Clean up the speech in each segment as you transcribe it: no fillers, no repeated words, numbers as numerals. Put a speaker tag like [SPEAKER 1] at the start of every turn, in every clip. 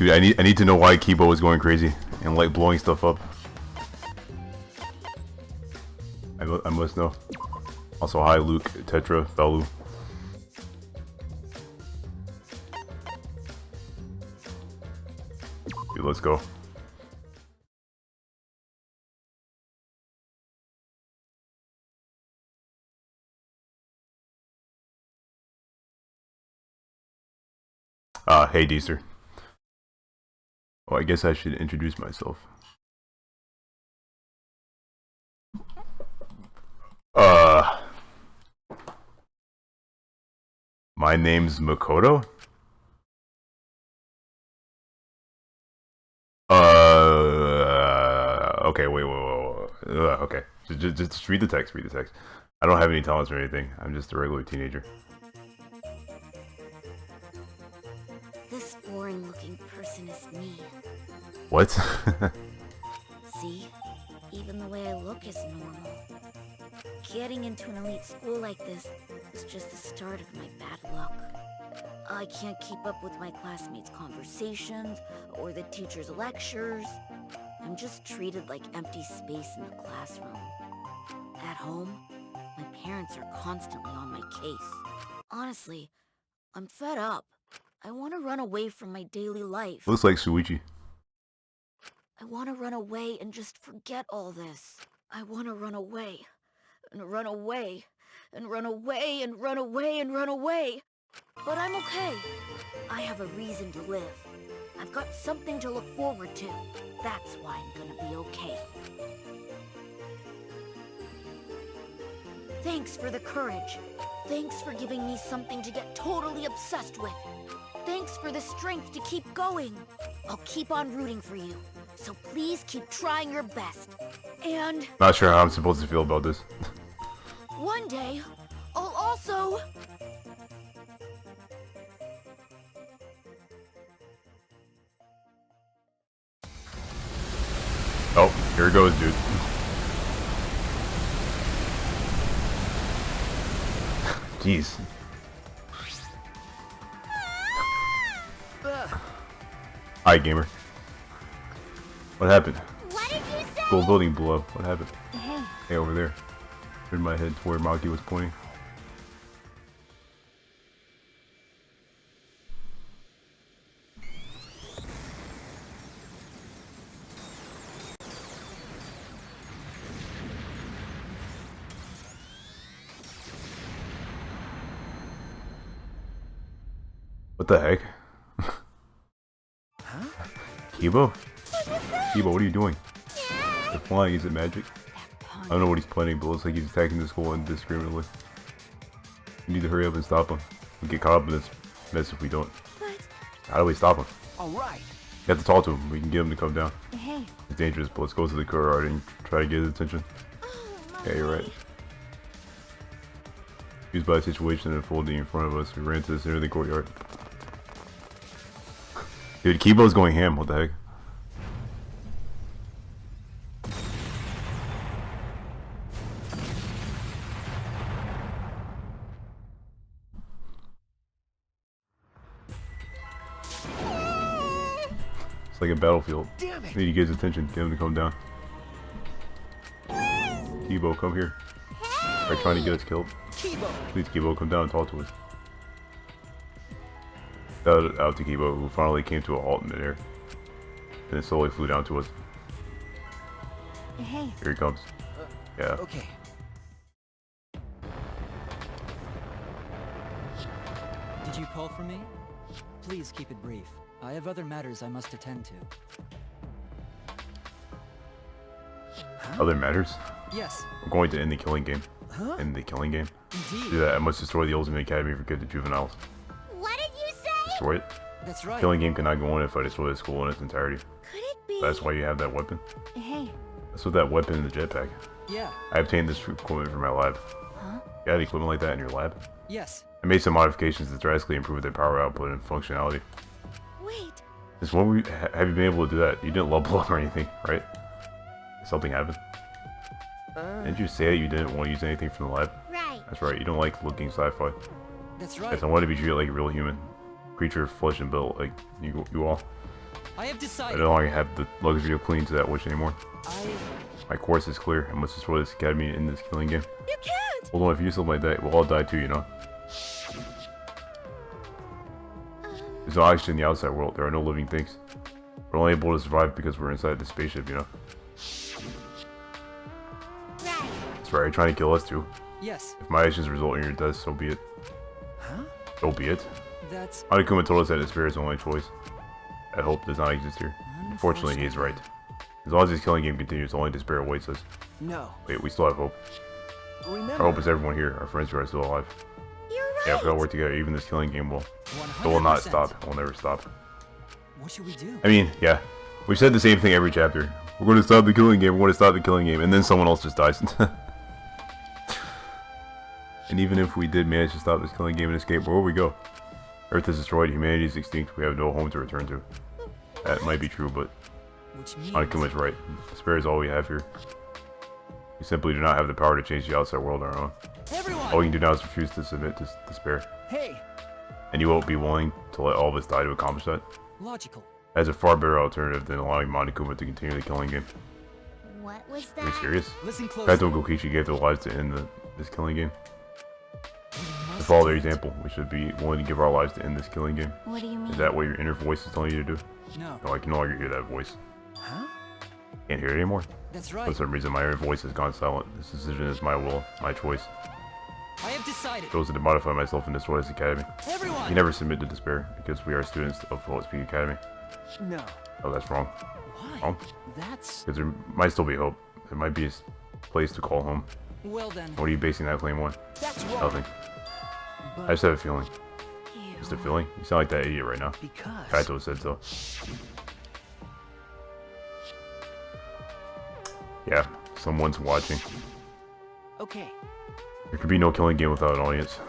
[SPEAKER 1] Dude, I need to know why Kibo was going crazy and like blowing stuff up. I must know. Also, hi Luke, Tetra, Velu. Dude, let's go. Hey Deezer. Oh, I guess I should introduce myself. My name's Makoto. Okay, wait. Okay, just read the text. Read the text. I don't have any talents or anything. I'm just a regular teenager.
[SPEAKER 2] This boring-looking person is me.
[SPEAKER 1] What?
[SPEAKER 2] See? Even the way I look is normal. Getting into an elite school like this is just the start of my bad luck. I can't keep up with my classmates' conversations or the teachers' lectures. I'm just treated like empty space in the classroom. At home, my parents are constantly on my case. Honestly, I'm fed up. I want to run away from my daily life.
[SPEAKER 1] Looks like Suichi.
[SPEAKER 2] I want to run away and just forget all this. I want to run away, and run away, and run away, and run away, and run away. But I'm okay. I have a reason to live. I've got something to look forward to. That's why I'm gonna be okay. Thanks for the courage. Thanks for giving me something to get totally obsessed with. Thanks for the strength to keep going. I'll keep on rooting for you. So please keep trying your best. And...
[SPEAKER 1] Not sure how I'm supposed to feel about this.
[SPEAKER 2] one day, I'll also...
[SPEAKER 1] Oh, here it goes, dude. Jeez. Hi, gamer. What happened?
[SPEAKER 2] What did you say?
[SPEAKER 1] School building blew up. What happened?
[SPEAKER 2] Hey.
[SPEAKER 1] Hey, over there. Turned my head to where Maki was pointing. What the heck?
[SPEAKER 2] Huh?
[SPEAKER 1] Kibo? Kibo, what are you doing? They're flying, is it magic? I don't know what he's planning, but it looks like he's attacking the school indiscriminately. We need to hurry up and stop him. We'll get caught up in this mess if we don't.
[SPEAKER 2] But...
[SPEAKER 1] how do we stop him?
[SPEAKER 3] Alright.
[SPEAKER 1] You have to talk to him. We can get him to come down.
[SPEAKER 2] Hey.
[SPEAKER 1] It's dangerous, but let's go to the courtyard and try to get his attention. Yeah, you're right. Used by the situation unfolding in front of us, we ran to the center of the courtyard. Dude, Kibo's going ham. What the heck? It's like a battlefield.
[SPEAKER 3] Damn it.
[SPEAKER 1] Need to get his attention. Get him to come down. Kibo, come here. They're trying to get us killed.
[SPEAKER 3] Kibo.
[SPEAKER 1] Please, Kibo, come down and talk to us. Out to Kibo, who finally came to a halt in midair. Then it slowly flew down to us.
[SPEAKER 2] Hey.
[SPEAKER 1] Here he comes. Yeah.
[SPEAKER 3] Okay.
[SPEAKER 4] Did you call for me? Please keep it brief. I have other matters I must attend to.
[SPEAKER 1] Other matters?
[SPEAKER 4] Yes.
[SPEAKER 1] We're going to end the killing game.
[SPEAKER 3] Huh?
[SPEAKER 1] End the killing game?
[SPEAKER 4] Indeed.
[SPEAKER 1] Do that, I must destroy the Ultimate Academy for good to juveniles.
[SPEAKER 2] What did you say?
[SPEAKER 1] Destroy it?
[SPEAKER 4] That's right.
[SPEAKER 1] Killing game cannot go on if I destroy the school in its entirety.
[SPEAKER 2] Could it be...
[SPEAKER 1] That's why you have that weapon.
[SPEAKER 2] Hey.
[SPEAKER 1] That's with that weapon in the jetpack.
[SPEAKER 4] Yeah.
[SPEAKER 1] I obtained this equipment from my lab.
[SPEAKER 2] Huh?
[SPEAKER 1] You had equipment like that in your lab?
[SPEAKER 4] Yes.
[SPEAKER 1] I made some modifications to drastically improve their power output and functionality.
[SPEAKER 2] Wait.
[SPEAKER 1] Since when have you been able to do that? You didn't level up or anything, right? Something happened. Didn't you say that you didn't want to use anything from the lab?
[SPEAKER 2] Right.
[SPEAKER 1] That's right, you don't like looking sci-fi.
[SPEAKER 4] That's right.
[SPEAKER 1] Yes, I want to be treated like a real human. Creature of flesh and blood, like you all.
[SPEAKER 4] I have
[SPEAKER 1] I
[SPEAKER 4] decided.
[SPEAKER 1] no longer have the luxury of clinging to that wish anymore.
[SPEAKER 4] I...
[SPEAKER 1] My course is clear. I must destroy this academy in this killing game.
[SPEAKER 2] You can't!
[SPEAKER 1] Hold on, if you do something like that, we'll all die too, you know? There's no oxygen in the outside world. There are no living things. We're only able to survive because we're inside the spaceship, you know?
[SPEAKER 2] Right.
[SPEAKER 1] That's right, you're trying to kill us too.
[SPEAKER 4] Yes.
[SPEAKER 1] If my actions result in your death, so be it.
[SPEAKER 4] Huh?
[SPEAKER 1] So be it.
[SPEAKER 4] That's...
[SPEAKER 1] Monokuma told us that despair is the only choice. That hope does not exist here. Unfortunately, he is right. As long as this killing game continues, only despair awaits us.
[SPEAKER 3] No.
[SPEAKER 1] Wait, we still have hope.
[SPEAKER 3] Remember.
[SPEAKER 1] Our hope is everyone here, our friends who are still alive.
[SPEAKER 2] You're right.
[SPEAKER 1] Yeah, if we all work together, even this killing game will.
[SPEAKER 4] 100%.
[SPEAKER 1] It will not stop. It will never stop.
[SPEAKER 4] What should we do?
[SPEAKER 1] I mean, yeah. We've said the same thing every chapter. We're going to stop the killing game, we're going to stop the killing game, and then someone else just dies. And even if we did manage to stop this killing game and escape, where will we go? Earth is destroyed, humanity is extinct, we have no home to return to. That might be true, but
[SPEAKER 4] Which means...
[SPEAKER 1] Monokuma's right. Despair is all we have here. We simply do not have the power to change the outside world on our own.
[SPEAKER 4] Everyone!
[SPEAKER 1] All we can do now is refuse to submit to despair.
[SPEAKER 4] Hey!
[SPEAKER 1] And you won't be willing to let all of us die to accomplish that?
[SPEAKER 4] Logical.
[SPEAKER 1] That's a far better alternative than allowing Monokuma to continue the killing game.
[SPEAKER 2] What was
[SPEAKER 1] Are you
[SPEAKER 2] that?
[SPEAKER 1] serious?
[SPEAKER 4] Listen closely.
[SPEAKER 1] Kaito and Gokichi gave their lives to end this killing game.
[SPEAKER 4] We
[SPEAKER 1] To
[SPEAKER 4] must
[SPEAKER 1] follow their
[SPEAKER 4] do it.
[SPEAKER 1] example, we should be willing to give our lives to end this killing game.
[SPEAKER 2] What do you mean?
[SPEAKER 1] Is that what your inner voice is telling you to do?
[SPEAKER 4] No.
[SPEAKER 1] No, I can no longer hear that voice.
[SPEAKER 4] Huh?
[SPEAKER 1] Can't hear it anymore.
[SPEAKER 4] That's
[SPEAKER 1] For
[SPEAKER 4] right.
[SPEAKER 1] some reason, my inner voice has gone silent. This decision is my will, my choice.
[SPEAKER 4] I have decided.
[SPEAKER 1] I've chosen to modify myself and destroy this academy.
[SPEAKER 4] Everyone!
[SPEAKER 1] We never submit to despair, because we are students of Hope Peak Academy.
[SPEAKER 3] No.
[SPEAKER 1] Oh, that's wrong.
[SPEAKER 4] Why?
[SPEAKER 1] Wrong?
[SPEAKER 4] That's...
[SPEAKER 1] Because there might still be hope. There might be a place to call home.
[SPEAKER 4] Well then.
[SPEAKER 1] What are you basing that claim on?
[SPEAKER 3] That's wrong.
[SPEAKER 1] Nothing.
[SPEAKER 4] But...
[SPEAKER 1] I just have a feeling.
[SPEAKER 2] Ew.
[SPEAKER 1] Just a feeling? You sound like that idiot right now.
[SPEAKER 3] Because.
[SPEAKER 1] Kaito said so. Yeah, someone's watching.
[SPEAKER 3] Okay.
[SPEAKER 1] There could be no killing game without an audience.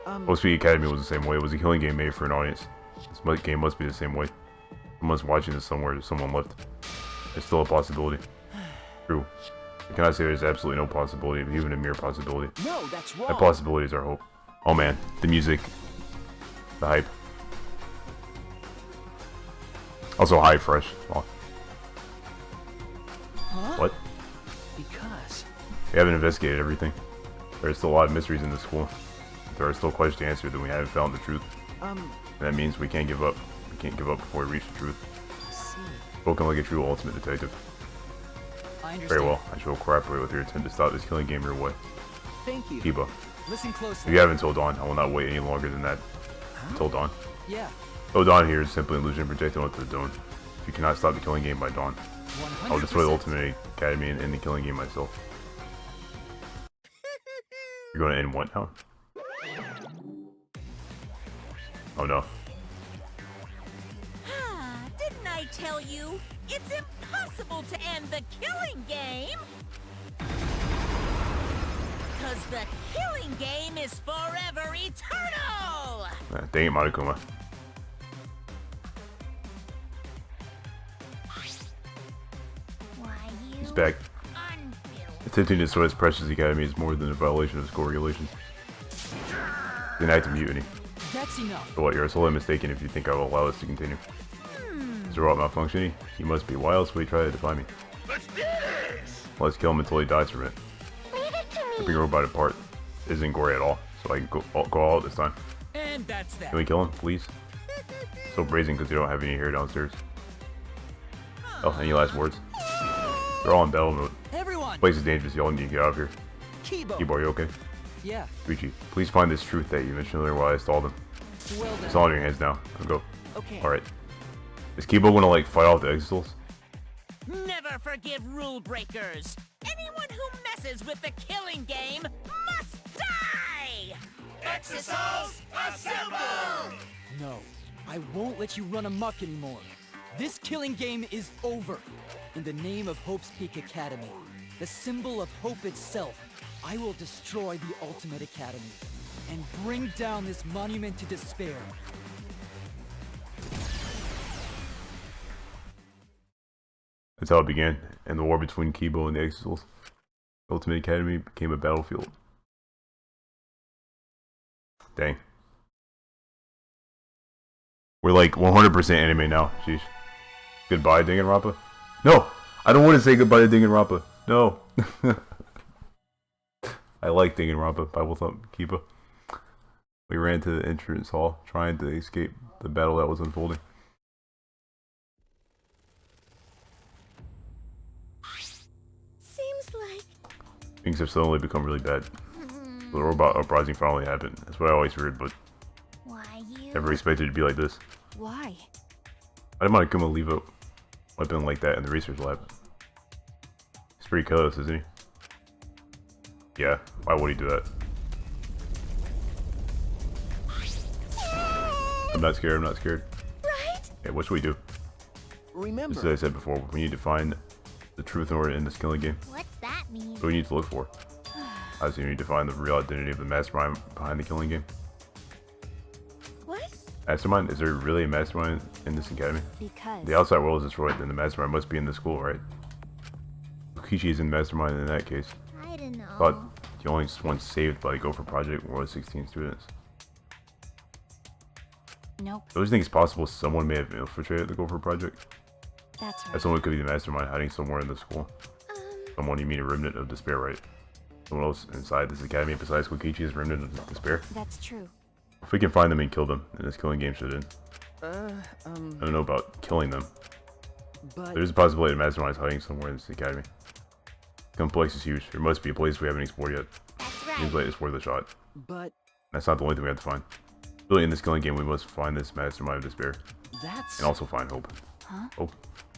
[SPEAKER 1] Hope Peak Academy was the same way. It was a killing game made for an audience. This game must be the same way. Someone's watching this somewhere. Someone left. It's still a possibility. True. I cannot say there's absolutely no possibility, but even a mere possibility.
[SPEAKER 3] No, that's wrong.
[SPEAKER 1] That possibility is our hope. Oh man, the music. The hype. Also, high fresh. Oh,
[SPEAKER 3] Huh?
[SPEAKER 1] what?
[SPEAKER 3] Because.
[SPEAKER 1] We haven't investigated everything. There's still a lot of mysteries in this school. There are still questions to answer that we haven't found the truth. And that means we can't give up. We can't give up before we reach the truth.
[SPEAKER 3] See.
[SPEAKER 1] Spoken like a true ultimate detective.
[SPEAKER 4] I understand.
[SPEAKER 1] Very well. I shall cooperate with your attempt to stop this killing game your way.
[SPEAKER 3] Thank you.
[SPEAKER 1] Kiba.
[SPEAKER 4] Listen
[SPEAKER 1] If
[SPEAKER 4] closely.
[SPEAKER 1] you haven't told Dawn, I will not wait any longer than that. Until Dawn.
[SPEAKER 4] Yeah.
[SPEAKER 1] Oh, Dawn here is simply an illusion projected onto the Dawn. If you cannot stop the killing game by Dawn,
[SPEAKER 4] 100%.
[SPEAKER 1] I'll destroy the Ultimate Academy and end the killing game myself. You're going to end what now? Oh no.
[SPEAKER 5] Didn't I tell you? It's impossible to end the killing game! Cause the killing game is forever eternal!
[SPEAKER 1] Dang it, Monokuma.
[SPEAKER 2] Why you?
[SPEAKER 1] He's back.
[SPEAKER 5] Unbuilt.
[SPEAKER 1] Attempting to destroy this precious academy is more than a violation of school regulations. It's an act of mutiny.
[SPEAKER 4] That's enough.
[SPEAKER 1] So what, you're solely mistaken if you think I will allow this to continue. Is the robot malfunctioning? He must be. Why else would he try to defy me? Let's kill him until he dies from it.
[SPEAKER 2] Leave it to
[SPEAKER 1] Ripping
[SPEAKER 2] me.
[SPEAKER 1] a robot apart isn't gory at all, so I can go all out this time.
[SPEAKER 4] And that's that.
[SPEAKER 1] Can we kill him, please? So brazen because you don't have any hair downstairs. Oh, any last words? They're all in battle mode.
[SPEAKER 4] Everyone!
[SPEAKER 1] This place is dangerous, y'all need to get out of here.
[SPEAKER 4] Kibo!
[SPEAKER 1] Kibo, are you okay?
[SPEAKER 4] Yeah.
[SPEAKER 1] Richie, please find this truth that you mentioned earlier while I stalled him.
[SPEAKER 4] Well then.
[SPEAKER 1] It's all in your hands now. Now go.
[SPEAKER 3] Okay.
[SPEAKER 1] Alright. Is Kibo gonna like fight off the Exils?
[SPEAKER 5] Never forgive rule breakers! Anyone who messes with the killing game must die! Exisals, assemble!
[SPEAKER 4] No. I won't let you run amok anymore. This killing game is over. In the name of Hope's Peak Academy, the symbol of hope itself, I will destroy the Ultimate Academy and bring down this monument to despair.
[SPEAKER 1] That's how it began, and the war between Kibo and the Exils. Ultimate Academy became a battlefield. Dang. We're like 100% anime now, sheesh. Goodbye, Danganronpa? No! I don't want to say goodbye to Danganronpa. No! I like Danganronpa. Bible Thump Kiba. We ran to the entrance hall, trying to escape the battle that was unfolding.
[SPEAKER 2] Seems like...
[SPEAKER 1] Things have suddenly become really bad. The robot uprising finally happened. That's what I always heard, but
[SPEAKER 2] Why you...
[SPEAKER 1] never expected it to be like this.
[SPEAKER 2] Why?
[SPEAKER 1] I didn't want to come and leave a weapon like that in the research lab. He's pretty careless, isn't he? Yeah, why would he do that? I'm not scared, I'm not scared.
[SPEAKER 2] Right?
[SPEAKER 1] Okay, what should we do?
[SPEAKER 3] Remember,
[SPEAKER 1] Just as I said before, we need to find the truth in order to end this killing game.
[SPEAKER 2] What's that mean?
[SPEAKER 1] What do we need to look for? Obviously, we need to find the real identity of the mastermind behind the killing game.
[SPEAKER 2] What?
[SPEAKER 1] Mastermind? Is there really a mastermind in this academy?
[SPEAKER 2] Because...
[SPEAKER 1] The outside world is destroyed, then the mastermind must be in the school, right? Kokichi is in the mastermind in that case.
[SPEAKER 2] I don't know.
[SPEAKER 1] But the only one saved by the Gopher Project was 16 students.
[SPEAKER 2] Nope.
[SPEAKER 1] Don't you think it's possible someone may have infiltrated the Gopher Project?
[SPEAKER 2] That's right.
[SPEAKER 1] That someone could be the mastermind hiding somewhere in the school. Someone, you mean a remnant of despair, right? Someone else inside this academy besides Kokichi is a remnant of despair?
[SPEAKER 2] That's true.
[SPEAKER 1] If we can find them and kill them, then this killing game should end. I don't know about killing them.
[SPEAKER 3] but
[SPEAKER 1] There's a possibility the mastermind is hiding somewhere in this academy. The complex is huge. There must be a place we haven't explored yet.
[SPEAKER 2] That's right.
[SPEAKER 1] Seems like it's worth a shot.
[SPEAKER 3] but
[SPEAKER 1] That's not the only thing we have to find. Really, in this killing game, we must find this mastermind of despair.
[SPEAKER 3] that's
[SPEAKER 1] And also find hope.
[SPEAKER 2] Huh?
[SPEAKER 1] Hope.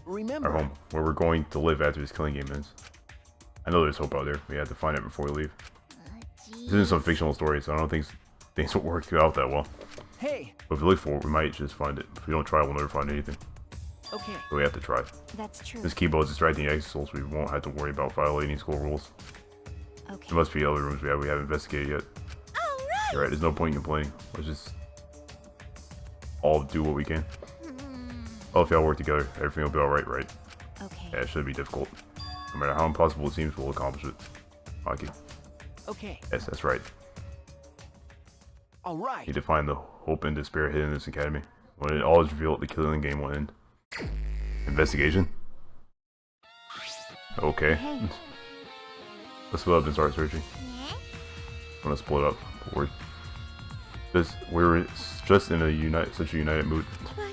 [SPEAKER 3] remember.
[SPEAKER 1] Our home. Where we're going to live after this killing game ends. I know there's hope out there. We have to find it before we leave. This isn't some fictional story, so I don't think things will work out that well.
[SPEAKER 3] Hey,
[SPEAKER 1] But if we look for it, we might just find it. If we don't try, we'll never find anything.
[SPEAKER 3] okay.
[SPEAKER 1] So we have to try.
[SPEAKER 2] That's true.
[SPEAKER 1] This keyboard is distracting the exit souls, so we won't have to worry about violating school rules.
[SPEAKER 2] Okay.
[SPEAKER 1] There must be other rooms we haven't investigated yet.
[SPEAKER 2] Alright!
[SPEAKER 1] You're right, there's no point in complaining. Let's just all do what we can. Well, if y'all work together, everything will be alright, right?
[SPEAKER 2] Okay.
[SPEAKER 1] Yeah, it should be difficult. No matter how impossible it seems, we'll accomplish it. Okay.
[SPEAKER 3] Okay.
[SPEAKER 1] Yes, that's right.
[SPEAKER 3] All right.
[SPEAKER 1] Need to find the hope and despair hidden in this academy. When it all is revealed, the killing game will end. Investigation? Okay.
[SPEAKER 2] Hey.
[SPEAKER 1] Let's split up and start searching. I'm gonna split up. We're just in such a united mood.
[SPEAKER 2] What?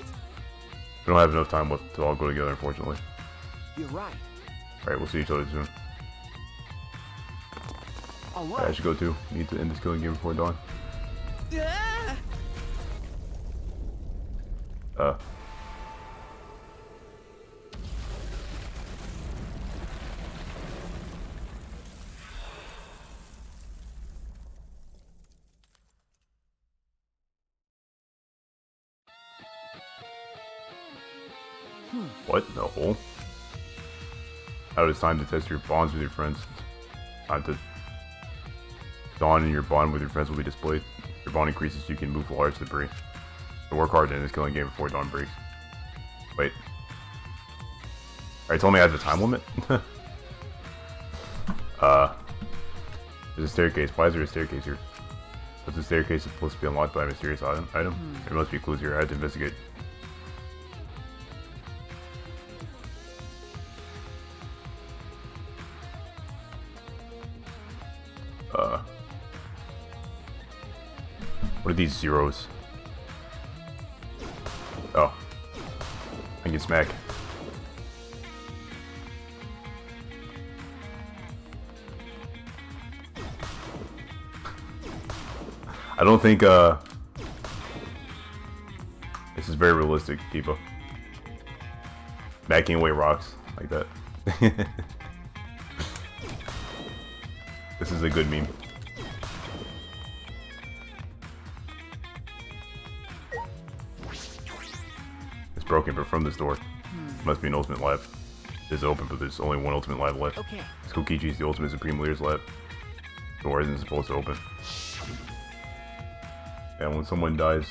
[SPEAKER 1] We don't have enough time left to all go together, unfortunately.
[SPEAKER 3] You're right.
[SPEAKER 1] Alright, we'll see each other soon.
[SPEAKER 3] All
[SPEAKER 1] I
[SPEAKER 3] right.
[SPEAKER 1] should go too. Need to end this killing game before dawn.
[SPEAKER 3] Ah!
[SPEAKER 1] What? No. Now it's time to test your bonds with your friends. Time to dawn and your bond with your friends will be displayed. Your bond increases, you can move large debris. So work hard in this killing game before dawn breaks. Wait. Alright, tell me I have a time limit? There's a staircase. Why is there a staircase here? Is the staircase supposed to be unlocked by a mysterious item? There must be clues here. I have to investigate. What are these zeros? Oh. I can smack. I don't think, this is very realistic, people. Backing away rocks like that. This is a good meme. It's broken, but from this door. Must be an ultimate lab. It's open, but there's only one ultimate lab left.
[SPEAKER 3] Okay.
[SPEAKER 1] It's Kokichi's, the ultimate supreme leader's lab. The door isn't supposed to open. And when someone dies,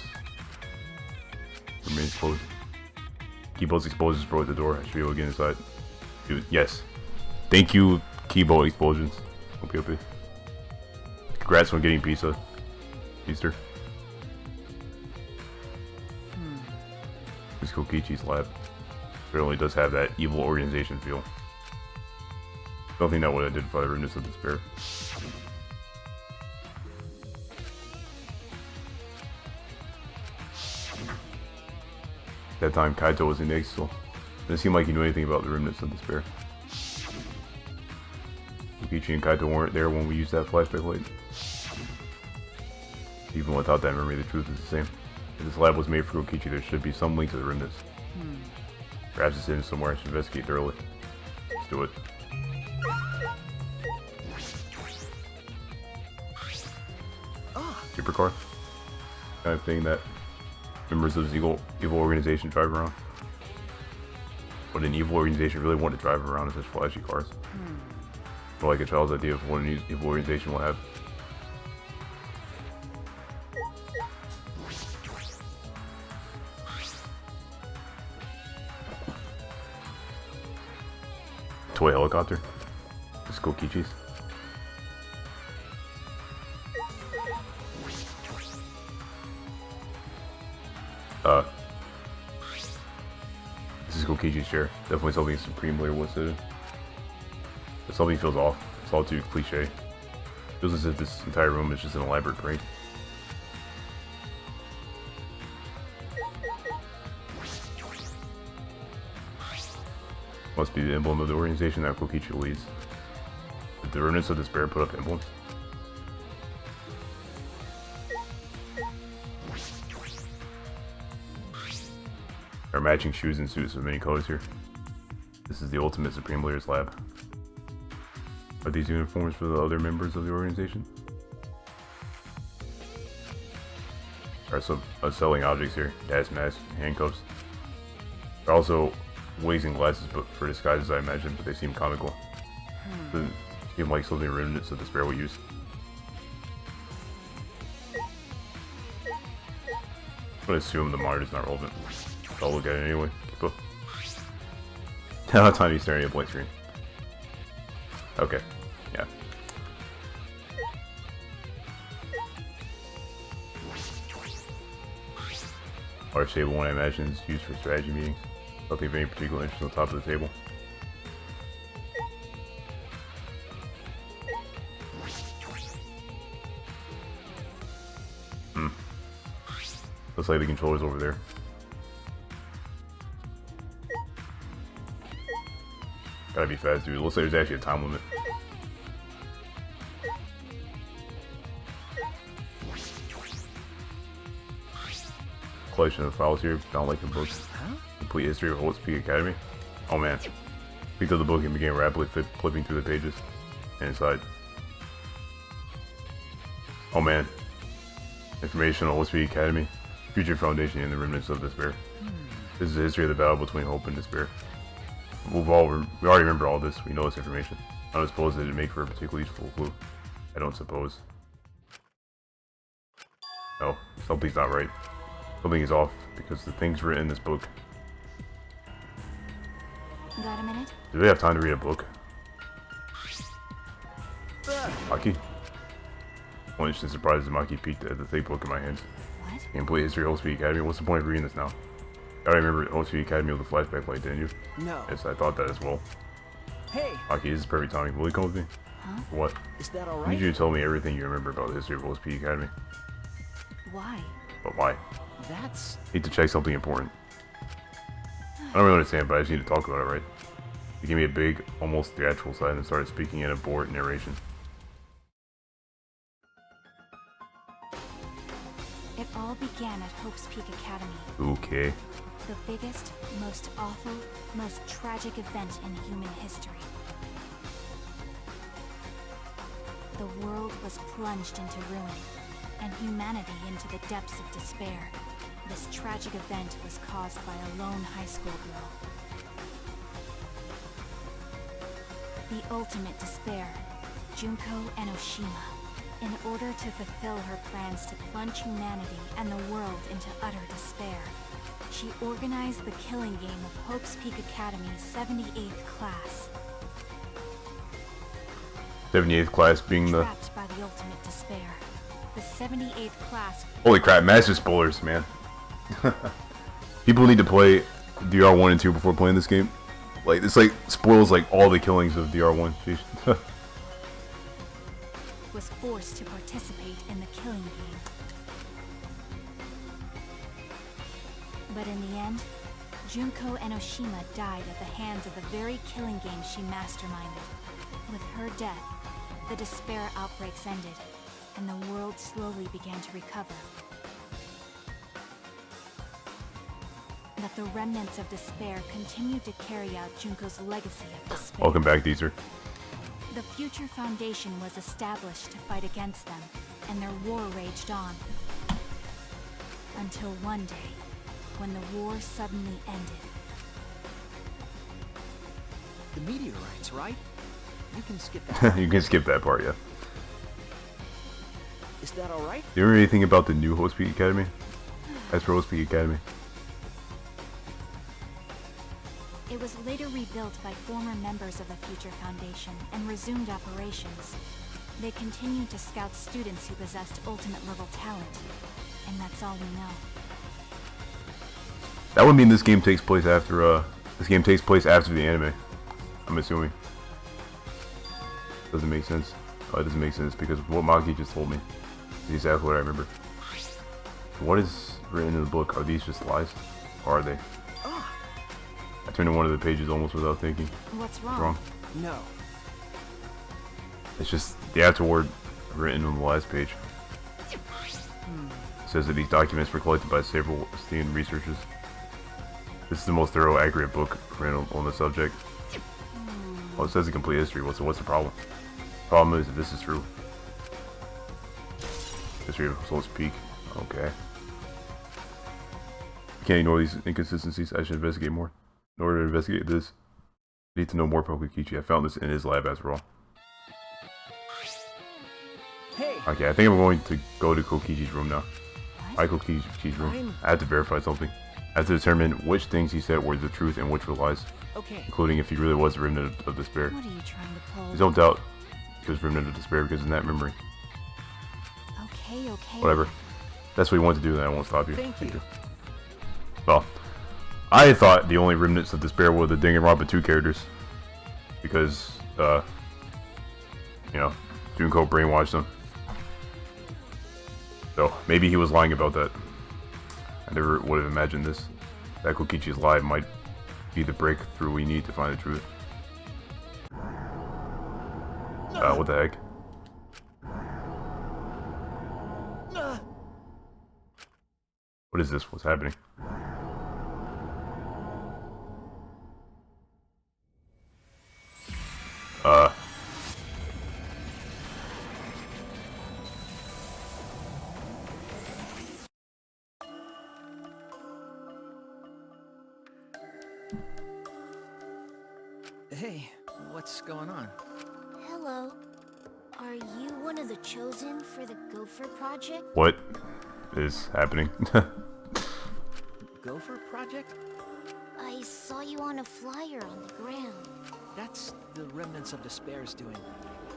[SPEAKER 1] it remains closed. Keyboard's explosions broke the door. I should be able to get inside. Dude, yes. Thank you, keyboard explosions. Okay. Congrats on getting pizza. Easter. This is Kokichi's lab. certainly does have that evil organization feel. Definitely not what identify the Remnants of Despair. At that time, Kaito was in exile. Didn't seem like he knew anything about the Remnants of Despair. Kokichi and Kaito weren't there when we used that flashback light. Even without that memory, the truth is the same. If this lab was made for Kokichi, there should be some link to the Remnants. Perhaps it's in somewhere. I should investigate thoroughly. Let's do it. Supercar? Kind of thing that members of this evil organization drive around. Would an evil organization really want to drive around in such flashy cars? Or like a child's idea of what an evil organization will have. Toy helicopter? Let's go Kokichi's. This is Kokichi's chair. Definitely something Supreme Leader wants to do. But something feels off. It's all too cliche. Feels as if this entire room is just an elaborate prank. Must be the emblem of the organization that Kokichi leads. Did the Remnants of Despair put up emblems? There are matching shoes and suits of many colors here. This is the ultimate Supreme Leader's lab. Are these uniforms for the other members of the organization? There are some unsettling objects here. Gas masks, handcuffs. There are also wigs and glasses, but for disguises I imagine, but they seem comical. Doesn't seem like something Remnants of Despair will use. I'm gonna assume the monitor's not relevant. I'll look at it anyway. Keep up. How time you staring at a blank screen? Okay, yeah. Large table one I imagine is used for strategy meetings. Nothing of any particular interest on the top of the table. Looks like the controller's over there. Gotta be fast, dude. Looks like there's actually a time limit. Collection of files here, not like the book. Complete history of Holtz Peak Academy. Oh man. Picked up the book and began rapidly flipping through the pages. And inside. Oh man. Information on Holtz Peak Academy. Future Foundation and the Remnants of Despair. This is the history of the battle between hope and despair. We already remember all this. We know this information. I don't suppose that it'd make for a particularly useful clue. I don't suppose. No, something's not right. Something is off because the things written in this book.
[SPEAKER 2] Got a minute?
[SPEAKER 1] Do they have time to read a book? Maki? One instant surprise as Maki peeked at the thick book in my hands.
[SPEAKER 2] What?
[SPEAKER 1] Complete history of Holtz Academy. What's the point of reading this now? I remember Holtz Academy with the flashback light, didn't you?
[SPEAKER 3] No.
[SPEAKER 1] Yes, I thought that as well.
[SPEAKER 3] Hey,
[SPEAKER 1] Maki, this is perfect timing. Will you come with me?
[SPEAKER 2] Huh?
[SPEAKER 1] For what?
[SPEAKER 3] is that
[SPEAKER 1] I need
[SPEAKER 3] alright?
[SPEAKER 1] you to tell me everything you remember about the history of Holtz Academy.
[SPEAKER 2] Why?
[SPEAKER 1] But why?
[SPEAKER 3] That's...
[SPEAKER 1] Need to check something important. I don't really understand, but I just need to talk about it, right? He gave me a big, almost theatrical side and started speaking in a bored narration.
[SPEAKER 2] It all began at Hope's Peak Academy.
[SPEAKER 1] Okay.
[SPEAKER 2] The biggest, most awful, most tragic event in human history. The world was plunged into ruin, and humanity into the depths of despair. This tragic event was caused by a lone high school girl. The ultimate despair, Junko Enoshima. In order to fulfill her plans to plunge humanity and the world into utter despair, she organized the killing game of Hope's Peak Academy's 78th class.
[SPEAKER 1] 78th class being the...
[SPEAKER 2] Trapped by the ultimate despair. The 78th class...
[SPEAKER 1] Holy crap, massive spoilers, man. People need to play DR1 and 2 before playing this game. Like, this like spoils like all the killings of DR1. Jeez.
[SPEAKER 6] Was forced to participate in the killing game. But in the end, Junko Enoshima died at the hands of the very killing game she masterminded. With her death, the despair outbreaks ended, and the world slowly began to recover. But the remnants of despair continued to carry out Junko's legacy of despair.
[SPEAKER 1] Welcome back, Deezer.
[SPEAKER 6] The Future Foundation was established to fight against them, and their war raged on. Until one day, when the war suddenly ended.
[SPEAKER 3] The meteorites, right? You can skip that.
[SPEAKER 1] You can skip that part, yeah.
[SPEAKER 3] Is that alright?
[SPEAKER 1] Do you remember anything about the new Host Peak Academy? As for Host Peak Academy.
[SPEAKER 6] It was later rebuilt by former members of the Future Foundation and resumed operations. They continued to scout students who possessed ultimate level talent, and that's all we know.
[SPEAKER 1] That would mean this game takes place after the anime. I'm assuming. Doesn't make sense. Oh, it doesn't make sense because what Maki just told me is exactly what I remember. What is written in the book? Are these just lies? Or are they? I turned to one of the pages almost without thinking.
[SPEAKER 6] What's
[SPEAKER 1] It's
[SPEAKER 6] wrong?
[SPEAKER 1] wrong.
[SPEAKER 3] No.
[SPEAKER 1] It's just the afterword written on the last page. It says that these documents were collected by several esteemed researchers. This is the most thorough, accurate book written on the subject. Well, it says a complete history. What's the problem? Problem is that this is true. History of Soul's Peak. Okay. You can't ignore these inconsistencies. I should investigate more. In order to investigate this, I need to know more about Kokichi. I found this in his lab after all.
[SPEAKER 3] Hey!
[SPEAKER 1] Okay, I think I'm going to go to Kokichi's room now. Hi, Kokichi's room. I have to verify something. I have to determine which things he said were the truth and which were lies.
[SPEAKER 3] Okay.
[SPEAKER 1] Including if he really was the Remnant of Despair.
[SPEAKER 6] What are you trying to pull?
[SPEAKER 1] There's no doubt he was Remnant of Despair because in that memory.
[SPEAKER 6] Okay, okay.
[SPEAKER 1] Whatever. That's what you want to do, then I won't stop you.
[SPEAKER 3] Thank you.
[SPEAKER 1] Well, I thought the only Remnants of Despair were the Danganronpa 2 characters. Because, you know, Junko brainwashed them. So, maybe he was lying about that. I never would have imagined this. That Kokichi's lie might be the breakthrough we need to find the truth. What the heck? What is this? What's happening?
[SPEAKER 3] Hey, what's going on?
[SPEAKER 2] Hello. Are you one of the chosen for the Gopher Project?
[SPEAKER 1] What is happening?
[SPEAKER 3] Gopher Project?
[SPEAKER 2] I saw you on a flyer on the ground.
[SPEAKER 3] That's the Remnants of Despair's doing.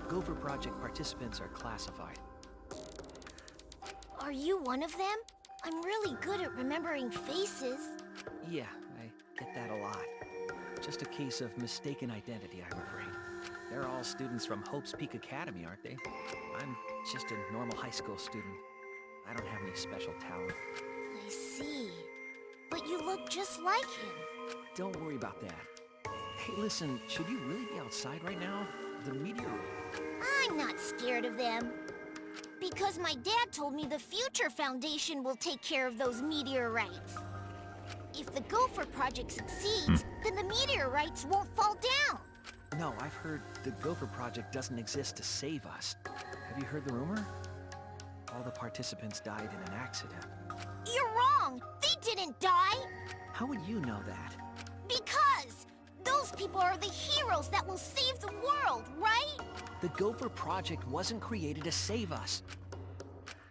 [SPEAKER 3] Gopher Project participants are classified.
[SPEAKER 2] Are you one of them? I'm really good at remembering faces.
[SPEAKER 3] Yeah, I get that a lot. Just a case of mistaken identity, I'm afraid. They're all students from Hope's Peak Academy, aren't they? I'm just a normal high school student. I don't have any special talent.
[SPEAKER 2] I see. But you look just like him.
[SPEAKER 3] Don't worry about that. Hey, listen, should you really be outside right now? The meteorite...
[SPEAKER 2] I'm not scared of them. Because my dad told me the Future Foundation will take care of those meteorites. If the Gopher Project succeeds, then the meteorites won't fall down.
[SPEAKER 3] No, I've heard the Gopher Project doesn't exist to save us. Have you heard the rumor? All the participants died in an accident.
[SPEAKER 2] You're wrong! They didn't die!
[SPEAKER 3] How would you know that?
[SPEAKER 2] Because those people are the heroes that will save the world, right?
[SPEAKER 3] The Gopher Project wasn't created to save us.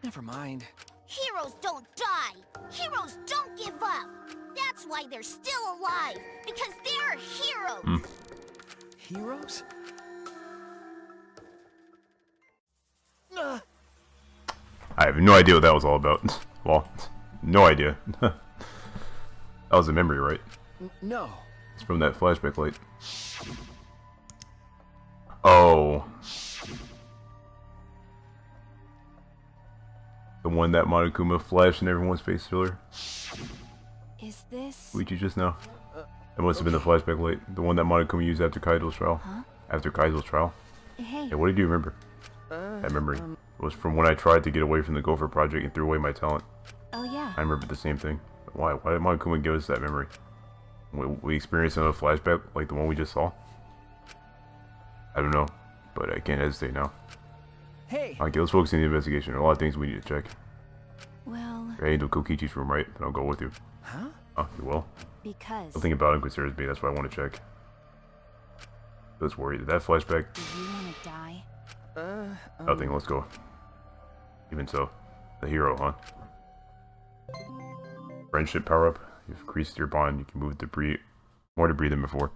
[SPEAKER 3] Never mind.
[SPEAKER 2] Heroes don't die! Heroes don't give up! That's why they're still alive! Because they're heroes!
[SPEAKER 3] Heroes?
[SPEAKER 1] I have no idea what that was all about. Well, no idea. That was a memory, right?
[SPEAKER 3] No.
[SPEAKER 1] It's from that flashback light. Oh. The one that Monokuma flashed in everyone's face earlier.
[SPEAKER 6] Is this...
[SPEAKER 1] Luigi just now. It must have been the flashback light. The one that Monokuma used after Kaido's trial.
[SPEAKER 6] Huh?
[SPEAKER 1] After Kaido's trial.
[SPEAKER 6] Hey.
[SPEAKER 1] Yeah, what did you remember? That memory. It was from when I tried to get away from the Gopher Project and threw away my talent.
[SPEAKER 6] Oh yeah.
[SPEAKER 1] I remember the same thing. Why? Why did Monokuma give us that memory? We experienced another flashback like the one we just saw? I don't know, but I can't hesitate now.
[SPEAKER 3] Hey.
[SPEAKER 1] Okay, let's focus on the investigation. There are a lot of things we need to check.
[SPEAKER 6] Well...
[SPEAKER 1] You're heading to Kokichi's room, right? Then I'll go with you.
[SPEAKER 3] Huh?
[SPEAKER 1] Oh, you will?
[SPEAKER 6] Because...
[SPEAKER 1] Something about him concerns me, that's why I want to check. Let's worry. Did that flashback?
[SPEAKER 6] Do you want to die?
[SPEAKER 1] Nothing, let's go. Even so, the hero, huh? Friendship power up. You've increased your bond, you can move debris, more debris than before.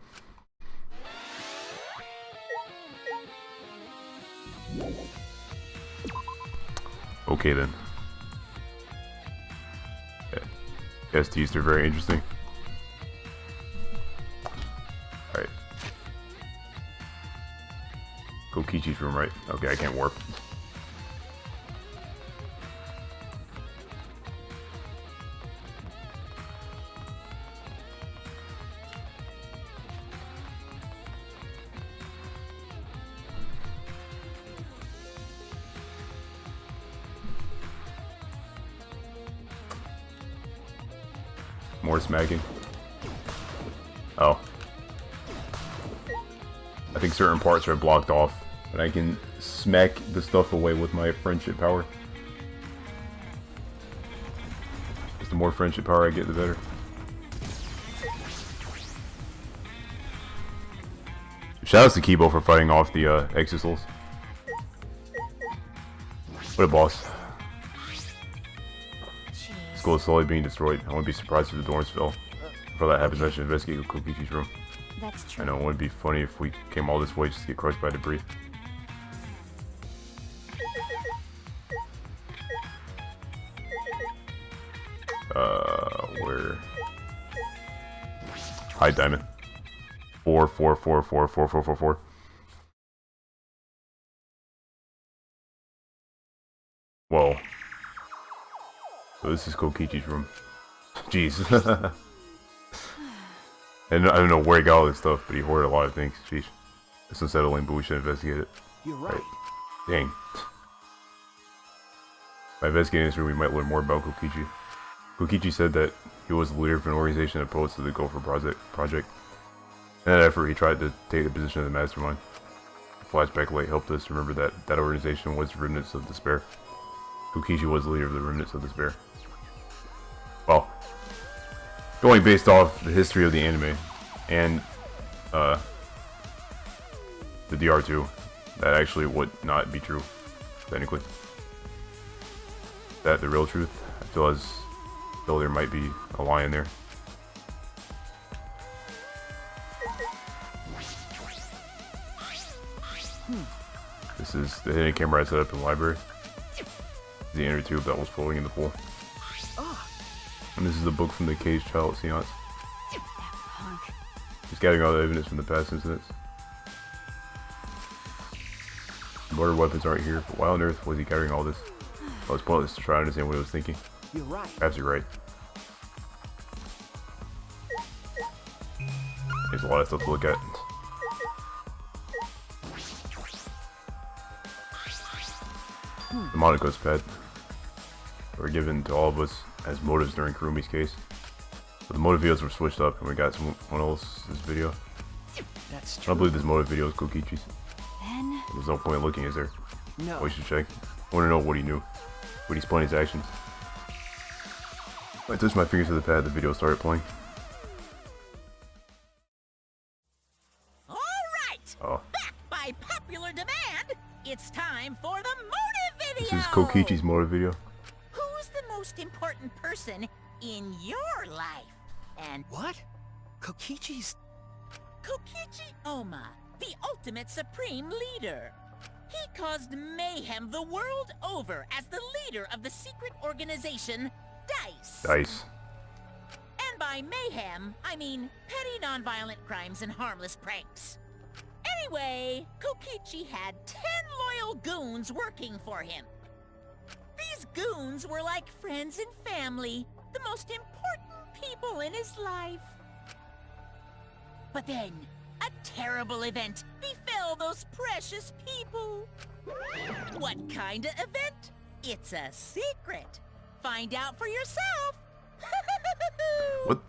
[SPEAKER 1] Okay then. Yeah. STs, they're very interesting. Alright. Kokichi's room, right? Okay, I can't warp. More smacking. Oh. I think certain parts are blocked off, but I can smack the stuff away with my friendship power. Just the more friendship power I get, the better. Shoutouts to Kibo for fighting off the Exisals. What a boss. School is slowly being destroyed. I wouldn't be surprised if the dorms fell. Before that happens, I should investigate Kokichi's room.
[SPEAKER 6] That's true.
[SPEAKER 1] I know, it would be funny if we came all this way just to get crushed by debris. Where? Hi, Diamond. 4, 4, 4, 4, 4, 4, 4, 4. Whoa. So this is Kokichi's room. Jeez. And I don't know where he got all this stuff, but he hoarded a lot of things. Jeez. It's unsettling, but we should investigate it.
[SPEAKER 3] You're right.
[SPEAKER 1] Dang. By investigating this room, we might learn more about Kokichi. Kokichi said that he was the leader of an organization opposed to the Gopher Project. In that effort, he tried to take the position of the mastermind. The flashback light helped us remember that that organization was the Remnants of Despair. Kokichi was the leader of the Remnants of Despair. Well, going based off the history of the anime and the DR2, that actually would not be true, technically. That the real truth? I feel there might be a lie in there. This is the hidden camera I set up in the library. The inner tube that was floating in the pool. And this is a book from the caged child seance. He's gathering all the evidence from the past incidents. Mortar weapons aren't here, but why on earth was he carrying all this? Well, it's pointless to try to understand what he was thinking.
[SPEAKER 3] You're right.
[SPEAKER 1] Perhaps you're right. There's a lot of stuff to look at. The Monaco's pet were given to all of us as motives during Kurumi's case. But the motive videos were switched up and we got someone else's video.
[SPEAKER 3] That's
[SPEAKER 1] I
[SPEAKER 3] true.
[SPEAKER 1] don't believe this motive video is Kokichi's.
[SPEAKER 6] Then...
[SPEAKER 1] There's no point in looking, is there?
[SPEAKER 3] No.
[SPEAKER 1] We should check. I want to know what he knew. Would he explain his actions? When I touched my fingers to the pad, the video started playing.
[SPEAKER 5] All right.
[SPEAKER 1] Oh.
[SPEAKER 5] Back by popular demand, it's time for the motive video.
[SPEAKER 1] This is Kokichi's motive video.
[SPEAKER 5] Who's the most important person in your life? And
[SPEAKER 3] What? Kokichi's...
[SPEAKER 5] Kokichi Oma, the ultimate supreme leader. He caused mayhem the world over as the leader of the secret organization, DICE.
[SPEAKER 1] Dice.
[SPEAKER 5] And by mayhem, I mean petty nonviolent crimes and harmless pranks. Anyway, Kokichi had 10 loyal goons working for him. These goons were like friends and family, the most important people in his life. But then, a terrible event befell those precious people. What kind of event? It's a secret. Find out for yourself.
[SPEAKER 1] What?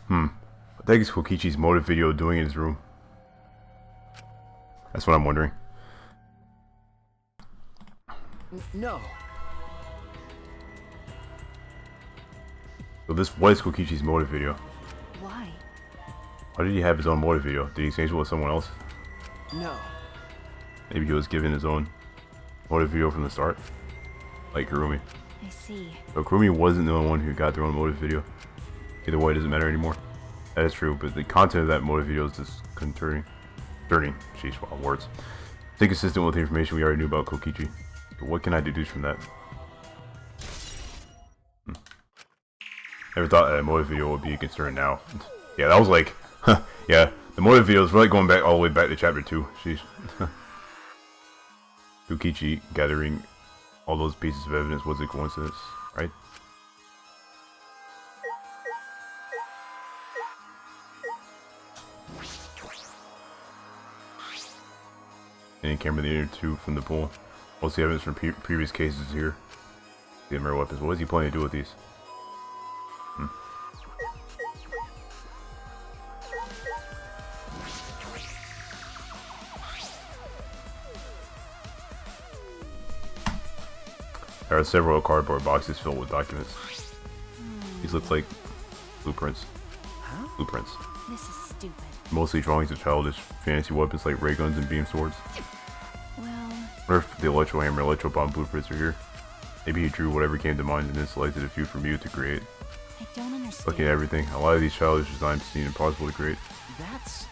[SPEAKER 1] What the heck is Kokichi's motive video doing in his room? That's what I'm wondering.
[SPEAKER 3] No.
[SPEAKER 1] So this was Kokichi's motive video.
[SPEAKER 6] Why?
[SPEAKER 1] Why did he have his own motive video? Did he exchange it with someone else?
[SPEAKER 3] No.
[SPEAKER 1] Maybe he was given his own motive video from the start? Like Kurumi.
[SPEAKER 6] I see.
[SPEAKER 1] But Kurumi wasn't the only one who got their own motive video. Either way, it doesn't matter anymore. That is true, but the content of that motive video is disconcerting. Sheesh, wow, words. It's inconsistent with the information we already knew about Kokichi. But what can I deduce from that? Never thought that motive video would be a concern now. Yeah, that was like, yeah, the motive video is really going back all the way back to chapter 2. Sheesh. Kokichi gathering all those pieces of evidence was a coincidence, right? Any camera the inner tube from the pool. Most of the evidence from previous cases is here. The mirror weapons. What is he planning to do with these? There are several cardboard boxes filled with documents. These look like blueprints. Blueprints.
[SPEAKER 6] This is stupid.
[SPEAKER 1] Mostly drawings of childish fantasy weapons like ray guns and beam swords.
[SPEAKER 6] Well,
[SPEAKER 1] What if the electro hammer, electro bomb blueprints are here? Maybe he drew whatever came to mind and then selected a few from you to create.
[SPEAKER 6] I don't understand.
[SPEAKER 1] Looking at everything, a lot of these childish designs seem impossible to create.
[SPEAKER 3] That's...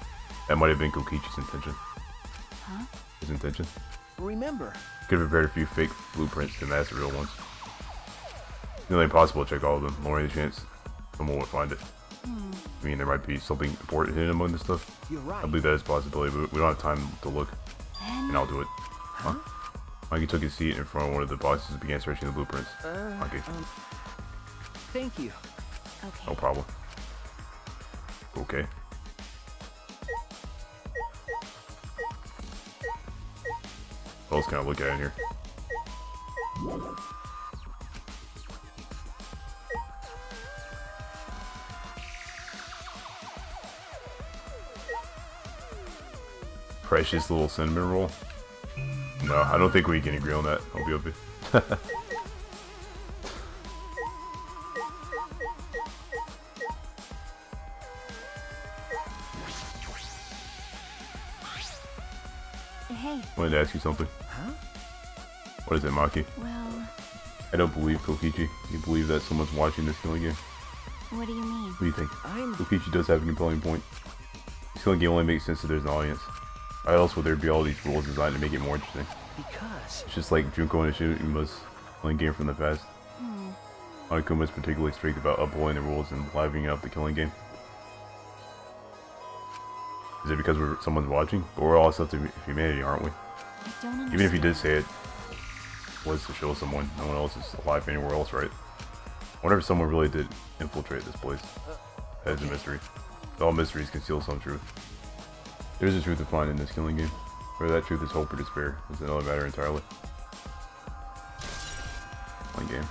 [SPEAKER 1] That might have been Kokichi's intention.
[SPEAKER 6] Huh?
[SPEAKER 1] His intention?
[SPEAKER 3] Remember.
[SPEAKER 1] Could have prepared a few fake blueprints to match the real ones. It's nearly impossible to check all of them, lowering the chance someone would find it. I mean, there might be something important hidden among this stuff.
[SPEAKER 3] You're right.
[SPEAKER 1] I believe that is a possibility, but we don't have time to look. And I'll do it. Huh? Mikey took his seat in front of one of the boxes and began searching the blueprints. Mikey.
[SPEAKER 3] Thank you.
[SPEAKER 6] Okay.
[SPEAKER 1] No problem. Okay. What else can I look at in here? Precious little cinnamon roll? No, I don't think we can agree on that. I'll be open.
[SPEAKER 6] Hey,
[SPEAKER 1] I wanted to ask you something.
[SPEAKER 3] Huh?
[SPEAKER 1] What is it, Maki?
[SPEAKER 6] well,
[SPEAKER 1] I don't believe Kokichi. You believe that someone's watching this killing game?
[SPEAKER 6] what do you mean?
[SPEAKER 1] What do you think?
[SPEAKER 3] I'm...
[SPEAKER 1] Kokichi does have a compelling point. This killing game only makes sense if there's an audience. Why else would there be all these rules designed to make it more interesting?
[SPEAKER 3] Because...
[SPEAKER 1] It's just like Junko and Ishinuma's killing game from the past. Onokuma is particularly strict about upholding the rules and livening up the killing game. Is it because someone's watching? But we're all a subject of humanity, aren't we?
[SPEAKER 6] I don't understand.
[SPEAKER 1] Even if he did say it was to show someone, no one else is alive anywhere else, right? Whatever someone really did infiltrate this place. That is a mystery. All mysteries conceal some truth. There's a truth to find in this killing game. Whether that truth is hope or despair is another matter entirely. Killing game.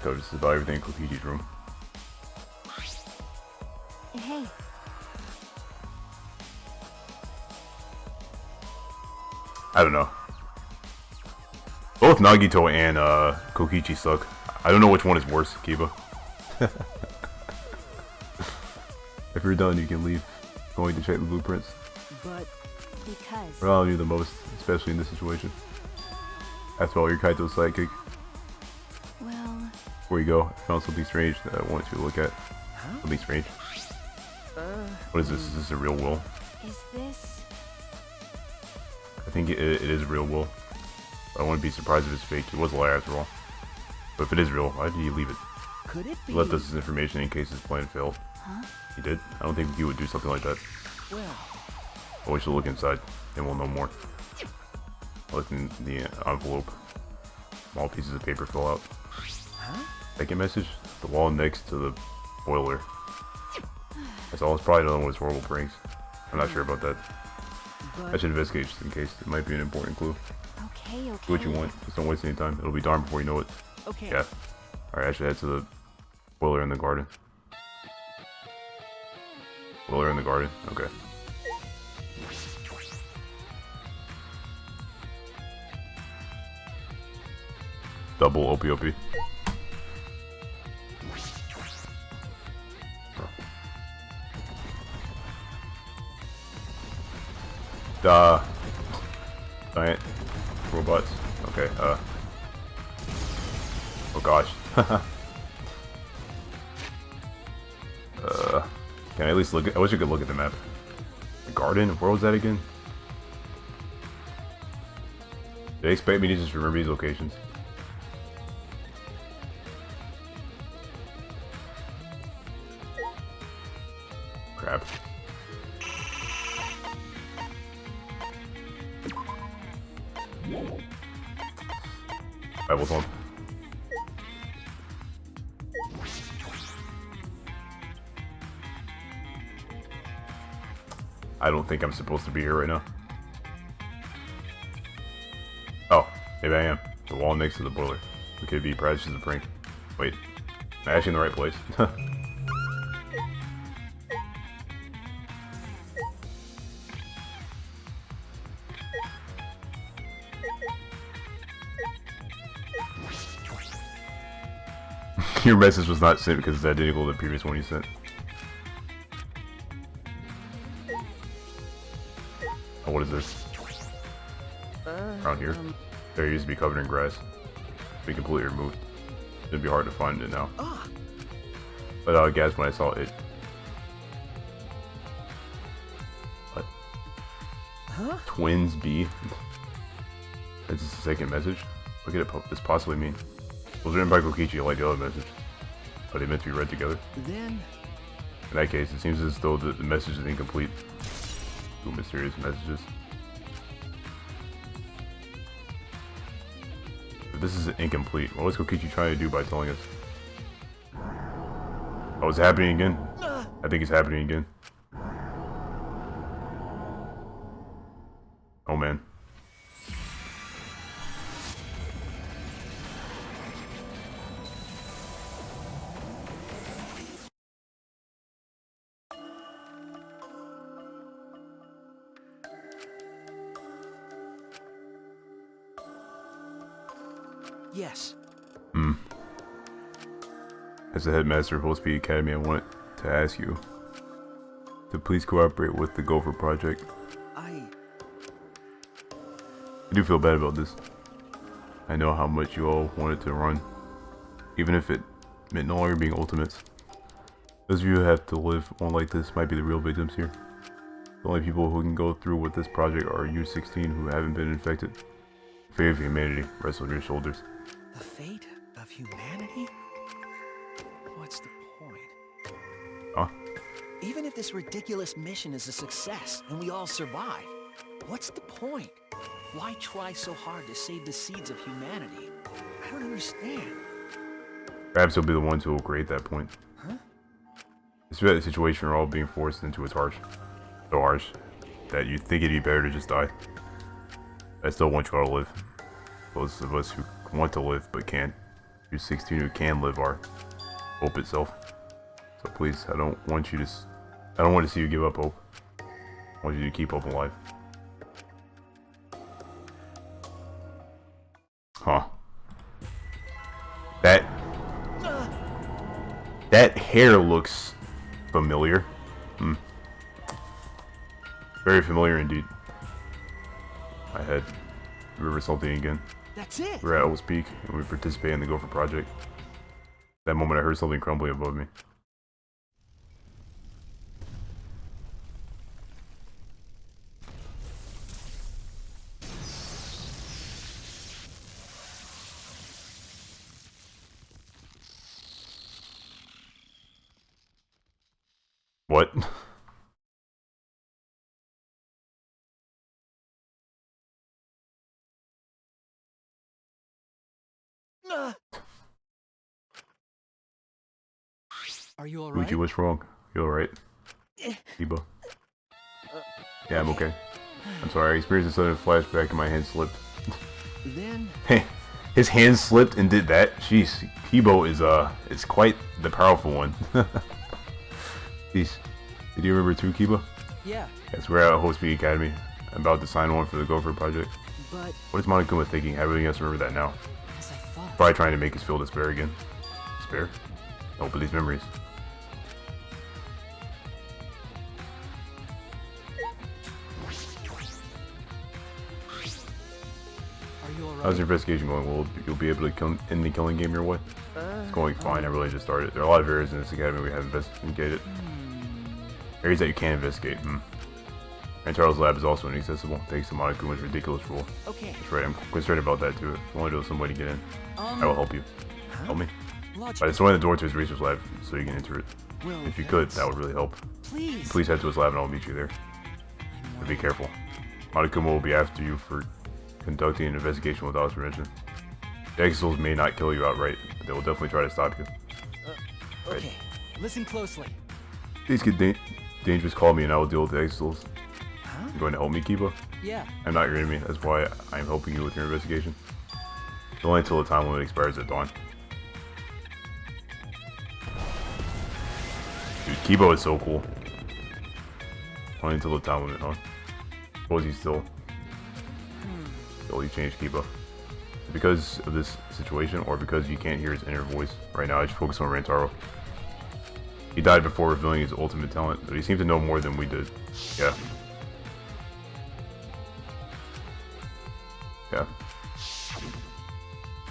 [SPEAKER 1] So this is about everything in Kokichi's room.
[SPEAKER 6] Hey,
[SPEAKER 1] I don't know. Both Nagito and Kokichi suck. I don't know which one is worse, Kiba. If you're done, you can leave. Going to check the blueprints.
[SPEAKER 3] But...
[SPEAKER 6] because.
[SPEAKER 1] We're all you the most, especially in this situation. After all, you're Kaito's sidekick.
[SPEAKER 6] Well,
[SPEAKER 1] Before you go, I found something strange that I want you to look at.
[SPEAKER 3] Huh?
[SPEAKER 1] Something strange. What is this? Is this a real will?
[SPEAKER 6] is this?
[SPEAKER 1] I think it is a real will. But I wouldn't be surprised if it's fake. It was a lie after all. But if it is real, why did he leave it?
[SPEAKER 3] Could it be?
[SPEAKER 1] He left us his information in case his plan failed.
[SPEAKER 6] Huh?
[SPEAKER 1] He did? I don't think he would do something like that.
[SPEAKER 3] Well,
[SPEAKER 1] But we should look inside, and we'll know more. Look in the envelope. Small pieces of paper fell out.
[SPEAKER 3] huh?
[SPEAKER 1] Second message? The wall next to the boiler. That's all. It's probably another one of his horrible pranks. I'm not sure about that. I
[SPEAKER 3] But
[SPEAKER 1] should investigate just in case. It might be an important clue.
[SPEAKER 6] Okay, okay.
[SPEAKER 1] Do what you want. Just don't waste any time. It'll be dark before you know it.
[SPEAKER 3] okay.
[SPEAKER 1] Yeah. Alright, I should head to the boiler in the garden. Boiler in the garden? Okay. Double opie opie. Giant robots. Okay, oh gosh. Can I at least look at, I wish I could look at the map. The garden? Where was that again? Did they expect me to just remember these locations? Crap. Bible's on. I don't think I'm supposed to be here right now. Oh, maybe I am. The wall next to the boiler. It could be perhaps just a prank. Wait, am I actually in the right place? Your message was not sent because it's identical to the previous one you sent. Oh, what is this? Around here? There used to be covered in grass. Be completely removed. It'd be hard to find it now. But I guess when I saw it. What?
[SPEAKER 3] Huh?
[SPEAKER 1] Twins B? That's just the second message? What could this possibly mean? It was written by Kokichi like the other message. Are they meant to be read together?
[SPEAKER 3] Then
[SPEAKER 1] In that case, it seems as though the message is incomplete. Two mysterious messages. If this is incomplete, what was Kokichi trying to do by telling us? Oh, it's happening again? I think it's happening again. Oh man.
[SPEAKER 3] yes.
[SPEAKER 1] As the headmaster of Host Peak Academy, I want to ask you to please cooperate with the Gopher Project. I do feel bad about this. I know how much you all wanted to run, even if it meant no longer being ultimates. Those of you who have to live one like this might be the real victims here. The only people who can go through with this project are you 16 who haven't been infected. The fate of humanity rests on your shoulders.
[SPEAKER 3] The fate of humanity? What's the point?
[SPEAKER 1] Huh?
[SPEAKER 3] Even if this ridiculous mission is a success and we all survive, what's the point? Why try so hard to save the seeds of humanity? I don't understand.
[SPEAKER 1] Perhaps you'll be the ones who will create that point.
[SPEAKER 3] Huh?
[SPEAKER 1] It's about the situation we're all being forced into is harsh. So harsh that you think it'd be better to just die. I still want you all to live. Those of us who want to live but can't. You 16 who can live are hope itself. So please, I don't want to see you give up hope. I want you to keep hope alive. Huh. That hair looks familiar. Very familiar indeed. My head. Remember something again.
[SPEAKER 3] That's it!
[SPEAKER 1] We're at Owl's Peak, and we participate in the Gopher Project. That moment I heard something crumbling above me. what?
[SPEAKER 4] Are you alright?
[SPEAKER 1] Uchi, what's wrong? You alright? Kiba. Yeah, I'm okay. I'm sorry, I experienced a sudden flashback and my hand slipped.
[SPEAKER 3] Then
[SPEAKER 1] Hey, his hand slipped and did that? Jeez, Kibo is quite the powerful one. Jeez. Did you remember too, Kiba?
[SPEAKER 4] Yeah,
[SPEAKER 1] Yes, we're at Host Academy. I'm about to sign on for the Gopher project.
[SPEAKER 4] but
[SPEAKER 1] What is Monokuma thinking? Everything else remember that now.
[SPEAKER 4] as I thought.
[SPEAKER 1] Probably trying to make us feel despair again. Despair? No, but these memories.
[SPEAKER 4] Are you alright?
[SPEAKER 1] How's your investigation going? Well, you'll be able to end the killing game your way? It's going fine. I really just started. There are a lot of areas in this academy we haven't investigated. Areas that you can investigate. And Charles' lab is also inaccessible, thanks to Monokuma's ridiculous rule.
[SPEAKER 4] Okay.
[SPEAKER 1] That's right, I'm concerned about that too. If you want to know some way to get in, I will help you. Help me?
[SPEAKER 4] Logic.
[SPEAKER 1] By destroying the door to his research lab so you can enter it.
[SPEAKER 3] well,
[SPEAKER 1] If you could, that would really help.
[SPEAKER 4] Please.
[SPEAKER 1] Please head to his lab and I'll meet you there. But be careful. Monokuma will be after you for conducting an investigation without his permission. The Exos may not kill you outright, but they will definitely try to stop you.
[SPEAKER 4] Okay. Listen closely.
[SPEAKER 1] These get dangerous, call me and I will deal with the Exos. You going to help me, Kiba?
[SPEAKER 4] Yeah.
[SPEAKER 1] I'm not your enemy, that's why I am helping you with your investigation. It's only until the time limit expires at dawn. Dude, Kibo is so cool. Only until the time limit, huh? Suppose he's still... you changed Kiba. Because of this situation, or because you can't hear his inner voice? Right now, I just focus on Rantaro. He died before revealing his ultimate talent, but he seemed to know more than we did. Yeah. Yeah.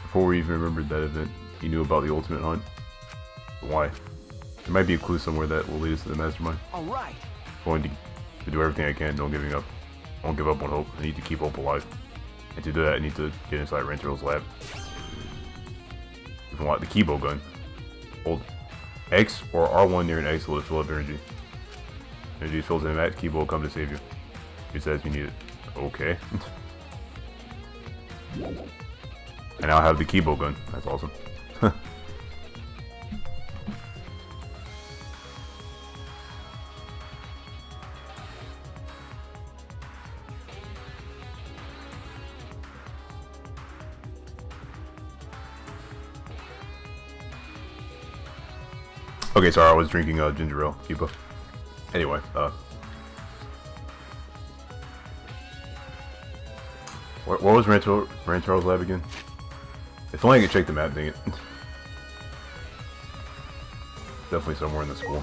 [SPEAKER 1] Before we even remembered that event, he knew about the ultimate hunt. But why? There might be a clue somewhere that will lead us to the mastermind.
[SPEAKER 4] Alright.
[SPEAKER 1] Going to do everything I can, no giving up. I won't give up on hope. I need to keep hope alive. And to do that, I need to get inside Rantaro's lab. If you want the Kibo gun, hold X or R1 near an X will fill up energy. Energy fills in max, Kibo will come to save you. He says you need it. Okay. I now have the Kibo gun. That's awesome. Okay, sorry, I was drinking ginger ale, Kiba. Anyway, what was Rantaro's lab again? If only I could check the map, dang it. Definitely somewhere in the school.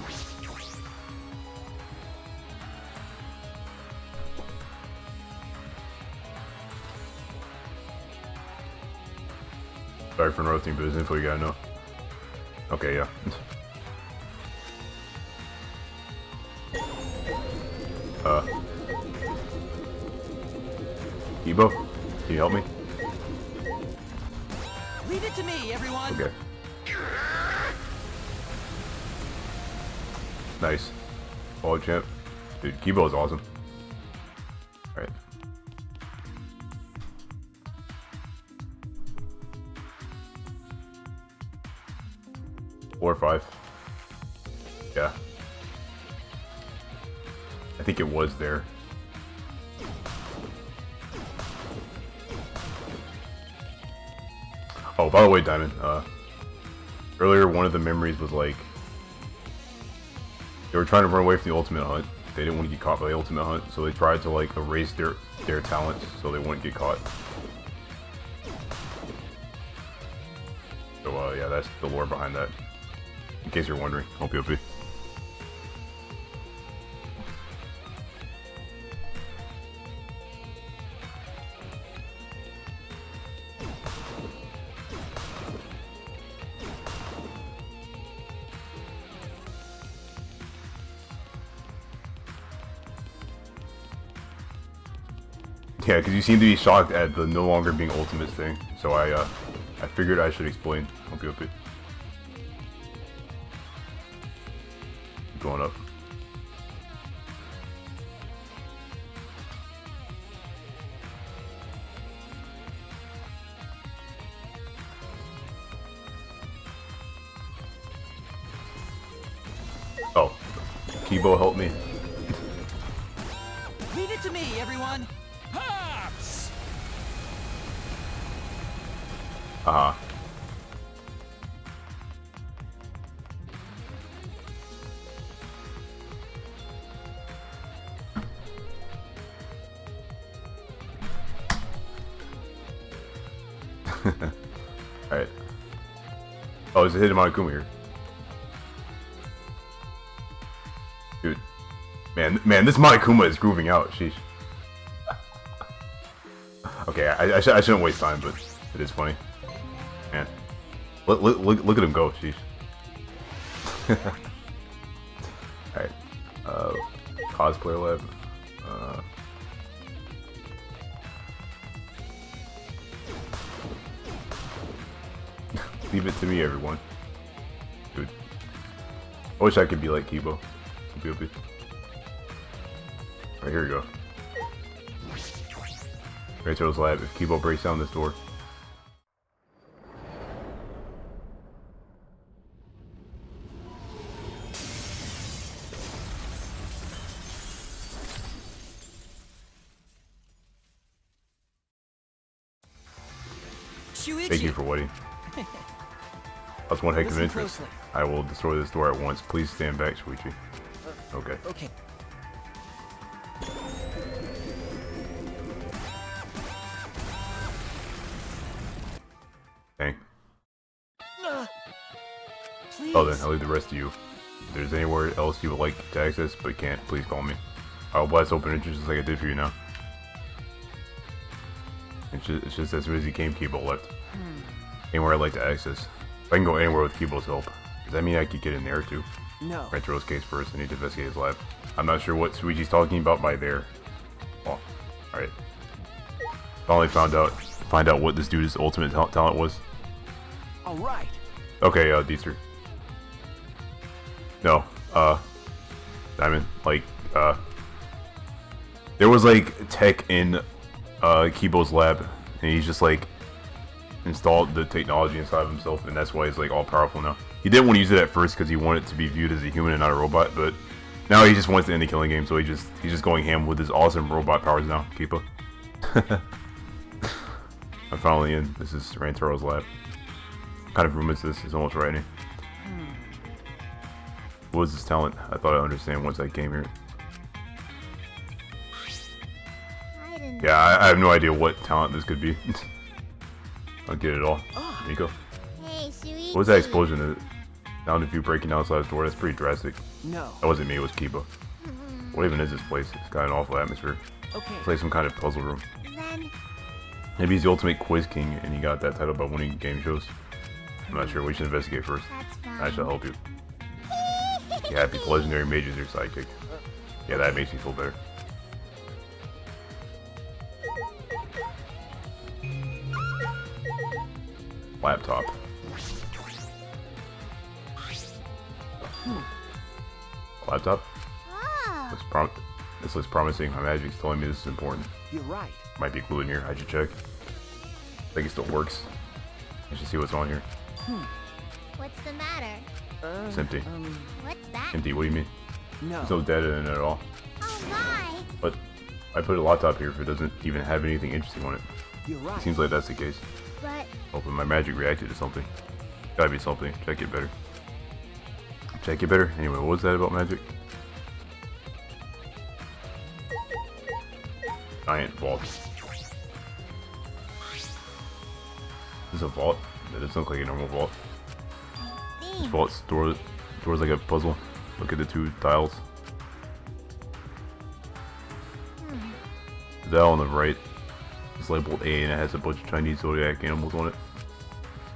[SPEAKER 1] Sorry for interrupting, but there's info you gotta know. Okay, yeah. Kibo, can you help me?
[SPEAKER 4] Leave it to me, everyone.
[SPEAKER 1] Okay. Nice. Ball champ. Dude, Kibo is awesome. Alright. Four or five. Yeah. I think it was there. Oh, by the way, Diamond, earlier one of the memories was like, they were trying to run away from the ultimate hunt. They didn't want to get caught by the ultimate hunt, so they tried to like erase their talents so they wouldn't get caught. So yeah, that's the lore behind that. In case you're wondering, hope you'll be. Yeah, because you seem to be shocked at the no longer being ultimate thing, so I figured I should explain. Hope you'll be. Going up. Oh, Kibo help me.
[SPEAKER 4] Leave it to me, everyone.
[SPEAKER 3] Pops!
[SPEAKER 1] Uh-huh. Alright. Oh, it's a Hidamari Kuma here. Dude. Man, this Monokuma is grooving out. Sheesh. Okay, I shouldn't waste time, but it is funny. Man. Look at him go, sheesh. Alright. Cosplay lab. Leave it to me, everyone. Dude. I wish I could be like Kibo. Alright, here we go. Rachel's lab. If Kibo breaks down this door.
[SPEAKER 4] Shuichi.
[SPEAKER 1] Thank you for waiting. That's one heck of an
[SPEAKER 4] Listen
[SPEAKER 1] entrance.
[SPEAKER 4] closely.
[SPEAKER 1] I will destroy this door at once. Please stand back, Shuichi. Okay.
[SPEAKER 4] Okay.
[SPEAKER 1] Dang.
[SPEAKER 4] Please.
[SPEAKER 1] Oh, then I'll leave the rest to you. If there's anywhere else you would like to access but can't, please call me. I'll blast open entrances just like I did for you now. It's just as soon as you came, Kibo left. Anywhere I'd like to access. If I can go anywhere with Kibo's help, does that mean I could get in there too?
[SPEAKER 4] No.
[SPEAKER 1] Retro's case first. I need to investigate his lab. I'm not sure what Suichi's talking about by there. Oh, alright. Finally find out what this dude's ultimate talent was.
[SPEAKER 4] All right.
[SPEAKER 1] Okay, Deezer. No, Diamond, like, there was like tech in Kibo's lab, and he's just like installed the technology inside of himself, and that's why he's like all powerful now. He didn't want to use it at first because he wanted to be viewed as a human and not a robot, but now he just wants to end the killing game, so he's just going ham with his awesome robot powers now. Kibo. I'm finally in. This is Rantaro's lab. What kind of room is this? It's almost right in. What is this talent? I thought I'd understand once I came here.
[SPEAKER 2] I didn't.
[SPEAKER 1] Yeah, I have no idea what talent this could be. I don't get it all. Nico.
[SPEAKER 2] Hey, Shuichi.
[SPEAKER 1] What was that explosion that sounded you breaking down outside the door? That's pretty drastic.
[SPEAKER 4] No.
[SPEAKER 1] That wasn't me, it was Kibo. What even is this place? It's got an awful atmosphere.
[SPEAKER 4] Okay.
[SPEAKER 1] It's like some kind of puzzle room.
[SPEAKER 2] Then
[SPEAKER 1] Maybe he's the ultimate quiz king and he got that title by winning game shows. I'm not sure. We should investigate first.
[SPEAKER 2] that's fine.
[SPEAKER 1] I shall help you. You happy the legendary mage is your sidekick. Yeah, that makes me feel better. Laptop. Laptop?
[SPEAKER 2] Oh,
[SPEAKER 1] This looks promising. My magic's telling me this is important.
[SPEAKER 4] You're right.
[SPEAKER 1] Might be a clue in here. I should check. I think it still works. I should see what's on here.
[SPEAKER 2] what's the matter?
[SPEAKER 1] It's empty.
[SPEAKER 2] What's that?
[SPEAKER 1] Empty, what do you mean?
[SPEAKER 4] No.
[SPEAKER 1] There's no data in it at all.
[SPEAKER 2] Oh my!
[SPEAKER 1] But I put a laptop here if it doesn't even have anything interesting on it.
[SPEAKER 4] You're right.
[SPEAKER 1] It seems like that's the case.
[SPEAKER 2] But
[SPEAKER 1] Hoping my magic reacted to something. Gotta be something. Check it better. Check it better? Anyway, what was that about magic? Giant vault. This is a vault? That doesn't look like a normal vault. This
[SPEAKER 2] theme.
[SPEAKER 1] vault's door's like a puzzle. Look at the two tiles. The dial on the right is labeled A and it has a bunch of Chinese zodiac animals on it.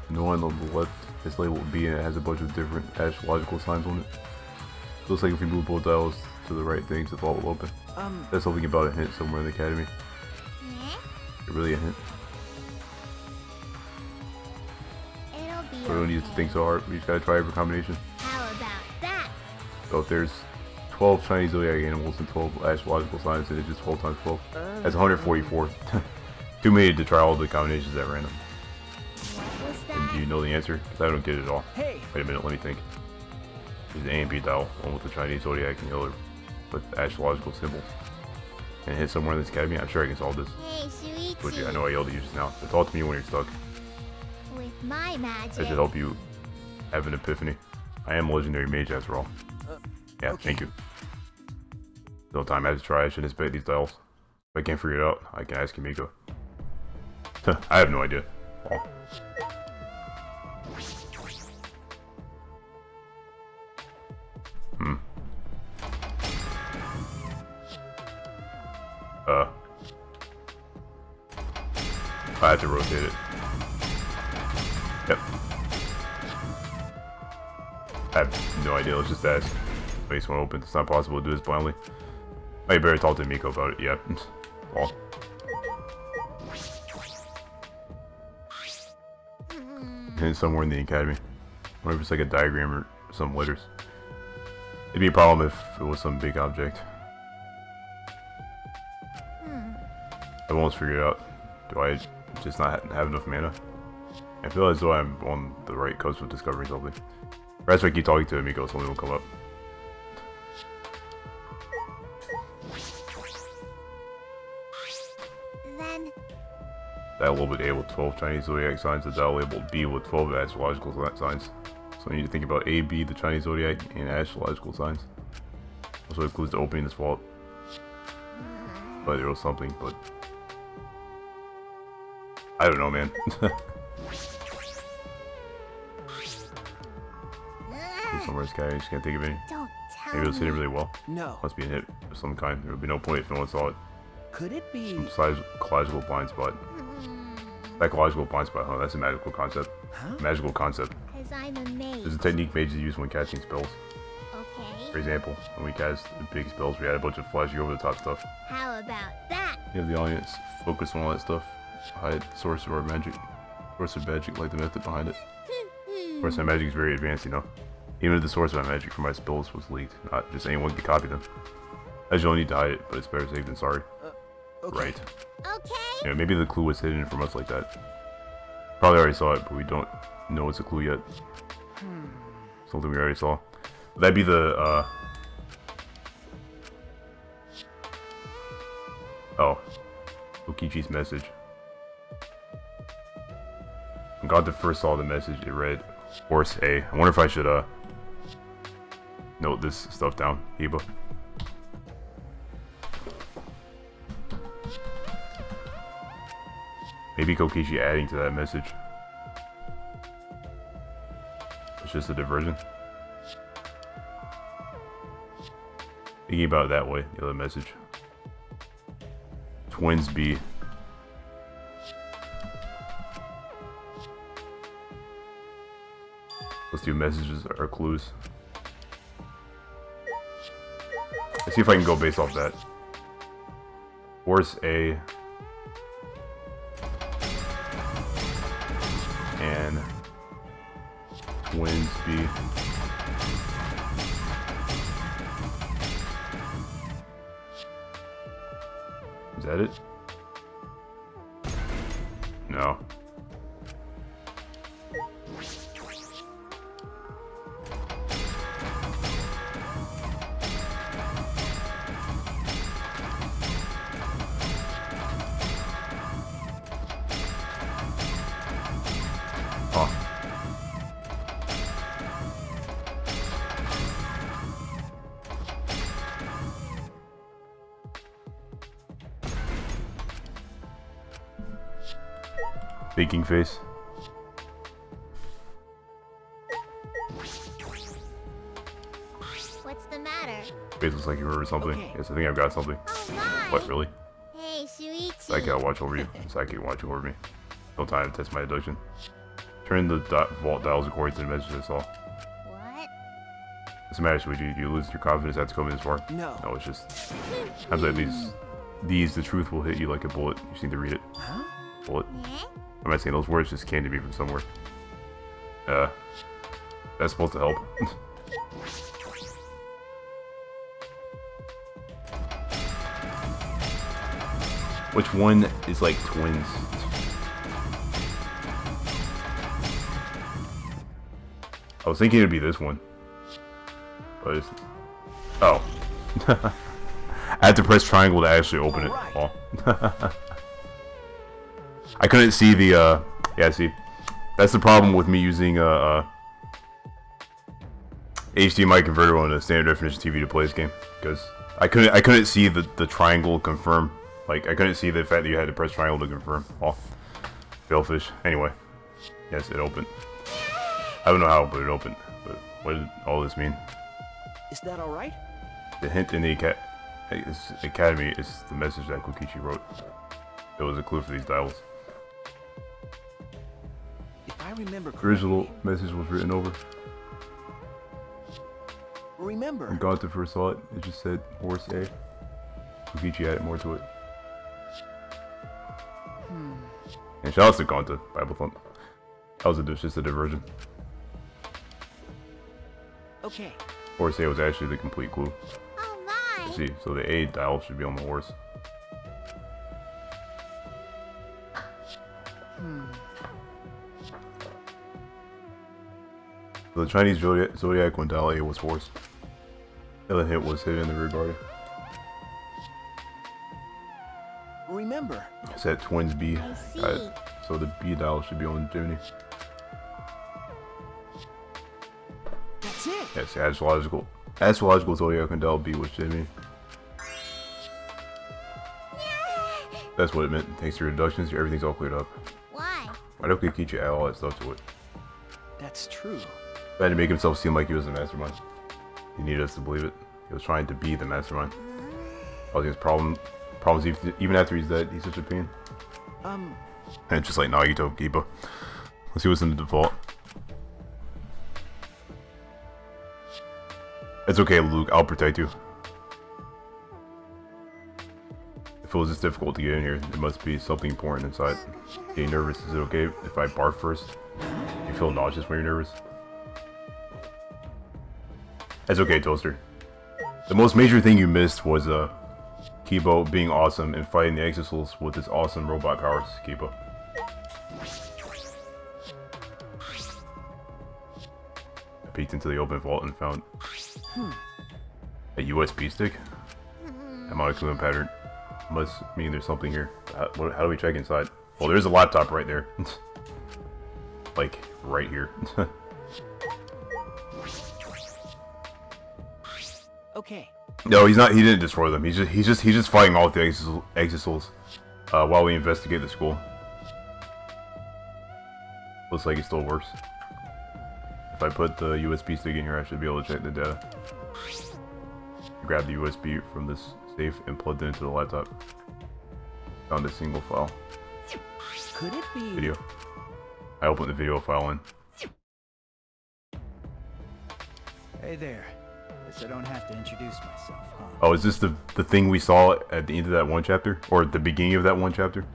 [SPEAKER 1] And the one on the left is labeled B and it has a bunch of different astrological signs on it. Looks like if we move both dials to the right things, the vault will open. That's something about a hint somewhere in the academy.
[SPEAKER 2] Eh?
[SPEAKER 1] Really a hint.
[SPEAKER 2] It'll be
[SPEAKER 1] We don't need to
[SPEAKER 2] okay.
[SPEAKER 1] think so hard. We just gotta try every combination.
[SPEAKER 2] How about that?
[SPEAKER 1] So if there's 12 Chinese zodiac animals and 12 astrological signs, and it's just 12 times 12. That's 144. Too many to try all the combinations at random.
[SPEAKER 2] What was
[SPEAKER 1] And do
[SPEAKER 2] that?
[SPEAKER 1] you know the answer? Because I don't get it at all.
[SPEAKER 4] Hey.
[SPEAKER 1] Wait a minute, let me think. There's an A and B dial, one with the Chinese zodiac and the other with astrological symbols. And hit somewhere in this academy. I'm sure I can solve this.
[SPEAKER 7] Hey, Shuichi.
[SPEAKER 1] But yeah, I know I yelled at you just now. But talk to me when you're stuck.
[SPEAKER 7] With my magic.
[SPEAKER 1] That should help you have an epiphany. I am a legendary mage after all. Yeah,
[SPEAKER 3] okay.
[SPEAKER 1] thank you. No time I have to try. I should inspect these dials. If I can't figure it out, I can ask Kimiko. I have no idea. Oh. I have to rotate it. Yep. I have no idea. Let's just ask. Base won't open. It's not possible to do this blindly. Oh, you better talk to Miko about it. Yeah. Well. And somewhere in the academy. I wonder if it's like a diagram or some letters. It'd be a problem if it was some big object. I've almost figured it out. Do I just not have enough mana? I feel as though I'm on the right coast of discovering something. Perhaps if I keep talking to Miko, something will come up.
[SPEAKER 7] Then
[SPEAKER 1] Dial labeled A with 12 Chinese zodiac signs, the dial labeled B with 12 astrological signs. So you need to think about A, B, the Chinese zodiac, and astrological signs. Also includes the opening this vault. But there was something, but I don't know, man. Somewhere this guy, I just can't think of any.
[SPEAKER 7] don't tell
[SPEAKER 1] Maybe it was
[SPEAKER 7] me.
[SPEAKER 1] hidden really well.
[SPEAKER 3] No.
[SPEAKER 1] Must be a hit of some kind. There would be no point if no one saw it.
[SPEAKER 3] Could it be?
[SPEAKER 1] Some psychological blind spot. Psychological blind spot, huh? That's a magical concept.
[SPEAKER 3] Huh?
[SPEAKER 1] Magical concept.
[SPEAKER 7] Cause I'm a mage.
[SPEAKER 1] There's a technique mages use when casting spells.
[SPEAKER 7] Okay.
[SPEAKER 1] For example, when we cast big spells, we add a bunch of flashy over-the-top stuff.
[SPEAKER 7] How about that?
[SPEAKER 1] You have the audience focus on all that stuff. Hide source or magic. Source of magic, like the method behind it. Of course, my magic is very advanced, you know. Even if the source of my magic for my spells was leaked, not just anyone could copy them. I just only need to hide it, but it's better safe than sorry.
[SPEAKER 3] Okay.
[SPEAKER 1] Right.
[SPEAKER 7] Okay.
[SPEAKER 1] Yeah, maybe the clue was hidden from us like that. Probably already saw it, but we don't know it's a clue yet. Something we already saw. That'd be the, oh. Okichi's message. When God first saw the message, it read, Horse A. I wonder if I should, note this stuff down. Hiba. Maybe Kokichi adding to that message. It's just a diversion. Thinking about it that way, the other message. Twins B. Those two messages are clues. Let's see if I can go based off that. Horse A. And Twins B. Is that it? No. Baking face.
[SPEAKER 7] What's the matter?
[SPEAKER 1] Face looks like you remember something.
[SPEAKER 3] Okay.
[SPEAKER 1] Yes, I think I've got something.
[SPEAKER 7] Oh my!
[SPEAKER 1] What, really?
[SPEAKER 7] Hey, Shuichi.
[SPEAKER 1] Psyche, I'll watch over you. Psyche, watch over me. No time to test my deduction. Turn the vault dials according to the message I saw.
[SPEAKER 7] What?
[SPEAKER 1] What's the matter, Shuichi? Do you lose your confidence after coming this far?
[SPEAKER 3] No.
[SPEAKER 1] No, it's just... Times like these, the truth will hit you like a bullet. You just need to read it.
[SPEAKER 3] Huh?
[SPEAKER 1] Bullet.
[SPEAKER 7] Eh?
[SPEAKER 1] I'm not saying those words just came to me from somewhere. That's supposed to help. Which one is like twins? I was thinking it'd be this one. But it's... Oh. I had to press triangle to actually open it. Oh. I couldn't see the, yeah, see. That's the problem with me using, HDMI converter on a standard definition TV to play this game. Because I couldn't see the triangle confirm. Like, I couldn't see the fact that you had to press triangle to confirm. Oh. Failfish. Anyway. Yes, it opened. I don't know how, but it opened. But what did all this mean?
[SPEAKER 3] Is that alright?
[SPEAKER 1] The hint in the academy is the message that Kokichi wrote. It was a clue for these dials.
[SPEAKER 3] If I remember
[SPEAKER 1] The
[SPEAKER 3] correctly...
[SPEAKER 1] original message was written over.
[SPEAKER 3] Remember...
[SPEAKER 1] When Gonta first saw it, it just said horse A. Kokichi added more to it. And shout out to Gonta, Bible Thump. That was just a diversion.
[SPEAKER 3] Okay.
[SPEAKER 1] Horse A was actually the complete clue.
[SPEAKER 7] Oh my!
[SPEAKER 1] You see, so the A dial should be on the horse. So the Chinese zodiac when dial A was horse. The other hint was hidden in the rear guard.
[SPEAKER 3] Remember.
[SPEAKER 1] It's at twins B.
[SPEAKER 7] I see.
[SPEAKER 1] Got it. So the B dial should be on Jiminy.
[SPEAKER 3] That's it.
[SPEAKER 1] Yes, astrological zodiac and dial B was Jiminy. That's what it meant. Thanks to your deductions, everything's all cleared up.
[SPEAKER 7] Why?
[SPEAKER 1] Why don't Kokichi add all that stuff to it?
[SPEAKER 3] That's true.
[SPEAKER 1] He had to make himself seem like he was the mastermind. He needed us to believe it. He was trying to be the mastermind. Causing his problems even after he's dead. He's such a pain. And it's just like Nagito, Kiba. Let's see what's in the default. It's okay, Luke. I'll protect you. If it was this difficult to get in here, there must be something important inside. Getting nervous. Is it okay if I barf first? You feel nauseous when you're nervous? That's okay, Toaster. The most major thing you missed was Kibo being awesome and fighting the Exosouls with his awesome robot powers, Kibo. I peeked into the open vault and found a USB stick. A Monokuma pattern must mean there's something here. How do we check inside? Well, there's a laptop right there. Like, right here.
[SPEAKER 3] Okay.
[SPEAKER 1] No, he's not. He didn't destroy them. He's just fighting all the Exosouls while we investigate the school. Looks like it still works. If I put the USB stick in here, I should be able to check the data. Grab the USB from this safe and plugged it into the laptop. Found a single file.
[SPEAKER 3] Could it be...
[SPEAKER 1] Video. I opened the video file in.
[SPEAKER 4] Hey there. Guess I don't have to introduce myself, huh?
[SPEAKER 1] Oh, is this the thing we saw at the end of that one chapter? Or at the beginning of that one chapter?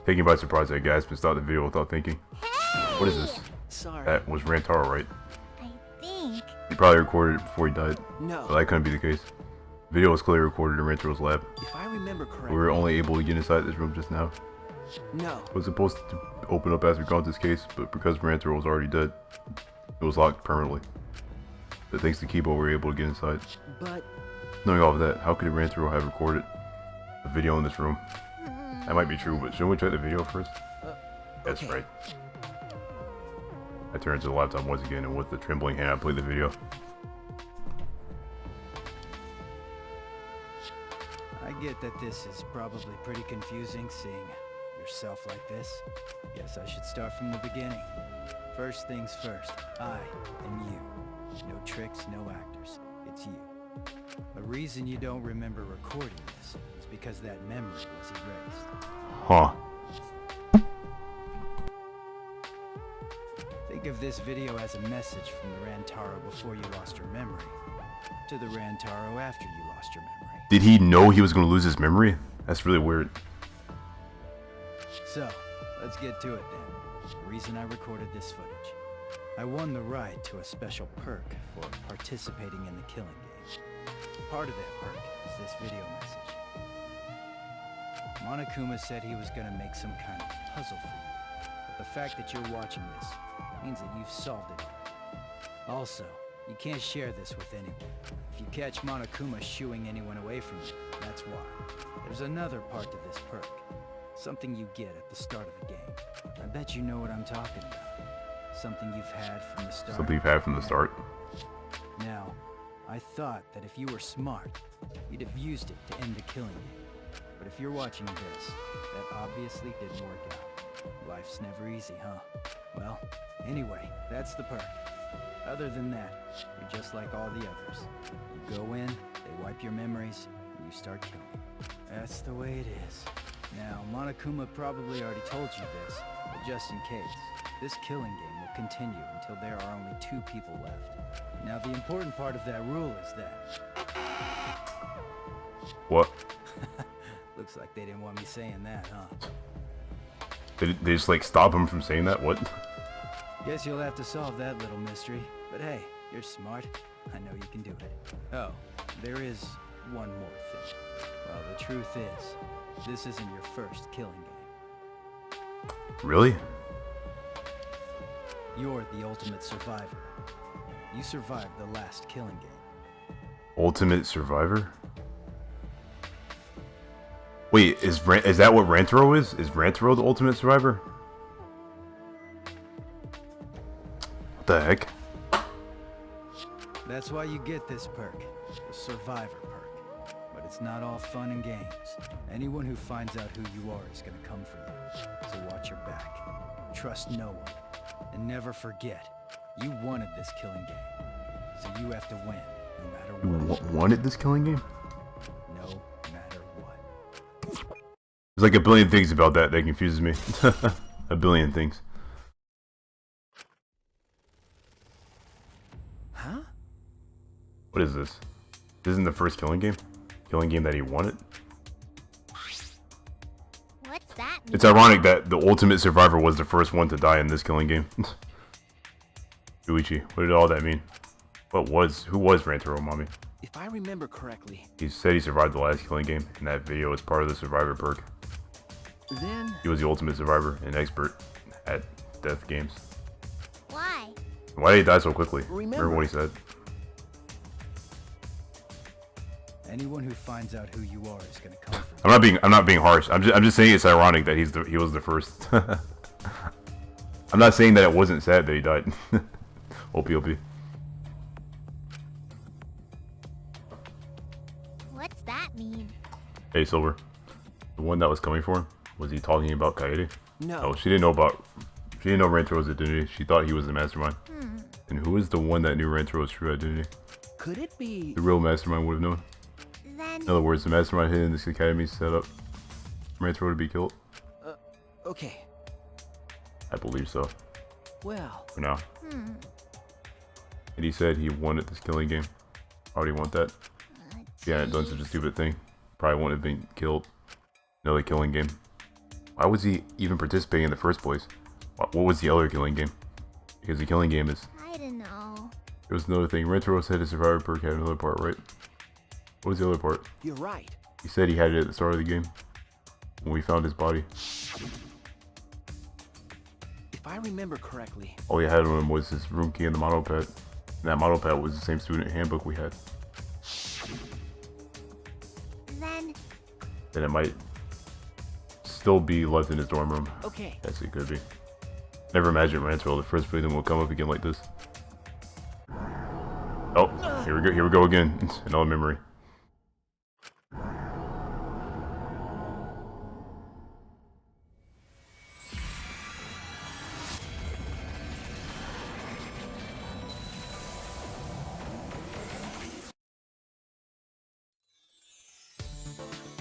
[SPEAKER 1] Taken by surprise, I gasped and stopped the video without thinking. What is this?
[SPEAKER 3] Sorry.
[SPEAKER 1] That was Rantaro, right?
[SPEAKER 7] I think.
[SPEAKER 1] He probably recorded it before he died.
[SPEAKER 3] No.
[SPEAKER 1] But that couldn't be the case. The video was clearly recorded in Rantaro's lab.
[SPEAKER 3] If I remember correctly...
[SPEAKER 1] We were only able to get inside this room just now.
[SPEAKER 3] No.
[SPEAKER 1] It was supposed to open up after Gonta's case, but because Rantaro was already dead, it was locked permanently. But thanks to Kibo, we were able to get inside.
[SPEAKER 3] But...
[SPEAKER 1] Knowing all of that, how could Rantaro have recorded a video in this room? That might be true, but shouldn't we check the video first? That's
[SPEAKER 3] okay.
[SPEAKER 1] right. I turned to the laptop once again, and with a trembling hand, I played the video.
[SPEAKER 4] I get that this is probably pretty confusing seeing yourself like this. Guess I should start from the beginning. First things first, I am you. No tricks, no actors. It's you. The reason you don't remember recording this is because that memory was erased.
[SPEAKER 1] Huh.
[SPEAKER 4] Think of this video as a message from the Rantaro before you lost your memory, to the Rantaro after you lost your memory.
[SPEAKER 1] Did he know he was going to lose his memory? That's really weird.
[SPEAKER 4] So, let's get to it then. The reason I recorded this footage. I won the right to a special perk for participating in the killing game. Part of that perk is this video message. Monokuma said he was gonna make some kind of puzzle for you. But the fact that you're watching this means that you've solved it. Also, you can't share this with anyone. If you catch Monokuma shooing anyone away from you, that's why. There's another part to this perk. Something you get at the start of the game. I bet you know what I'm talking about. Something you've had from the start.
[SPEAKER 1] Something you've had from the start.
[SPEAKER 4] Now, I thought that if you were smart, you'd have used it to end the killing game. But if you're watching this, that obviously didn't work out. Life's never easy, huh? Well, anyway, that's the perk. Other than that, you're just like all the others. You go in, they wipe your memories, and you start killing. That's the way it is. Now, Monokuma probably already told you this, but just in case, this killing game will continue until there are only 2 people left. Now, the important part of that rule is that...
[SPEAKER 1] What?
[SPEAKER 4] Looks like they didn't want me saying that, huh?
[SPEAKER 1] They just like stop him from saying that? What?
[SPEAKER 4] Guess you'll have to solve that little mystery. But hey, you're smart. I know you can do it. Oh, there is one more thing. Well, the truth is, this isn't your first killing game.
[SPEAKER 1] Really?
[SPEAKER 4] You're the ultimate survivor. You survived the last killing game.
[SPEAKER 1] Ultimate survivor? Wait, is that what Rantaro is? Is Rantaro the ultimate survivor? What the heck?
[SPEAKER 4] That's why you get this perk, the survivor perk. But it's not all fun and games. Anyone who finds out who you are is gonna come for you. So watch your back. Trust no one. And never forget, you wanted this killing game. So you have to win, no matter
[SPEAKER 1] You
[SPEAKER 4] what.
[SPEAKER 1] wanted this killing game?
[SPEAKER 4] No matter what.
[SPEAKER 1] There's like a billion things about that that confuses me. A billion things.
[SPEAKER 4] Huh?
[SPEAKER 1] What is this? This isn't the first killing game? Killing game that he wanted?
[SPEAKER 7] What's that mean?
[SPEAKER 1] It's ironic that the ultimate survivor was the first one to die in this killing game. Yuichi, what did all that mean? Who was Rantaro, Mommy?
[SPEAKER 3] If I remember correctly,
[SPEAKER 1] He said he survived the last killing game in that video as part of the survivor perk.
[SPEAKER 3] then
[SPEAKER 1] He was the ultimate survivor and expert at death games.
[SPEAKER 7] Why?
[SPEAKER 1] Why did he die so quickly?
[SPEAKER 3] Remember
[SPEAKER 1] What he said?
[SPEAKER 4] Anyone who finds out who you are is gonna come for you.
[SPEAKER 1] I'm not being harsh. I'm just saying it's ironic that he was the first. I'm not saying that it wasn't sad that he died. OP.
[SPEAKER 7] What's that mean?
[SPEAKER 1] Hey Silver, the one that was coming for him, was he talking about Kaede?
[SPEAKER 3] no.
[SPEAKER 1] Oh, she didn't know Rantaro's identity. She thought he was the mastermind. And who is the one that knew Rantaro's true identity?
[SPEAKER 3] Could it be?
[SPEAKER 1] The real mastermind would have known.
[SPEAKER 7] Then
[SPEAKER 1] In other words, the mastermind hidden in this academy set up Rantaro to be killed.
[SPEAKER 3] Okay.
[SPEAKER 1] I believe so.
[SPEAKER 3] Well,
[SPEAKER 1] For now. And he said he wanted this killing game. Why would he want that? If he hadn't done such a stupid thing, probably wouldn't have been killed. Another killing game. Why was he even participating in the first place? What was the other killing game? Because the killing game is...
[SPEAKER 7] I don't know.
[SPEAKER 1] There was another thing. Rentaro said his survivor perk had another part, right? What was the other part?
[SPEAKER 3] you're right.
[SPEAKER 1] He said he had it at the start of the game. When we found his body.
[SPEAKER 3] If I remember correctly,
[SPEAKER 1] All he had on him was his room key and the model pad. And that model pad was the same student handbook we had. Then it might still be left in his dorm room.
[SPEAKER 3] okay.
[SPEAKER 1] Yes, it could be. Never imagined Rantaro, the first victim, will come up again like this. Oh, here we go again. Another memory.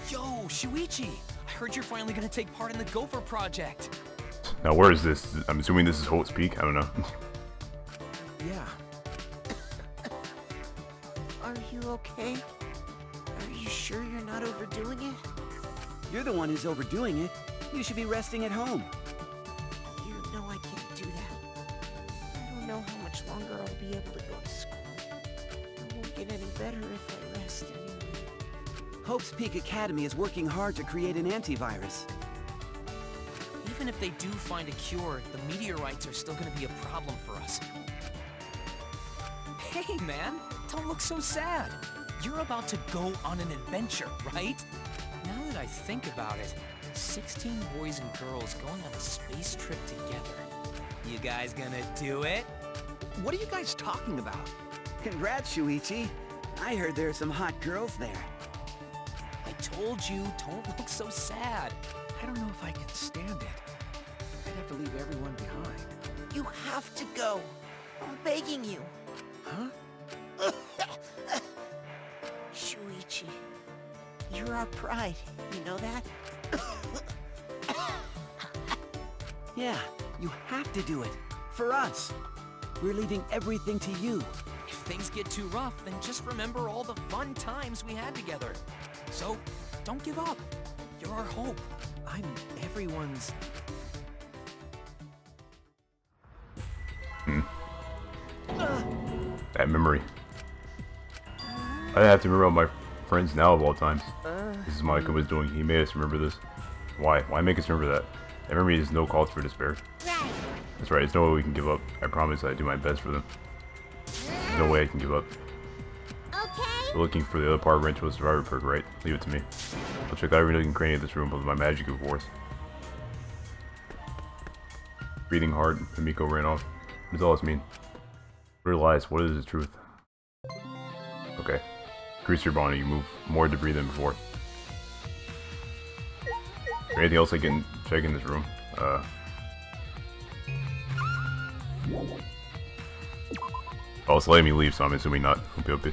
[SPEAKER 3] Yo, Shuichi! I heard you're finally gonna take part in the Gopher project.
[SPEAKER 1] Now where is this? I'm assuming this is Holt's Peak? I don't know.
[SPEAKER 3] Yeah.
[SPEAKER 8] Are you okay? Are you sure you're not overdoing it?
[SPEAKER 9] You're the one who's overdoing it. You should be resting at home.
[SPEAKER 8] You know I can't do that. I don't know how much longer I'll be able to go to school. It won't get any better if I rest anyway.
[SPEAKER 9] Hope's Peak Academy is working hard to create an antivirus.
[SPEAKER 3] Even if they do find a cure, the meteorites are still gonna be a problem for us. Hey, man, don't look so sad. You're about to go on an adventure, right? Now that I think about it, 16 boys and girls going on a space trip together. You guys gonna do it?
[SPEAKER 9] What are you guys talking about? Congrats, Shuichi. I heard there are some hot girls there.
[SPEAKER 3] I told you, don't look so sad. I don't know if I can stand it. I'd have to leave everyone behind.
[SPEAKER 8] You have to go. I'm begging you.
[SPEAKER 3] Huh?
[SPEAKER 8] Shuichi, you're our pride. You know that?
[SPEAKER 9] Yeah, you have to do it. For us. We're leaving everything to you.
[SPEAKER 3] If things get too rough, then just remember all the fun times we had together. So, don't give up. You're our hope. I'm everyone's...
[SPEAKER 1] That memory. I have to remember all my friends now of all times. This is what Micah was doing. He made us remember this. Why? Why make us remember that? That memory is no cause for despair.
[SPEAKER 7] Right.
[SPEAKER 1] That's right, there's no way we can give up. I promise I'd do my best for them. There's no way I can give up.
[SPEAKER 7] Okay.
[SPEAKER 1] We're looking for the other part of Rancho Survivor perk, right? Leave it to me. I'll check out every nook and cranny of this room with my magic, of course. Breathing hard, Himiko ran off. What does all this mean? What are lies? What is the truth? Okay. Increase your bond, you move more debris than before. Is there anything else I can check in this room? Oh, it's letting me leave, so I'm assuming not. Okay.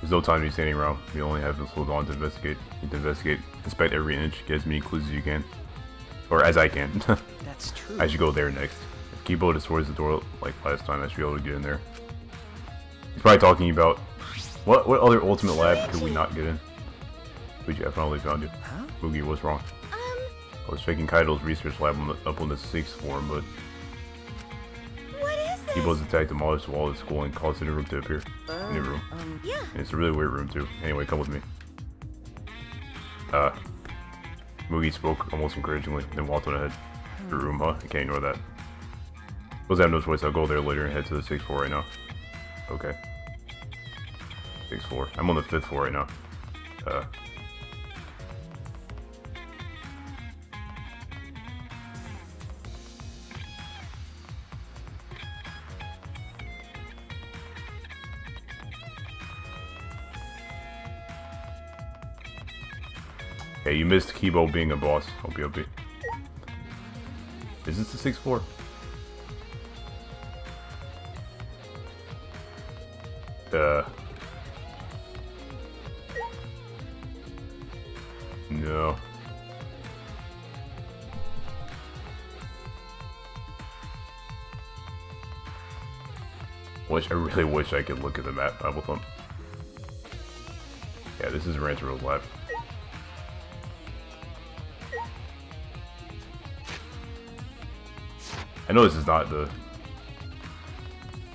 [SPEAKER 1] There's no time to be standing around. We only have this little on to investigate. You need to investigate. Inspect every inch. Get as many clues as you can. Or as I can.
[SPEAKER 3] That's true.
[SPEAKER 1] I should go there next. If Kibo destroys the door like last time, I should be able to get in there. He's probably talking about... What other ultimate lab could we not get in? Luigi, I finally found you.
[SPEAKER 3] Huh?
[SPEAKER 1] Mugi, what's wrong? I was checking Kaido's research lab up on the 6th floor, but...
[SPEAKER 2] What is this?
[SPEAKER 1] Kibo's attack demolished the wall of the school and caused a new room to appear. A new room.
[SPEAKER 2] Yeah.
[SPEAKER 1] And it's a really weird room, too. Anyway, come with me. Mugi spoke almost encouragingly, then walked on ahead. The room, huh? I can't ignore that. Suppose I have no choice. I'll go there later and head to the 6th floor right now. Okay. 6th floor. I'm on the 5th floor right now. Okay, you missed Kibo being a boss. OP. Is this the 6th floor? No. I really wish I could look at the map. Double thumb. Yeah, this is Ranchero's lab. I know this is not the...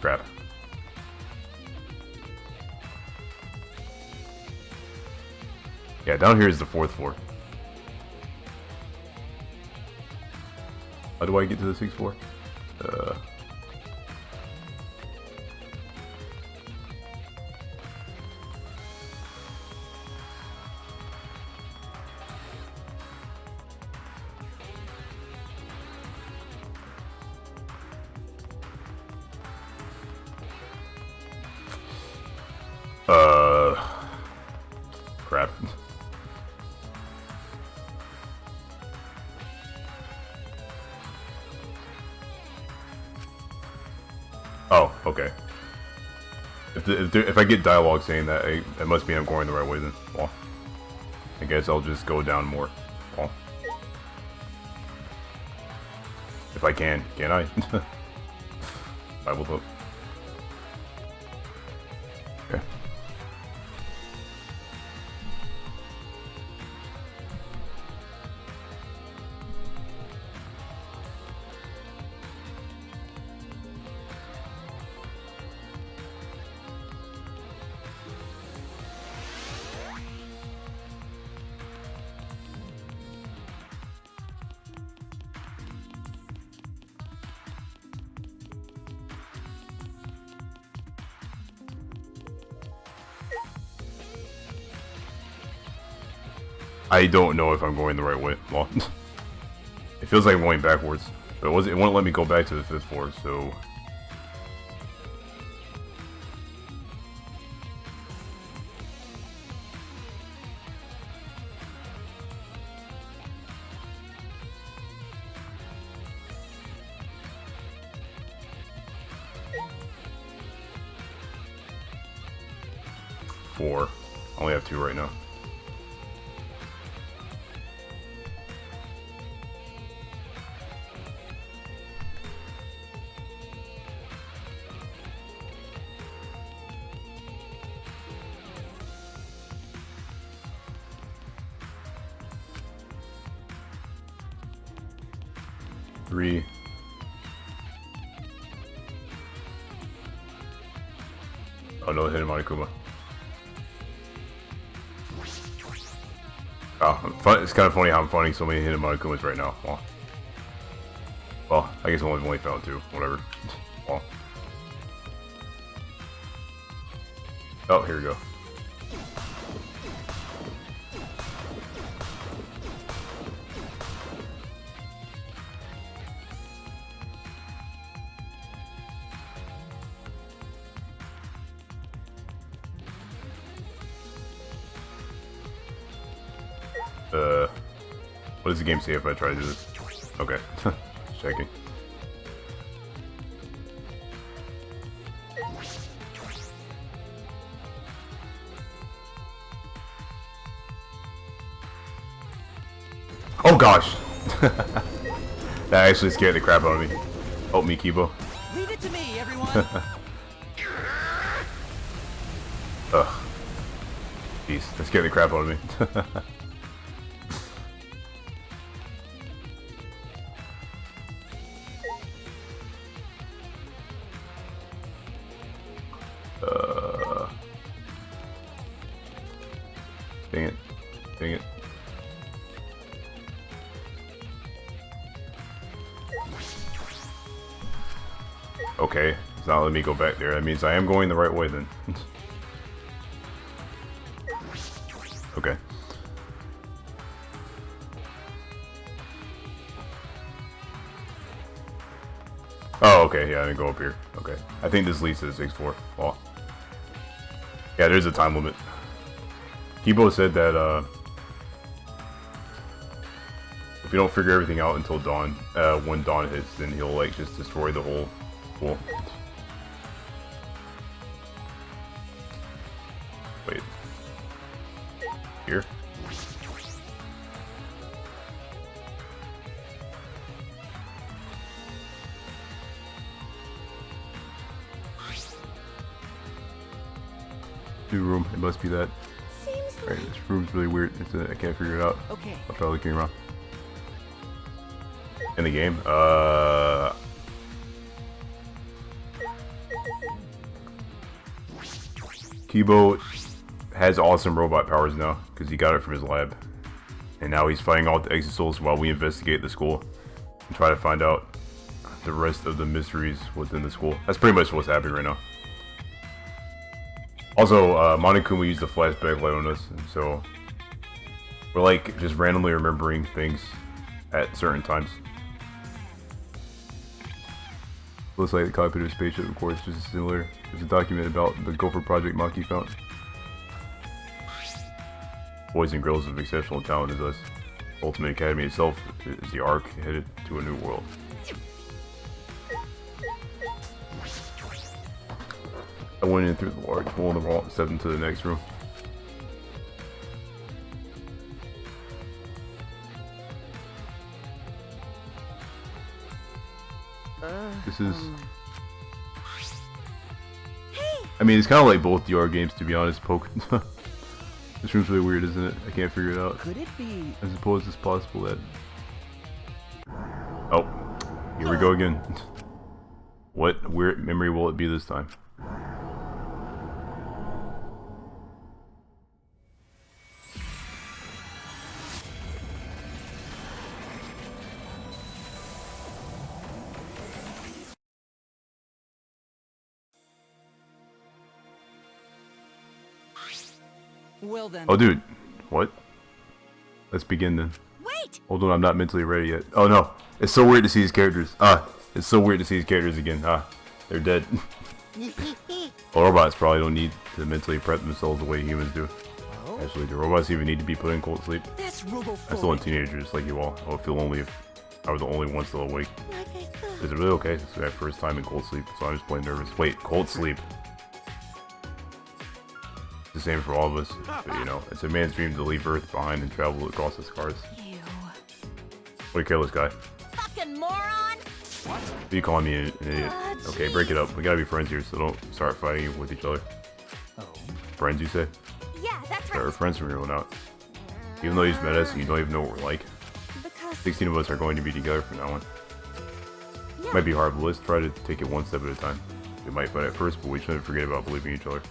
[SPEAKER 1] Crap. Yeah, down here is the 4th floor. How do I get to the 6th floor? Crap. Oh, okay. If I get dialogue saying that, it must mean I'm going the right way then. Well, I guess I'll just go down more. Well, if I can I? Bible book. Okay. I don't know if I'm going the right way. Well, it feels like I'm going backwards, but it won't let me go back to the 5th floor, so... Four. I only have 2 right now. Three. Oh no, hit him on Akuma. Oh, it's kind of funny how I'm finding so many hidden Monokumas right now. Well, I guess I've only found 2. Whatever. Well. Oh, here we go. What does the game say if I try to do this? Okay. Just checking. Oh gosh! That actually scared the crap out of me. Help me, Kibo.
[SPEAKER 4] Leave it to me, everyone.
[SPEAKER 1] Ugh. Jeez, that scared the crap out of me. Dang it. Dang it. Okay, it's not letting me go back there. That means I am going the right way then. Okay. Oh, okay, yeah, I didn't go up here. Okay. I think this leads to the 6th floor. Well. Yeah, there's a time limit. Kibo said that, if you don't figure everything out until dawn, when dawn hits, then he'll, like, just destroy the whole pool. Wait. Here? New room, it must be that. Alright, this room's really weird. I can't figure it out.
[SPEAKER 4] Okay.
[SPEAKER 1] I'll try looking around. In the game? Kibo has awesome robot powers now, because he got it from his lab. And now he's fighting all the exit souls while we investigate the school and try to find out the rest of the mysteries within the school. That's pretty much what's happening right now. Also, Monokuma used the flashback light on us, and so we're like just randomly remembering things at certain times. Looks like the cockpit of a spaceship, of course, just similar. There's a document about the Gopher Project Maki found. Boys and girls of exceptional talent as us. Ultimate Academy itself is the arc headed to a new world. I went in through the large hole in the wall and stepped into the next room. This is... I mean, it's kind of like both DR games, to be honest. This room's really weird, isn't it? I can't figure it out.
[SPEAKER 4] Could it be?
[SPEAKER 1] I suppose it's possible that... Oh, here we go again. What weird memory will it be this time?
[SPEAKER 4] Well then.
[SPEAKER 1] Oh, dude. What? let's begin then.
[SPEAKER 6] Wait!
[SPEAKER 1] Hold on, I'm not mentally ready yet. Oh no, it's so weird to see these characters. It's so weird to see these characters again. They're dead. Well, robots probably don't need to mentally prep themselves the way humans do. Actually, do robots even need to be put in cold sleep?
[SPEAKER 4] That's robophobic.
[SPEAKER 1] I still want teenagers like you all. I would feel lonely if I were the only one still awake.
[SPEAKER 8] Like I thought.
[SPEAKER 1] Is it really okay? This is my first time in cold sleep, so I'm just plain nervous. Wait, cold sleep? It's the same for all of us, but you know, it's a man's dream to leave Earth behind and travel across the stars.
[SPEAKER 6] Ew.
[SPEAKER 1] What a careless guy.
[SPEAKER 5] Fucking moron!
[SPEAKER 1] You calling me an idiot? Okay, break it up. We gotta be friends here, so don't start fighting with each other.
[SPEAKER 4] Oh.
[SPEAKER 1] Friends, you say?
[SPEAKER 6] Yeah, that's
[SPEAKER 1] We're
[SPEAKER 6] right.
[SPEAKER 1] friends from here on out. Even though you just met us and you don't even know what we're like.
[SPEAKER 6] Because
[SPEAKER 1] 16 of us are going to be together from now on.
[SPEAKER 6] yeah,
[SPEAKER 1] Might be hard, but let's try to take it one step at a time. We might fight at first, but we shouldn't forget about believing each other.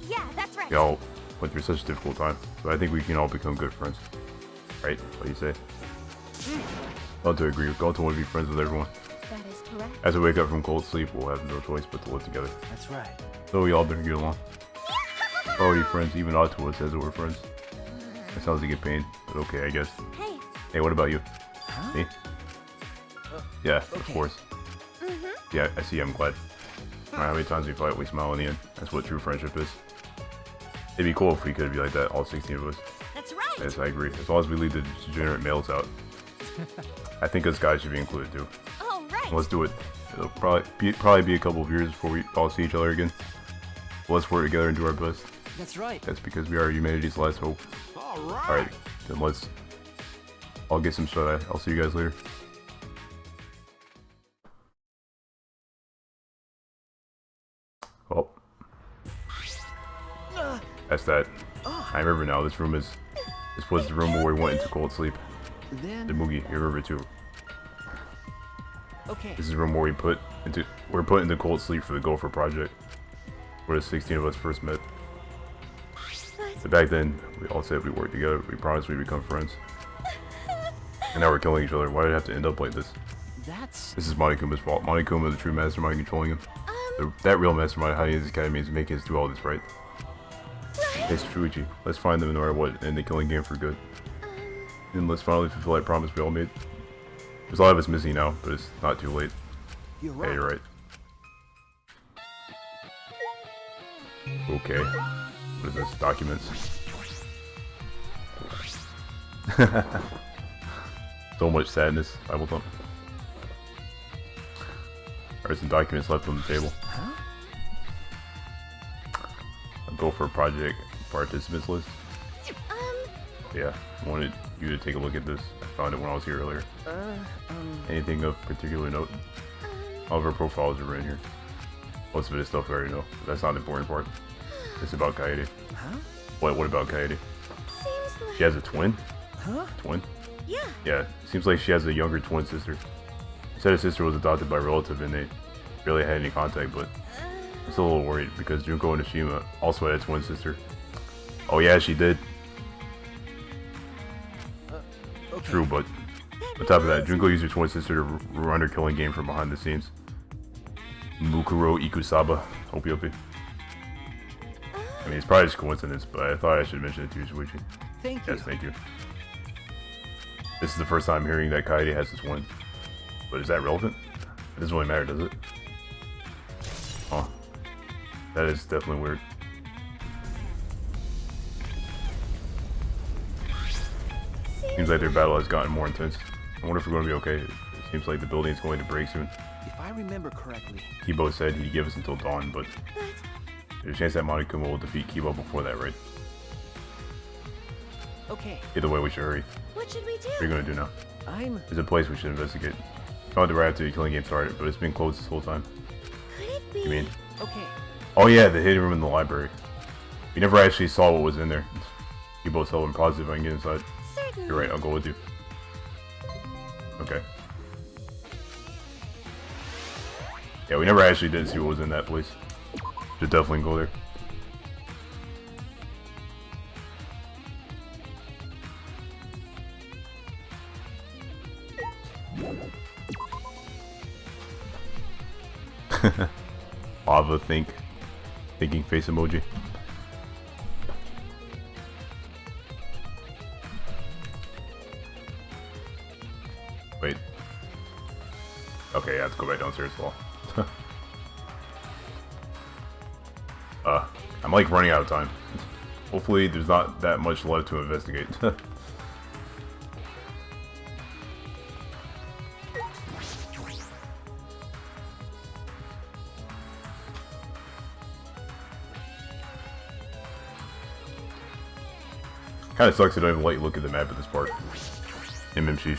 [SPEAKER 6] yeah, that's right.
[SPEAKER 1] We all went through such a difficult time, so I think we can all become good friends. Right? What do you say? Gonto agree. Gonto want to be friends with everyone.
[SPEAKER 6] That is correct.
[SPEAKER 1] As we wake up from cold sleep, we'll have no choice but to live together.
[SPEAKER 4] That's right.
[SPEAKER 1] So we all better get along. We're already friends, even Ottawa says that we're friends. That sounds like a pain, but okay, I guess.
[SPEAKER 6] Hey.
[SPEAKER 1] Hey, what about you?
[SPEAKER 4] Huh?
[SPEAKER 1] Me? Yeah, of
[SPEAKER 4] okay.
[SPEAKER 1] course. Yeah, I see, I'm glad. No matter how many times we fight, we smile in the end. That's what true friendship is. It'd be cool if we could be like that, all 16 of us.
[SPEAKER 6] That's right.
[SPEAKER 1] Yes, I agree. As long as we leave the degenerate males out. I think us guys should be included too.
[SPEAKER 6] Oh, right.
[SPEAKER 1] Let's do it. It'll probably be a couple of years before we all see each other again. Let's work together and do our best.
[SPEAKER 4] That's right.
[SPEAKER 1] That's because we are humanity's last hope. Alright, then I'll get some shut-eye. I'll see you guys later. Well, that's that. I remember now. This was the room where we went into cold sleep. The
[SPEAKER 9] Then,
[SPEAKER 1] Mugi, you remember too.
[SPEAKER 4] Okay.
[SPEAKER 1] This is the room where we're put into cold sleep for the Gopher project, where the 16 of us first met. But back then, we all said we worked together. We promised we'd become friends. And now we're killing each other. Why did it have to end up like this?
[SPEAKER 4] That's
[SPEAKER 1] This is Monikuma's fault. Monikuma is the true mastermind controlling him. That real mastermind hiding in this academy is making us do all this, right? Hey, Shuichi, let's find them no matter what and end the killing game for good. And let's finally fulfill that promise we all made. There's a lot of us missing now, but it's not too late.
[SPEAKER 9] you're
[SPEAKER 1] Yeah,
[SPEAKER 9] right.
[SPEAKER 1] you're right. Okay. What is this? Documents. So much sadness. Bible thump. There's some documents left on the table.
[SPEAKER 4] huh?
[SPEAKER 1] I'll go for a project participants list. Yeah, I wanted you to take a look at this. I found it when I was here earlier. Anything of particular note? All of our profiles are in here. Most of it is stuff I already know, but that's not the important part. It's about Kaede.
[SPEAKER 4] Huh?
[SPEAKER 1] What about Kaede?
[SPEAKER 2] Seems like...
[SPEAKER 1] She has a twin?
[SPEAKER 4] Huh?
[SPEAKER 1] Twin?
[SPEAKER 2] Yeah.
[SPEAKER 1] Yeah, seems like she has a younger twin sister. She said her sister was adopted by a relative and they barely had any contact, but I'm still a little worried because Junko and Ashima also had a twin sister. Oh yeah, she did.
[SPEAKER 4] Okay.
[SPEAKER 1] True, but on top of that, Junko used her twin sister to run her killing game from behind the scenes. Mukuro Ikusaba. Opiopi. I mean, it's probably just coincidence, but I thought I should mention it to you, Shuichi.
[SPEAKER 4] Thank you.
[SPEAKER 1] Yes, thank you. This is the first time hearing that Kaede has this one. But is that relevant? It doesn't really matter, does it? Huh. That is definitely weird. Seems like their battle has gotten more intense. I wonder if we're going to be okay. It seems like the building is going to break soon.
[SPEAKER 4] If I remember correctly,
[SPEAKER 1] Kibo said he'd give us until dawn, but there's a chance that Monokuma will defeat Kibo before that, right?
[SPEAKER 4] okay.
[SPEAKER 1] Either way, we should hurry.
[SPEAKER 2] What should we do?
[SPEAKER 1] What are you going to do now?
[SPEAKER 4] I'm
[SPEAKER 1] There's a place we should investigate. Found it right after the killing game started, but it's been closed this whole time.
[SPEAKER 2] Could it be?
[SPEAKER 1] You mean?
[SPEAKER 4] okay.
[SPEAKER 1] Oh yeah, the hidden room in the library. We never actually saw what was in there. You both tell I'm positive I can get inside.
[SPEAKER 2] Certainly.
[SPEAKER 1] You're right, I'll go with you. Okay. Yeah, we never actually did see what was in that place. Should definitely go there. Lava thinking face emoji. Okay, I have to go back downstairs as well. I'm like running out of time. Hopefully there's not that much left to investigate. Kinda sucks I don't even let you look at the map at this part. MMCs.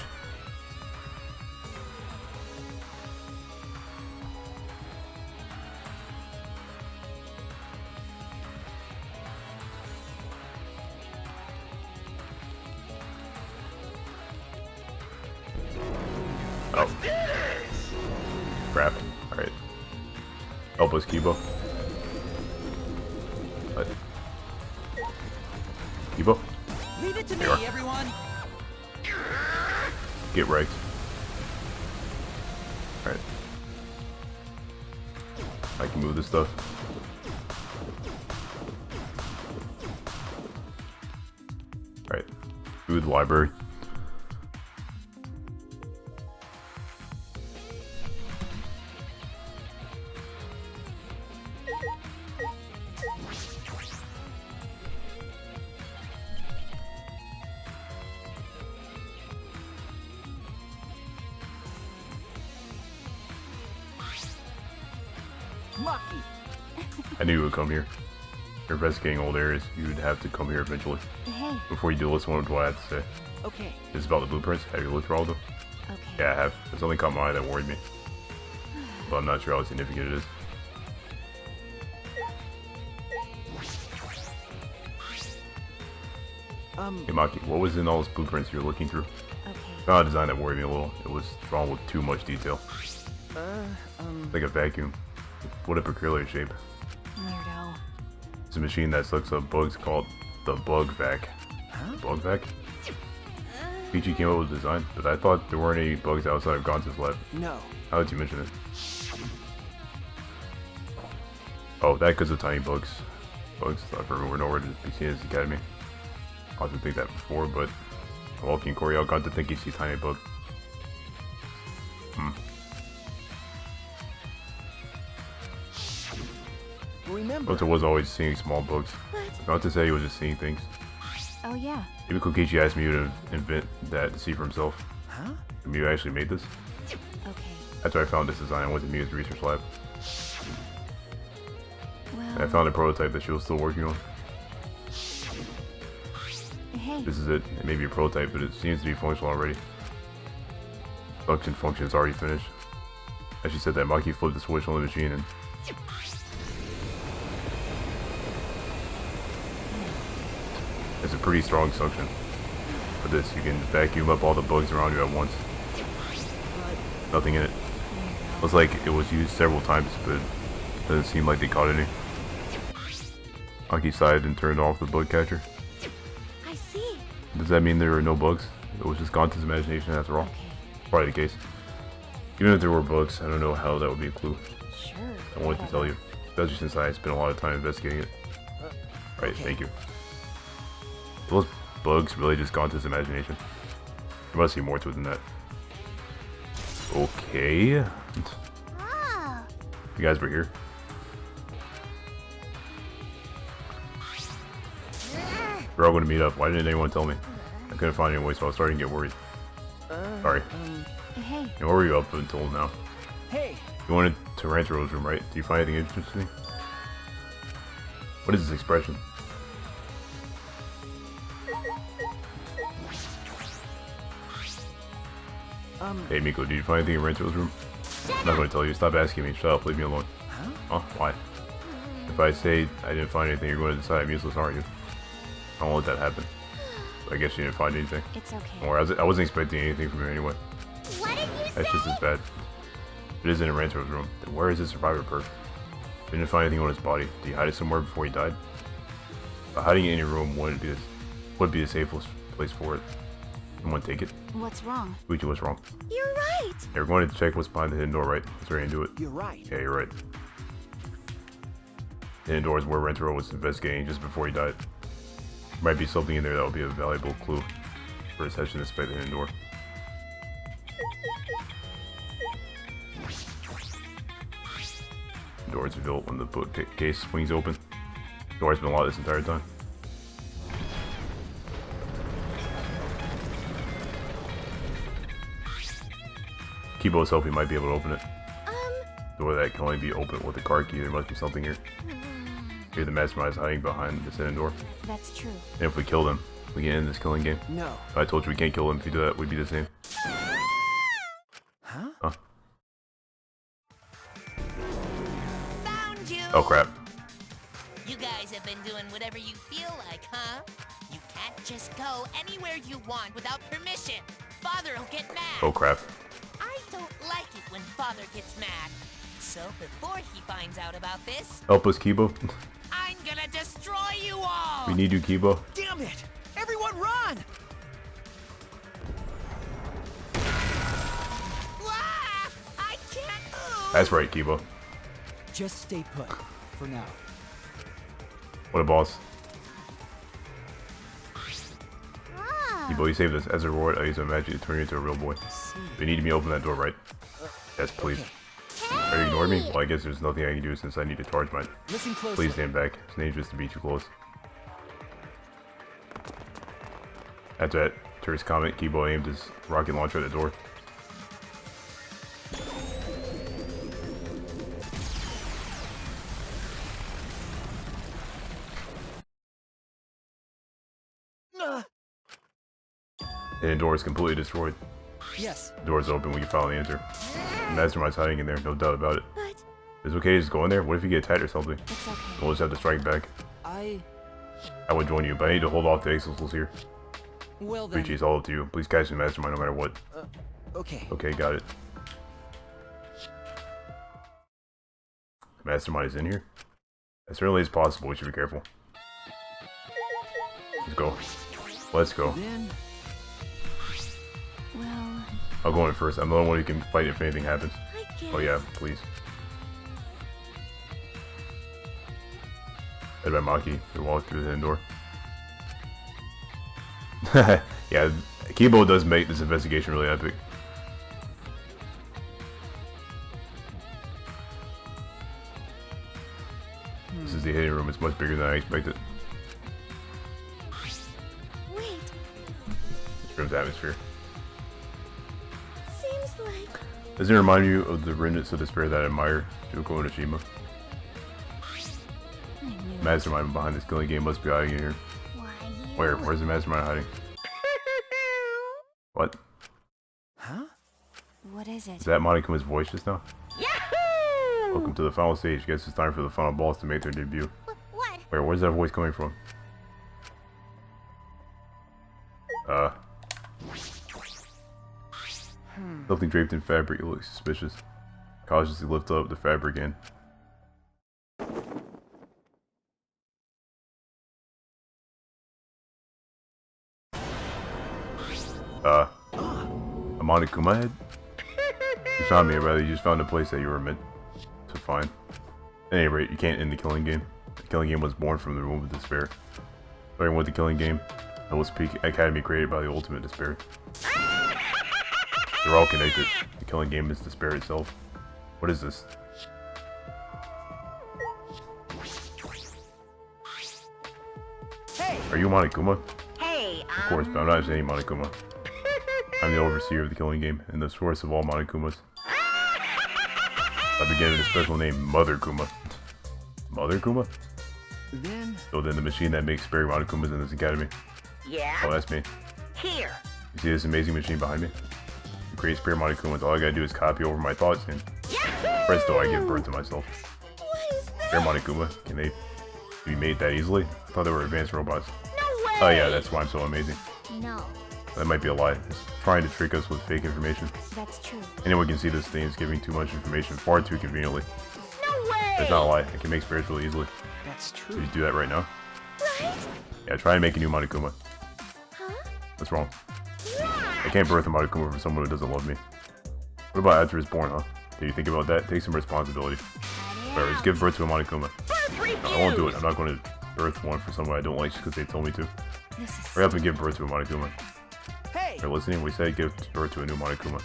[SPEAKER 1] Oh. Crap. Alright. Help us, Kibo. What? Kibo?
[SPEAKER 4] Leave it to me,
[SPEAKER 1] There you are.
[SPEAKER 4] everyone.
[SPEAKER 1] Get wrecked. Alright. I can move this stuff. Alright. Through the library.
[SPEAKER 4] Maki.
[SPEAKER 1] I knew you would come here. You're investigating old areas. You would have to come here eventually.
[SPEAKER 6] Hey,
[SPEAKER 1] Before you do, listen to what I have to say.
[SPEAKER 4] Okay.
[SPEAKER 1] This is about the blueprints. Have you looked through all of them?
[SPEAKER 6] okay.
[SPEAKER 1] Yeah, I have. It's only caught my eye that worried me. But I'm not sure how significant it is. Hey Maki, what was in all those blueprints you were looking through?
[SPEAKER 6] Okay.
[SPEAKER 1] Found a design that worried me a little. It was drawn with too much detail. Like a vacuum. What a peculiar shape.
[SPEAKER 6] Weirdo.
[SPEAKER 1] It's a machine that sucks up bugs called the Bug Vac. Bug Vac? Peachy came up with the design, but I thought there weren't any bugs outside of Gonza's lab.
[SPEAKER 4] No.
[SPEAKER 1] How did you mention it? Oh, that because of tiny bugs. Bugs that were nowhere to be seen as Academy. I didn't think that before, but walking Coriel got to think he sees tiny bug.
[SPEAKER 4] Remember.
[SPEAKER 1] Gonza was always seeing small bugs. Not to say he was just seeing things.
[SPEAKER 6] Oh yeah.
[SPEAKER 1] Maybe Kokichi asked Mew to invent that to see for himself.
[SPEAKER 4] Huh?
[SPEAKER 1] Mew actually made this.
[SPEAKER 6] Okay.
[SPEAKER 1] After I found this design, I went to Mew's research lab. And I
[SPEAKER 6] Well.
[SPEAKER 1] found a prototype that she was still working on.
[SPEAKER 6] Hey.
[SPEAKER 1] This is it. It may be a prototype, but it seems to be functional already. Function is already finished. As she said that, Maki flipped the switch on the machine and... It's a pretty strong suction. For this, you can vacuum up all the bugs around you at once. Nothing in it. Looks like it was used several times, but it doesn't seem like they caught any. Maki sighed and turned off the bug catcher.
[SPEAKER 6] I see.
[SPEAKER 1] Does that mean there are no bugs? It was just Gonta's imagination after all.
[SPEAKER 6] Okay.
[SPEAKER 1] Probably the case. Even if there were bugs, I don't know how that would be a clue.
[SPEAKER 6] Sure.
[SPEAKER 1] I wanted to tell you, especially since I spent a lot of time investigating it. Right,
[SPEAKER 4] okay.
[SPEAKER 1] thank you. Those bugs really just Gonta's imagination. There must be more to it than that. Okay. You
[SPEAKER 7] Oh.
[SPEAKER 1] guys were here. We're all going to meet up. Why didn't anyone tell me? I couldn't find any way, so I was starting to get worried. Sorry.
[SPEAKER 6] Hey.
[SPEAKER 1] And where were you up until now?
[SPEAKER 4] Hey.
[SPEAKER 1] You wanted to Ranchero's room, right? Do you find anything interesting? What is this expression? Hey Miko, did you find anything in Ranchero's room? I'm not going to tell you. Stop asking me. Shut up. Leave me alone.
[SPEAKER 4] Huh?
[SPEAKER 1] Oh, why? If I say I didn't find anything, you're going to decide I'm useless, aren't you? I won't let that happen. I guess you didn't find anything.
[SPEAKER 6] It's okay.
[SPEAKER 1] Don't worry, I wasn't expecting anything from you anyway.
[SPEAKER 7] What did you say?
[SPEAKER 1] That's just as bad. If it isn't in Ranchero's room, then where is his survivor perk? You didn't find anything on his body. Did he hide it somewhere before he died? But hiding it in your room would be the safest place for it. Someone take it.
[SPEAKER 6] What's wrong?
[SPEAKER 1] Luigi, what's wrong?
[SPEAKER 7] You're right.
[SPEAKER 1] Hey, we're going to check what's behind the hidden door, right? Let's hurry and do it.
[SPEAKER 4] You're right.
[SPEAKER 1] Yeah, you're right. The hidden door is where Rentaro was investigating just before he died. There might be something in there that will be a valuable clue for his head to inspect the hidden door. The door is revealed when the bookcase swings open. The door has been locked this entire time. Kibo's hoping he might be able to open it. Door that can only be opened with a car key. There must be something here. Here the mastermind is hiding behind this hidden door.
[SPEAKER 6] That's true.
[SPEAKER 1] And if we kill them, we can end this killing game.
[SPEAKER 9] No.
[SPEAKER 1] I told you we can't kill them. If you do that, we'd be the same.
[SPEAKER 9] Huh?
[SPEAKER 1] Huh?
[SPEAKER 5] Found you!
[SPEAKER 1] Oh crap.
[SPEAKER 5] You guys have been doing whatever you feel like, huh? You can't just go anywhere you want without permission. Father'll get mad.
[SPEAKER 1] Oh crap.
[SPEAKER 5] I don't like it when Father gets mad. So before he finds out about this,
[SPEAKER 1] Help us, Kibo.
[SPEAKER 5] I'm gonna destroy you all!
[SPEAKER 1] We need you, Kibo.
[SPEAKER 9] Damn it! Everyone run!
[SPEAKER 5] Ah, I can't move!
[SPEAKER 1] That's right, Kibo.
[SPEAKER 4] Just stay put, for now.
[SPEAKER 1] What a boss.
[SPEAKER 7] Ah.
[SPEAKER 1] Kibo, you saved us. As a reward, I use my magic to turn you into a real boy. We need me to open that door, right? Yes, please. Are you ignoring me? Well, I guess there's nothing I can do since I need to charge mine.
[SPEAKER 4] Listen closely.
[SPEAKER 1] Please stand back. It's dangerous to be too close. After that terse comment, Kibo aimed his rocket launcher at the door. And the door is completely destroyed.
[SPEAKER 4] Yes.
[SPEAKER 1] The door is open, we can finally enter. The mastermind's hiding in there, no doubt about it.
[SPEAKER 7] But
[SPEAKER 1] It's okay to just go in there? What if you get attacked or something?
[SPEAKER 6] It's okay.
[SPEAKER 1] We'll just have to strike back.
[SPEAKER 4] I...
[SPEAKER 1] I would join you, but I need to hold off the exils here.
[SPEAKER 4] Well then...
[SPEAKER 1] Preachy, it's all up to you. Please catch the mastermind no matter what.
[SPEAKER 4] Okay.
[SPEAKER 1] Okay, got it. The mastermind is in here? As certainly as possible, we should be careful. Let's go. Let's go.
[SPEAKER 4] Then...
[SPEAKER 6] Well,
[SPEAKER 1] I'll go in first. I'm the only one who can fight if anything happens.
[SPEAKER 7] I guess.
[SPEAKER 1] Oh yeah, please. Led by Maki, we walk through the hidden door. Yeah, Kibo does make this investigation really epic. This is the hidden room. It's much bigger than I expected.
[SPEAKER 7] Wait,
[SPEAKER 1] This room's atmosphere.
[SPEAKER 7] seems like
[SPEAKER 1] Doesn't it remind you of the remnants of despair that I admire, Junko Onishima?
[SPEAKER 6] I knew it.
[SPEAKER 1] Mastermind behind this killing game must be hiding in here.
[SPEAKER 7] why you.
[SPEAKER 1] Where? Where's the mastermind hiding? What?
[SPEAKER 4] Huh?
[SPEAKER 6] What is it?
[SPEAKER 1] Is that Monikuma's voice just now?
[SPEAKER 5] Yahoo!
[SPEAKER 1] Welcome to the final stage. Guess it's time for the final boss to make their debut.
[SPEAKER 7] What?
[SPEAKER 1] Where's that voice coming from? Something draped in fabric. It looks suspicious. Cautiously lift up the fabric in. A Monokuma head? You found me, or rather, you just found a place that you were meant to find. At any rate, you can't end the killing game. The killing game was born from the womb of despair. Starting with the killing game, the Hope's Peak Academy created by the ultimate despair. They're all connected. The killing game is despair itself. What is this?
[SPEAKER 5] Hey!
[SPEAKER 1] Are you Monokuma?
[SPEAKER 5] Hey,
[SPEAKER 1] Of course, but I'm not just any Monokuma. I'm the overseer of the killing game, and the source of all Monokumas. I began with a special name, Mother Kuma. Mother Kuma?
[SPEAKER 9] Then...
[SPEAKER 1] So then the machine that makes spare Monokumas in this academy.
[SPEAKER 5] Yeah?
[SPEAKER 1] Oh, that's me.
[SPEAKER 5] Here.
[SPEAKER 1] You see this amazing machine behind me? To create spare Monokumas, all I gotta do is copy over my thoughts, and presto, I give birth to myself.
[SPEAKER 7] What is that?
[SPEAKER 1] Spare Monokuma, can they be made that easily? I thought they were advanced robots.
[SPEAKER 5] No way!
[SPEAKER 1] Oh yeah, that's why I'm so amazing.
[SPEAKER 7] No.
[SPEAKER 1] That might be a lie. It's trying to trick us with fake information.
[SPEAKER 6] That's true.
[SPEAKER 1] Anyone can see this thing is giving too much information far too conveniently.
[SPEAKER 5] No way!
[SPEAKER 1] That's not a lie. I can make spares really easily.
[SPEAKER 9] That's
[SPEAKER 1] Should
[SPEAKER 9] true.
[SPEAKER 1] you do that right now?
[SPEAKER 7] Right?
[SPEAKER 1] Yeah, try and make a new Monokuma.
[SPEAKER 7] Huh?
[SPEAKER 1] What's wrong? I can't birth a Monokuma for someone who doesn't love me. What about after it's born, huh? Did you think about that? Take some responsibility. Whatever, just give birth to a Monokuma.
[SPEAKER 5] Birth
[SPEAKER 1] No, I won't do it. I'm not going to birth one for someone I don't like just because they told me to.
[SPEAKER 6] This is
[SPEAKER 1] Hurry up and give birth to a Monokuma.
[SPEAKER 9] Hey!
[SPEAKER 1] They're listening. We said give birth to a new Monokuma.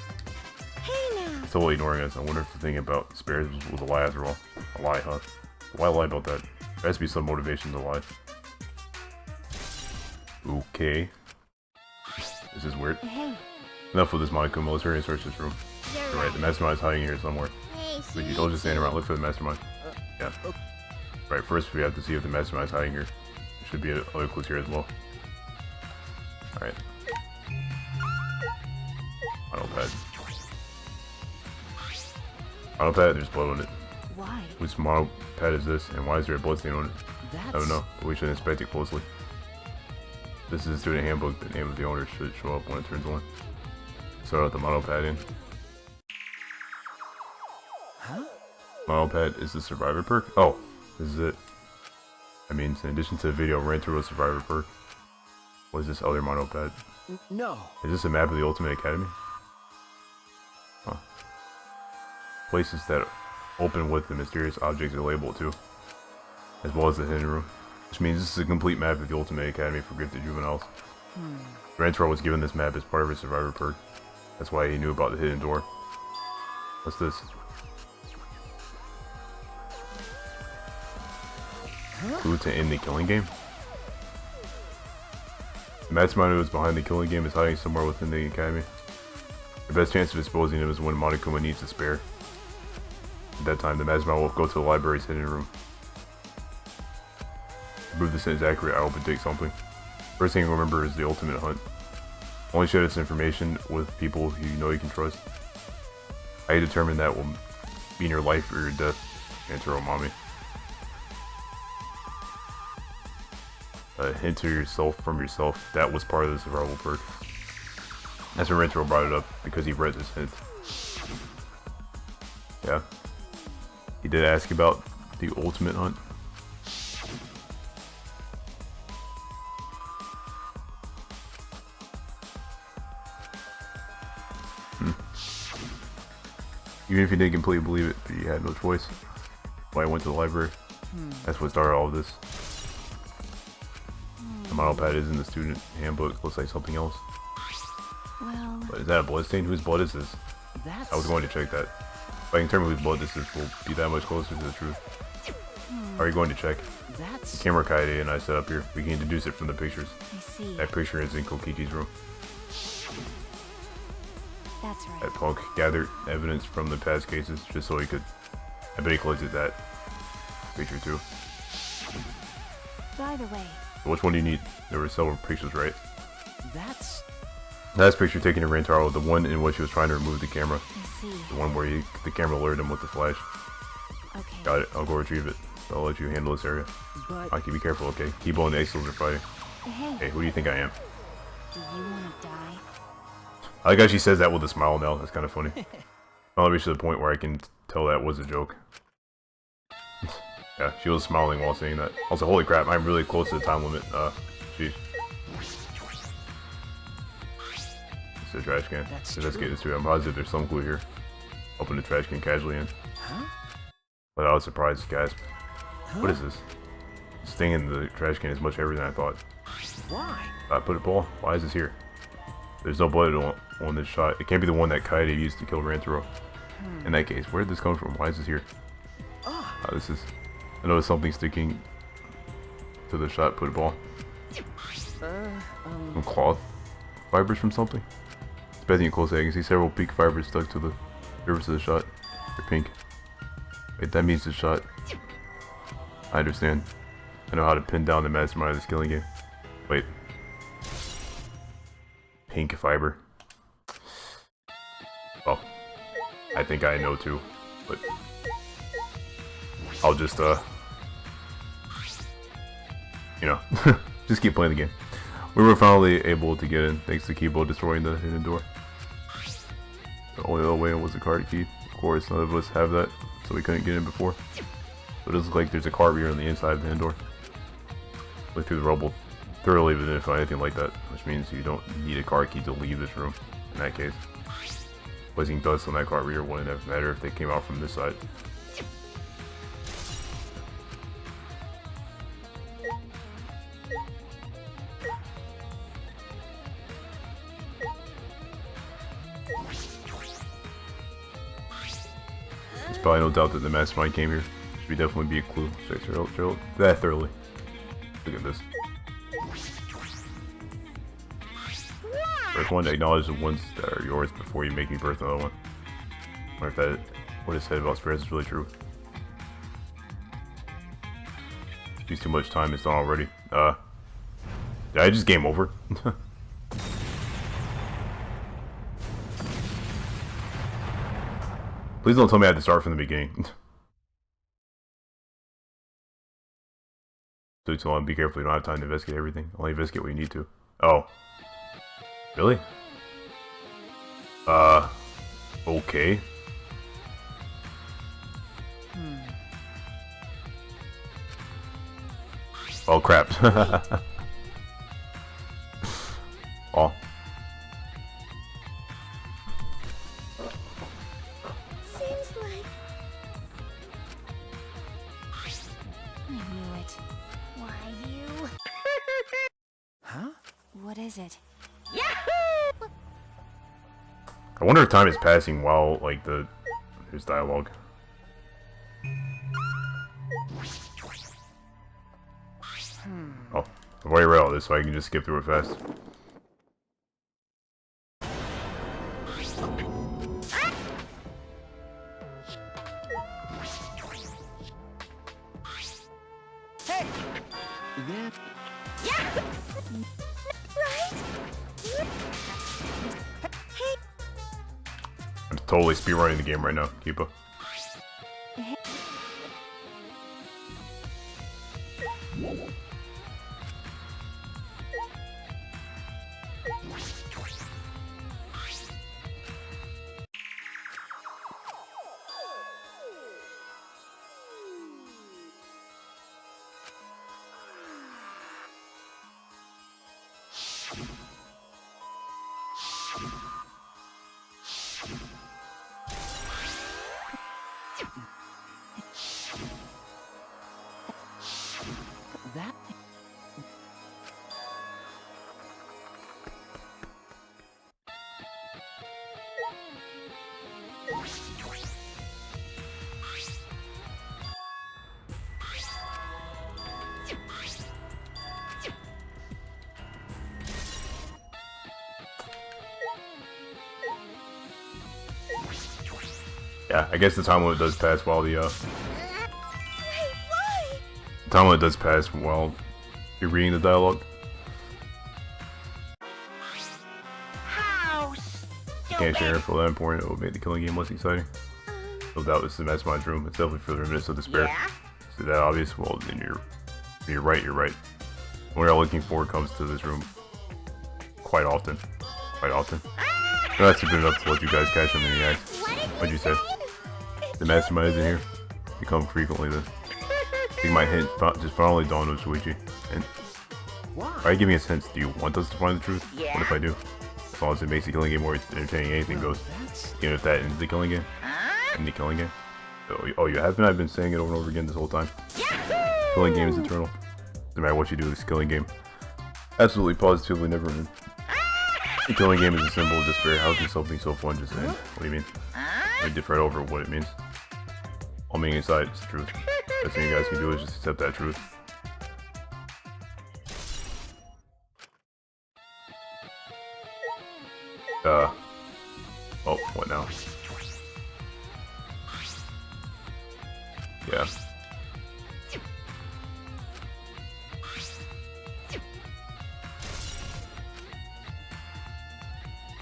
[SPEAKER 7] Hey now.
[SPEAKER 1] It's totally ignoring us. I wonder if the thing about spares was a lie after all. A lie, huh? Why lie about that? There has to be some motivation to lie. Okay. This is weird.
[SPEAKER 6] Hey,
[SPEAKER 1] Enough with this Monokuma, let's hurry and search this room. You're right, the mastermind is hiding here somewhere.
[SPEAKER 7] Hey,
[SPEAKER 1] But you don't just stand around, look for the mastermind. Yeah. Right, first we have to see if the mastermind is hiding here. There should be other clues here as well. Alright. Monopad. Monopad, there's blood on it.
[SPEAKER 6] why?
[SPEAKER 1] Which monopad is this, and why is there a blood stain on it?
[SPEAKER 3] That's...
[SPEAKER 1] I don't know, but we should inspect it closely. This is a student handbook. The name of the owner should show up when it turns on. Start out the monopad in.
[SPEAKER 3] Huh?
[SPEAKER 1] Monopad is the survivor perk? Oh, this is it. That means in addition to the video Rentaro survivor perk, what is this other monopad?
[SPEAKER 3] No.
[SPEAKER 1] Is this a map of the Ultimate Academy? Huh. Places that open with the mysterious objects are labeled too, as well as the hidden room. Which means this is a complete map of the Ultimate Academy for gifted juveniles. Rentaro was given this map as part of his survivor perk. That's why he knew about the hidden door. What's this? Clue to end the killing game? The mastermind who was behind the killing game is hiding somewhere within the academy. The best chance of exposing him is when Monokuma needs to spare. At that time, the mastermind will go to the library's hidden room. To prove this is accurate, I will predict something. First thing you remember is the ultimate hunt. Only share this information with people who you know you can trust. How you determine that will mean your life or your death. Answer Omami. A hint to yourself from yourself. That was part of the survival perk. That's when Rentaro brought it up because he read this hint. Yeah. He did ask about the ultimate hunt. Even if you didn't completely believe it, but you had no choice. Why I went to the library. That's what started all of this. The monopad is in the student handbook. Looks like something else.
[SPEAKER 6] Well,
[SPEAKER 1] But is that a blood stain? Whose blood is this?
[SPEAKER 3] That's...
[SPEAKER 1] I was going to check that. If I can determine whose blood this is, we'll be that much closer to the truth. Are you going to check?
[SPEAKER 3] That's...
[SPEAKER 1] The camera Kaede and I set up here. We can deduce it from the pictures.
[SPEAKER 6] I see.
[SPEAKER 1] That picture is in Kokichi's room.
[SPEAKER 6] That's right.
[SPEAKER 1] That punk gathered evidence from the past cases just so he could... I bet he collected that picture too.
[SPEAKER 6] By the way,
[SPEAKER 1] So which one do you need? There were several pictures, right?
[SPEAKER 3] That's...
[SPEAKER 1] Last picture taken of Rentaro, the one in which he was trying to remove the camera.
[SPEAKER 6] I see.
[SPEAKER 1] The one where the camera alerted him with the flash.
[SPEAKER 6] Okay.
[SPEAKER 1] Got it. I'll go retrieve it. I'll let you handle this area.
[SPEAKER 3] But...
[SPEAKER 1] Aki, be careful, okay? Kibo and the Exos are fighting.
[SPEAKER 6] Hey,
[SPEAKER 1] Hey, who do you think I am?
[SPEAKER 6] do you want to die?
[SPEAKER 1] I like how she says that with a smile now. That's kind of funny. I'll reach to the point where I can tell that was a joke. Yeah, she was smiling while saying that. Also, holy crap, I'm really close to the time limit. Geez. It's a trash can.
[SPEAKER 3] That's
[SPEAKER 1] Let's get
[SPEAKER 3] true.
[SPEAKER 1] this through. I'm positive there's some clue here. Open the trash can casually in.
[SPEAKER 3] Huh?
[SPEAKER 1] But I was surprised, guys. What is this? This thing in the trash can is much heavier than I thought.
[SPEAKER 3] Why?
[SPEAKER 1] I put it ball. Why is this here? There's no blood on this shot. It can't be the one that Kaede used to kill Rantaro. In that case, where did this come from? Why is this here? This is... I know it's something sticking to the shot. Put it ball. Some cloth fibers from something? Inspecting it closely, I can see several pink fibers stuck to the surface of the shot. They're pink. Wait, that means the shot. I understand. I know how to pin down the mastermind of this killing game. Wait. Pink fiber. Well, I think I know too, but I'll just, you know, just keep playing the game. We were finally able to get in, thanks to Kibo destroying the hidden door. The only other way was a card key. Of course, none of us have that, so we couldn't get in before. So it does look like there's a card reader on the inside of the hidden door. Look through the rubble thoroughly, but didn't find anything like that, which means you don't need a card key to leave this room, in that case. Placing dust on that card reader wouldn't have mattered if they came out from this side. There's probably no doubt that the mastermind came here. Should definitely be a clue. Check that thoroughly. Look at this. First one, acknowledge the ones that are yours before you make me birth another one. I wonder if that, what it said about spirits is really true. Use too much time, it's done already. Did I just game over? Please don't tell me I have to start from the beginning. Took too long, be careful, you don't have time to investigate everything. Only investigate what you need to. Oh. Really? Okay. Oh crap. Oh.
[SPEAKER 7] Seems like
[SPEAKER 6] I knew it.
[SPEAKER 7] why you.
[SPEAKER 3] Huh?
[SPEAKER 6] What is it?
[SPEAKER 1] I wonder if time is passing while, like, there's dialogue. Oh, I've already read all this, so I can just skip through it fast.
[SPEAKER 3] Hey! That...
[SPEAKER 1] I'm totally speedrunning the game right now, Keepa.
[SPEAKER 3] That...
[SPEAKER 1] Yeah, I guess the time limit does pass while the,
[SPEAKER 7] Wait, why?
[SPEAKER 1] time limit does pass while you're reading the dialogue.
[SPEAKER 5] How
[SPEAKER 1] Can't share
[SPEAKER 5] stupid.
[SPEAKER 1] info that important, it will make the killing game less exciting. No doubt this is the mastermind's room, it's definitely for the remnants of despair.
[SPEAKER 5] Yeah?
[SPEAKER 1] Is that obvious? Well, then you're right, you're right. What we are looking for comes to this room quite often. Quite often. No, that's been enough to let you guys catch them in the act. What'd you say? The mastermind isn't here. You come frequently then. I think my hint just finally dawned on Shuichi. And alright, give me a sense. Do you want us to find the truth?
[SPEAKER 5] Yeah.
[SPEAKER 1] What if I do? As long as it makes the killing game more entertaining, anything goes. Even if that ends the killing game. End the killing game. Oh, you haven't? I've been saying it over and over again this whole time. Killing game is eternal. No matter what you do, this killing game absolutely positively never ends. The killing game is a symbol of despair. How can something so fun just end? What do you mean? I did right over what it means. All meaning aside, it's the truth. Best thing you guys can do is just accept that truth. Oh, what now? Yeah.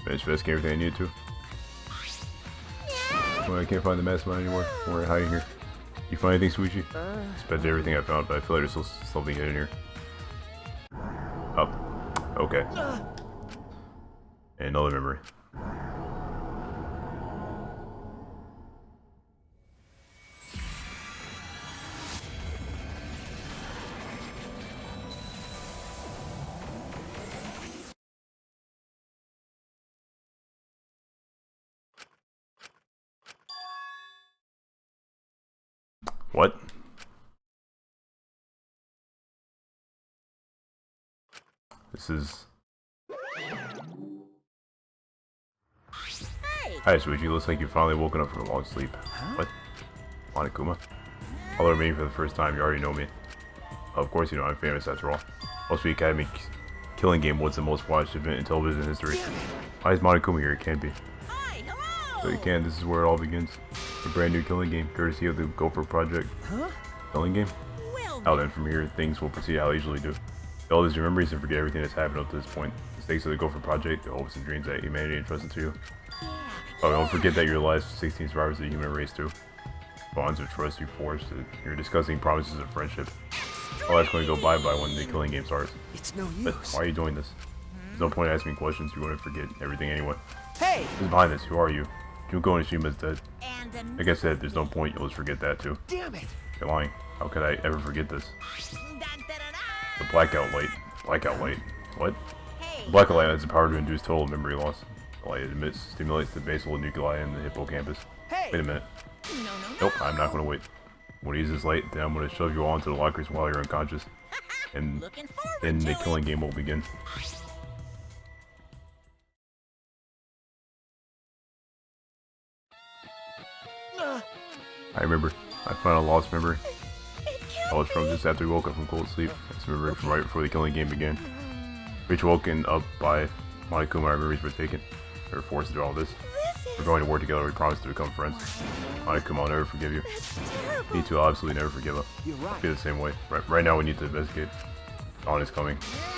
[SPEAKER 1] Finished investigating everything I needed to. Well, I can't find the mastermind anymore. We're hiding here. You find anything, Shuichi? Expected everything I found, but I feel like there's still something hidden here. Oh. Okay. And another memory. What? This is...
[SPEAKER 5] Hey!
[SPEAKER 1] Hi, Shuichi. Looks like you've finally woken up from a long sleep. What? Monokuma? Although meeting for the first time, you already know me. Of course you know I'm famous after all. Most the Academy killing game was the most watched event in television history. Why is Monokuma here? It can't be.
[SPEAKER 5] Hi, hello!
[SPEAKER 1] So you can, this is where it all begins. A brand new killing game, courtesy of the Gopher Project.
[SPEAKER 4] Huh?
[SPEAKER 1] Killing game?
[SPEAKER 5] Well,
[SPEAKER 1] Now then, from here, things will proceed how they usually do. All these your memories and forget everything that's happened up to this point. The stakes of the Gopher Project, the hopes and dreams that humanity entrusted to you. Oh, don't forget that you're the last 16 survivors of the human race too. Bonds of trust you forged, you're discussing promises of friendship. All that's going to go bye-bye when the killing game starts.
[SPEAKER 9] It's no
[SPEAKER 1] But
[SPEAKER 9] use.
[SPEAKER 1] why are you doing this? There's no point in asking me questions, you're going to forget everything anyway.
[SPEAKER 9] Hey!
[SPEAKER 1] Who's behind this? Who are you? Junko Nishima's dead.
[SPEAKER 5] and
[SPEAKER 1] Like I said, there's no point, you'll just forget that too.
[SPEAKER 9] Damn it!
[SPEAKER 1] You're lying. How could I ever forget this?
[SPEAKER 5] da-da-da-da.
[SPEAKER 1] The blackout light. Blackout light. What?
[SPEAKER 5] Hey,
[SPEAKER 1] The blackout light has the power to induce total memory loss. The light stimulates the basal nuclei in the hippocampus.
[SPEAKER 9] Hey!
[SPEAKER 1] Wait a minute.
[SPEAKER 5] no, no, no.
[SPEAKER 1] Nope, I'm not gonna wait. When I use this light, then I'm gonna shove you all into the lockers while you're unconscious. And
[SPEAKER 5] Looking forward
[SPEAKER 1] then the
[SPEAKER 5] to
[SPEAKER 1] killing
[SPEAKER 5] it.
[SPEAKER 1] game will begin. I remember. I found a lost memory. I was from just after we woke up from cold sleep. It's memory from right before the killing game began. Reach woken up by Monokuma, our memories were taken. We were forced to do all this. We're going to work together, we promised to become friends. Monokuma, I'll never forgive you. Me too, I'll absolutely never forgive her.
[SPEAKER 9] You're
[SPEAKER 1] I
[SPEAKER 9] right.
[SPEAKER 1] feel the same way. Right now we need to investigate. Dawn is coming.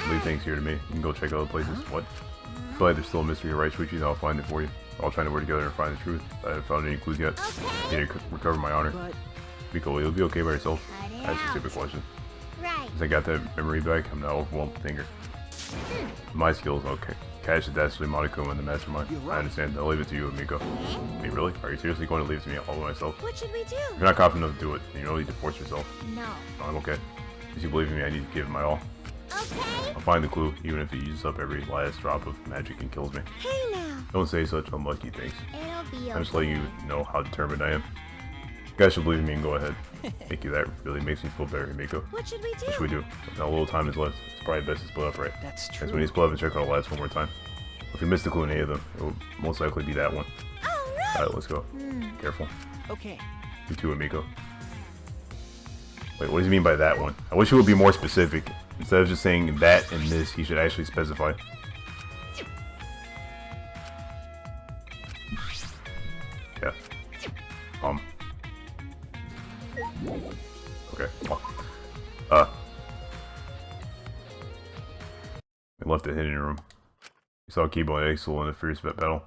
[SPEAKER 1] Leave things here to me. You can go check other places. What? I feel like there's still a mystery, right, Shuichi? I'll find it for you. We're all trying to work together and find the truth. I haven't found any clues yet. I need to recover my honor.
[SPEAKER 9] But
[SPEAKER 1] Miko, you'll be okay by yourself?
[SPEAKER 7] Cut it
[SPEAKER 1] That's a
[SPEAKER 7] out.
[SPEAKER 1] stupid question.
[SPEAKER 7] Right.
[SPEAKER 1] Since I got that memory back, I'm not overwhelmed with anger. My skills, okay. Catch is actually Monokuma and the mastermind.
[SPEAKER 9] You're right.
[SPEAKER 1] I understand. I'll leave it to you, Miko. Wait, really? Are you seriously going to leave it to me all by myself?
[SPEAKER 7] What should we do?
[SPEAKER 1] If you're not confident enough to do it, then you don't need to force yourself.
[SPEAKER 7] No.
[SPEAKER 1] No, I'm okay. If you believe in me, I need to give it my all.
[SPEAKER 7] Okay.
[SPEAKER 1] I'll find the clue, even if it uses up every last drop of magic and kills me.
[SPEAKER 7] Hey now.
[SPEAKER 1] Don't say such unlucky things.
[SPEAKER 7] It'll be okay.
[SPEAKER 1] I'm just letting you know how determined I am. You guys should believe in me and go ahead. Thank you, that really makes me feel better, Miko.
[SPEAKER 7] What should we do?
[SPEAKER 1] What should we do? Now a little time is left. It's probably best to split up, right?
[SPEAKER 9] that's
[SPEAKER 1] That's when
[SPEAKER 9] true.
[SPEAKER 1] you split up and check out the last one more time. If you missed the clue in any of them, it will most likely be that one.
[SPEAKER 7] Alright.
[SPEAKER 1] Alright, let's go. Careful.
[SPEAKER 9] Okay.
[SPEAKER 1] You too, Miko. Wait, what does he mean by that one? I wish he would be more specific. Instead of just saying that and this, he should actually specify. Yeah. Okay. Well, we left it hidden in a room. We saw Kibo and Axel in a fierce battle.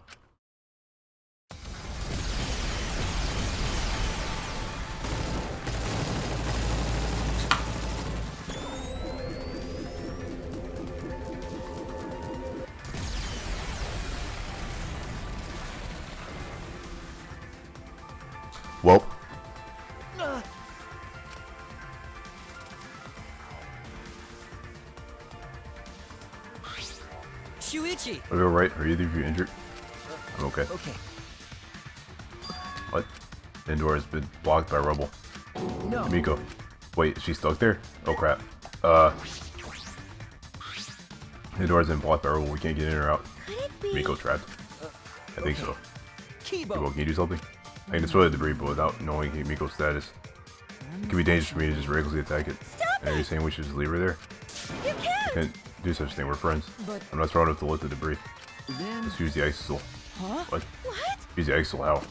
[SPEAKER 1] Well,
[SPEAKER 4] Shuichi!
[SPEAKER 1] are you alright? Are either of you injured? I'm okay.
[SPEAKER 9] Okay.
[SPEAKER 1] What? The door has been blocked by rubble.
[SPEAKER 9] No.
[SPEAKER 1] Miko. Wait, is she stuck there? Oh crap. The door's been blocked by rubble. We can't get in or out.
[SPEAKER 7] Could it be?
[SPEAKER 1] Miko trapped. I think so.
[SPEAKER 9] Kibo.
[SPEAKER 1] Kibo, can you do something? I can destroy the debris, but without knowing Miko's status. It could be dangerous for me to just recklessly attack it.
[SPEAKER 7] Stop
[SPEAKER 1] Are you saying we should just leave her there?
[SPEAKER 7] You
[SPEAKER 1] I
[SPEAKER 7] can't!
[SPEAKER 1] can't do such a thing. We're friends.
[SPEAKER 9] But
[SPEAKER 1] I'm not strong enough to lift the debris.
[SPEAKER 9] then
[SPEAKER 1] Let's use the Exisal.
[SPEAKER 9] Huh?
[SPEAKER 1] What?
[SPEAKER 7] What?
[SPEAKER 1] Use the Exisal how?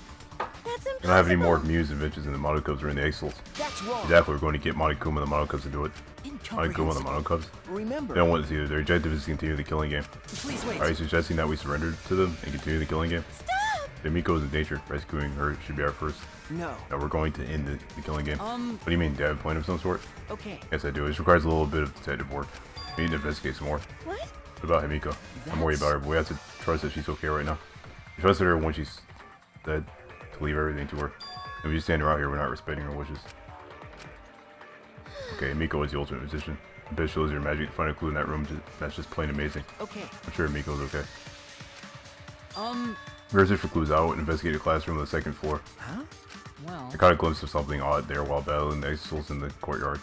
[SPEAKER 7] That's
[SPEAKER 1] We don't have any more
[SPEAKER 7] impossible.
[SPEAKER 1] Muse inventions in the Monokubs or in the Exisals.
[SPEAKER 9] That's wrong.
[SPEAKER 1] Exactly, we're going to get Monokuma and the Monokubs to do it. Monokuma and the
[SPEAKER 9] Incomprehensible.
[SPEAKER 1] Monokubs?
[SPEAKER 9] Remember.
[SPEAKER 1] They don't want this either. Their objective is to continue the killing game.
[SPEAKER 4] Please wait.
[SPEAKER 1] Are you suggesting that we surrender to them and continue the killing game?
[SPEAKER 7] Stop!
[SPEAKER 1] If Miko is in danger, rescuing her should be our first.
[SPEAKER 9] No.
[SPEAKER 1] Now we're going to end the killing game. What do you mean? Do you have a plan of some sort?
[SPEAKER 9] Okay.
[SPEAKER 1] Yes, I do. It requires a little bit of detective work. We need to investigate some more.
[SPEAKER 7] What?
[SPEAKER 1] What about Himiko? I'm worried about her, but we have to trust that she's okay right now. We trusted her when she's dead to leave everything to her. If we just stand her out here, we're not respecting her wishes. Okay, Miko is the ultimate musician. I bet she'll use her magic to find a clue in that room. That's just plain amazing.
[SPEAKER 9] Okay.
[SPEAKER 1] I'm sure Miko's okay. We're search for clues out and investigate a classroom on the second floor.
[SPEAKER 9] Huh?
[SPEAKER 4] Well,
[SPEAKER 1] I caught a glimpse of something odd there while battling the exils in the courtyard.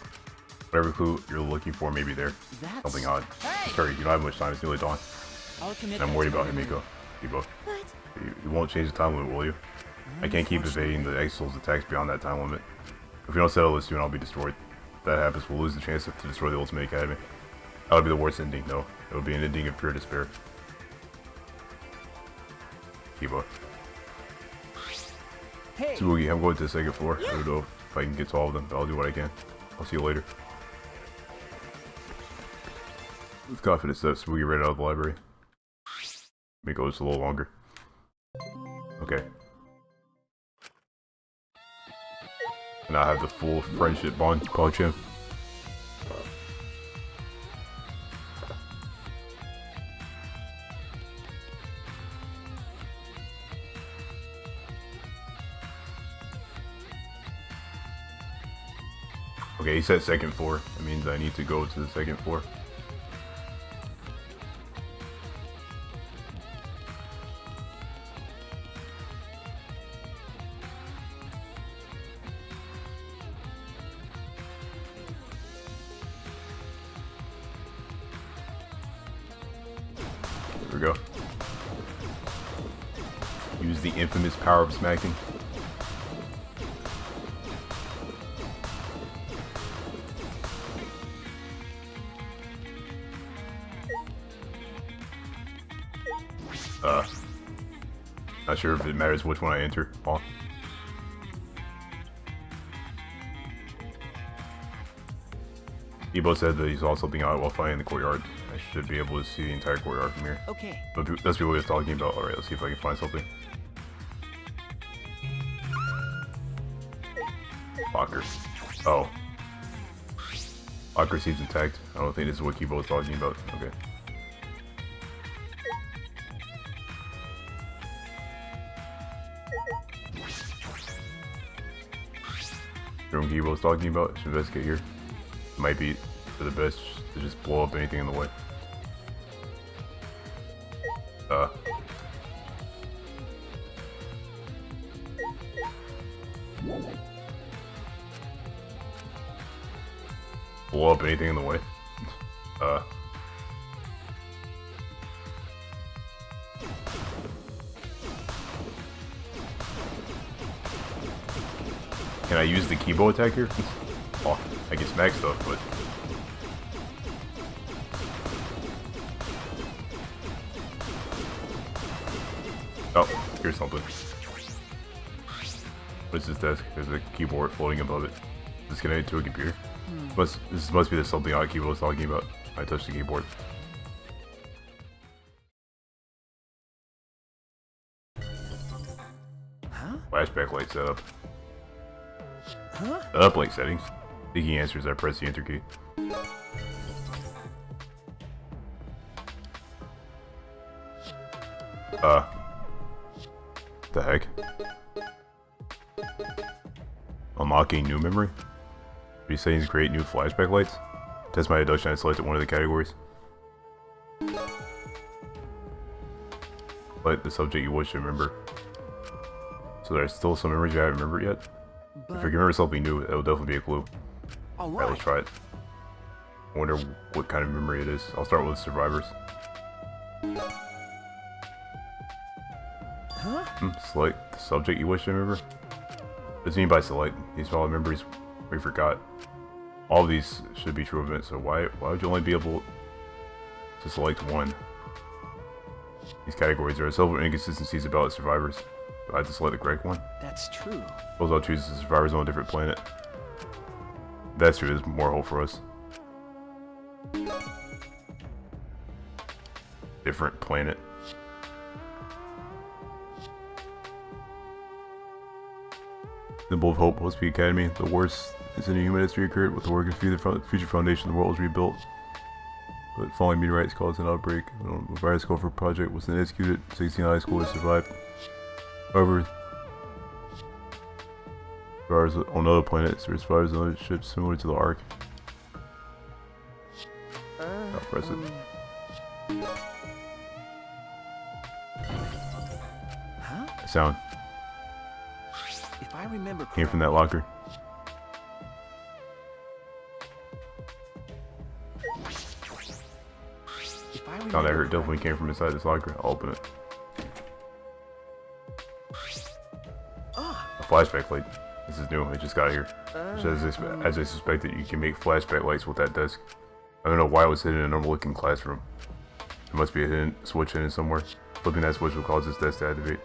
[SPEAKER 1] Whatever clue you're looking for may be there.
[SPEAKER 9] That's...
[SPEAKER 1] Something odd.
[SPEAKER 4] Hey!
[SPEAKER 1] Just hurry, you don't have much time. It's nearly dawn.
[SPEAKER 4] I'll commit.
[SPEAKER 1] And I'm worried about Himiko. Kibo.
[SPEAKER 7] What?
[SPEAKER 1] You won't change the time limit, will you? I can't keep evading the exil's attacks beyond that time limit. If we don't settle this soon, I'll be destroyed. If that happens, we'll lose the chance to destroy the Ultimate Academy. That would be the worst ending, though. It would be an ending of pure despair. Kiba.
[SPEAKER 4] Hey.
[SPEAKER 1] Tsubaki, I'm going to the second floor. I don't know if I can get to all of them, but I'll do what I can. I'll see you later. With confident steps, Tsubaki ran out of the library. May go just a little longer. Okay. And I have the full friendship bond, Pogchamp. Okay, he said second floor. That means I need to go to the second floor. There we go. Use the infamous power of smacking. Not sure if it matters which one I enter. Oh. Ebo said that he saw something out while flying in the courtyard. I should be able to see the entire courtyard from here.
[SPEAKER 4] Okay.
[SPEAKER 1] But that's what he was talking about. Alright, let's see if I can find something. Locker. Oh. Locker seems intact. I don't think this is what Kibo was talking about. Okay. Room Kibo was talking about. Should investigate here. Might be for the best to just blow up anything in the way. Blow up anything in the way. Can I use the Kibo attack here? Oh, I can smack stuff, but... Oh, here's something. What's this desk? There's a keyboard floating above it. Disconnected to a computer. This must be the something odd Kibo was talking about. I touched the keyboard.
[SPEAKER 4] Huh?
[SPEAKER 1] Flashback light setup.
[SPEAKER 4] Huh?
[SPEAKER 1] Uplink settings. Seeking answers, I press the enter key. The heck? Unlocking new memory? These settings create new flashback lights. Test my deduction, I selected one of the categories. Select the subject you wish to remember. So there's still some memories you haven't remembered yet? If you can remember something new, it'll definitely be a clue. Alright, let's try it. I wonder what kind of memory it is. I'll start with survivors.
[SPEAKER 4] Huh?
[SPEAKER 1] Select the subject you wish to remember. What does it mean by select? These are all memories we forgot. All of these should be true events, so why would you only be able to select one? These categories, there are several inconsistencies about survivors. Do I have to select the correct one?
[SPEAKER 4] That's true.
[SPEAKER 1] Suppose I'll choose the survivors on a different planet. That's true, there's more hope for us. Different planet. Symbol of Hope, Host Peak Academy. The worst incident in human history occurred with the work of the future foundation. The world was rebuilt. But falling meteorites caused an outbreak. The virus call for project was then executed. 16 high schoolers survived. However, survivors on other planets, there are survivors on other ships similar to the Ark. I'll press it.
[SPEAKER 4] Huh?
[SPEAKER 1] A sound
[SPEAKER 4] If I remember
[SPEAKER 1] came from that locker. Sound I heard definitely came from inside this locker. I'll open it. A flashback light. This is new. I just got here. Just as I suspected, you can make flashback lights with that desk. I don't know why it was hidden in a normal-looking classroom. There must be a hidden switch hidden somewhere. Flipping that switch will cause this desk to activate.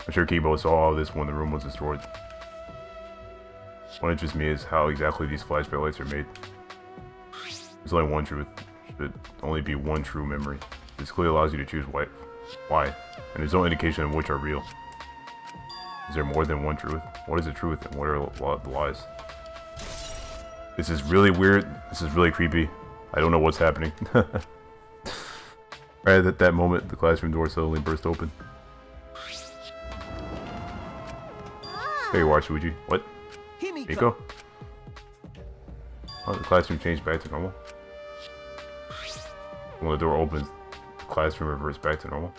[SPEAKER 1] I'm sure Kibo saw all this when the room was destroyed. What interests me is how exactly these flashback lights are made. There's only one truth. Should only be one true memory. This clearly allows you to choose why, and there's no indication of which are real. Is there more than one truth? What is the truth and what are the lies? This is really weird. This is really creepy. I don't know what's happening. Right at that moment, the classroom door suddenly burst open. There you are, Shuji. What? Miko? Oh, the classroom changed back to normal. When the door opens, the classroom reverts back to normal.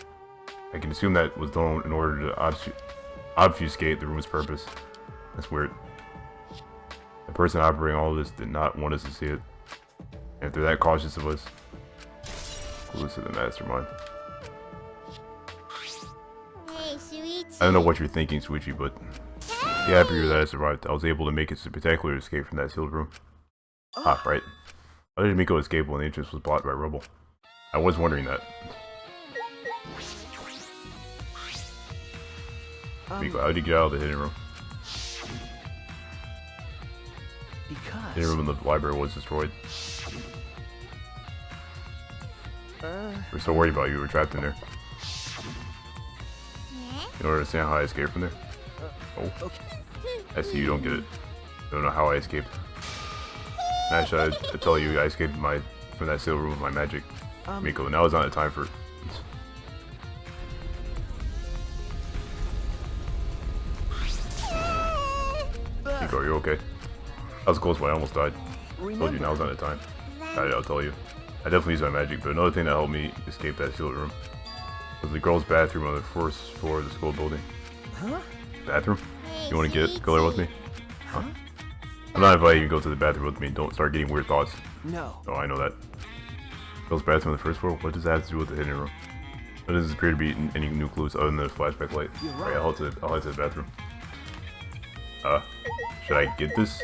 [SPEAKER 1] I can assume that was done in order to obfuscate the room's purpose. That's weird. The person operating all of this did not want us to see it. And if they're that cautious of us, clues to the mastermind.
[SPEAKER 7] Hey, Shuichi.
[SPEAKER 1] I don't know what you're thinking, Suichi, but be happier that I survived. I was able to make a spectacular escape from that sealed room. Ah, right. How did Miko escape when the entrance was blocked by rubble? I was wondering that. Miko, how did you get out of the hidden room?
[SPEAKER 3] Because...
[SPEAKER 1] The hidden room in the library was destroyed. We're so worried about you, we were trapped in there. You don't understand how I escaped from there? Oh. I see you don't get it. You don't know how I escaped. Actually, I tell you, I escaped from that sealed room with my magic. Miko, now is not the time for... Miko, are you okay? That was close, but I almost died. Told you, now's not the time. I'll tell you. I definitely used my magic, but another thing that helped me escape that sealed room was the girls' bathroom on the first floor of the school building.
[SPEAKER 3] Huh?
[SPEAKER 1] Bathroom? You want to go there with me? Huh? I'm not inviting you to go to the bathroom with me. Don't start getting weird thoughts.
[SPEAKER 3] No.
[SPEAKER 1] Oh, I know that. Girls' bathroom on the first floor? What does that have to do with the hidden room? There doesn't appear to be any new clues other than the flashback light. Alright, I'll head to the bathroom. Should I get this?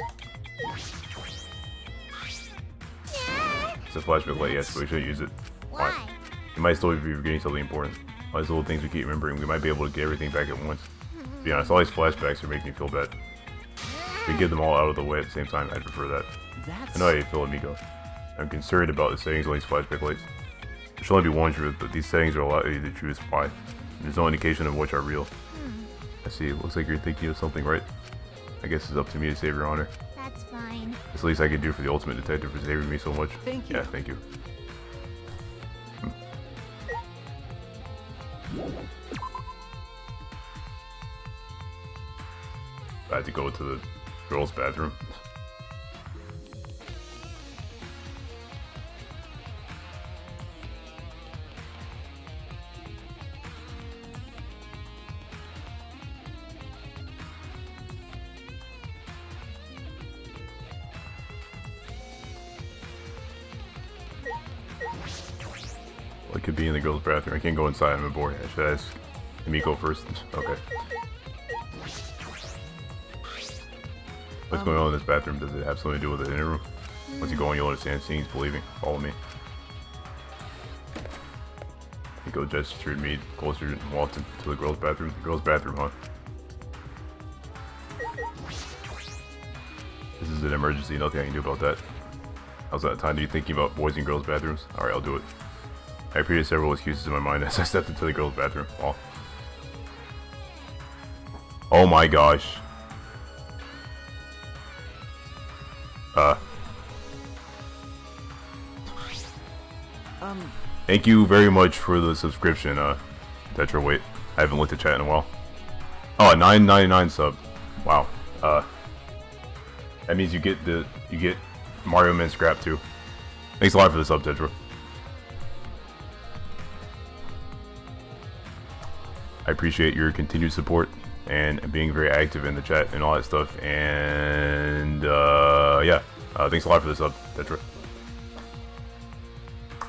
[SPEAKER 1] It's a flashback light, yes, but we shouldn't use it. Why? You might still be forgetting something important. All these little things we keep remembering, we might be able to get everything back at once. To be honest, all these flashbacks are making me feel bad. If we get them all out of the way at the same time, I'd prefer that. I know how you feel, amigo. I'm concerned about the settings on these flashback lights. There should only be one truth, but these settings are a lot easier to choose why. And there's no indication of which are real. I see, it looks like you're thinking of something, right? I guess it's up to me to save your honor.
[SPEAKER 7] That's fine.
[SPEAKER 1] It's the least I can do for the ultimate detective for saving me so much.
[SPEAKER 3] Thank you.
[SPEAKER 1] Yeah, thank you. I had to go to the girls' bathroom. Well, it could be in the girls' bathroom. I can't go inside, I'm a boy. I should ask Miko first. Okay. What's going on in this bathroom? Does it have something to do with the inner room? Once you go in, you'll understand. Seeing is believing. Follow me. Miko gestured me closer and walked into the girls' bathroom. The girls' bathroom, huh? This is an emergency. Nothing I can do about that. How's that time to be thinking about boys and girls' bathrooms? Alright, I'll do it. I repeated several excuses in my mind as I stepped into the girls' bathroom. Oh my gosh. Thank you very much for the subscription, Tetra. Wait, I haven't looked at chat in a while. Oh, a $9.99 sub. Wow. That means you get Mario Man Scrap too. Thanks a lot for the sub, Tetra. I appreciate your continued support and being very active in the chat and all that stuff. And yeah, thanks a lot for the sub, Tetra.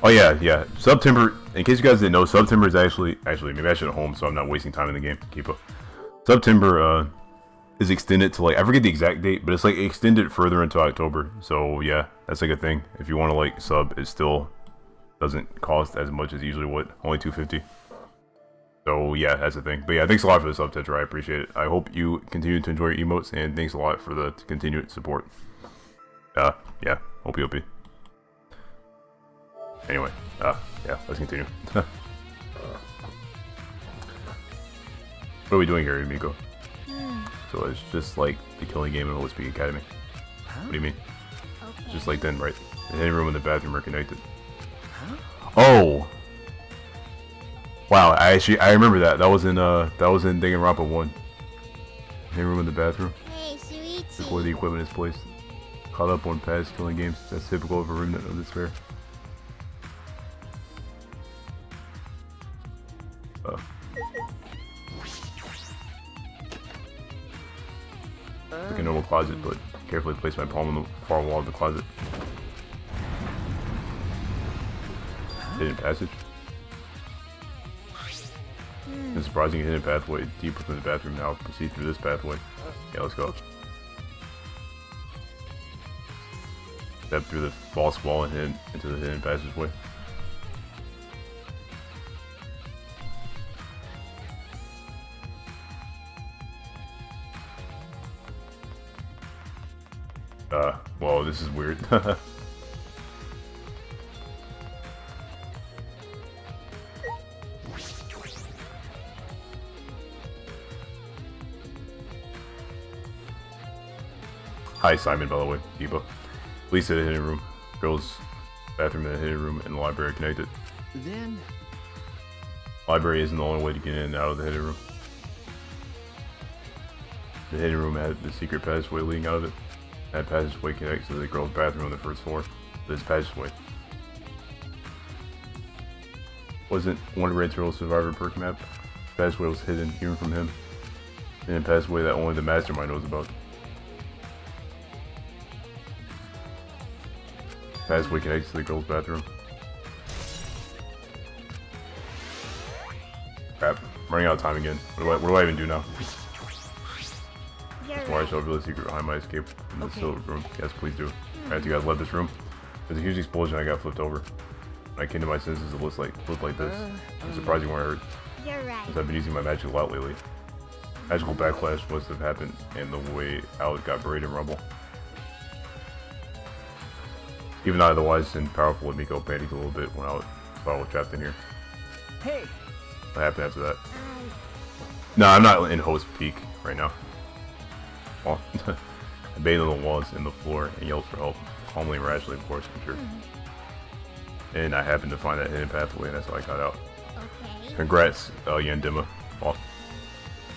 [SPEAKER 1] Oh yeah. September. In case you guys didn't know, September is actually maybe I should have home so I'm not wasting time in the game. Keep up. September is extended to like, I forget the exact date, but it's like extended further into October. So yeah, that's like a thing. If you want to like sub, it still doesn't cost as much as usually would. Only $2.50. So yeah, that's the thing. But yeah, thanks a lot for the sub, Tetra. I appreciate it. I hope you continue to enjoy your emotes, and thanks a lot for the continued support. Yeah, hope you. Anyway, yeah, let's continue. What are we doing here, Miko? So it's just like the killing game in Holy Speak Academy. What do you mean?
[SPEAKER 7] Okay.
[SPEAKER 1] It's just like then, right? The hidden room and the bathroom are connected. Oh! Wow, I remember that. That was in Danganronpa 1. Hidden room in the bathroom.
[SPEAKER 7] Hey, Shuichi.
[SPEAKER 1] Before the equipment is placed. Caught up on past killing games. That's typical of a remnant of despair. Like a normal closet, but carefully place my palm on the far wall of the closet. Hidden passage. A surprising hidden pathway deep within the bathroom. Now proceed through this pathway. Yeah, let's go. Step through the false wall and head into the hidden passageway. Whoa, this is weird. Hi, Simon, by the way. Eva. Lisa, the hidden room. Girls' bathroom in the hidden room and the library are connected.
[SPEAKER 3] Then...
[SPEAKER 1] Library isn't the only way to get in and out of the hidden room. The hidden room had the secret passageway leading out of it. That passageway connects to the girls' bathroom on the first floor. This passageway. Wasn't one Red Turtle Survivor perk map? The passageway was hidden even from him. And a passageway that only the mastermind knows about. Passageway connects to the girls' bathroom. Crap. I'm running out of time again. What do I even do now? Why I shall reveal the secret behind my escape from the sealed room. Yes, please do. Alright, you guys left this room. There's a huge explosion. I got flipped over. When I came to my senses, it looked like this. It's surprising what I heard.
[SPEAKER 7] You're right.
[SPEAKER 1] Since I've been using my magic a lot lately. Magical backlash must have happened, and the way out got buried in rubble. Even I, the wise and powerful, would Miko panicked a little bit when I was trapped in here.
[SPEAKER 4] Hey!
[SPEAKER 1] What happened after that? No, I'm not in Host Peak right now. Well, I bathed on the walls and the floor and yelled for help. Calmly and rationally, of course, I'm sure. And I happened to find that hidden pathway, and that's how I got out.
[SPEAKER 7] Okay.
[SPEAKER 1] Congrats, Yandima. Well,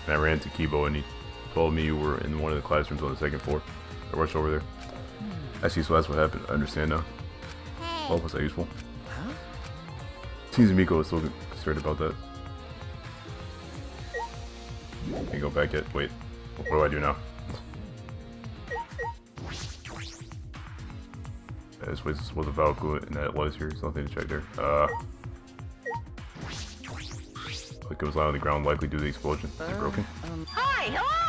[SPEAKER 1] and I ran into Kibo, and he told me you were in one of the classrooms on the second floor. I rushed over there. I see, so that's what happened. I understand now.
[SPEAKER 7] Hey.
[SPEAKER 1] Well, was that useful? Seems Miko is still concerned about that. Can't go back yet. Wait, what do I do now? This was a valve glue, and that was here. There's nothing to check there. Like it was lying on the ground, likely due to the explosion. Is it broken?
[SPEAKER 5] Hi,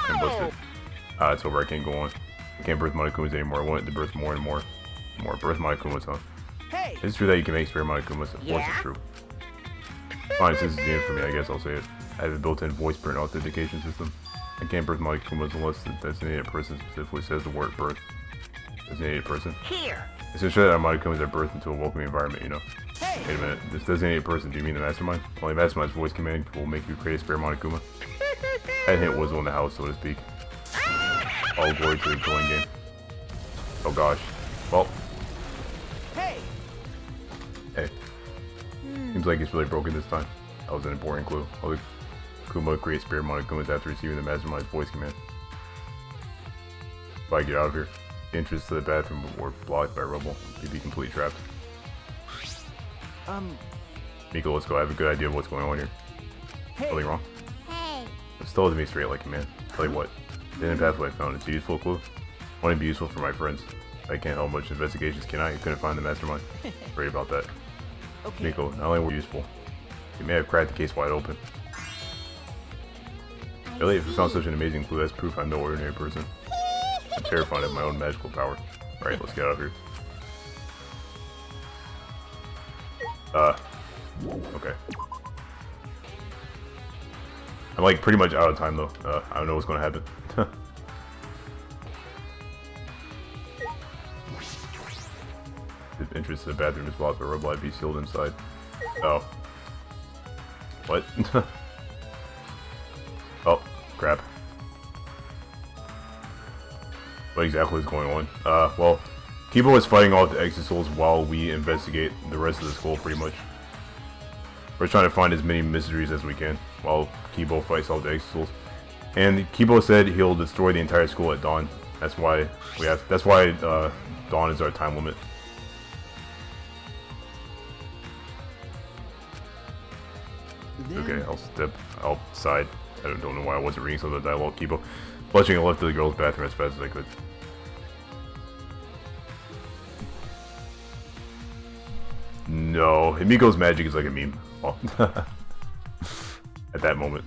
[SPEAKER 1] And
[SPEAKER 5] hello!
[SPEAKER 1] busted. It's over. I can't go on. I can't birth Monokumas anymore. I wanted to birth more and more. Birth Monokumas, huh?
[SPEAKER 4] Hey!
[SPEAKER 1] It's true that you can make spare Monokumas. Of course it's true. Fine, since it's the end for me, I guess I'll say it. I have a built-in voice print authentication system. I can't birth Monokumas unless the designated person specifically says the word birth. Designated person.
[SPEAKER 5] Here!
[SPEAKER 1] It's to show that our Monokumas are birthed into a welcoming environment, you know.
[SPEAKER 4] Hey!
[SPEAKER 1] Wait a minute, this designated person, do you mean the mastermind? Only mastermind's voice command will make you create a spare Monokuma. That hint was on the house, so to speak. All glory to the killing game. Oh gosh. Well.
[SPEAKER 4] Hey!
[SPEAKER 1] Hey. Seems like it's really broken this time. That was an important clue. All the Kuma create spare Monokumas after receiving the mastermind's voice command. If I get out of here, the entrance to the bathroom were blocked by rubble. You'd be completely trapped. Miko, let's go. I have a good idea of what's going on here.
[SPEAKER 4] Hey!
[SPEAKER 1] Something wrong?
[SPEAKER 7] Hey.
[SPEAKER 1] Just tell it to me straight like a man. Tell you what. The hidden pathway I found. It's a useful clue. I want to be useful for my friends. I can't help much investigations, can I? You couldn't find the mastermind. Worry about that.
[SPEAKER 4] Okay.
[SPEAKER 1] Miko, not only were you useful, you may have cracked the case wide open. Really, if I found such an amazing clue, that's proof I'm no ordinary person. I'm terrified of my own magical power. Alright, let's get out of here. Okay. I'm like pretty much out of time though. I don't know what's gonna happen. The entrance to the bathroom is blocked by robot be sealed inside. Oh. What? Oh, crap. What exactly is going on? Well, Kibo is fighting off the exit souls while we investigate the rest of the school, pretty much. We're trying to find as many mysteries as we can while Kibo fights off the exit souls. And Kibo said he'll destroy the entire school at dawn. That's why dawn is our time limit. Okay, I'll step outside. I don't know why I wasn't reading some of the dialogue. Kibo flushing, I left to the girls' bathroom as fast as I could. No, Himiko's magic is like a meme. Oh. At that moment.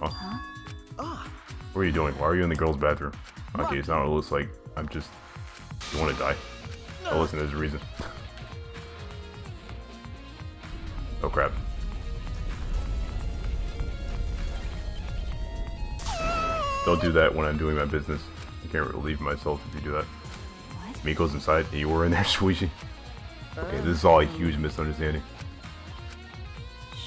[SPEAKER 1] Oh. What are you doing? Why are you in the girls' bathroom? Okay, it's not what it looks like. I'm just... You want to die? Oh, listen, there's a reason. Oh crap. Don't do that when I'm doing my business. I can't relieve myself if you do that.
[SPEAKER 6] What?
[SPEAKER 1] Miko's inside and you were in there, Shuichi. Okay, this is all a huge misunderstanding.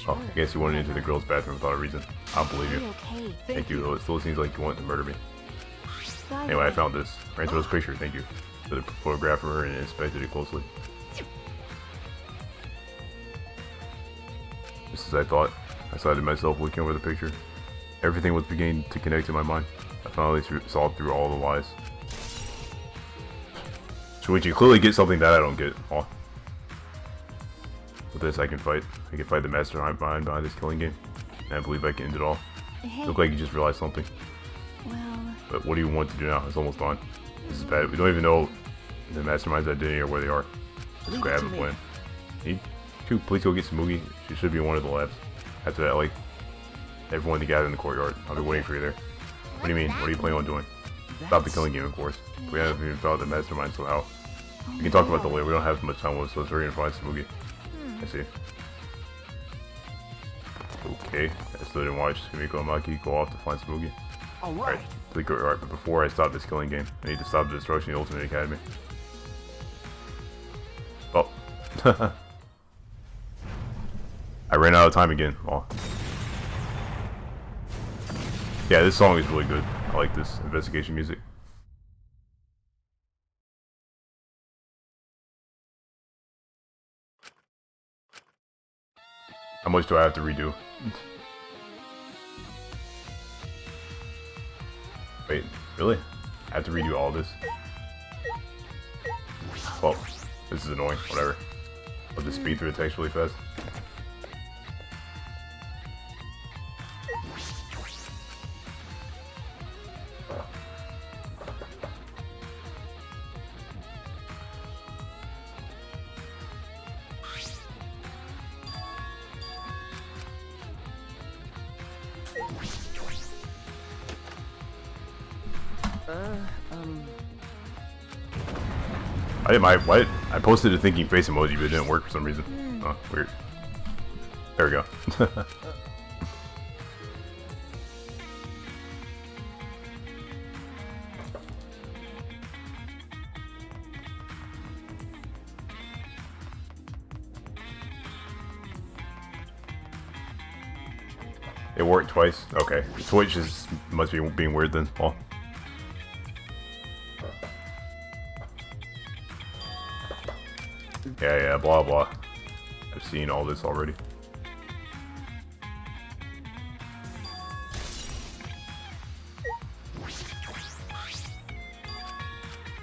[SPEAKER 6] Sure.
[SPEAKER 1] Oh, I guess you went into the girls' bathroom without a reason. I don't believe you.
[SPEAKER 6] Okay.
[SPEAKER 1] Thank you, though it still seems like you want to murder me.
[SPEAKER 6] By the
[SPEAKER 1] Anyway, I
[SPEAKER 6] way,
[SPEAKER 1] found this. Rancho's picture, thank you. Took a photograph of her and inspected it closely. Just as I thought, I sighted myself looking over the picture. Everything was beginning to connect in my mind. I finally saw through all the lies. Shuichi, clearly get something that I don't get. Oh. With this, I can fight. I can fight the mastermind behind this killing game. And I believe I can end it all.
[SPEAKER 6] Hey,
[SPEAKER 1] Look like you just realized something.
[SPEAKER 6] well,
[SPEAKER 1] But what do you want to do now? It's almost on. This is bad. We don't even know the mastermind's identity or where they are. Let's grab a plan. Need to please go get Smoogie. She should be in one of the labs. After that, like, everyone to gather in the courtyard. I'll be waiting for you there. What do you mean? What are you planning on doing? Stop the killing game, of course. We haven't even found the mastermind somehow. We can talk about that later. We don't have much time left, so let's hurry and find Smoogie. I see. Okay, I stood and watched Himiko and Maki go off to find Smoogie. Alright, to the courtyard, but before I stop this killing game, I need to stop the destruction of the Ultimate Academy. Oh. I ran out of time again. Oh. Yeah, this song is really good. I like this investigation music. How much do I have to redo? Wait, really? I have to redo all this? Well, this is annoying. Whatever. I'll just speed through the text really fast. I posted a thinking face emoji, but it didn't work for some reason. Oh, weird. There we go. It worked twice? Okay. Twitch must be being weird then. Oh. Yeah, blah blah. I've seen all this already.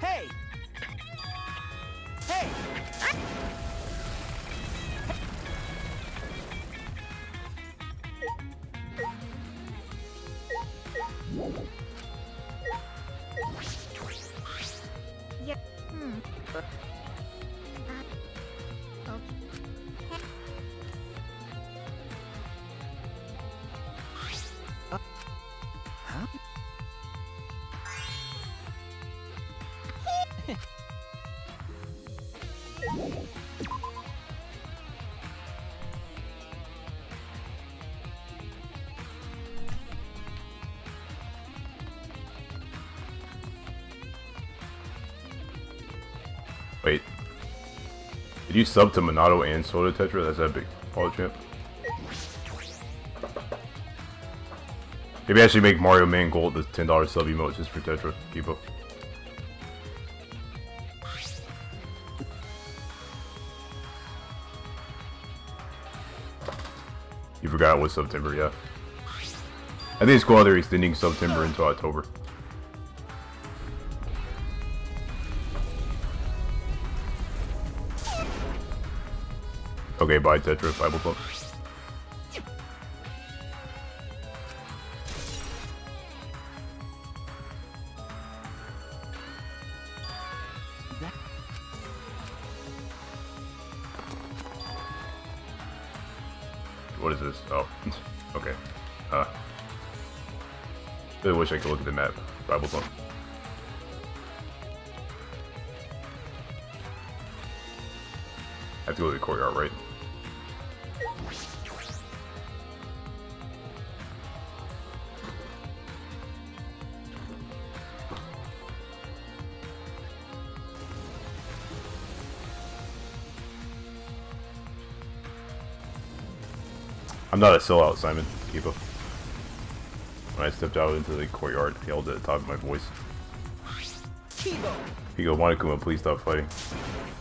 [SPEAKER 4] Hey! Hey!
[SPEAKER 7] Yeah.
[SPEAKER 1] Wait. Did you sub to Monado and Soda Tetra? That's epic. Follow champ. Maybe I should make Mario Man Gold the $10 sub emote just for Tetra. Keep up. You forgot what September, yeah. I think it's cool they're extending September into October. Okay, bye Tetra, Bible Club. What is this? Oh, okay. Really wish I could look at the map. Bible Club. I have to go to the courtyard, right? I'm not a sellout, Simon. Keep up. When I stepped out into the courtyard, I yelled at the top of my voice. Pigo, Monokuma, please stop fighting.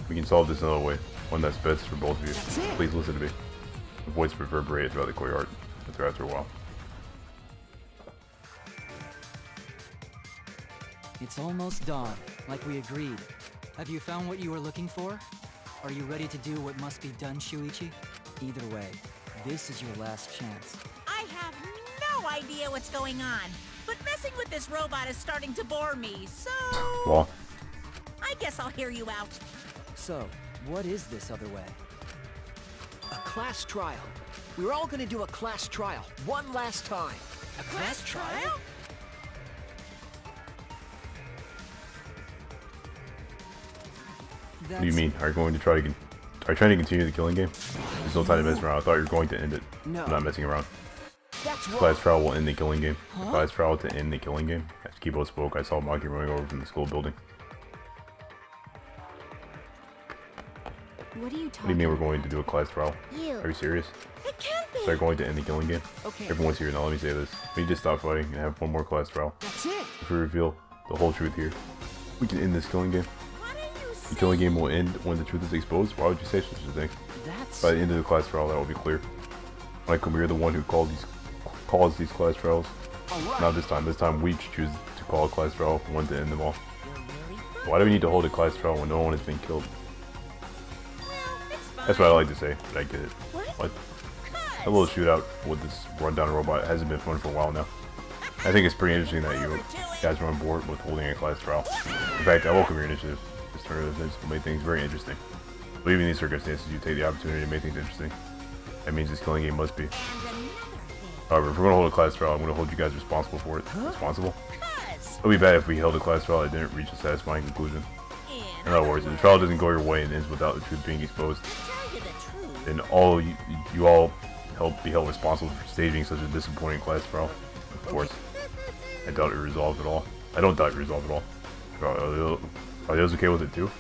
[SPEAKER 1] We can solve this another way. One that's best for both of you. Please listen to me. The voice reverberated throughout the courtyard. After a while.
[SPEAKER 4] It's almost dawn, like we agreed. Have you found what you were looking for? Are you ready to do what must be done, Shuichi? Either way, this is your last chance.
[SPEAKER 5] I have no idea what's going on, but messing with this robot is starting to bore me, so...
[SPEAKER 1] Well,
[SPEAKER 5] I guess I'll hear you out.
[SPEAKER 4] So, what is this other way?
[SPEAKER 9] A class trial. We were all gonna do a class trial, one last time.
[SPEAKER 4] A class trial?
[SPEAKER 1] what do you mean? Are you going to try to... Are you trying to continue the killing game? There's no time to mess around. I thought you were going to end it.
[SPEAKER 9] No.
[SPEAKER 1] I'm not messing around.
[SPEAKER 9] That's wrong.
[SPEAKER 1] Class trial will end the killing game. Class trial to end the killing game. As Kibo spoke, I saw Maki running over from the school building.
[SPEAKER 6] What are you
[SPEAKER 1] What
[SPEAKER 6] talking
[SPEAKER 1] do you mean we're going to do a class trial?
[SPEAKER 7] You.
[SPEAKER 1] Are you serious?
[SPEAKER 2] It can't be.
[SPEAKER 1] So they're going to end the killing game?
[SPEAKER 9] Okay.
[SPEAKER 1] Everyone's here now, let me say this. We need to stop fighting and have one more class trial.
[SPEAKER 9] That's it.
[SPEAKER 1] If we reveal the whole truth here, we can end this killing game.
[SPEAKER 5] What are you
[SPEAKER 1] The
[SPEAKER 5] saying?
[SPEAKER 1] killing game will end when the truth is exposed. Why would you say such a thing?
[SPEAKER 9] That's...
[SPEAKER 1] By the end of the class trial, that will be clear. Michael, you're the one who calls these class trials.
[SPEAKER 9] Alright.
[SPEAKER 1] Not this time. This time we choose to call a class trial, one to end them all. Why do we need to hold a class trial when no one has been killed? That's what I like to say, but I get it. What? A little shootout with this rundown robot hasn't been fun for a while now. I think it's pretty interesting that you guys are on board with holding a class trial. In fact, I welcome your initiative. This turn of events will make things very interesting. But even in these circumstances, you take the opportunity to make things interesting. That means this killing game must be. However, if we're going to hold a class trial, I'm going to hold you guys responsible for it. Responsible? It would be bad if we held a class trial that didn't reach a satisfying conclusion. In other words, if the trial doesn't go your way and ends without the truth being exposed, then all you all be held responsible for staging such a disappointing class trial. Of course, I doubt it resolved at all. I don't doubt it resolved at all. Are those okay with it too?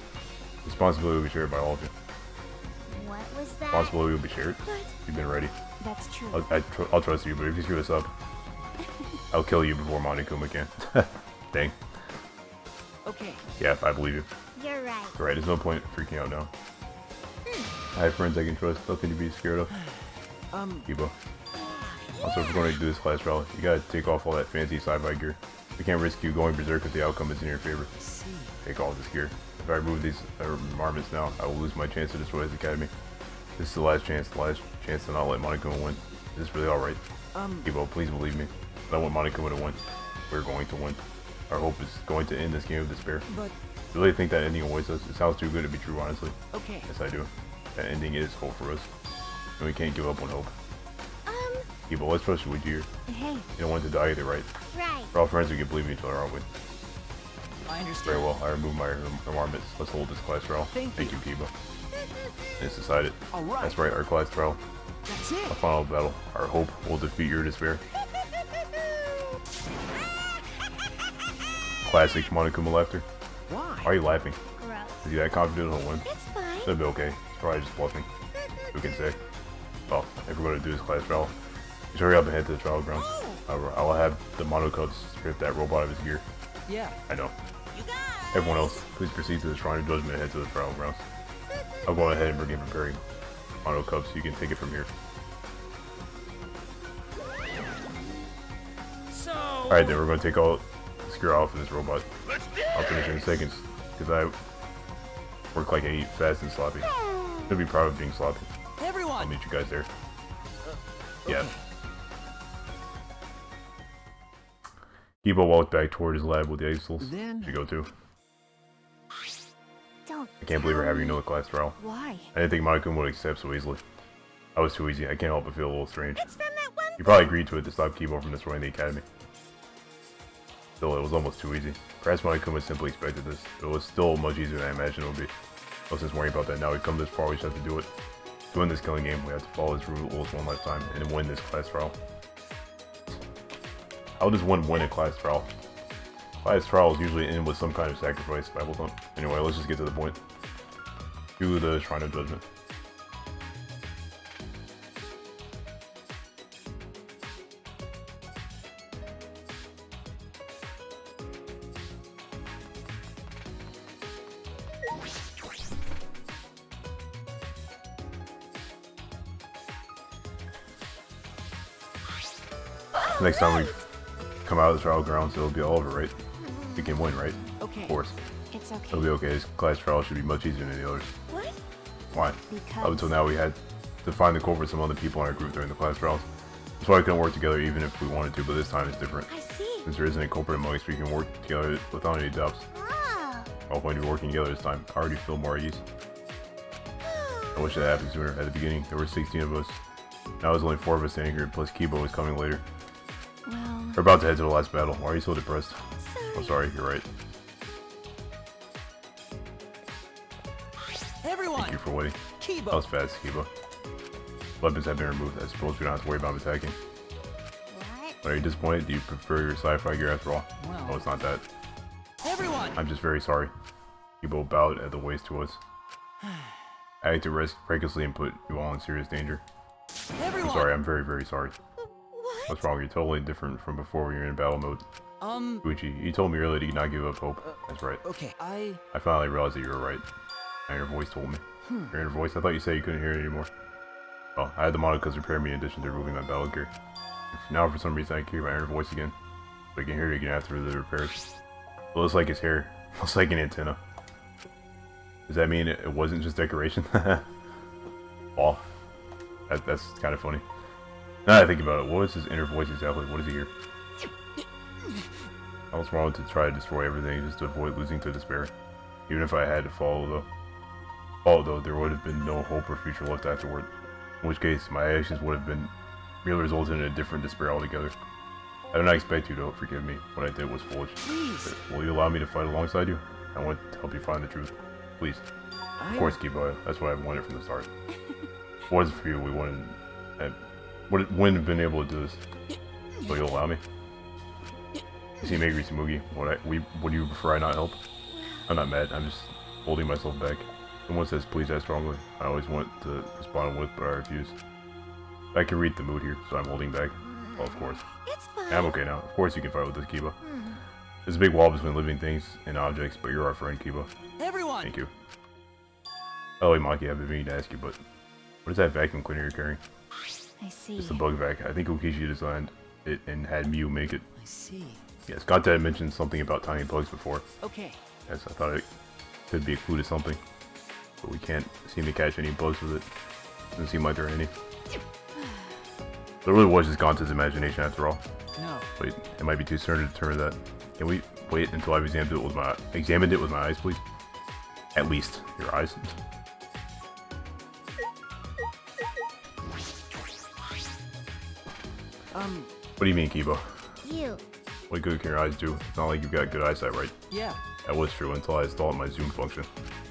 [SPEAKER 1] Responsibility will be shared by all of you.
[SPEAKER 7] What was that?
[SPEAKER 1] Responsibility will be shared. You've been ready.
[SPEAKER 6] That's true.
[SPEAKER 1] I'll trust you, but if you screw this up, I'll kill you before Monokuma can. Dang.
[SPEAKER 9] Okay.
[SPEAKER 1] Yeah, I believe you.
[SPEAKER 7] You're right.
[SPEAKER 1] Right, there's no point in freaking out now. I have friends I can trust, nothing to be scared of. Kibo. Also, if we're going to do this class trial, you gotta take off all that fancy sci-fi gear. We can't risk you going berserk if the outcome is in your favor. Take all this gear. If I remove these armaments now, I will lose my chance to destroy his academy. This is the last chance to not let Monokuma win. Is this really alright? Kibo, please believe me. I don't want Monokuma to win. We're going to win. Our hope is going to end this game of despair.
[SPEAKER 9] But...
[SPEAKER 1] You really think that ending awaits us? It sounds too good to be true, honestly.
[SPEAKER 9] Okay.
[SPEAKER 1] Yes, I do. That ending is hope for us. And we can't give up on hope. Kibo, let's trust you with you.
[SPEAKER 6] Hey.
[SPEAKER 1] You don't want to die either, right?
[SPEAKER 7] Right.
[SPEAKER 1] We're all friends, we can believe in each other, aren't we?
[SPEAKER 4] I understand.
[SPEAKER 1] Very well, I removed my armaments. Let's hold this class trial.
[SPEAKER 9] Thank
[SPEAKER 1] you, Kibo. It's decided.
[SPEAKER 9] Alright.
[SPEAKER 1] That's right, our class trial.
[SPEAKER 9] That's it.
[SPEAKER 1] Our final battle. Our hope will defeat your despair. Classic Monokuma laughter.
[SPEAKER 9] Why?
[SPEAKER 1] Why are you laughing?
[SPEAKER 7] Gross.
[SPEAKER 1] Is he that confident he'll win?
[SPEAKER 2] It's fine.
[SPEAKER 1] It'll be okay. It's probably just bluffing. Who can say? Well, if we're going to do this class trial, just hurry up and head to the trial grounds. I'll have the Mono Cubs strip that robot of his gear.
[SPEAKER 4] Yeah.
[SPEAKER 1] I know. Everyone else, please proceed to the Shrine of Judgment and head to the trial grounds. I'll go ahead and begin preparing Mono Cubs so you can take it from here.
[SPEAKER 3] So.
[SPEAKER 1] Alright then, we're going to take all the secure off of this robot. I'll finish in seconds, because I work like I eat fast and sloppy. Should be proud of being sloppy.
[SPEAKER 4] Everyone.
[SPEAKER 1] I'll meet you guys there. Yeah. Kibo walked back toward his lab with the Axels.
[SPEAKER 9] Then-
[SPEAKER 1] Should go too.
[SPEAKER 6] Don't.
[SPEAKER 1] I can't believe we're having another class trial.
[SPEAKER 6] Why?
[SPEAKER 1] I didn't think Monokuma would accept so easily. I was too easy. I can't help but feel a little strange.
[SPEAKER 2] It's from that one.
[SPEAKER 1] You probably agreed to it to stop Kibo from destroying the academy. Still, it was almost too easy. Perhaps Monokuma simply expected this. It was still much easier than I imagined it would be. No sense worrying about that now. We've come this far, we just have to do it. To win this killing game, we have to follow his rules one last time and win this class trial. How does one win a class trial? Class trials usually end with some kind of sacrifice, Bible don't. Anyway, let's just get to the point. To the Shrine of Judgment. Next time we come out of the trial grounds, it'll be all over, right? We can win, right?
[SPEAKER 4] Okay.
[SPEAKER 1] Of course.
[SPEAKER 6] It's okay.
[SPEAKER 1] It'll be okay. This class trial should be much easier than the others.
[SPEAKER 2] What?
[SPEAKER 1] Why?
[SPEAKER 6] Because
[SPEAKER 1] Up until now, we had to find the culprit some other people in our group during the class trials. That's why we couldn't work together even if we wanted to, but this time it's different.
[SPEAKER 2] I see.
[SPEAKER 1] Since there isn't a culprit among us, we can work together without any doubts.
[SPEAKER 7] Oh.
[SPEAKER 1] We're all going to be working together this time. I already feel more at ease. I wish that happened sooner. At the beginning, there were 16 of us. Now there's only 4 of us standing here, plus Kibo is coming later.
[SPEAKER 6] well,
[SPEAKER 1] We're about to head to the last battle. Why are you so depressed?
[SPEAKER 2] Sorry.
[SPEAKER 1] I'm sorry, you're right.
[SPEAKER 4] Everyone.
[SPEAKER 1] Thank you for waiting.
[SPEAKER 4] Kibo.
[SPEAKER 1] That was fast, Kibo. Weapons have been removed. I suppose we don't have to worry about attacking.
[SPEAKER 7] What?
[SPEAKER 1] But are you disappointed? Do you prefer your sci-fi gear after all?
[SPEAKER 4] Well.
[SPEAKER 1] No, it's not that.
[SPEAKER 4] Everyone.
[SPEAKER 1] I'm just very sorry. Kibo bowed at the waist to us. I had to risk recklessly and put you all in serious danger.
[SPEAKER 4] Everyone.
[SPEAKER 1] I'm sorry, I'm very, very sorry.
[SPEAKER 2] What?
[SPEAKER 1] What's wrong? You're totally different from before when you're in battle mode. Gucci, you told me earlier to not give up hope. That's right.
[SPEAKER 4] Okay.
[SPEAKER 1] I finally realized that you were right. Now your voice told me. Your inner voice? I thought you said you couldn't hear it anymore. Well, I had the Monocas repair me in addition to removing my battle gear. If now for some reason I can hear my inner voice again. But I can hear it again after the repairs. It looks like his hair. It looks like an antenna. Does that mean it wasn't just decoration? Well, that's kind of funny. Now that I think about it, what is his inner voice exactly? What does he hear? I was wrong to try to destroy everything just to avoid losing to despair. Even if I had to follow though, there would have been no hope or future left afterward. In which case, my actions would have been merely resulted in a different despair altogether. I do not expect you to forgive me. What I did was foolish.
[SPEAKER 4] Please.
[SPEAKER 1] Will you allow me to fight alongside you? I want to help you find the truth. Please. Of course, Kibo. That's what I wanted from the start. What is it for you? We wouldn't have been able to do this. Will you allow me? You seem angry, Tsumugi. Would you prefer I not help? I'm not mad. I'm just holding myself back. Someone says please that strongly. I always want to respond with, but I refuse. I can read the mood here, so I'm holding back. Well, of course.
[SPEAKER 2] It's fine.
[SPEAKER 1] I'm okay now. Of course you can fight with this, Kiba. There's a big wall between living things and objects, but you're our friend, Kiba.
[SPEAKER 4] Everyone.
[SPEAKER 1] Thank you. Oh, wait, Maki, I've been meaning to ask you, but what is that vacuum cleaner you're carrying?
[SPEAKER 6] I see.
[SPEAKER 1] It's the bug vac. I think Ukishi designed it and had Mew make it.
[SPEAKER 4] I see.
[SPEAKER 1] Yes, Ganta had mentioned something about tiny bugs before.
[SPEAKER 4] Okay.
[SPEAKER 1] Yes, I thought it could be a clue to something. But we can't seem to catch any bugs with it. Doesn't seem like there are any. There really was just Ganta's imagination after all.
[SPEAKER 4] No.
[SPEAKER 1] Wait, it might be too soon to determine that. Can we wait until I've examined it with my eyes, please? At least your eyes. What do you mean, Kibo?
[SPEAKER 7] You.
[SPEAKER 1] What good can your eyes do? It's not like you've got good eyesight, right?
[SPEAKER 4] Yeah.
[SPEAKER 1] That was true until I installed my zoom function.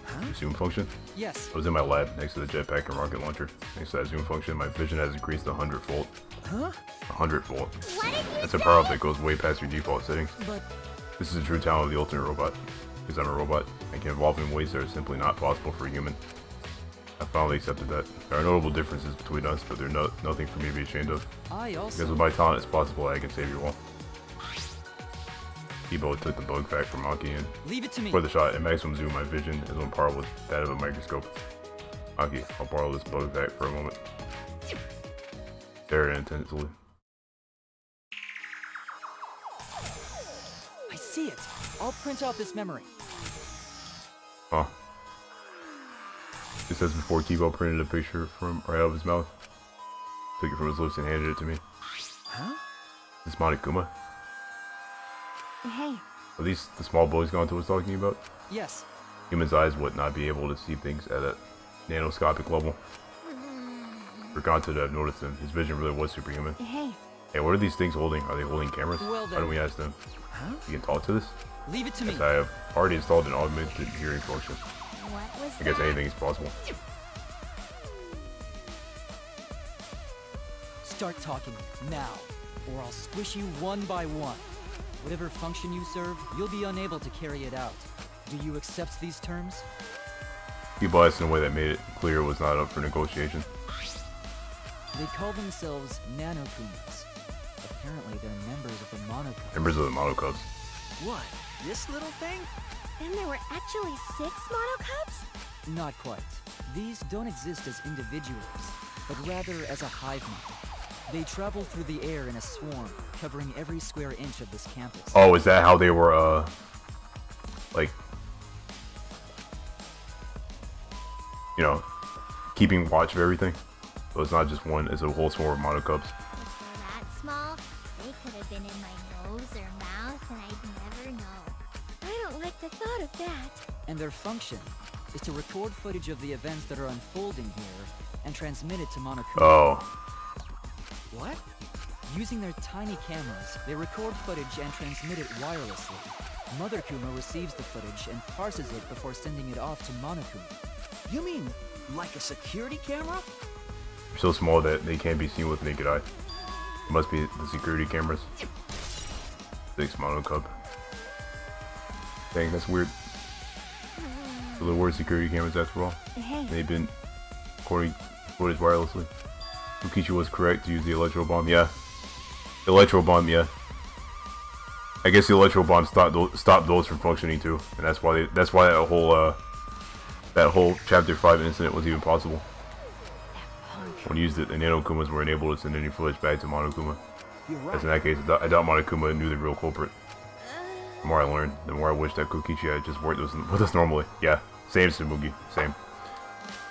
[SPEAKER 4] Huh?
[SPEAKER 1] Zoom function?
[SPEAKER 4] Yes.
[SPEAKER 1] I was in my lab next to the jetpack and rocket launcher. Thanks to that zoom function, my vision has increased 100-fold.
[SPEAKER 4] Huh?
[SPEAKER 1] 100-fold.
[SPEAKER 7] What did you
[SPEAKER 1] That's a
[SPEAKER 7] say?
[SPEAKER 1] power up that goes way past your default settings.
[SPEAKER 4] But
[SPEAKER 1] This is the true talent of the ultimate robot. Because I'm a robot, I can evolve in ways that are simply not possible for a human. I finally accepted that. There are notable differences between us, but they're nothing for me to be ashamed of. Because with my talent, it's possible I can save you all. Kibo took the bug fact from Maki and
[SPEAKER 4] Leave it to me.
[SPEAKER 1] for the shot, at maximum zoom, my vision is on par with that of a microscope. Maki, I'll borrow this bug fact for a moment. Stare at it intensely.
[SPEAKER 4] I see it. I'll print out this memory.
[SPEAKER 1] Huh. It says before Kibo printed a picture from right out of his mouth. Took it from his lips and handed it to me.
[SPEAKER 4] Huh?
[SPEAKER 1] This Monokuma?
[SPEAKER 6] Hey,
[SPEAKER 1] Are these the small boys Gonto was talking about?
[SPEAKER 4] Yes.
[SPEAKER 1] Humans' eyes would not be able to see things at a nanoscopic level. For Gonto to have noticed them, his vision really was superhuman.
[SPEAKER 6] hey.
[SPEAKER 1] Hey, what are these things holding? Are they holding cameras?
[SPEAKER 4] Well
[SPEAKER 1] Why
[SPEAKER 4] then.
[SPEAKER 1] don't we ask them?
[SPEAKER 4] Huh?
[SPEAKER 1] You can talk to this?
[SPEAKER 4] Leave it to me.
[SPEAKER 1] Yes, I have already installed an augmented hearing function.
[SPEAKER 7] What was
[SPEAKER 1] I guess
[SPEAKER 7] that?
[SPEAKER 1] anything is possible.
[SPEAKER 4] Start talking now, or I'll squish you one by one. Whatever function you serve, you'll be unable to carry it out. Do you accept these terms?
[SPEAKER 1] He biased in a way that made it clear it was not up for negotiation.
[SPEAKER 4] They call themselves Nanokumas. Apparently they're members of the Monokuma.
[SPEAKER 1] Members of the Mono Cubs.
[SPEAKER 3] What? This little thing?
[SPEAKER 7] And there were actually 6 monocubs?
[SPEAKER 4] Not quite. These don't exist as individuals, but rather as a hive mind. They travel through the air in a swarm, covering every square inch of this campus.
[SPEAKER 1] Oh, is that how they were, like, you know, keeping watch of everything? So it's not just one, it's a whole swarm of Mono Cubs.
[SPEAKER 7] If they're that small, they could have been in my nose or mouth and I'd never know. I don't like the thought of that.
[SPEAKER 4] And their function is to record footage of the events that are unfolding here and transmit it to Monokuma.
[SPEAKER 1] Oh.
[SPEAKER 4] What? Using their tiny cameras, they record footage and transmit it wirelessly. Mother Kuma receives the footage and parses it before sending it off to Monokuma.
[SPEAKER 3] You mean like a security camera?
[SPEAKER 1] They're so small that they can't be seen with the naked eye. It must be the security cameras. 6 Mono Cub. Dang, that's weird. So there were security cameras after all.
[SPEAKER 6] Hey.
[SPEAKER 1] They've been recording footage wirelessly. Ukichi was correct to use the electro bomb. Yeah, the electro bomb. Yeah, I guess the electro bomb stopped those from functioning too, and that's why that whole chapter 5 incident was even possible. When used it, the Nanokumas were unable to send any footage back to Monokuma.
[SPEAKER 3] You're
[SPEAKER 1] As
[SPEAKER 3] right.
[SPEAKER 1] in that case, I doubt Monokuma knew the real culprit. The more I learned, the more I wish that Kokichi had just worked with us normally. Yeah, same Tsumugi, same.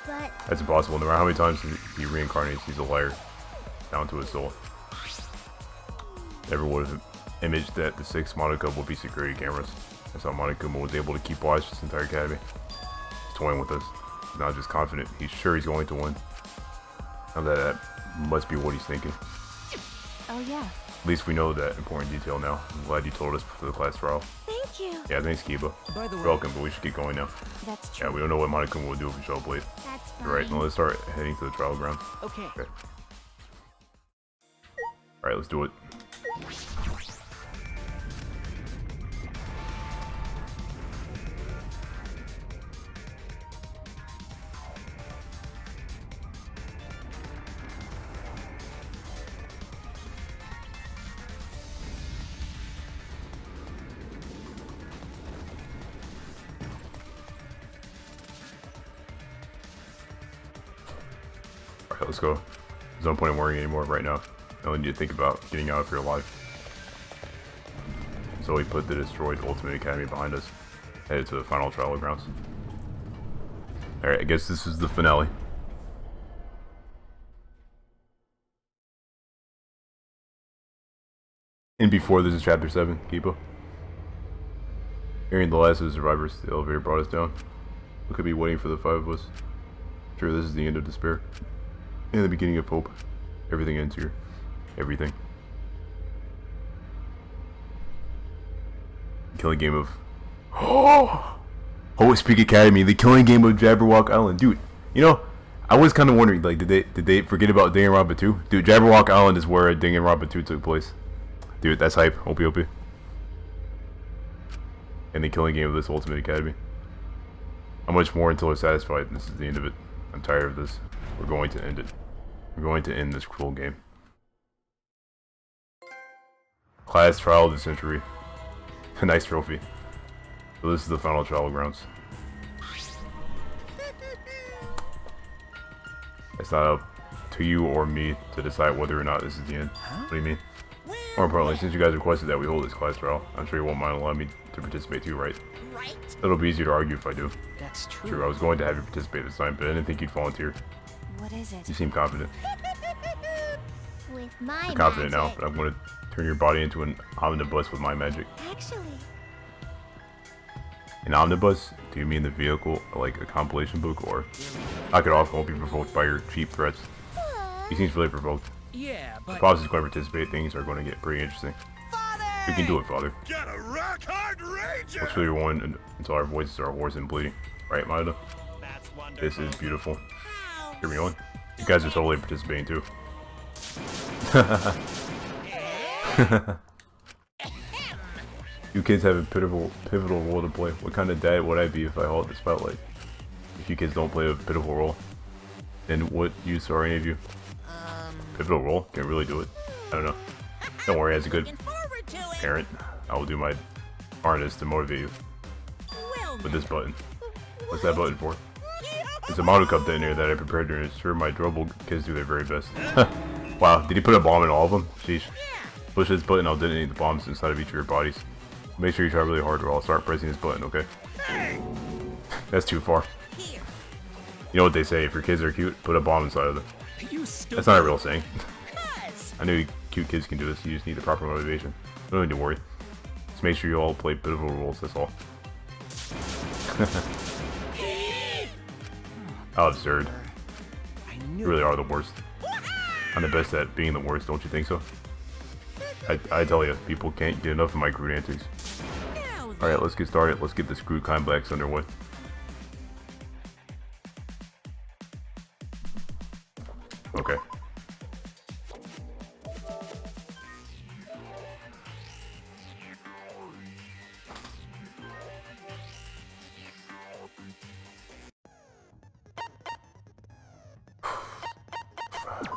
[SPEAKER 7] But
[SPEAKER 1] That's impossible. No matter how many times he reincarnates, he's a liar. Down to his soul. Never would have imaged that the 6 Monokuma would be security cameras. That's how Monokuma was able to keep watch this entire academy. He's toying with us. He's not just confident, he's sure he's going to win. Now that must be what he's thinking.
[SPEAKER 6] Oh yeah.
[SPEAKER 1] At least we know that important detail now. I'm glad you told us for the class trial.
[SPEAKER 7] thank you.
[SPEAKER 1] Yeah, thanks Kiba.
[SPEAKER 4] By the way,
[SPEAKER 1] You're welcome, but we should get going now.
[SPEAKER 6] That's
[SPEAKER 1] Yeah,
[SPEAKER 6] true.
[SPEAKER 1] we don't know what Monokuma will do if we show up late.
[SPEAKER 7] That's fine.
[SPEAKER 1] Alright, now let's start heading to the trial ground.
[SPEAKER 3] Okay.
[SPEAKER 1] Okay. Alright, let's do it. Alright, let's go. There's no point in worrying anymore right now. I only need to think about getting out of here alive. So we put the destroyed Ultimate Academy behind us. Headed to the final trial grounds. Alright, I guess this is the finale. And before this is chapter 7, Kipo. Hearing the last of the survivors, the elevator brought us down. We could be waiting for the 5 of us. Sure, this is the end of despair. And the beginning of hope. Everything ends here. Everything. Killing game of... Oh! Holy Speak Academy, the killing game of Jabberwock Island. Dude, you know, I was kind of wondering, like, did they forget about Danganronpa 2? Dude, Jabberwock Island is where Danganronpa 2 took place. Dude, that's hype. OP. and the killing game of this Ultimate Academy. How much more until we're satisfied? This is the end of it. I'm tired of this. We're going to end it. We're going to end this cruel game. Class Trial of the Century. A nice trophy. So this is the final trial grounds. It's not up to you or me to decide whether or not this is the end. What do you mean? More importantly, since you guys requested that we hold this class trial, I'm sure you won't mind allowing me to participate too, right?
[SPEAKER 5] Right?
[SPEAKER 1] It'll be easier to argue if I do.
[SPEAKER 3] That's true.
[SPEAKER 1] True, I was going to have you participate this time, but I didn't think you'd volunteer.
[SPEAKER 6] What is it?
[SPEAKER 1] You seem confident.
[SPEAKER 7] With my
[SPEAKER 1] I'm confident now,
[SPEAKER 7] magic.
[SPEAKER 1] but I'm going to turn your body into an omnibus with my magic.
[SPEAKER 7] Actually,
[SPEAKER 1] An omnibus? Do you mean the vehicle, like a compilation book, or... I could also won't be provoked by your cheap threats. He seems really provoked.
[SPEAKER 3] Yeah,
[SPEAKER 1] If
[SPEAKER 3] but...
[SPEAKER 1] Pops is going to participate, things are going to get pretty interesting. We can do it, Father.
[SPEAKER 10] Got a rock hard ranger.
[SPEAKER 1] Let's really one until our voices are hoarse and bleeding. Right, Maida?
[SPEAKER 10] That's
[SPEAKER 1] This
[SPEAKER 10] wonderful.
[SPEAKER 1] is beautiful. Hear me on? You guys are totally participating too. You kids have a pivotal role to play. What kind of dad would I be if I held the spotlight? If you kids don't play a pivotal role, then what use are any of you? Pivotal role? Can really do it. I don't know. Don't worry, as a good
[SPEAKER 5] Looking forward to it.
[SPEAKER 1] parent, I will do my hardest to motivate you
[SPEAKER 5] Well,
[SPEAKER 1] with this button. What's that button for? There's a model cup in there that I prepared to ensure my Drubble kids do their very best. Wow, did he put a bomb in all of them? Sheesh. Push this button, I'll detonate the bombs inside of each of your bodies. Make sure you try really hard or I'll start pressing this button, okay? That's too far.
[SPEAKER 5] here.
[SPEAKER 1] You know what they say, if your kids are cute, put a bomb inside of them.
[SPEAKER 3] You stupid.
[SPEAKER 1] That's not a real saying.
[SPEAKER 5] Cuz.
[SPEAKER 1] I knew cute kids can do this, you just need the proper motivation. Don't need to worry. Just make sure you all play pivotal roles, that's all. How absurd.
[SPEAKER 3] I
[SPEAKER 1] You
[SPEAKER 3] knew
[SPEAKER 1] really are the worst. I'm the best at being the worst, don't you think so? I tell you, people can't get enough of my crude antics.
[SPEAKER 5] Now then.
[SPEAKER 1] Alright, let's get started. Let's get this crude climax underway. Okay.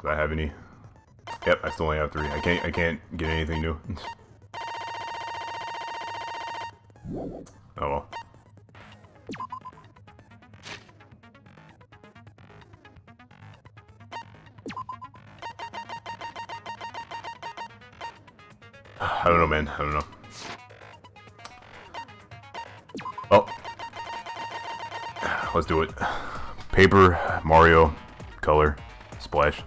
[SPEAKER 1] Do I have any? Yep, I still only have 3. I can't get anything new. Oh well. I don't know, man. I don't know. Oh. Let's do it. Paper, Mario, color, splash.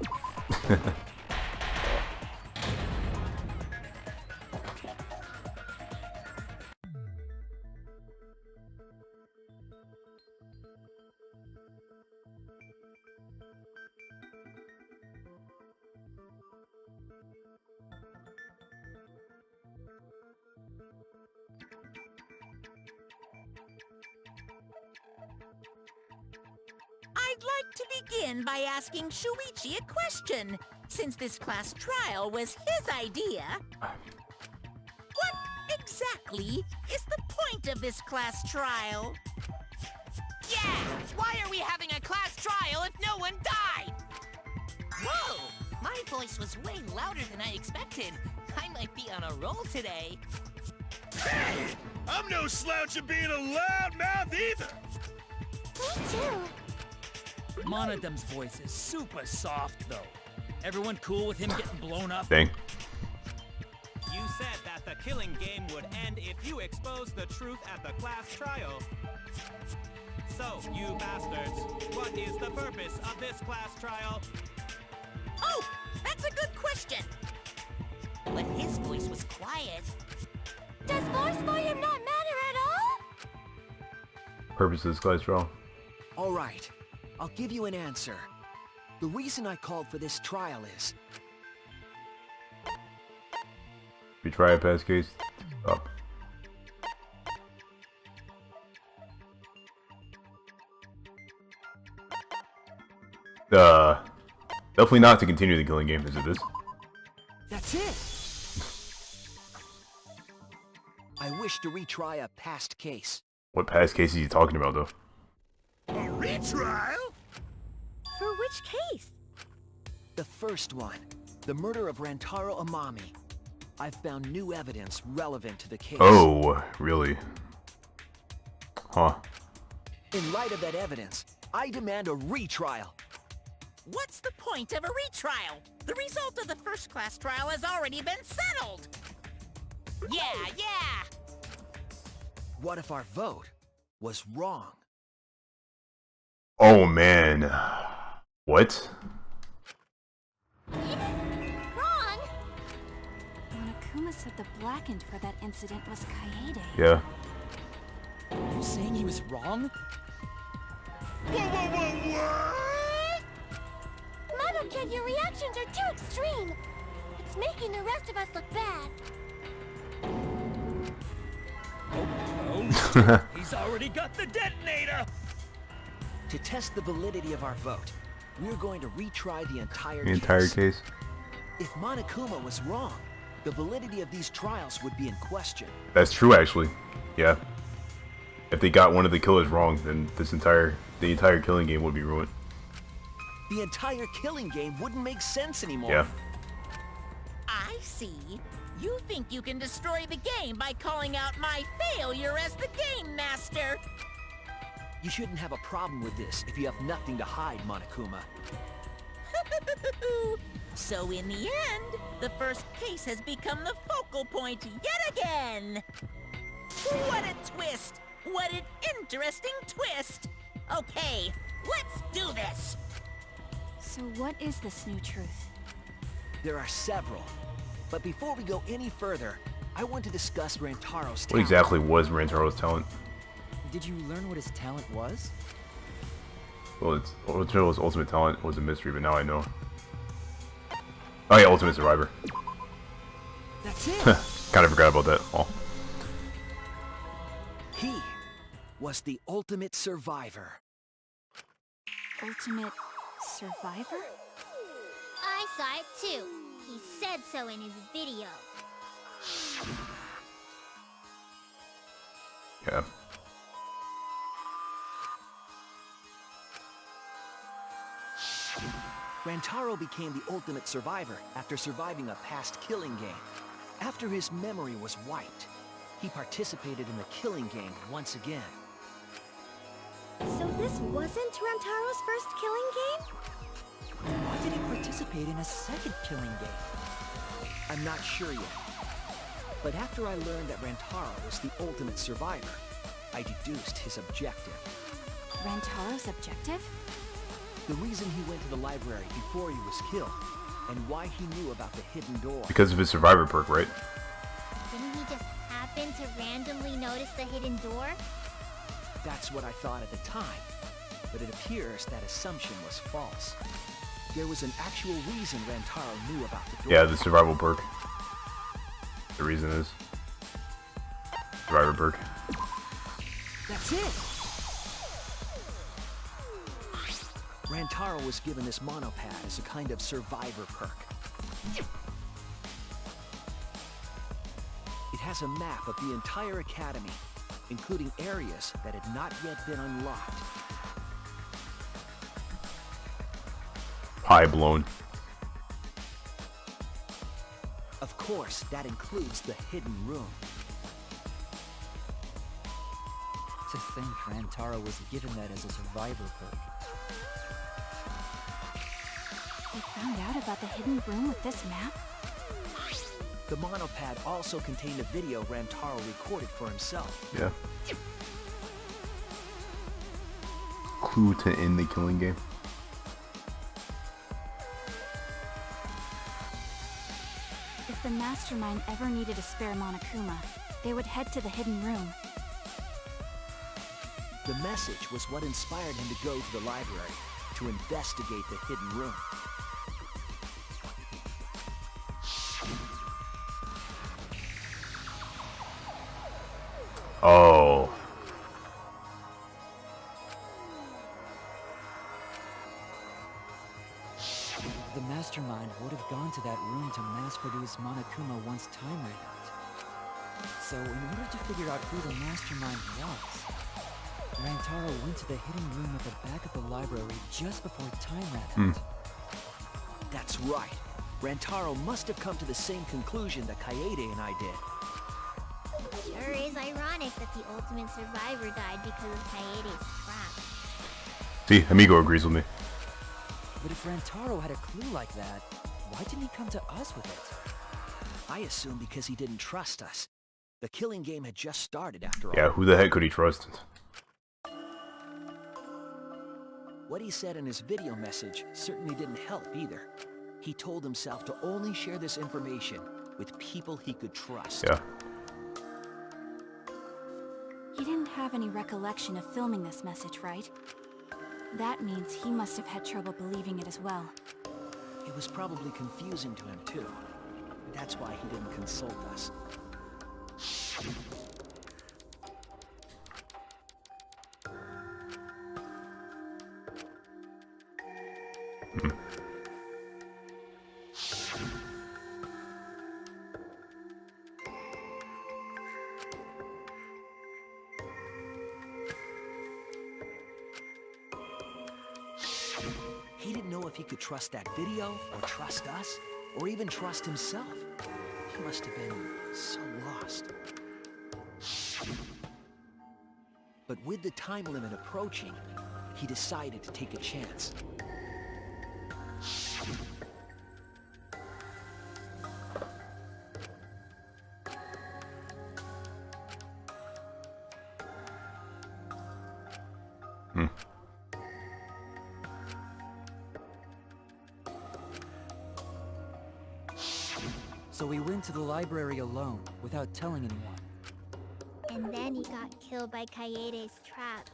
[SPEAKER 5] I'd like to begin by asking Shuichi a question, since this class trial was his idea. What exactly is the point of this class trial?
[SPEAKER 11] Yeah! Why are we having a class trial if no one died?
[SPEAKER 5] Whoa! My voice was way louder than I expected. I might be on a roll today.
[SPEAKER 10] Hey! I'm no slouch at being a loudmouth either.
[SPEAKER 7] me too.
[SPEAKER 4] Monodum's voice is super soft, though. Everyone cool with him getting blown up?
[SPEAKER 1] Dang.
[SPEAKER 12] You said that the killing game would end if you exposed the truth at the class trial. So, you bastards, what is the purpose of this class trial?
[SPEAKER 5] Oh, that's a good question. But his voice was quiet.
[SPEAKER 7] Does voice volume not matter at all?
[SPEAKER 1] Purpose of this class trial.
[SPEAKER 9] All right, I'll give you an answer. The reason I called for this trial is...
[SPEAKER 1] If you try a pass case, up. Definitely not to continue the killing game, is it this?
[SPEAKER 9] That's it! I wish to retry a past case.
[SPEAKER 1] What past cases are you talking about, though?
[SPEAKER 10] A retrial?
[SPEAKER 7] For which case?
[SPEAKER 9] The first one, the murder of Rantaro Amami. I've found new evidence relevant to the case.
[SPEAKER 1] Oh, really? Huh.
[SPEAKER 9] In light of that evidence, I demand a retrial.
[SPEAKER 5] What's the point of a retrial? The result of the first-class trial has already been settled! Yeah, yeah!
[SPEAKER 9] What if our vote was wrong?
[SPEAKER 1] Oh, man. What?
[SPEAKER 7] Wrong?
[SPEAKER 6] Monokuma said the blackened for that incident was Kaede.
[SPEAKER 1] Yeah.
[SPEAKER 4] Are you saying he was wrong?
[SPEAKER 10] What?
[SPEAKER 7] Mono-Kid, your reactions are too extreme. It's making the rest of us look bad.
[SPEAKER 10] Oh, he's already got the detonator!
[SPEAKER 9] To test the validity of our vote, we're going to retry the entire
[SPEAKER 1] The entire
[SPEAKER 9] case.
[SPEAKER 1] case?
[SPEAKER 9] If Monokuma was wrong, the validity of these trials would be in question.
[SPEAKER 1] That's true, actually. Yeah. If they got one of the killers wrong, then the entire killing game would be ruined.
[SPEAKER 9] The entire killing game wouldn't make sense anymore.
[SPEAKER 1] Yeah.
[SPEAKER 5] I see. You think you can destroy the game by calling out my failure as the game master.
[SPEAKER 9] You shouldn't have a problem with this if you have nothing to hide, Monokuma.
[SPEAKER 5] So in the end, the first case has become the focal point yet again. What a twist! What an interesting twist! Okay, let's do this!
[SPEAKER 6] So what is this new truth?
[SPEAKER 9] There are several. But before we go any further, I want to discuss Rantaro's talent.
[SPEAKER 1] What exactly was Rantaro's talent?
[SPEAKER 4] Did you learn what his talent was?
[SPEAKER 1] Well, Rantaro's ultimate talent was a mystery, but now I know. Oh yeah, Ultimate Survivor.
[SPEAKER 9] That's it!
[SPEAKER 1] Kind of forgot about that. Oh.
[SPEAKER 9] He was the ultimate survivor.
[SPEAKER 6] Ultimate survivor?
[SPEAKER 7] I saw it too. He said so in his video.
[SPEAKER 1] Yeah.
[SPEAKER 9] Rantaro became the ultimate survivor after surviving a past killing game. After his memory was wiped, he participated in the killing game once again.
[SPEAKER 7] So this wasn't Rantaro's first killing game?
[SPEAKER 4] Why did he participate in a second killing game?
[SPEAKER 9] I'm not sure yet. But after I learned that Rantaro was the ultimate survivor, I deduced his objective.
[SPEAKER 6] Rantaro's objective?
[SPEAKER 9] The reason he went to the library before he was killed, and why he knew about the hidden door.
[SPEAKER 1] Because of his survivor perk, right?
[SPEAKER 7] Didn't he just happen to randomly notice the hidden door?
[SPEAKER 9] That's what I thought at the time, but it appears that assumption was false. There was an actual reason Rantaro knew about the door.
[SPEAKER 1] Yeah, the survival perk. The reason is survivor perk.
[SPEAKER 9] That's it! Rantaro was given this monopad as a kind of survivor perk. It has a map of the entire academy, including areas that had not yet been unlocked.
[SPEAKER 1] High blown.
[SPEAKER 9] Of course, that includes the hidden room.
[SPEAKER 4] To think Rantaro was given that as a survivor perk.
[SPEAKER 6] They found out about the hidden room with this map?
[SPEAKER 9] The monopad also contained a video Rantaro recorded for himself.
[SPEAKER 1] Yeah. Clue to end the killing game.
[SPEAKER 6] If the mastermind ever needed a spare Monokuma, they would head to the hidden room.
[SPEAKER 9] The message was what inspired him to go to the library to investigate the hidden room.
[SPEAKER 1] Oh.
[SPEAKER 4] The mastermind would have gone to that room to mass-produce Monokuma once time ran out. So, in order to figure out who the mastermind was, Rantaro went to the hidden room at the back of the library just before time ran out.
[SPEAKER 9] That's right. Rantaro must have come to the same conclusion that Kaede and I did.
[SPEAKER 7] Sure is ironic that the ultimate survivor died because of Kaede's trap.
[SPEAKER 1] See, Amigo agrees with me.
[SPEAKER 4] But if Rantaro had a clue like that, why didn't he come to us with it?
[SPEAKER 9] I assume because he didn't trust us. The killing game had just started after all.
[SPEAKER 1] Yeah, who the heck could he trust?
[SPEAKER 9] What he said in his video message certainly didn't help either. He told himself to only share this information with people he could trust.
[SPEAKER 1] Yeah.
[SPEAKER 6] He didn't have any recollection of filming this message, right? That means he must have had trouble believing it as well.
[SPEAKER 9] It was probably confusing to him too. That's why he didn't consult us. He didn't know if he could trust that video, or trust us, or even trust himself. He must have been so lost. But with the time limit approaching, he decided to take a chance.
[SPEAKER 4] So we went to the library alone, without telling anyone.
[SPEAKER 7] And then he got killed by Kaede's trap.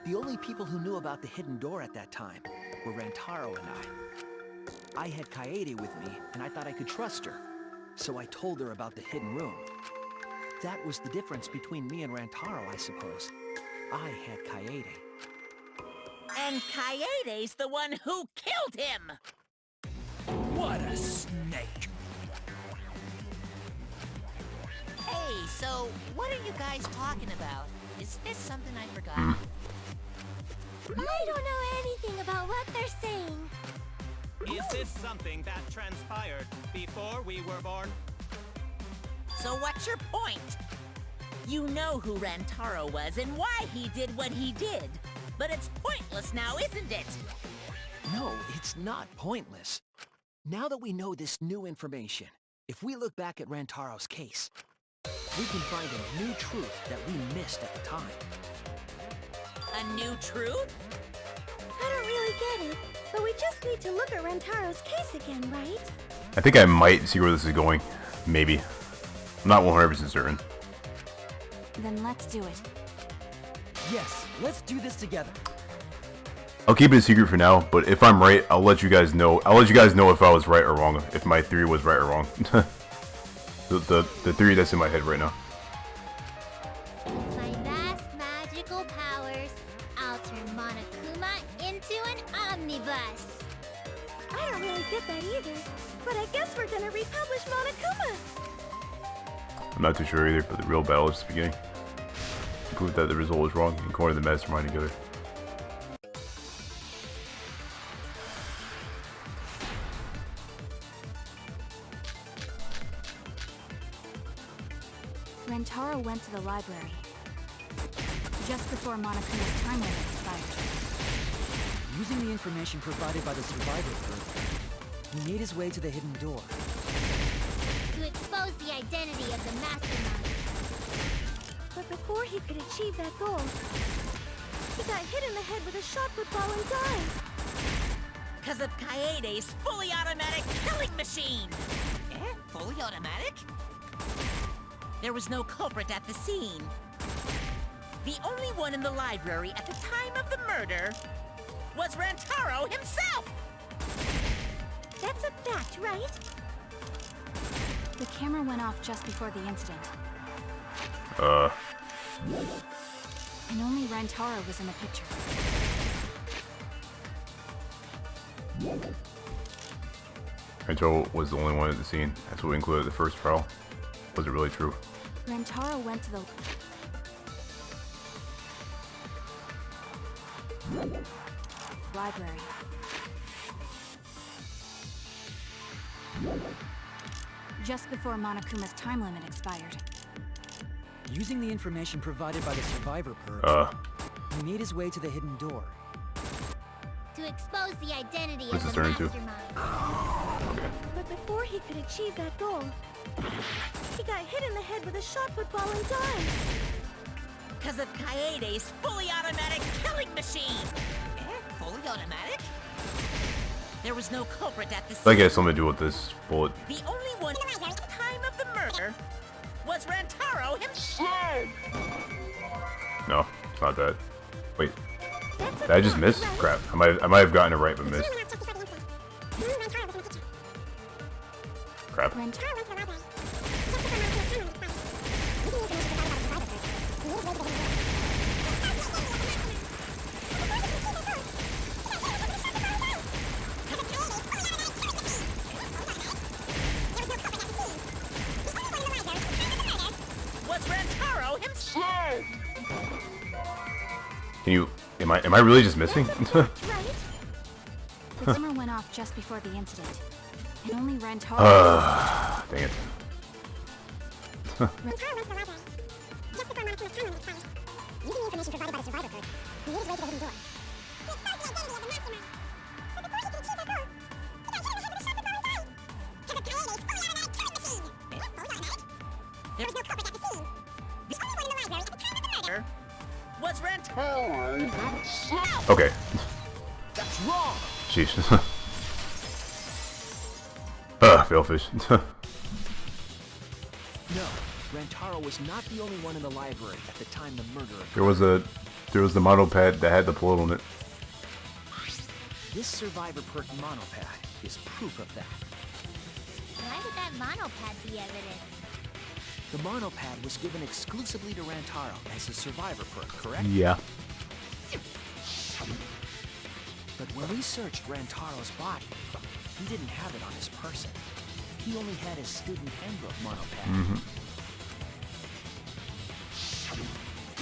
[SPEAKER 9] The only people who knew about the hidden door at that time were Rantaro and I. I had Kaede with me, and I thought I could trust her. So I told her about the hidden room. That was the difference between me and Rantaro, I suppose. I had Kaede.
[SPEAKER 5] And Kaede's the one who killed him!
[SPEAKER 3] What a snake!
[SPEAKER 11] Hey, so what are you guys talking about? Is this something I forgot?
[SPEAKER 7] I don't know anything about what they're saying.
[SPEAKER 12] Is this something that transpired before we were born?
[SPEAKER 5] So what's your point? You know who Rantaro was and why he did what he did. But it's pointless now, isn't it?
[SPEAKER 9] No, it's not pointless. Now that we know this new information, if we look back at Rantaro's case, we can find a new truth that we missed at the time.
[SPEAKER 5] A new truth?
[SPEAKER 7] I don't really get it, but we just need to look at Rantaro's case again, right?
[SPEAKER 1] I think I might see where this is going. Maybe. I'm not 100% certain.
[SPEAKER 6] Then let's do it.
[SPEAKER 4] Yes, let's do this together.
[SPEAKER 1] I'll keep it a secret for now, but if I'm right, I'll let you guys know. I'll let you guys know if I was right or wrong, if my theory was right or wrong. the theory that's in my head right now.
[SPEAKER 7] With my vast magical powers, I'll turn Monokuma into an omnibus. I don't really get that either, but I guess we're gonna republish Monokuma.
[SPEAKER 1] I'm not too sure either, but the real battle is just beginning. To prove that the result was wrong and corner the mastermind together.
[SPEAKER 6] Rantaro went to the library just before Monokuma's time limit expired.
[SPEAKER 4] Using the information provided by the survivor group, he made his way to the hidden door.
[SPEAKER 7] To expose the identity of the mastermind. But before he could achieve that goal, he got hit in the head with a shot put ball and died.
[SPEAKER 5] Because of Kaede's fully automatic killing machine!
[SPEAKER 11] Eh? Fully automatic?
[SPEAKER 5] There was no culprit at the scene. The only one in the library at the time of the murder was Rantaro himself!
[SPEAKER 7] That's a fact, right?
[SPEAKER 6] The camera went off just before the incident. And only Rantaro was in the picture.
[SPEAKER 1] Rantaro was the only one at the scene. That's what we included at the first trial. Was it really true?
[SPEAKER 6] Rentaro went to the library. Just before Monokuma's time limit expired.
[SPEAKER 4] Using the information provided by the survivor perk, he made his way to the hidden door.
[SPEAKER 7] To expose the identity
[SPEAKER 1] What's
[SPEAKER 7] of
[SPEAKER 1] this
[SPEAKER 7] the
[SPEAKER 1] turn into?
[SPEAKER 7] mastermind.
[SPEAKER 2] But before he could achieve that goal, he got hit in the head with a shot put ball and died.
[SPEAKER 5] Because of Kaede's fully automatic killing machine.
[SPEAKER 11] Fully automatic?
[SPEAKER 5] There was no culprit at the
[SPEAKER 1] I
[SPEAKER 5] scene.
[SPEAKER 1] guess something to do with this bullet.
[SPEAKER 5] The only one at the time of the murder was Rantaro himself.
[SPEAKER 1] No, it's not that. Wait, did I just miss? Crap, I might have gotten it right but missed. Crap.
[SPEAKER 5] Was Rantaro himself.
[SPEAKER 1] Can you? Am I really just missing?
[SPEAKER 6] The timer went off just before the incident, and only Rentaro.
[SPEAKER 1] Dang it.
[SPEAKER 5] Was Rantaro.
[SPEAKER 1] Okay.
[SPEAKER 9] That's wrong!
[SPEAKER 1] Jeez. Failfish.
[SPEAKER 9] No, Rantaro was not the only one in the library at the time the murder occurred.
[SPEAKER 1] there was the model pad that had the float on it.
[SPEAKER 9] This survivor perk monopad is proof of that.
[SPEAKER 7] Why would that monopad be evidence?
[SPEAKER 9] The monopad was given exclusively to Rantaro as a survivor perk, correct?
[SPEAKER 1] Yeah.
[SPEAKER 9] But when we searched Rantaro's body, he didn't have it on his person. He only had his student handbook monopad.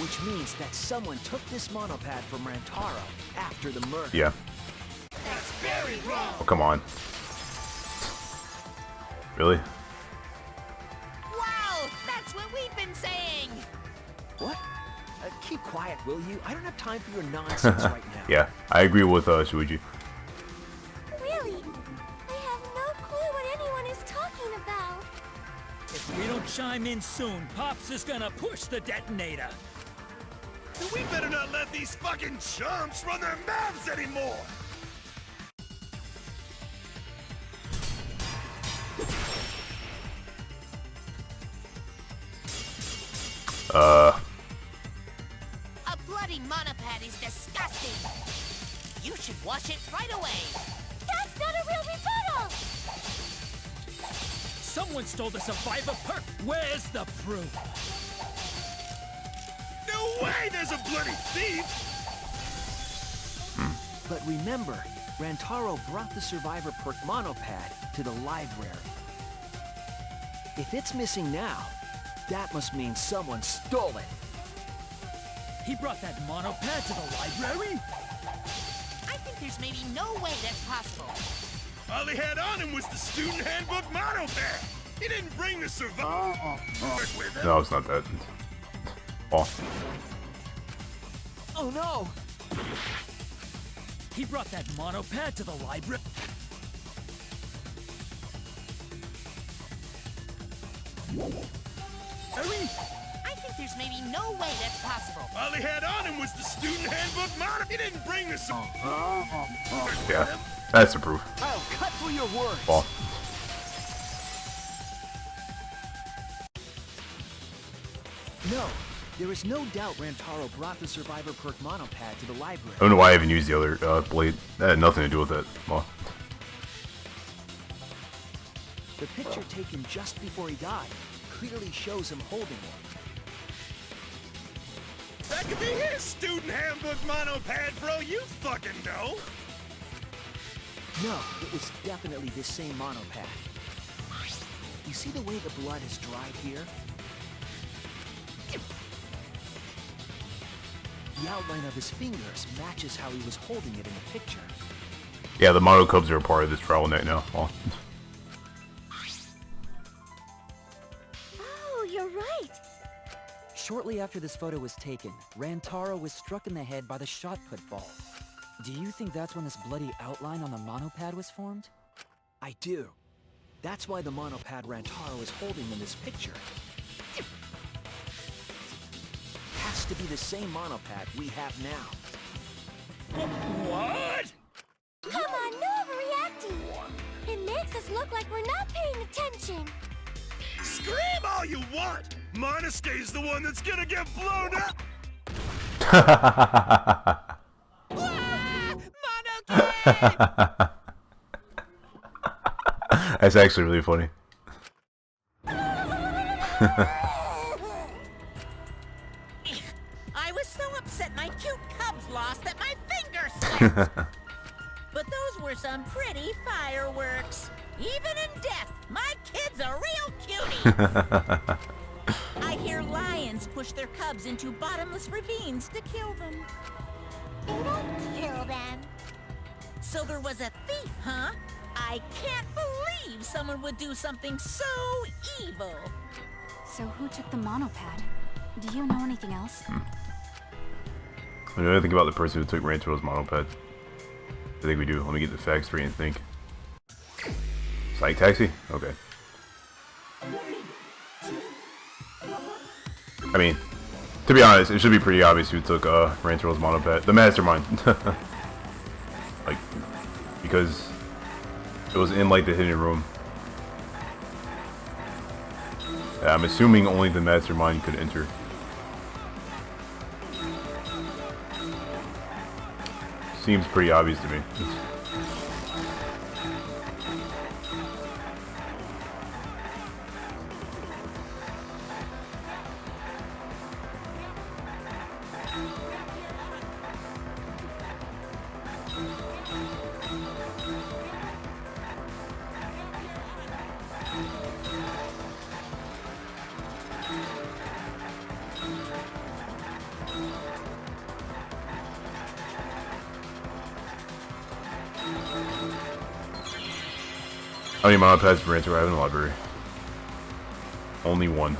[SPEAKER 9] Which means that someone took this monopad from Rantaro after the murder.
[SPEAKER 1] Yeah.
[SPEAKER 11] That's very wrong.
[SPEAKER 1] Oh, come on. Really?
[SPEAKER 11] Wow, that's what we've been saying.
[SPEAKER 9] What? Keep quiet, will you? I don't have time for your nonsense right now.
[SPEAKER 1] Yeah, I agree with Shuichi.
[SPEAKER 7] Really? I have no clue what anyone is talking about.
[SPEAKER 4] If we don't chime in soon, Pops is gonna push the detonator.
[SPEAKER 10] We better not let these fucking chumps run their mouths anymore!
[SPEAKER 11] A bloody monopad is disgusting. You should wash it right away.
[SPEAKER 7] That's not a real rebuttal!
[SPEAKER 4] Someone stole the survivor perk. Where's the proof?
[SPEAKER 10] No way there's a bloody thief!
[SPEAKER 9] But remember, Rantaro brought the survivor perk monopad to the library. If it's missing now, that must mean someone stole it.
[SPEAKER 4] He brought that monopad to the library?
[SPEAKER 11] I think there's maybe no way that's possible.
[SPEAKER 10] All he had on him was the student handbook monopad! He didn't bring the survivor with him!
[SPEAKER 1] No, it's not that. Oh.
[SPEAKER 9] Oh no!
[SPEAKER 4] He brought that monopad to the library? Hurry!
[SPEAKER 11] I think there's maybe no way that's possible.
[SPEAKER 10] All he had on him was the student handbook monopad! He didn't bring the survivor with
[SPEAKER 1] Yeah,
[SPEAKER 10] him!
[SPEAKER 1] that's the proof.
[SPEAKER 9] I'll cut through your words!
[SPEAKER 1] Oh.
[SPEAKER 9] No, there is no doubt Rantaro brought the survivor perk monopad to the library.
[SPEAKER 1] I don't know why I even used the other blade. That had nothing to do with it. Well,
[SPEAKER 9] The picture taken just before he died clearly shows him holding one.
[SPEAKER 10] That could be his student handbook monopad, bro, you fucking know!
[SPEAKER 9] No, it was definitely this same monopad. You see the way the blood is dried here? The outline of his fingers matches how he was holding it in the picture.
[SPEAKER 1] Yeah, the Mono Cubs are a part of this trial net now. Oh.
[SPEAKER 7] Oh, you're right.
[SPEAKER 4] Shortly after this photo was taken, Rantaro was struck in the head by the shot put ball. Do you think that's when this bloody outline on the monopad was formed?
[SPEAKER 9] I do. That's why the monopad Rantaro is holding in this picture has to be the same monopad we have now.
[SPEAKER 10] What?
[SPEAKER 7] Come on, no overreacting. It makes us look like we're not paying attention.
[SPEAKER 10] Scream all you want! Monosuke's the one that's gonna get blown up!
[SPEAKER 1] That's actually really funny.
[SPEAKER 5] I was so upset my cute cubs lost that my finger slipped. But those were some pretty fireworks. Even in death, my kid's a real cutie. I hear lions push their cubs into bottomless ravines to kill them.
[SPEAKER 7] They don't kill them.
[SPEAKER 5] So there was a thief, huh? I can't believe someone would do something so evil.
[SPEAKER 6] So who took the monopad? Do you know anything else?
[SPEAKER 1] I know anything about the person who took Rantaro's monopad. I think we do. Let me get the facts straight and think. Psych taxi? Okay. I mean, to be honest, it should be pretty obvious who took Rantaro's monopad. The mastermind. Like, because it was in like the hidden room. Yeah, I'm assuming only the mastermind could enter. Seems pretty obvious to me. How many monopads for Rantaro have in the library? Only one.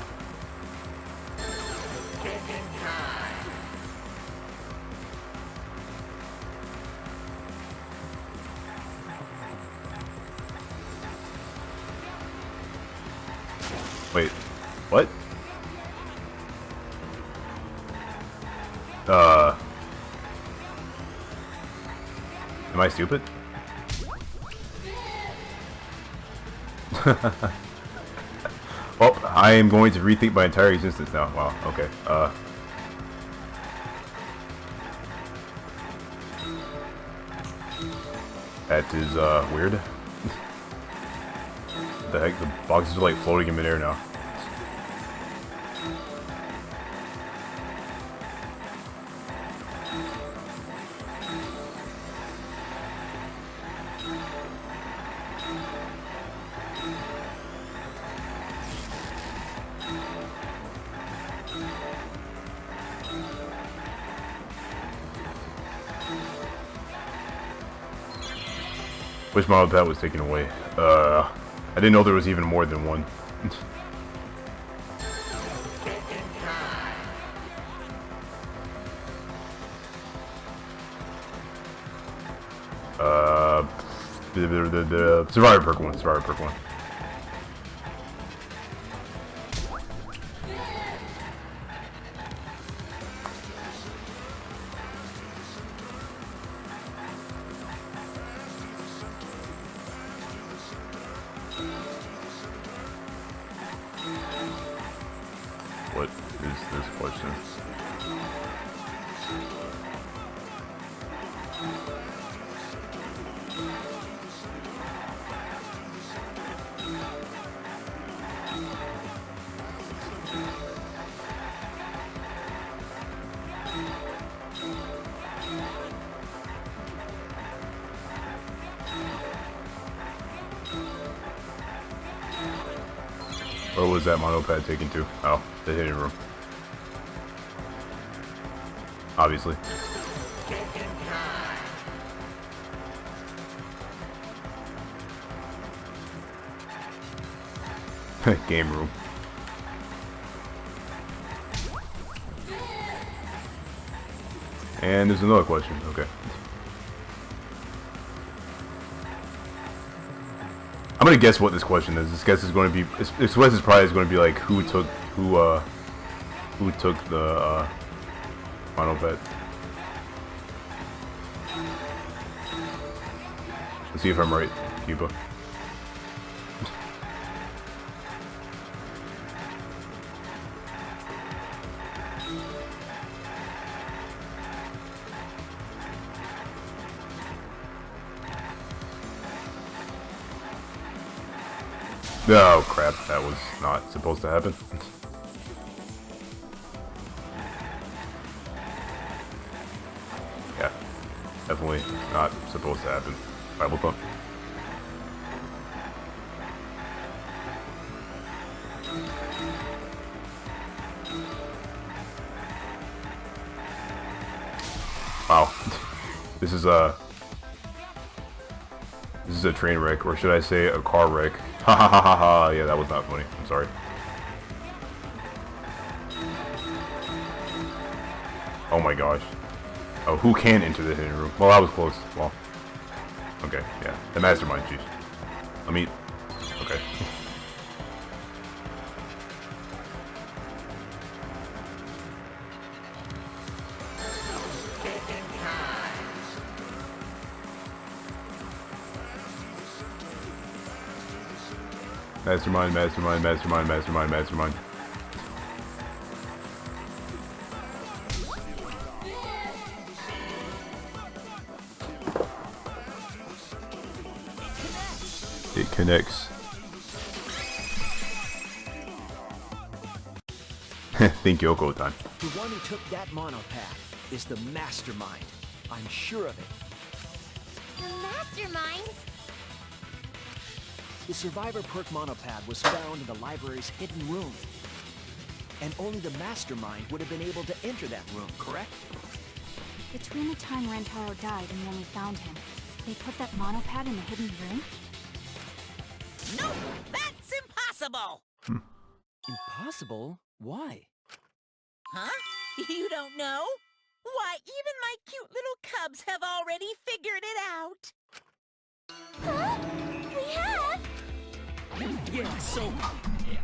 [SPEAKER 1] Wait, what? Am I stupid? Well, I am going to rethink my entire existence now. Wow, okay. That is, weird. What the heck? The boxes are like floating in midair now. Which model that was taken away? I didn't know there was even more than one. The Survivor Perk one. Survivor Perk one. What is this question? Where was that monopad taken to? Oh, the hidden room. obviously. Game room. And there's another question. Okay. I'm gonna guess what this question is. This guess is going to be. This guess is probably going to be like who took the final bet. Let's see if I'm right, Cuba. Oh crap, that was not supposed to happen. Yeah, definitely not supposed to happen. Bible thump. Wow, this is a train wreck, or should I say a car wreck? Ha ha ha ha ha! Yeah, that was not funny. I'm sorry. Oh my gosh. Oh, who can enter the hidden room? Well, that was close. Well, okay, yeah, the mastermind chief. Let me. Okay. Mastermind, mastermind, mastermind, mastermind, mastermind. It connects. Think Yoko time.
[SPEAKER 9] The one who took that monopath is the mastermind. I'm sure of it.
[SPEAKER 7] The mastermind?
[SPEAKER 9] The Survivor Perk monopad was found in the library's hidden room. And only the mastermind would have been able to enter that room, correct?
[SPEAKER 6] Between the time Rantaro died and when we found him, they put that monopad in the hidden room?
[SPEAKER 5] Nope! That's impossible!
[SPEAKER 4] Impossible? Why?
[SPEAKER 5] Huh? You don't know? Why, even my cute little cubs have already figured it out!
[SPEAKER 7] Huh? We have?
[SPEAKER 4] Yeah, so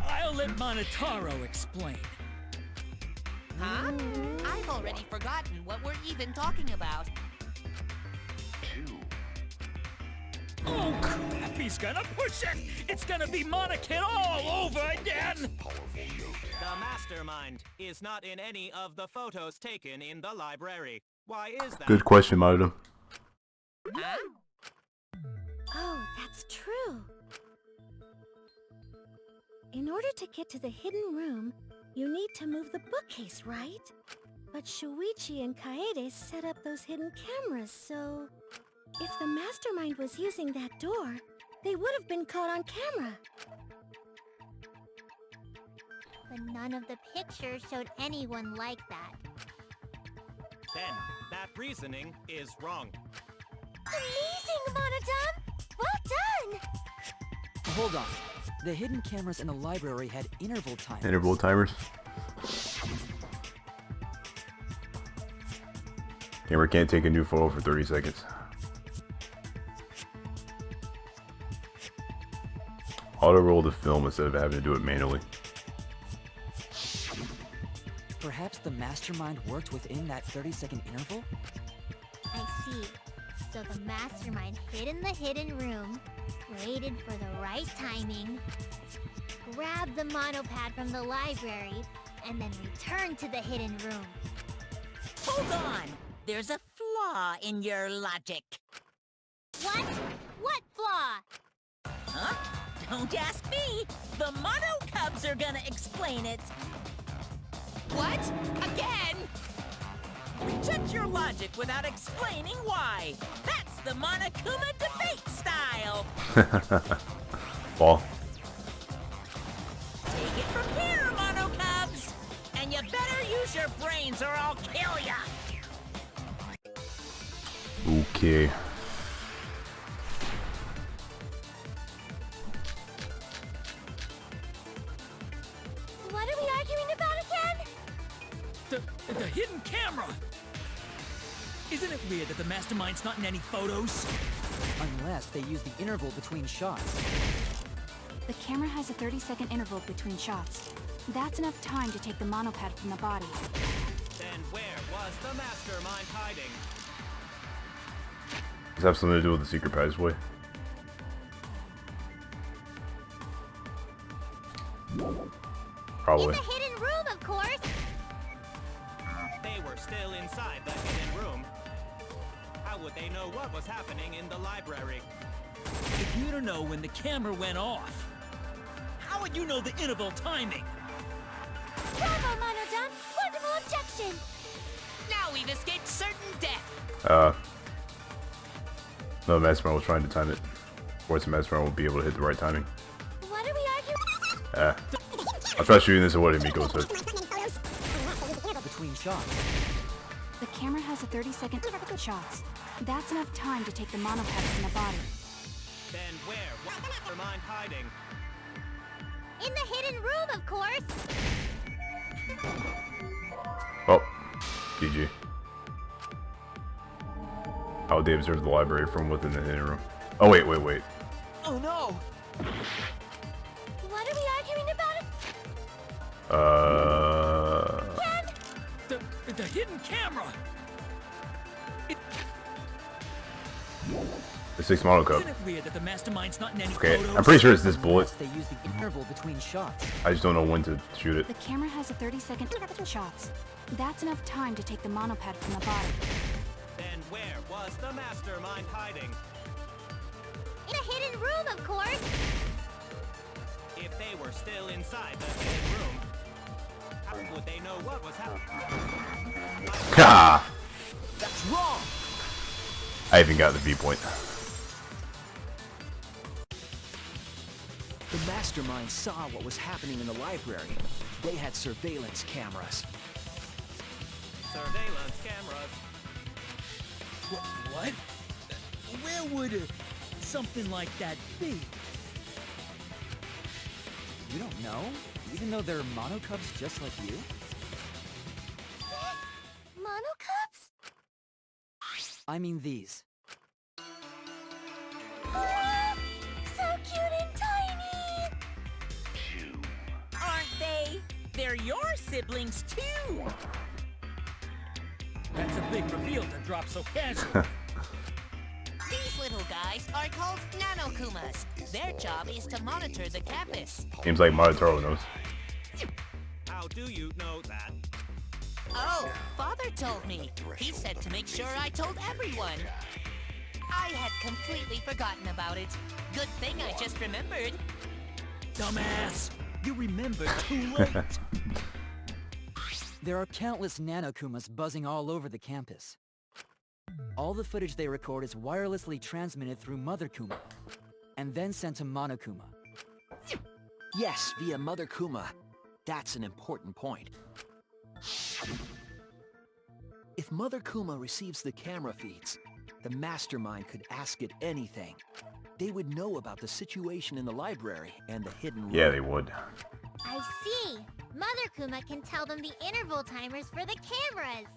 [SPEAKER 4] I'll let Monotaro explain.
[SPEAKER 11] Huh? I've already forgotten what we're even talking about.
[SPEAKER 4] Oh crap, he's gonna push it! It's gonna be Monokid all over again!
[SPEAKER 12] The mastermind is not in any of the photos taken in the library. Why is that?
[SPEAKER 1] Good question, Madam.
[SPEAKER 11] Huh?
[SPEAKER 7] Oh, that's true. In order to get to the hidden room, you need to move the bookcase, right? But Shuichi and Kaede set up those hidden cameras, so... if the mastermind was using that door, they would have been caught on camera.
[SPEAKER 13] But none of the pictures showed anyone like that.
[SPEAKER 12] Then, that reasoning is wrong.
[SPEAKER 7] Amazing, Monodam! Well done!
[SPEAKER 4] Hold on. The hidden cameras in the library had interval timers.
[SPEAKER 1] Interval timers. Camera can't take a new photo for 30 seconds. Auto roll the film instead of having to do it manually.
[SPEAKER 4] Perhaps the mastermind worked within that 30-second interval?
[SPEAKER 13] I see. So the mastermind hid in the hidden room, waited for the right timing, grabbed the monopad from the library, and then returned to the hidden room.
[SPEAKER 5] Hold on! There's a flaw in your logic.
[SPEAKER 13] What? What flaw?
[SPEAKER 5] Huh? Don't ask me! The Mono Cubs are gonna explain it!
[SPEAKER 11] What? Again?
[SPEAKER 5] Reject your logic without explaining why! That's the Monokuma debate style!
[SPEAKER 1] Ball.
[SPEAKER 5] Take it from here, Mono Cubs! And you better use your brains or I'll kill ya!
[SPEAKER 1] Okay.
[SPEAKER 13] What are we arguing about again?
[SPEAKER 4] The hidden camera! Isn't it weird that the mastermind's not in any photos? Unless they use the interval between shots.
[SPEAKER 6] The camera has a 30-second interval between shots. That's enough time to take the monopad from the body.
[SPEAKER 12] Then where was the mastermind hiding?
[SPEAKER 1] Does it have something to do with the secret passageway? Probably.
[SPEAKER 13] In the hidden room, of course!
[SPEAKER 12] They were still inside the hidden room. How would they know what was happening in the library?
[SPEAKER 4] If you don't know when the camera went off, how would you know the interval timing?
[SPEAKER 13] Bravo, Monodon! Wonderful objection!
[SPEAKER 11] Now we've escaped certain death.
[SPEAKER 1] No, the mastermind was trying to time it. Of course, the mastermind won't be able to hit the right timing.
[SPEAKER 13] What are we arguing?
[SPEAKER 1] I'll try shooting this at what Emiko said.
[SPEAKER 4] Between shots.
[SPEAKER 6] The camera has a 30-second shots. That's enough time to take the monopad from the body.
[SPEAKER 12] Then where was the mastermind hiding?
[SPEAKER 13] In the hidden room, of course!
[SPEAKER 1] Oh, GG. How would they observe the library from within the hidden room? Oh, wait.
[SPEAKER 4] Oh no!
[SPEAKER 13] What are we arguing about?
[SPEAKER 4] The hidden camera!
[SPEAKER 1] The 6 mono cup.
[SPEAKER 4] Isn't it weird that the mastermind's not in any
[SPEAKER 1] Okay,
[SPEAKER 4] photos?
[SPEAKER 1] I'm pretty sure it's this bullet.
[SPEAKER 4] They use the interval between shots.
[SPEAKER 1] I just don't know when to shoot it.
[SPEAKER 6] The camera has a 30-second shots. That's enough time to take the monopad from the body.
[SPEAKER 12] Then where was the mastermind hiding?
[SPEAKER 13] In a hidden room, of course!
[SPEAKER 12] If they were still inside the hidden room, how would they know what was happening?
[SPEAKER 1] Ha!
[SPEAKER 4] That's wrong!
[SPEAKER 1] I even got the viewpoint.
[SPEAKER 9] The mastermind saw what was happening in the library. They had surveillance cameras.
[SPEAKER 12] Surveillance cameras.
[SPEAKER 4] What? Where would something like that be? You don't know? Even though they're monocubs just like you?
[SPEAKER 13] Monocubs?
[SPEAKER 4] I mean these.
[SPEAKER 13] So cute and tiny!
[SPEAKER 5] Aren't they? They're your siblings, too!
[SPEAKER 4] That's a big reveal to drop so casually.
[SPEAKER 11] These little guys are called Nanokumas. Their job is to monitor the campus.
[SPEAKER 1] Seems like Monotaro knows.
[SPEAKER 12] How do you know that?
[SPEAKER 11] Oh, Father told me. He said to make sure I told everyone. I had completely forgotten about it. Good thing I just remembered.
[SPEAKER 4] Dumbass! You remembered too late! There are countless Nanokumas buzzing all over the campus. All the footage they record is wirelessly transmitted through Mother Kuma, and then sent to Monokuma.
[SPEAKER 9] Yes, via Mother Kuma. That's an important point. If Mother Kuma receives the camera feeds, the mastermind could ask it anything. They would know about the situation in the library and the hidden room.
[SPEAKER 1] Yeah, they would.
[SPEAKER 13] I see! Mother Kuma can tell them the interval timers for the cameras!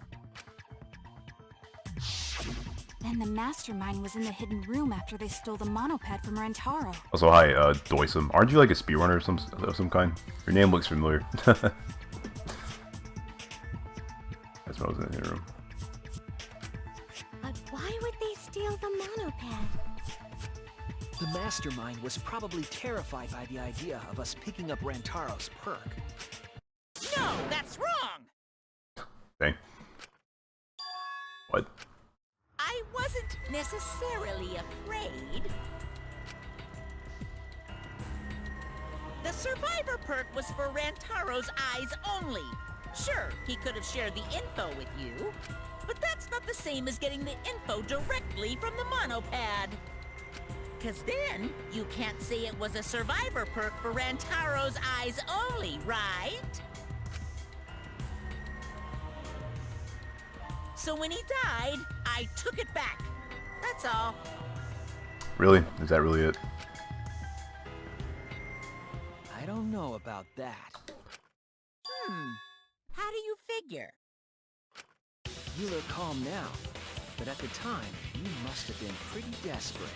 [SPEAKER 6] Then the mastermind was in the hidden room after they stole the monopad from Rantaro.
[SPEAKER 1] Also, hi, Doisum. Aren't you like a speedrunner of some kind? Your name looks familiar. That's what I was in the hidden room.
[SPEAKER 7] But why would they steal the monopad?
[SPEAKER 9] The mastermind was probably terrified by the idea of us picking up Rantaro's perk.
[SPEAKER 5] No, that's wrong!
[SPEAKER 1] Dang. What?
[SPEAKER 5] I wasn't necessarily afraid. The survivor perk was for Rantaro's eyes only. Sure, he could have shared the info with you, but that's not the same as getting the info directly from the monopad. Cause then, you can't say it was a survivor perk for Rantaro's eyes only, right? So when he died, I took it back. That's all.
[SPEAKER 1] Really? Is that really it?
[SPEAKER 9] I don't know about that.
[SPEAKER 5] How do you figure?
[SPEAKER 9] You look calm now, but at the time, you must have been pretty desperate.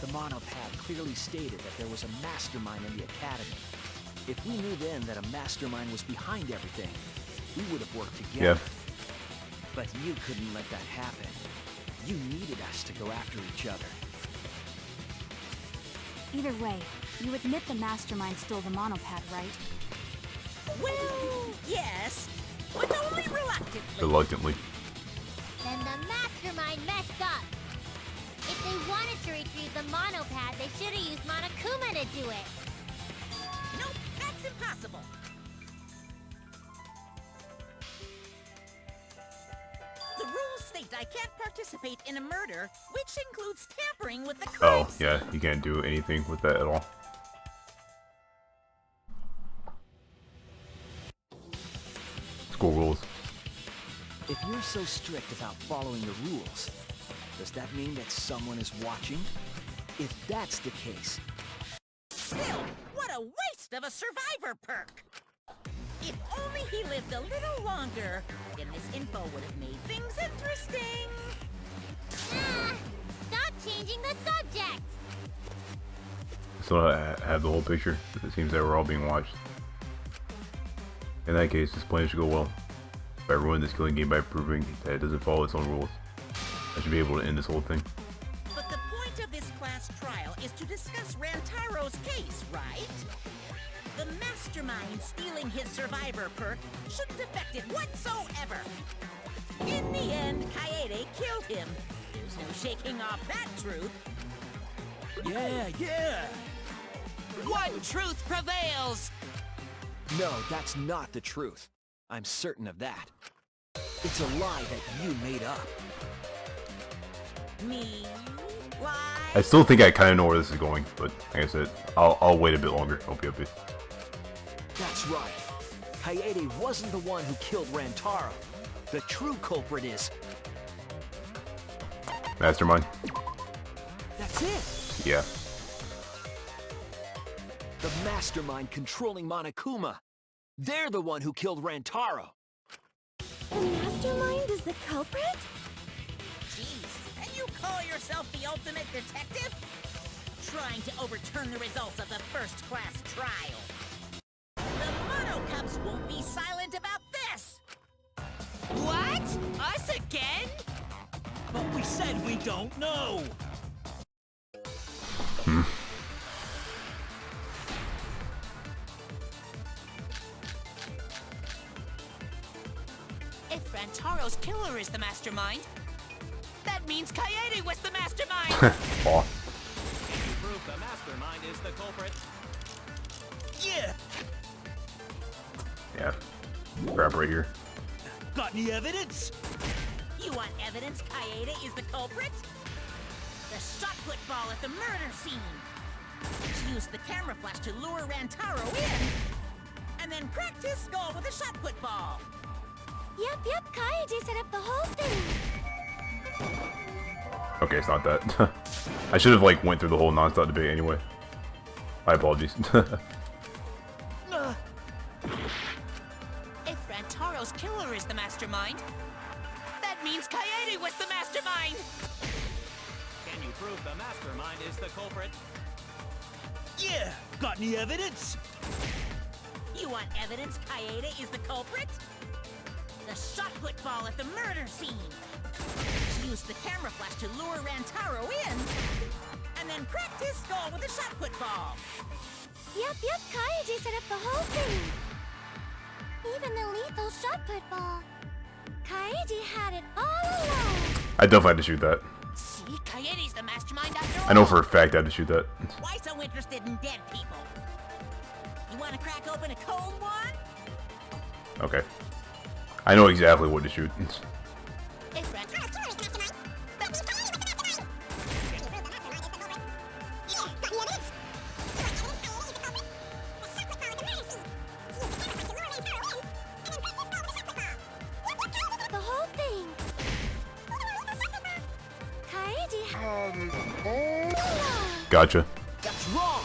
[SPEAKER 9] The monopad clearly stated that there was a mastermind in the academy. If we knew then that a mastermind was behind everything, we would have worked together.
[SPEAKER 1] Yeah.
[SPEAKER 9] But you couldn't let that happen. You needed us to go after each other.
[SPEAKER 6] Either way, you admit the mastermind stole the monopad, right?
[SPEAKER 5] Well, yes, but only reluctantly.
[SPEAKER 1] Reluctantly.
[SPEAKER 13] Then the mastermind messed up. If they wanted to retrieve the monopad, they should have used Monokuma to do it.
[SPEAKER 5] Nope, that's impossible. The rules state I can't participate in a murder, which includes tampering with the crime.
[SPEAKER 1] Oh, yeah, you can't do anything with that at all. School rules.
[SPEAKER 9] If you're so strict about following the rules, does that mean that someone is watching? If that's the case...
[SPEAKER 5] Still, what a waste of a survivor perk! If only he lived a little longer, then this info would have made things interesting.
[SPEAKER 13] Stop changing the subject!
[SPEAKER 1] So I have the whole picture. It seems that we're all being watched. In that case, this plan should go well. If I ruin this killing game by proving that it doesn't follow its own rules, I should be able to end this whole thing.
[SPEAKER 5] But the point of this class trial is to discuss Rantaro's case, right? The mastermind stealing his survivor perk shouldn't affect it whatsoever. In the end, Kaede killed him. There's no shaking off that truth.
[SPEAKER 9] Yeah!
[SPEAKER 11] One truth prevails!
[SPEAKER 9] No, that's not the truth. I'm certain of that. It's a lie that you made up.
[SPEAKER 5] Me? Why?
[SPEAKER 1] I still think I kind of know where this is going, but like I said, I'll wait a bit longer. Okay.
[SPEAKER 9] That's right. Kaede wasn't the one who killed Rantaro. The true culprit is...
[SPEAKER 1] Mastermind.
[SPEAKER 9] That's it!
[SPEAKER 1] Yeah.
[SPEAKER 9] The mastermind controlling Monokuma. They're the one who killed Rantaro.
[SPEAKER 7] The mastermind is the culprit?
[SPEAKER 5] Jeez, can you call yourself the ultimate detective? Trying to overturn the results of the first class trial. The Mono Cups won't be silent about this!
[SPEAKER 11] What? Us again?
[SPEAKER 3] But we said we don't know!
[SPEAKER 11] If Rantaro's killer is the mastermind, that means Kaede was the mastermind!
[SPEAKER 1] Oh.
[SPEAKER 12] Can you prove the mastermind is the culprit?
[SPEAKER 3] Yeah!
[SPEAKER 1] Yeah. Grab right here.
[SPEAKER 3] Got any evidence?
[SPEAKER 5] You want evidence Kaede is the culprit? The shot put ball at the murder scene! She used the camera flash to lure Rantaro in, and then practice goal with a shot put ball!
[SPEAKER 7] Yep, Kaede set up the whole thing.
[SPEAKER 1] Okay, it's not that. I should have went through the whole non-stop debate anyway. My apologies.
[SPEAKER 11] If Rantaro's killer is the mastermind, that means Kaede was the mastermind!
[SPEAKER 12] Can you prove the mastermind is the culprit?
[SPEAKER 3] Yeah! Got any evidence?
[SPEAKER 5] You want evidence Kaede is the culprit? The shot put ball at the murder scene! She used the camera flash to lure Rantaro in, and then practice goal with a shot put ball!
[SPEAKER 7] Yep, Kaede set up the whole thing. Even the lethal shot put ball. Kaede had it all along.
[SPEAKER 1] I definitely had to shoot that.
[SPEAKER 11] See, Kaede's the mastermind after all.
[SPEAKER 1] I know for a fact I had to shoot that.
[SPEAKER 5] Why so interested in dead people? You want to crack open a cold one?
[SPEAKER 1] Okay. I know exactly what to shoot.
[SPEAKER 11] If Rantaro's killer is the mastermind, that means Kaede was the mastermind! Can you prove the mastermind is the culprit? Yeah! Got any evidence?
[SPEAKER 7] The whole thing.
[SPEAKER 1] Gotcha.
[SPEAKER 9] That's wrong!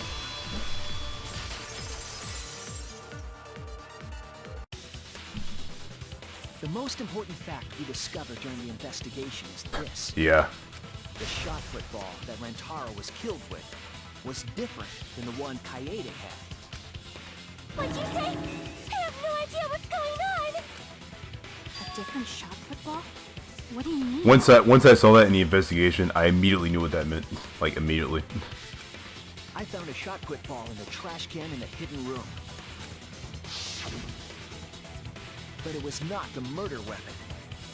[SPEAKER 9] The most important fact we discovered during the investigation is this.
[SPEAKER 1] Yeah.
[SPEAKER 9] The shot put ball that Rantaro was killed with was different than the one Kaede had.
[SPEAKER 7] What'd you say? I have no idea what's going on!
[SPEAKER 6] A different shot put ball? What do you mean?
[SPEAKER 1] Once I saw that in the investigation, I immediately knew what that meant. Like, immediately.
[SPEAKER 9] I found a shot put ball in the trash can in the hidden room. But it was not the murder weapon.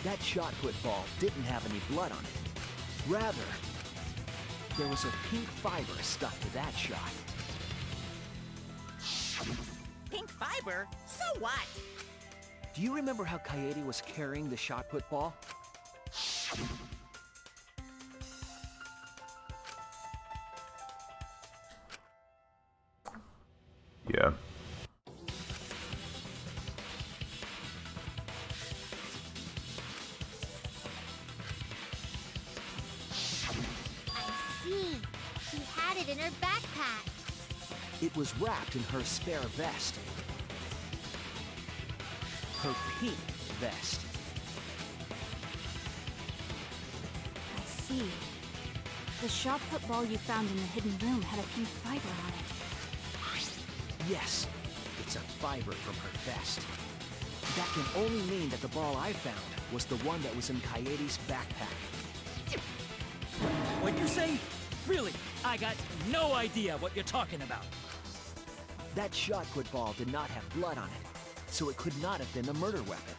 [SPEAKER 9] That shot put ball didn't have any blood on it. Rather, there was a pink fiber stuck to that shot.
[SPEAKER 5] Pink fiber? So what?
[SPEAKER 9] Do you remember how Kaede was carrying the shot put ball?
[SPEAKER 1] Yeah.
[SPEAKER 13] I see. She had it in her backpack.
[SPEAKER 9] It was wrapped in her spare vest. Her pink vest.
[SPEAKER 6] I see. The shot put ball you found in the hidden room had a pink fiber on it.
[SPEAKER 9] Yes, it's a fiber from her vest. That can only mean that the ball I found was the one that was in Kaede's backpack.
[SPEAKER 4] What'd you say? Really? I got no idea what you're talking about.
[SPEAKER 9] That shot put ball did not have blood on it, so it could not have been the murder weapon.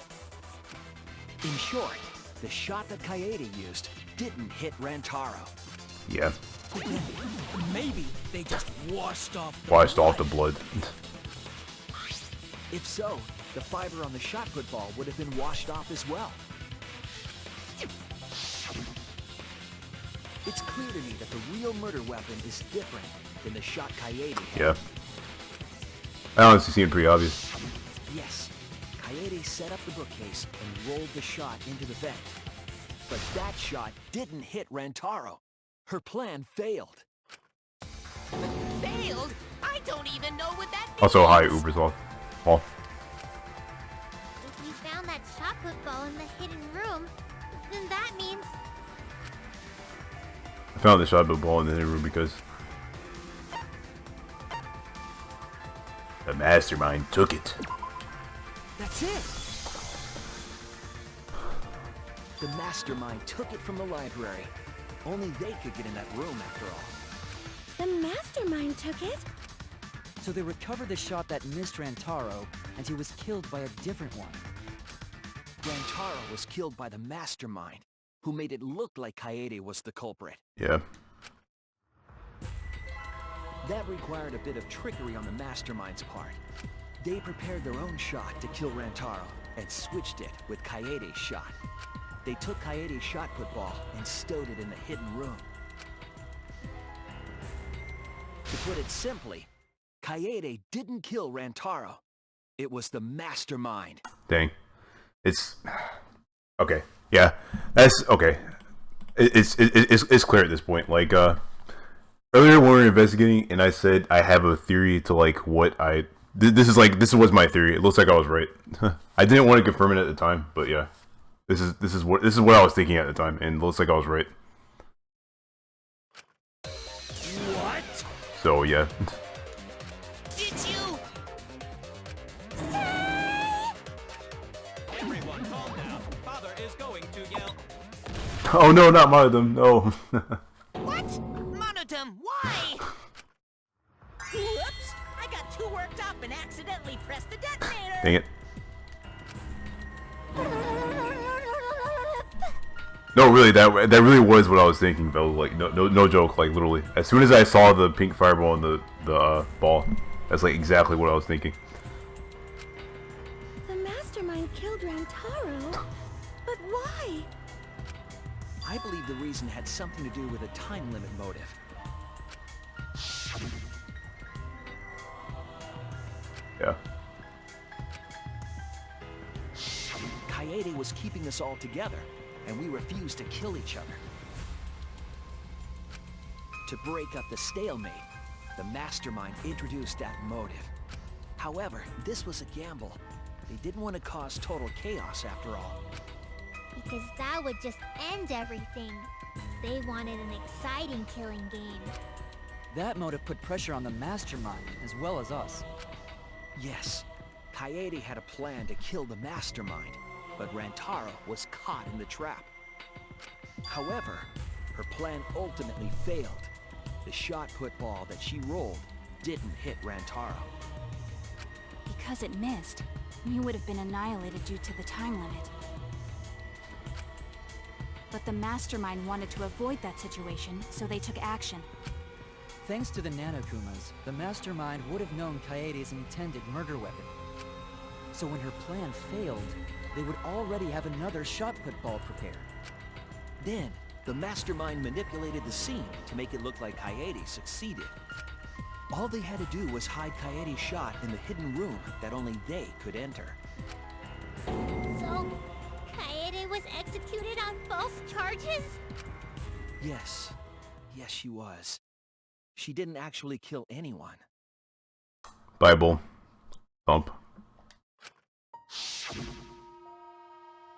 [SPEAKER 9] In short, the shot that Kaede used didn't hit Rantaro.
[SPEAKER 1] Yeah.
[SPEAKER 4] Maybe they just washed off
[SPEAKER 1] The blood.
[SPEAKER 9] If so, the fiber on the shot put ball would have been washed off as well. It's clear to me that the real murder weapon is different than the shot Kaede had.
[SPEAKER 1] Yeah. I honestly seem pretty obvious.
[SPEAKER 9] Yes, Kaede set up the bookcase and rolled the shot into the vent. But that shot didn't hit Rantaro. Her plan failed.
[SPEAKER 11] Failed? I don't even know what that means.
[SPEAKER 1] Also, hi, Uber's off. Oh.
[SPEAKER 13] If you found that shot put ball in the hidden room, then that means...
[SPEAKER 1] I found the shot put ball in the hidden room because the mastermind took it.
[SPEAKER 9] That's it! The mastermind took it from the library. Only they could get in that room after all.
[SPEAKER 7] The mastermind took it?
[SPEAKER 4] So they recovered the shot that missed Rantaro, and he was killed by a different one.
[SPEAKER 9] Rantaro was killed by the mastermind, who made it look like Kaede was the culprit.
[SPEAKER 1] Yeah.
[SPEAKER 9] That required a bit of trickery on the mastermind's part. They prepared their own shot to kill Rantaro, and switched it with Kaede's shot. They took Kaede's shot put ball and stowed it in the hidden room. To put it simply, Kaede didn't kill Rantaro. It was the mastermind.
[SPEAKER 1] Dang. It's okay. Yeah, that's okay. It's clear at this point. Like earlier when we were investigating, and I said I have a theory to like what I. This was my theory. It looks like I was right. I didn't want to confirm it at the time, but yeah. This is what I was thinking at the time, and it looks like I was right.
[SPEAKER 4] What?
[SPEAKER 1] So yeah.
[SPEAKER 11] Did you?
[SPEAKER 12] Everyone calm down. Father is going to yell.
[SPEAKER 1] Oh no, not one of them. No.
[SPEAKER 11] What? Monodum, why?
[SPEAKER 5] Whoops! I got too worked up and accidentally pressed the detonator.
[SPEAKER 1] Dang it. No, really, that really was what I was thinking, though. Like, no joke. Like, literally, as soon as I saw the pink fireball in the ball, that's like exactly what I was thinking.
[SPEAKER 7] The mastermind killed Rantaro? But why?
[SPEAKER 9] I believe the reason had something to do with a time limit motive.
[SPEAKER 1] Yeah.
[SPEAKER 9] Kaede was keeping us all together, and we refused to kill each other. To break up the stalemate, the mastermind introduced that motive. However, this was a gamble. They didn't want to cause total chaos after all.
[SPEAKER 13] Because that would just end everything. They wanted an exciting killing game.
[SPEAKER 4] That motive put pressure on the mastermind, as well as us.
[SPEAKER 9] Yes, Kaede had a plan to kill the mastermind, but Rantaro was caught in the trap. However, her plan ultimately failed. The shot put ball that she rolled didn't hit Rantaro.
[SPEAKER 6] Because it missed, we would have been annihilated due to the time limit. But the mastermind wanted to avoid that situation, so they took action.
[SPEAKER 4] Thanks to the Nanokumas, the mastermind would have known Kaede's intended murder weapon. So when her plan failed, they would already have another shot put ball prepared.
[SPEAKER 9] Then, the mastermind manipulated the scene to make it look like Kaede succeeded. All they had to do was hide Kaede's shot in the hidden room that only they could enter.
[SPEAKER 13] So, Kaede was executed on false charges?
[SPEAKER 9] Yes. Yes, she was. She didn't actually kill anyone.
[SPEAKER 1] Bible. Thump.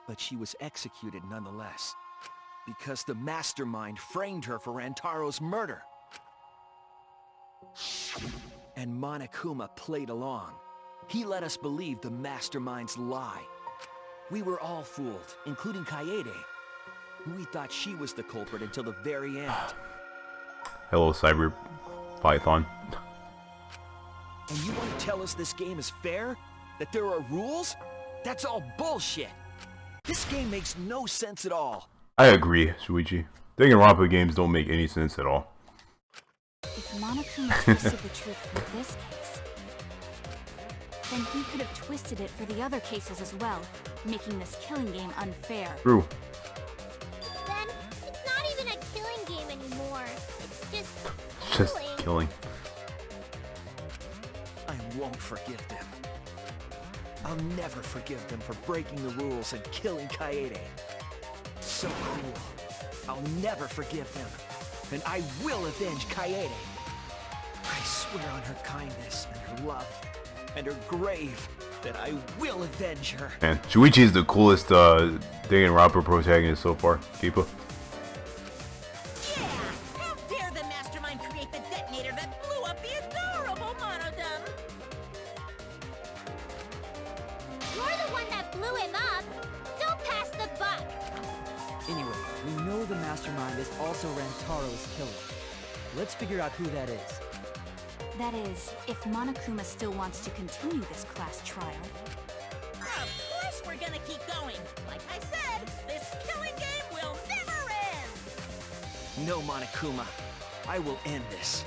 [SPEAKER 9] But she was executed nonetheless. Because the mastermind framed her for Rantaro's murder. And Monokuma played along. He let us believe the mastermind's lie. We were all fooled, including Kaede. We thought she was the culprit until the very end.
[SPEAKER 1] Hello, Cyber Python.
[SPEAKER 9] And you want to tell us this game is fair? That there are rules? That's all bullshit! This game makes no sense at all.
[SPEAKER 1] I agree, Shuichi. Danganronpa games don't make any sense at all.
[SPEAKER 6] If Monokuma twisted the truth for this case, then he could have twisted it for the other cases as well, making this killing game unfair.
[SPEAKER 1] True.
[SPEAKER 13] Then, it's not even a killing game anymore. It's
[SPEAKER 1] Just killing.
[SPEAKER 9] I won't forgive them. I'll never forgive them for breaking the rules and killing Kaede. So cruel. I'll never forgive them. And I will avenge Kaede. I swear on her kindness and her love and her grave that I will avenge her.
[SPEAKER 1] Man, Shuichi is the coolest Danganronpa protagonist so far. Keepa.
[SPEAKER 5] Yeah! How dare the mastermind create the detonator that blew up the adorable Monodum?
[SPEAKER 13] You're the one that blew him up. Don't pass the buck.
[SPEAKER 4] Anyway, we know the mastermind is also Rantaro's killer. Let's figure out who that is.
[SPEAKER 6] That is, if Monokuma still wants to continue this class trial.
[SPEAKER 5] Of course we're gonna keep going. Like I said, this killing game will never end.
[SPEAKER 9] No, Monokuma. I will end this.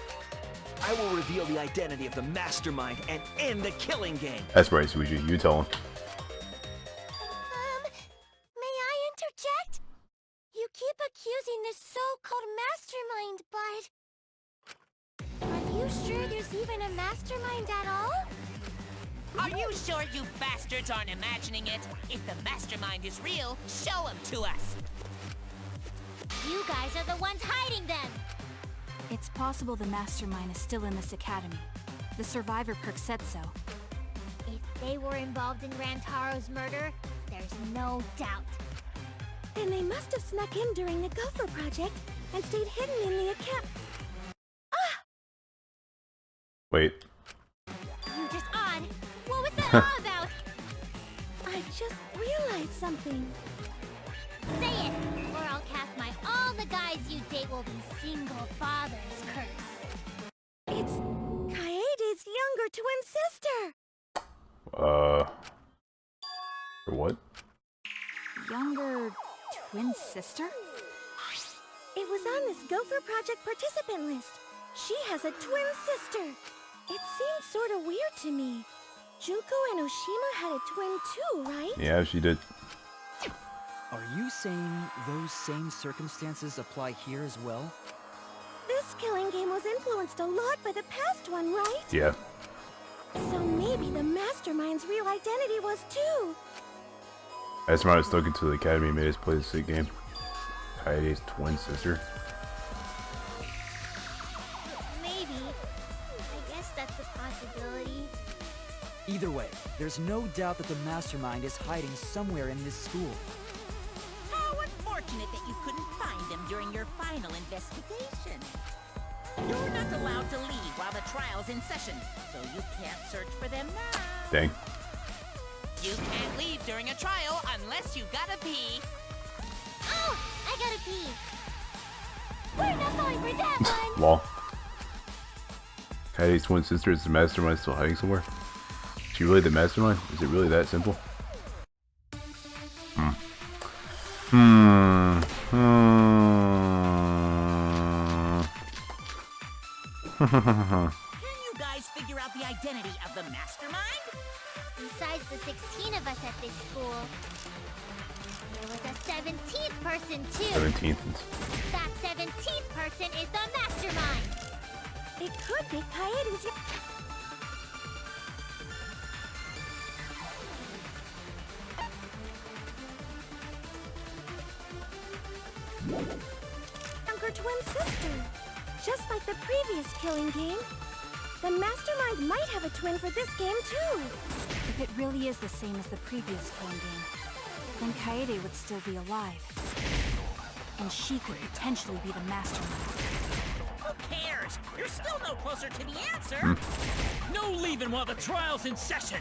[SPEAKER 9] I will reveal the identity of the mastermind and end the killing game.
[SPEAKER 1] That's right, Shuichi. You tell him.
[SPEAKER 7] May I interject? You keep accusing this so-called mastermind, but... Are you sure there's even a mastermind at all?
[SPEAKER 11] Are you sure you bastards aren't imagining it? If the mastermind is real, show him to us.
[SPEAKER 13] You guys are the ones hiding them.
[SPEAKER 6] It's possible the mastermind is still in this academy. The survivor perk said so.
[SPEAKER 13] If they were involved in Rantaro's murder, there's no doubt.
[SPEAKER 7] Then they must have snuck in during the Gopher Project and stayed hidden in the academy.
[SPEAKER 1] Wait.
[SPEAKER 13] You just odd. What was that all about?
[SPEAKER 7] I just realized something.
[SPEAKER 13] Say it, or I'll cast my all the guys you date will be single fathers curse.
[SPEAKER 7] It's Kaede's younger twin sister.
[SPEAKER 1] For what?
[SPEAKER 6] Younger twin sister?
[SPEAKER 7] It was on this Gopher Project participant list. She has a twin sister. It seems sort of weird to me. Junko and Oshima had a twin too, right?
[SPEAKER 1] Yeah, she did.
[SPEAKER 4] Are you saying those same circumstances apply here as well?
[SPEAKER 7] This killing game was influenced a lot by the past one, right?
[SPEAKER 1] Yeah.
[SPEAKER 7] So maybe the mastermind's real identity was too.
[SPEAKER 1] That's why I stuck into the academy and made us play the sick game. Kaede's twin sister.
[SPEAKER 4] Either way, there's no doubt that the mastermind is hiding somewhere in this school.
[SPEAKER 5] How unfortunate that you couldn't find him during your final investigation. You're not allowed to leave while the trial's in session, so you can't search for them now.
[SPEAKER 1] Dang.
[SPEAKER 11] You can't leave during a trial unless you gotta pee.
[SPEAKER 13] Oh, I gotta pee. We're not falling for that one.
[SPEAKER 1] Lol. Kaede's twin sister is the mastermind still hiding somewhere? Is she really the mastermind? Is it really that simple?
[SPEAKER 5] Can you guys figure out the identity of the mastermind?
[SPEAKER 13] Besides the 16 of us at this school, there was a 17th person too.
[SPEAKER 1] 17th.
[SPEAKER 13] That 17th person is the mastermind.
[SPEAKER 7] It could be Kaede's. Younger twin sister. Just like the previous killing game, the mastermind might have a twin for this game too.
[SPEAKER 6] If it really is the same as the previous killing game, then Kaede would still be alive. And she could potentially be the mastermind.
[SPEAKER 5] Who cares? You're still no closer to the answer.
[SPEAKER 4] No leaving while the trial's in session.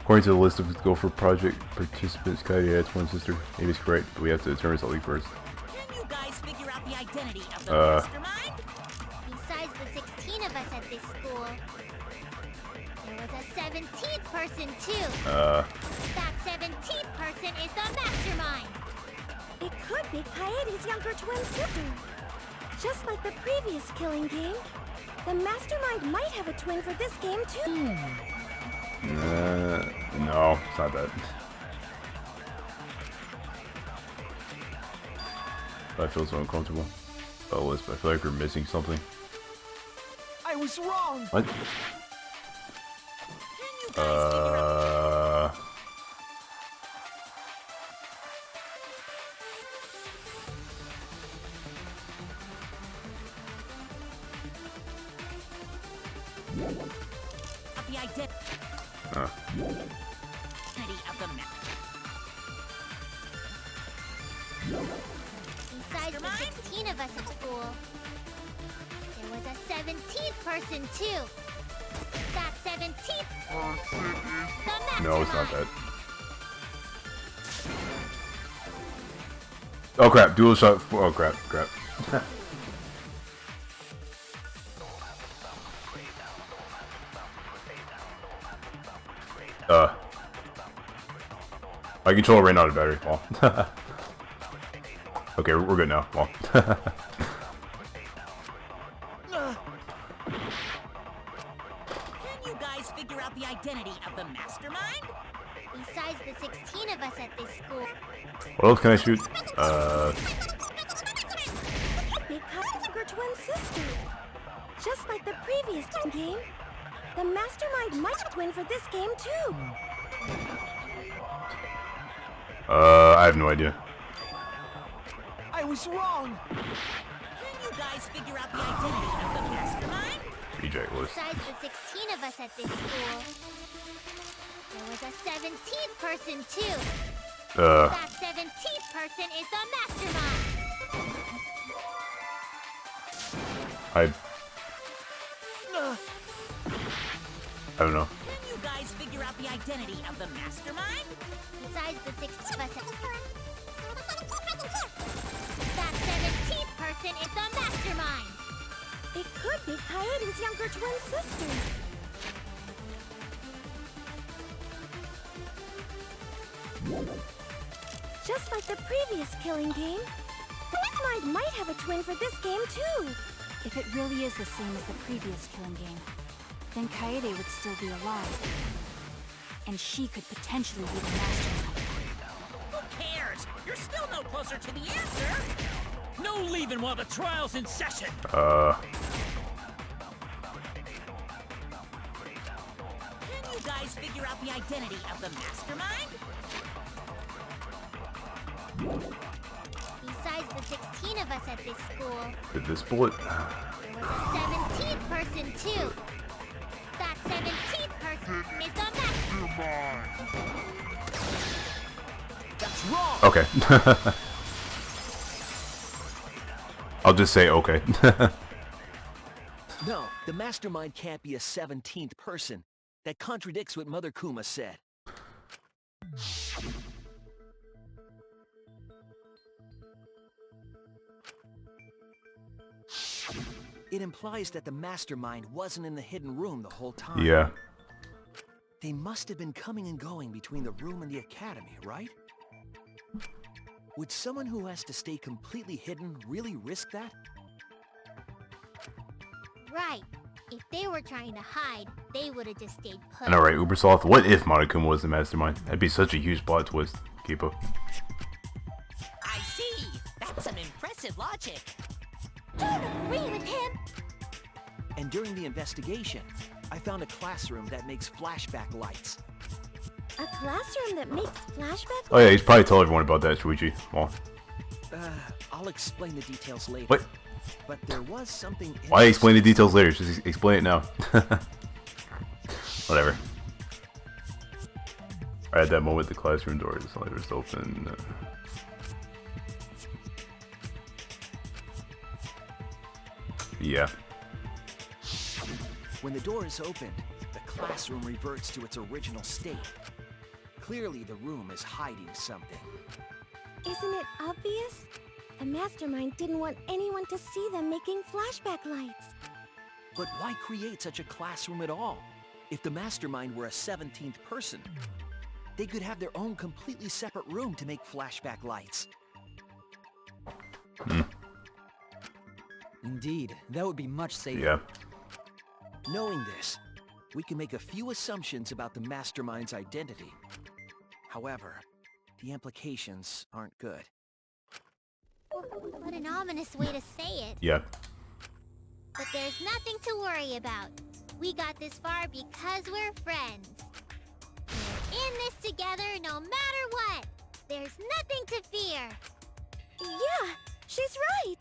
[SPEAKER 1] According to the list of Gopher Project participants, Kaede had twin sister. Maybe it's correct, but we have to determine something first.
[SPEAKER 5] Can you guys figure out the identity of the mastermind?
[SPEAKER 13] Besides the 16 of us at this school, there was a 17th person too. That 17th person is the mastermind.
[SPEAKER 7] It could be Kaede's younger twin sister. Just like the previous killing game, the mastermind might have a twin for this game too.
[SPEAKER 1] No, it's not that. I feel so uncomfortable. Oh, Lisp, I feel like we're missing something.
[SPEAKER 4] I was wrong.
[SPEAKER 1] What?
[SPEAKER 5] Can you guys figure out the identity of the mastermind?
[SPEAKER 13] Besides the 16 of us at school, there was a 17th person too. That 17th the mastermind.
[SPEAKER 1] No, it's not that. Oh crap, dual shot. Oh crap. My controller ran out of battery. Well. Okay, we're good now. Well.
[SPEAKER 5] Can you guys figure out the identity of the mastermind?
[SPEAKER 13] Besides the 16 of us at this school,
[SPEAKER 1] What else can I shoot?
[SPEAKER 7] Because younger twin sister. Just like the previous game, the mastermind might have a twin for this game too.
[SPEAKER 1] I have no idea.
[SPEAKER 4] I was wrong.
[SPEAKER 5] Can you guys figure out the identity of the mastermind?
[SPEAKER 1] Reject list.
[SPEAKER 13] besides the 16 of us at this school, there was a 17th person too. That 17th person is the mastermind.
[SPEAKER 1] I don't know.
[SPEAKER 5] Can you guys figure out the identity of the mastermind?
[SPEAKER 13] Besides the 16 of us at that 17th person is the mastermind.
[SPEAKER 7] It could be Kaede's younger twin sister. Just like the previous killing game, the mastermind might have a twin for this game too.
[SPEAKER 6] If it really is the same as the previous killing game, then Kaede would still be alive. And she could potentially be the mastermind.
[SPEAKER 5] Who cares? You're still no closer to the answer.
[SPEAKER 4] No leaving while the trial's in session.
[SPEAKER 5] Can you guys figure out the identity of the mastermind?
[SPEAKER 13] Besides the 16 of us at this school,
[SPEAKER 1] Did this bullet?
[SPEAKER 13] there was a 17th person too. That 17th
[SPEAKER 9] That's wrong!
[SPEAKER 1] Okay. I'll just say okay.
[SPEAKER 9] No, the mastermind can't be a 17th person. That contradicts what Mother Kuma said. It implies that the mastermind wasn't in the hidden room the whole time.
[SPEAKER 1] Yeah.
[SPEAKER 9] They must have been coming and going between the room and the academy, right? Would someone who has to stay completely hidden really risk that?
[SPEAKER 13] Right. If they were trying to hide, they would have just stayed put.
[SPEAKER 1] I know, right? Ubersoft. What if Monokuma was the mastermind? That'd be such a huge plot twist, Kipo.
[SPEAKER 11] I see. That's some impressive logic.
[SPEAKER 13] Don't agree with him.
[SPEAKER 9] And during the investigation, I found a classroom that makes flashback lights.
[SPEAKER 7] A classroom that makes flashback?
[SPEAKER 1] Oh yeah, he's probably told everyone about that, Shuichi. Well,
[SPEAKER 9] I'll explain the details later.
[SPEAKER 1] what?
[SPEAKER 9] But there was something...
[SPEAKER 1] Why explain the details later? Just explain it now. Whatever. Right at that moment, the classroom door is just open. Yeah.
[SPEAKER 9] When the door is opened, the classroom reverts to its original state. Clearly, the room is hiding something.
[SPEAKER 7] Isn't it obvious? The mastermind didn't want anyone to see them making flashback lights.
[SPEAKER 9] But why create such a classroom at all? If the mastermind were a 17th person, they could have their own completely separate room to make flashback lights.
[SPEAKER 4] Indeed, that would be much safer.
[SPEAKER 1] Yeah.
[SPEAKER 9] Knowing this, we can make a few assumptions about the mastermind's identity. However, the implications aren't good.
[SPEAKER 13] What an ominous way to say it.
[SPEAKER 1] Yeah.
[SPEAKER 13] But there's nothing to worry about. We got this far because we're friends. We're in this together no matter what. There's nothing to fear.
[SPEAKER 7] Yeah, she's right.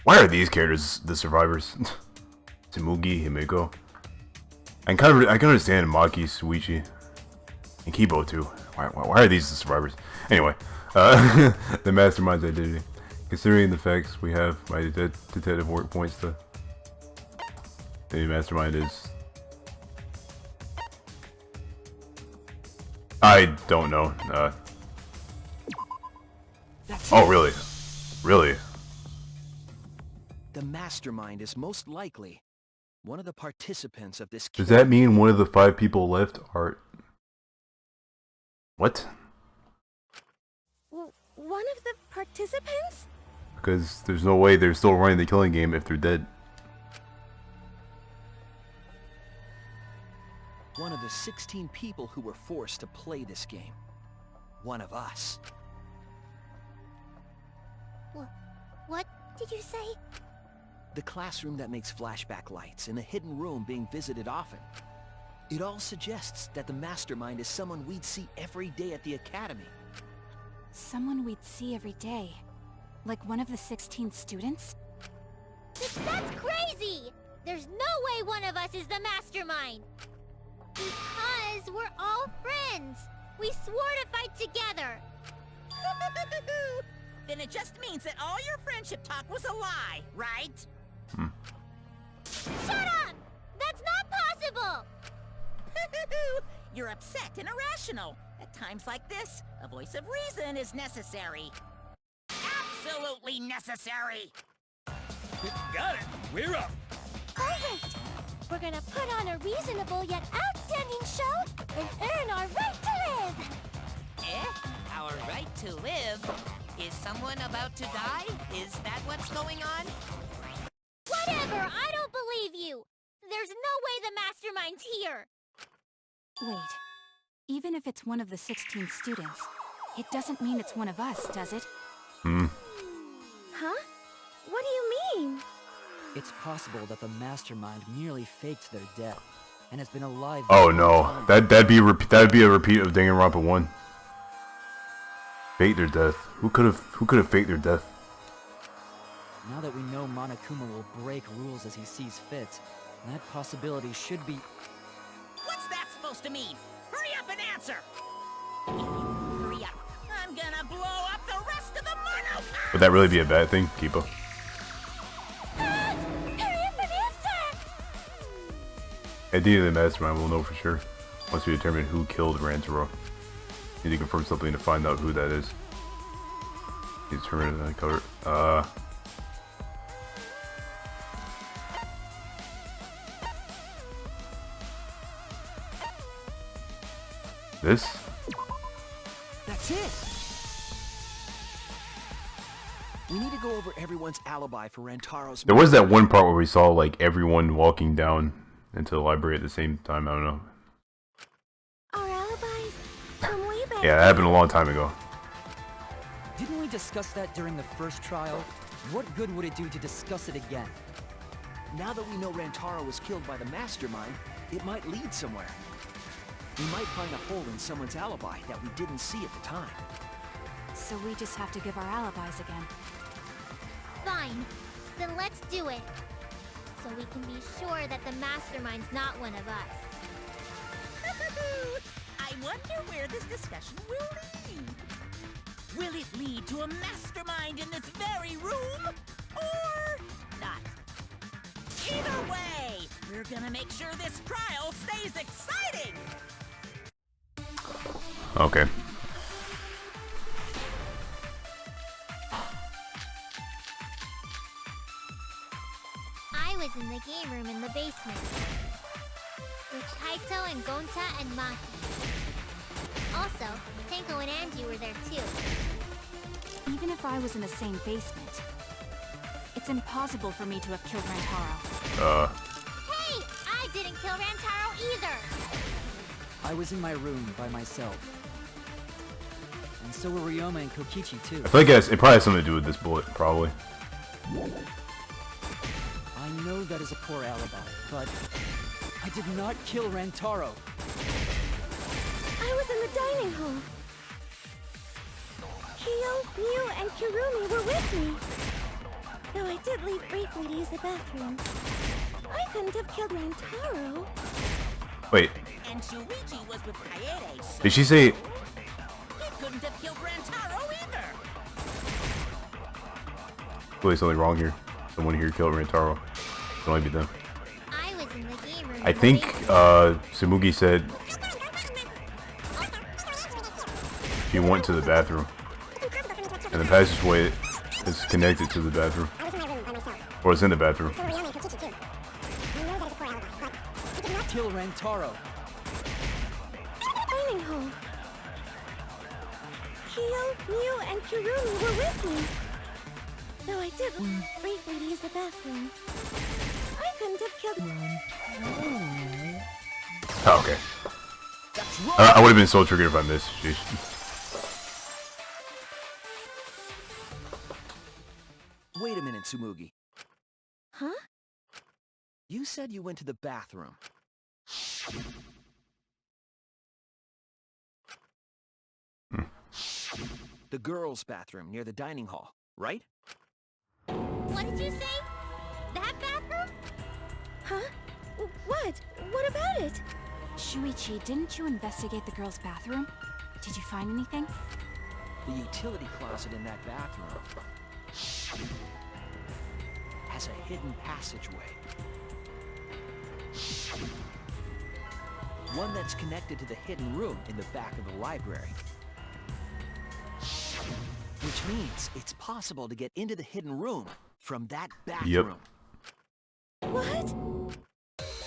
[SPEAKER 1] Why are these characters the survivors? Tsurugi, Himeko. I can understand Maki, Shuichi, and Kibo too. Why are these the survivors? Anyway, the mastermind's identity. Considering the facts we have, my detective work points to the mastermind is. I don't know. Oh, really? Really?
[SPEAKER 9] The mastermind is most likely one of the participants of this.
[SPEAKER 1] Does that mean one of the 5 people left are... What?
[SPEAKER 7] One of the participants?
[SPEAKER 1] Because there's no way they're still running the killing game if they're dead.
[SPEAKER 9] One of the 16 people who were forced to play this game. One of us.
[SPEAKER 13] What did you say?
[SPEAKER 9] The classroom that makes flashback lights and the hidden room being visited often. It all suggests that the mastermind is someone we'd see every day at the academy.
[SPEAKER 6] Someone we'd see every day. Like one of the 16 students?
[SPEAKER 13] That's crazy! There's no way one of us is the mastermind! Because we're all friends! We swore to fight together!
[SPEAKER 5] Then it just means that all your friendship talk was a lie, right?
[SPEAKER 13] Shut up! That's not possible!
[SPEAKER 5] You're upset and irrational. At times like this, a voice of reason is necessary. Absolutely necessary!
[SPEAKER 10] Got it! We're up!
[SPEAKER 13] Alright! We're gonna put on a reasonable yet outstanding show and earn our right to live!
[SPEAKER 11] Our right to live? Is someone about to die? Is that what's going on?
[SPEAKER 13] Whatever! I don't believe you! There's no way the mastermind's here!
[SPEAKER 6] Wait. Even if it's one of the 16 students, it doesn't mean it's one of us, does it?
[SPEAKER 7] Huh? What do you mean?
[SPEAKER 4] It's possible that the mastermind merely faked their death and has been alive.
[SPEAKER 1] Oh no, that'd be a repeat of Danganronpa 1. Fake their death. Who could have faked their death?
[SPEAKER 4] Now that we know Monokuma will break rules as he sees fit, That possibility should be...
[SPEAKER 5] What's that supposed to mean? Hurry up and answer! If you hurry up, I'm gonna blow up the rest of the mono.
[SPEAKER 1] Would that really be a bad thing, Kipo?
[SPEAKER 13] Hurry up and answer!
[SPEAKER 1] At the end of the mastermind, we'll know for sure. Once we determine who killed Rantaro. Need to confirm something to find out who that is. Determine the cover. This?
[SPEAKER 9] That's it! We need to go over everyone's alibi for Rantaro's...
[SPEAKER 1] There was that one part where we saw like everyone walking down into the library at the same time. I don't know.
[SPEAKER 7] Our alibis from way back.
[SPEAKER 1] Yeah, that happened a long time ago.
[SPEAKER 4] Didn't we discuss that during the first trial? What good would it do to discuss it again?
[SPEAKER 9] Now that we know Rantaro was killed by the mastermind, it might lead somewhere. We might find a hole in someone's alibi that we didn't see at the time.
[SPEAKER 6] So we just have to give our alibis again.
[SPEAKER 13] Fine. Then let's do it. So we can be sure that the mastermind's not one of us.
[SPEAKER 5] I wonder where this discussion will lead. Will it lead to a mastermind in this very room? Or not? Either way, we're gonna make sure this trial stays exciting!
[SPEAKER 1] Okay.
[SPEAKER 13] I was in the game room in the basement. With Taito and Gonta and Maki. Also, Tenko and Angie were there too.
[SPEAKER 6] Even if I was in the same basement, it's impossible for me to have killed Rantaro.
[SPEAKER 13] Hey! I didn't kill Rantaro either!
[SPEAKER 4] I was in my room by myself. And so were Ryoma and Kokichi too.
[SPEAKER 1] I feel like it probably has something to do with this bullet, probably.
[SPEAKER 4] I know that is a poor alibi, but I did not kill Rantaro.
[SPEAKER 7] I was in the dining hall. Kyo, Mew, and Kirumi were with me. Though I did leave briefly to use the bathroom. I couldn't have killed Rantaro.
[SPEAKER 1] Wait,
[SPEAKER 5] And Shuichi was with Kaede, so
[SPEAKER 1] did she say...
[SPEAKER 5] he couldn't have killed Rantaro either!
[SPEAKER 1] Really something wrong here. Someone here killed Rantaro. It can only be them.
[SPEAKER 13] I was in the game room.
[SPEAKER 1] I think Tsumugi said he went to the bathroom. And the passageway is connected to the bathroom. Or it's in the bathroom.
[SPEAKER 4] Kill Rantaro.
[SPEAKER 7] Dining hall. Kyo, Mew, and Kirumi were with me. Though I did leave briefly to use the bathroom. I couldn't have killed...
[SPEAKER 1] Oh, okay. I would have been so triggered if I missed. Jeez.
[SPEAKER 9] Wait a minute, Tsumugi.
[SPEAKER 7] Huh?
[SPEAKER 9] You said you went to the bathroom. The girls' bathroom near the dining hall, right?
[SPEAKER 13] What did you say? That bathroom?
[SPEAKER 7] Huh? What? What about it?
[SPEAKER 6] Shuichi, didn't you investigate the girls' bathroom? Did you find anything?
[SPEAKER 9] The utility closet in that bathroom has a hidden passageway. One that's connected to the hidden room in the back of the library. Which means it's possible to get into the hidden room from that bathroom.
[SPEAKER 7] What?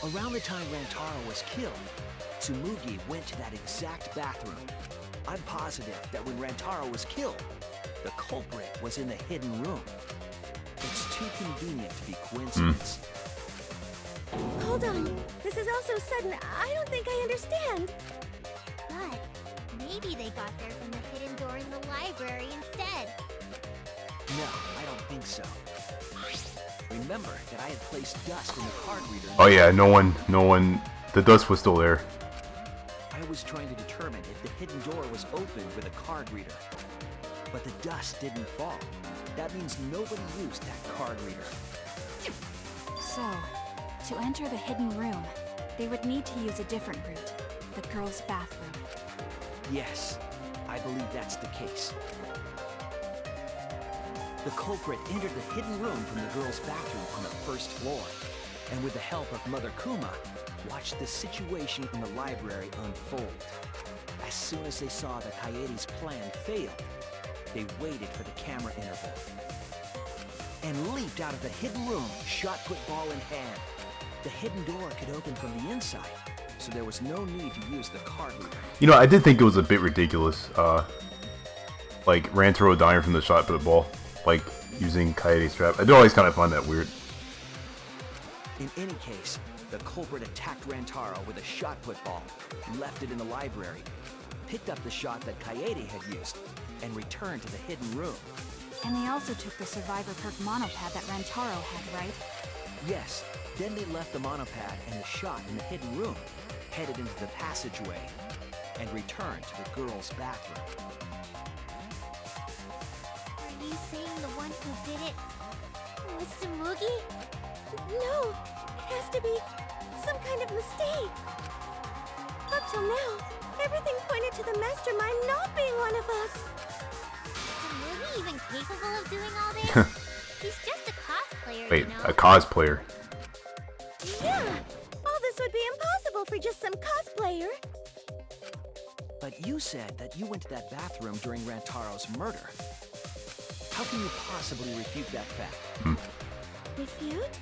[SPEAKER 9] Around the time Rantaro was killed, Tsumugi went to that exact bathroom. I'm positive that when Rantaro was killed, the culprit was in the hidden room. It's too convenient to be coincidence.
[SPEAKER 7] Hold on. This is all so sudden. I don't think I understand.
[SPEAKER 13] But maybe they got there from the hidden door in the library instead.
[SPEAKER 9] No, I don't think so. Remember that I had placed dust in the card reader.
[SPEAKER 1] Oh yeah, no one, the dust was still there.
[SPEAKER 9] I was trying to determine if the hidden door was open with a card reader. But the dust didn't fall. That means nobody used that card reader.
[SPEAKER 6] So, To enter the hidden room, they would need to use a different route, the girls' bathroom.
[SPEAKER 9] Yes, I believe that's the case. The culprit entered the hidden room from the girls' bathroom on the first floor, and with the help of Mother Kuma, watched the situation in the library unfold. As soon as they saw that Kaede's plan failed, they waited for the camera interval and leaped out of the hidden room, shot put ball in hand. The hidden door could open from the inside, so there was no need to use the card reader.
[SPEAKER 1] You know, I did think it was a bit ridiculous. Like Rantaro dying from the shot put ball, like using Kaede's trap. I do always kind of find that weird.
[SPEAKER 9] In any case, the culprit attacked Rantaro with a shot put ball, left it in the library, picked up the shot that Kaede had used, and returned to the hidden room.
[SPEAKER 6] And they also took the Survivor Perk monopad that Rantaro had, right?
[SPEAKER 9] Yes, then they left the monopad and the shot in the hidden room, headed into the passageway, and returned to the girls' bathroom.
[SPEAKER 13] Are you saying the one who did it was Tsumugi?
[SPEAKER 7] No, it has to be some kind of mistake. Up till now, everything pointed to the mastermind not being one of us.
[SPEAKER 13] Tsumugi even capable of doing all this? He's just a cosplayer,
[SPEAKER 1] Wait,
[SPEAKER 13] you know?
[SPEAKER 1] a cosplayer.
[SPEAKER 7] Yeah, all this would be impossible for just some cosplayer.
[SPEAKER 9] But you said that you went to that bathroom during Rantaro's murder. How can you possibly refute that fact?
[SPEAKER 7] Refute?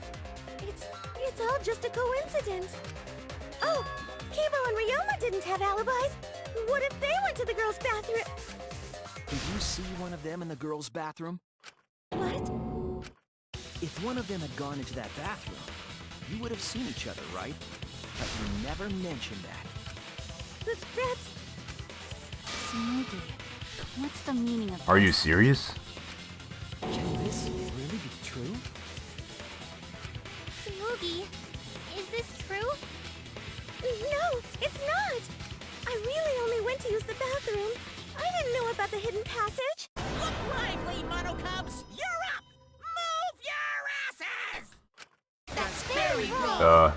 [SPEAKER 7] It's all just a coincidence. Oh, Kibo and Ryoma didn't have alibis. What if they went to the girls' bathroom?
[SPEAKER 9] Did you see one of them in the girls' bathroom?
[SPEAKER 7] What?
[SPEAKER 9] If one of them had gone into that bathroom, you would have seen each other, right? But you never mentioned that.
[SPEAKER 7] That's...
[SPEAKER 6] Tsumugi, what's the meaning of
[SPEAKER 1] Are
[SPEAKER 6] this?
[SPEAKER 1] you serious?
[SPEAKER 9] Can this really be true?
[SPEAKER 13] Tsumugi, is this true?
[SPEAKER 7] No, it's not. I really only went to use the bathroom. I didn't know about the hidden passage.
[SPEAKER 5] Look lively, Mono Cubs! You're up! Move your asses!
[SPEAKER 13] That's very wrong.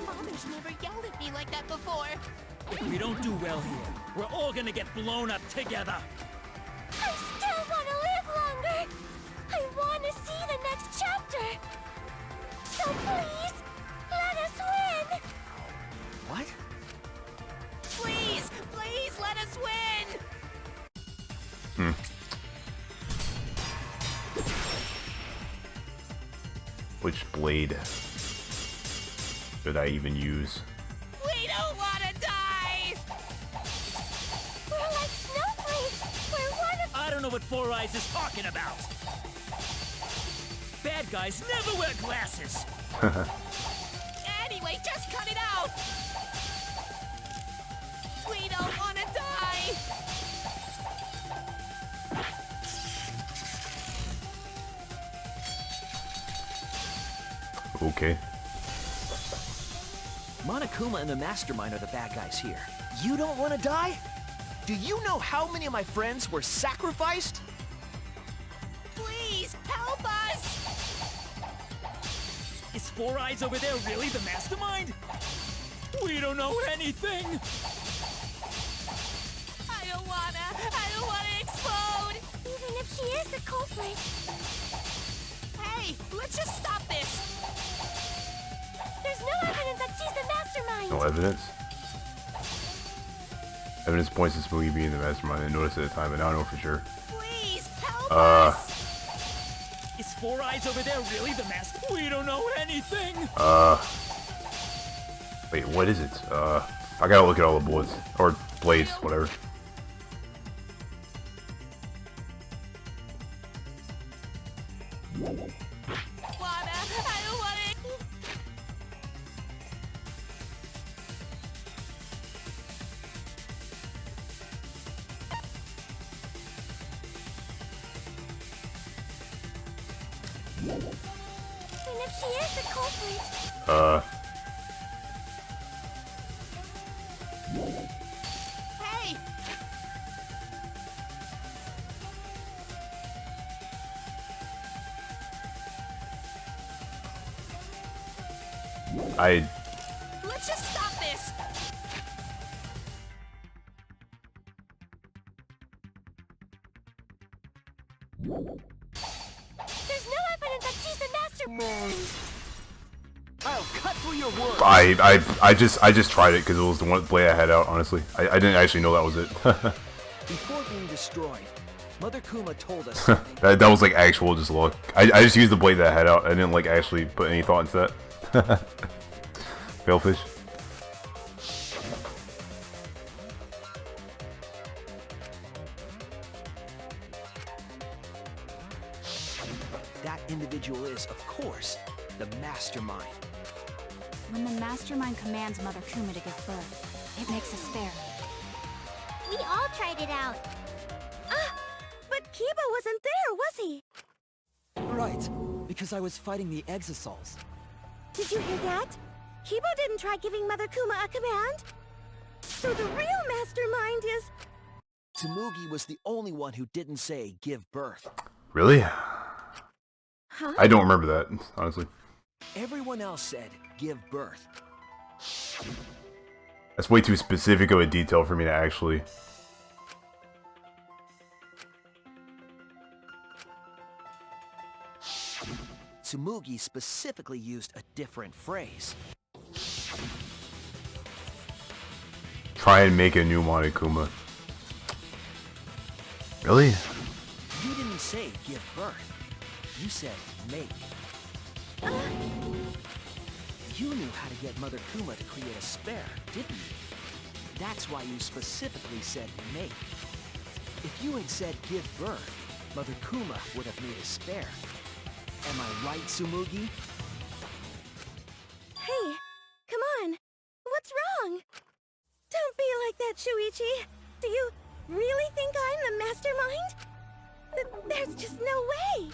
[SPEAKER 11] Father's never yelled at me like that before.
[SPEAKER 4] We don't do well here. We're all gonna get blown up together.
[SPEAKER 13] I still want to live longer. I want to see the next chapter. So please, let us win.
[SPEAKER 9] What?
[SPEAKER 5] Please, please let us win!
[SPEAKER 1] Which blade should I even use?
[SPEAKER 5] We don't want to die!
[SPEAKER 13] We're like snowflakes. We're one of...
[SPEAKER 4] I don't know what Four Eyes is talking about. Bad guys never wear glasses.
[SPEAKER 5] Anyway, just cut it out! We don't want to die!
[SPEAKER 1] Okay.
[SPEAKER 9] Monokuma and the Mastermind are the bad guys here. You don't want to die? Do you know how many of my friends were sacrificed?
[SPEAKER 5] Please, help us!
[SPEAKER 4] Is Four Eyes over there really the mastermind? We don't know anything.
[SPEAKER 5] I don't wanna explode!
[SPEAKER 13] Even if she is the culprit.
[SPEAKER 5] Hey, let's just stop this!
[SPEAKER 13] There's no evidence that she's the mastermind.
[SPEAKER 1] No evidence? Evidence points to Spooky being the mastermind. I noticed at the time, but now I know for sure.
[SPEAKER 5] Please, help us!
[SPEAKER 4] Is Four Eyes over there really the master? We don't know anything.
[SPEAKER 1] Wait, what is it? I gotta look at all the bullets. Or blades, whatever.
[SPEAKER 5] I don't wanna...
[SPEAKER 13] And if she is the culprit,
[SPEAKER 5] Hey!
[SPEAKER 11] Let's just stop this!
[SPEAKER 13] There's no evidence that she's the mastermind.
[SPEAKER 9] I'll cut through your words.
[SPEAKER 1] I just tried it because it was the one play I had out. Honestly, I didn't actually know that was it.
[SPEAKER 9] Before being destroyed, Mother Kuma told us
[SPEAKER 1] that was like actual just luck. I just used the blade that I had out. I didn't like actually put any thought into that. Failfish.
[SPEAKER 9] that individual is, of course, the mastermind.
[SPEAKER 6] When the mastermind commands Mother Kuma to give birth, it makes a spare.
[SPEAKER 13] We all tried it out.
[SPEAKER 7] But Kiba wasn't there, was he?
[SPEAKER 4] Right, because I was fighting the Exosols.
[SPEAKER 7] Did you hear that? Kiba didn't try giving Mother Kuma a command. So the real mastermind is...
[SPEAKER 9] Tsumugi was the only one who didn't say give birth.
[SPEAKER 1] Really?
[SPEAKER 7] Huh?
[SPEAKER 1] I don't remember that, honestly.
[SPEAKER 9] Everyone else said give birth.
[SPEAKER 1] That's way too specific of a detail for me to actually...
[SPEAKER 9] Tsumugi specifically used a different phrase.
[SPEAKER 1] Try and make a new Monokuma. Really?
[SPEAKER 9] You didn't say give birth. You said make. You knew how to get Mother Kuma to create a spare, didn't you? That's why you specifically said make. If you had said give birth, Mother Kuma would have made a spare. Am I right, Tsumugi?
[SPEAKER 7] Hey, come on. What's wrong? Don't be like that, Shuichi. Do you really think I'm the mastermind? There's just no way.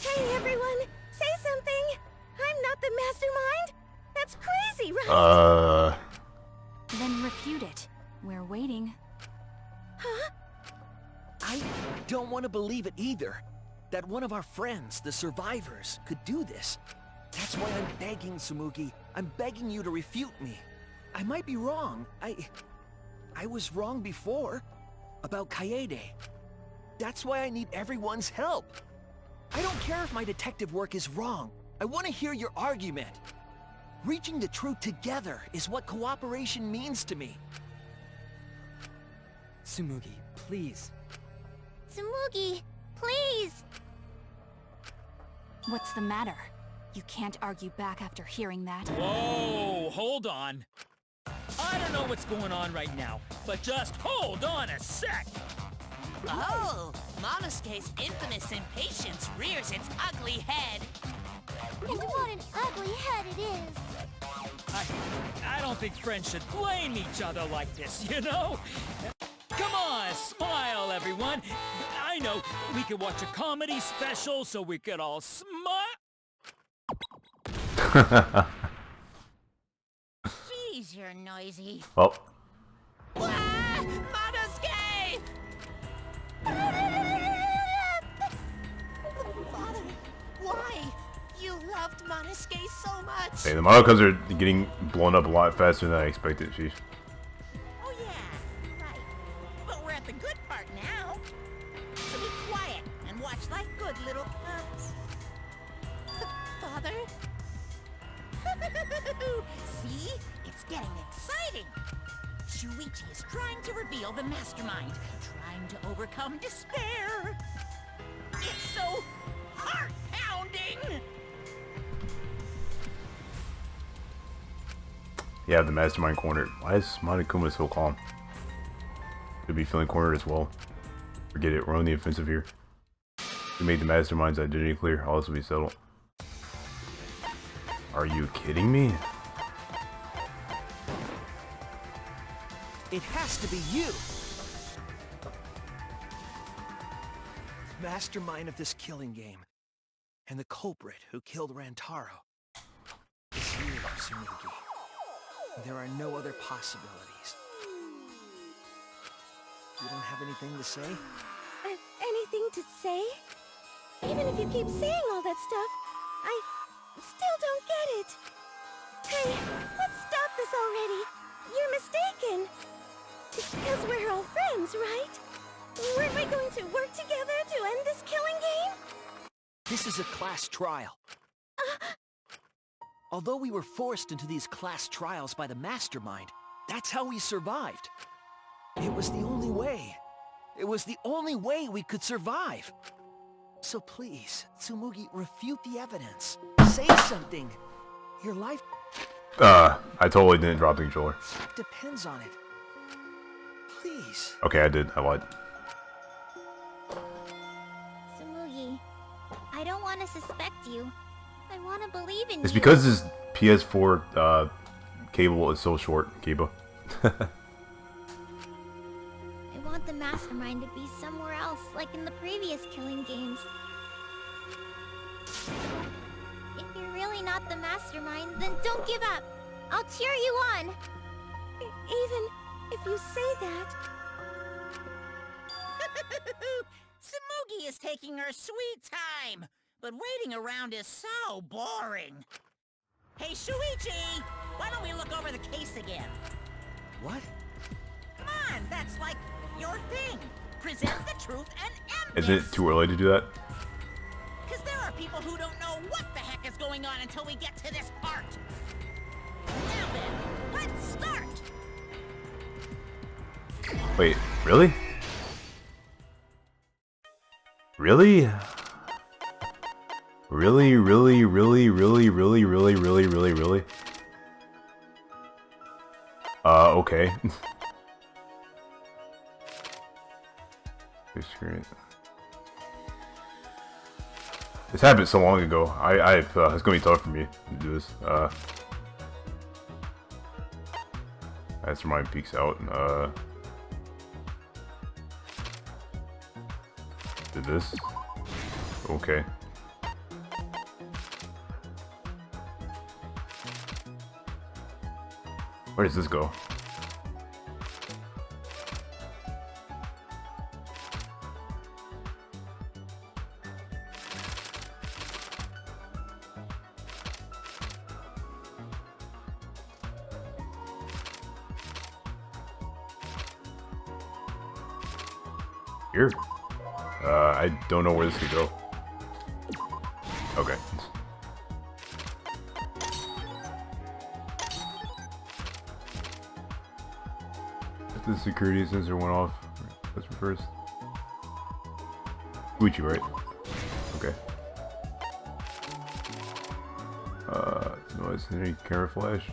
[SPEAKER 7] Hey, everyone, say something. I'm not the mastermind. That's crazy, right?
[SPEAKER 6] Then refute it. We're waiting.
[SPEAKER 7] Huh?
[SPEAKER 9] I don't want to believe it either. That one of our friends, the survivors, could do this. That's why I'm begging, Tsumugi. I'm begging you to refute me. I might be wrong. I was wrong before. About Kaede. That's why I need everyone's help. I don't care if my detective work is wrong. I want to hear your argument. Reaching the truth together is what cooperation means to me.
[SPEAKER 4] Tsumugi, please.
[SPEAKER 13] Tsumugi, please!
[SPEAKER 6] What's the matter? You can't argue back after hearing that.
[SPEAKER 14] Whoa, hold on. I don't know what's going on right now, but just hold on a sec.
[SPEAKER 11] Oh, Monosuke's infamous impatience rears its ugly head.
[SPEAKER 13] And what an ugly head it is!
[SPEAKER 14] I don't think friends should blame each other like this, you know? Come on, smile, everyone. I know, we could watch a comedy special so we could all smile.
[SPEAKER 5] Jeez, you're noisy.
[SPEAKER 1] Oh.
[SPEAKER 11] Ah, Monosuke! Father, why? You loved Monosuke so much.
[SPEAKER 1] Hey, the Monokas are getting blown up a lot faster than I expected, sheesh.
[SPEAKER 5] Oh yeah, right. But we're at the good part now. So be quiet and watch like good little cubs.
[SPEAKER 11] Father?
[SPEAKER 5] See? It's getting exciting. Shuichi is trying to reveal the mastermind, trying to overcome despair. It's so heart-pounding!
[SPEAKER 1] Yeah, the mastermind cornered. Why is Monokuma so calm? Could be feeling cornered as well. Forget it, we're on the offensive here. We made the mastermind's identity clear, all this will be settled. Are you kidding me?
[SPEAKER 9] It has to be you! Mastermind of this killing game. And the culprit who killed Rantaro. It's you, Tsumugi. There are no other possibilities. You don't have anything to say?
[SPEAKER 7] Anything to say? Even if you keep saying all that stuff, I still don't get it. Hey, let's stop this already. You're mistaken. Because we're all friends, right? Weren't we going to work together to end this killing game?
[SPEAKER 9] This is a class trial. Although we were forced into these class trials by the mastermind, that's how we survived. It was the only way. It was the only way we could survive. So please, Tsumugi, refute the evidence. Say something. Your life
[SPEAKER 1] I totally didn't drop the controller.
[SPEAKER 9] depends on it. Please.
[SPEAKER 1] Okay, I did. I lied.
[SPEAKER 13] Tsumugi, I don't want to suspect you. I want to believe in you.
[SPEAKER 1] It's because this PS4 cable is so short, Kiba.
[SPEAKER 13] I want the mastermind to be somewhere else, like in the previous killing games. If you're really not the mastermind, then don't give up. I'll cheer you on.
[SPEAKER 7] Even if you say that...
[SPEAKER 5] Tsumugi is taking her sweet time, but waiting around is so boring. Hey, Shuichi! Why don't we look over the case again?
[SPEAKER 9] What?
[SPEAKER 5] Come on, that's like your thing. Present the truth and end
[SPEAKER 1] Isn't
[SPEAKER 5] this.
[SPEAKER 1] it too early to do that?
[SPEAKER 5] Because there are people who don't know what the heck is going on until we get to this part. Now then, let's start.
[SPEAKER 1] Wait, really? Really? Really, really, really, really, really, really, really, really, really? Okay. This happened so long ago. it's gonna be tough for me to do this. That's where mine peeks out. Did this? Okay. Where does this go? Here? I don't know where this could go. Okay. If the security sensor went off, let's reverse. Gucci, right? Okay. Noise, any camera flash?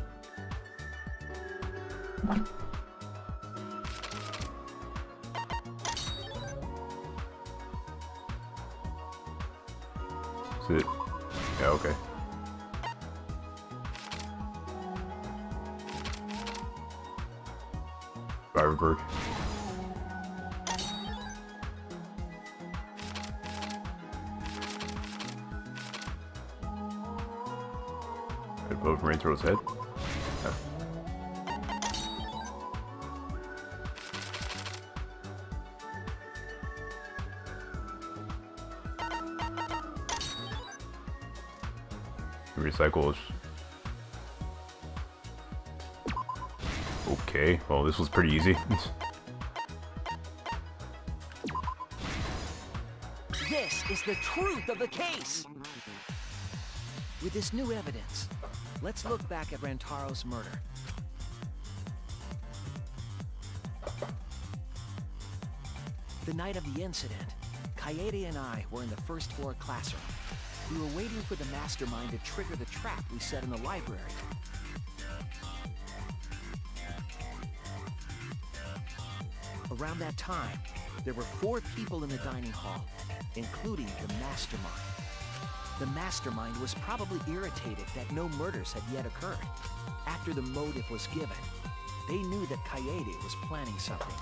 [SPEAKER 1] Is it? Yeah, okay. Firebird. Above Rainthro's head. Yeah. Recycles. Okay, well this was pretty easy.
[SPEAKER 9] This is the truth of the case! With this new evidence, let's look back at Rantaro's murder. The night of the incident, Kaede and I were in the first floor classroom. We were waiting for the mastermind to trigger the trap we set in the library. Around that time, there were 4 people in the dining hall, including the mastermind. The mastermind was probably irritated that no murders had yet occurred. After the motive was given, they knew that Kaede was planning something.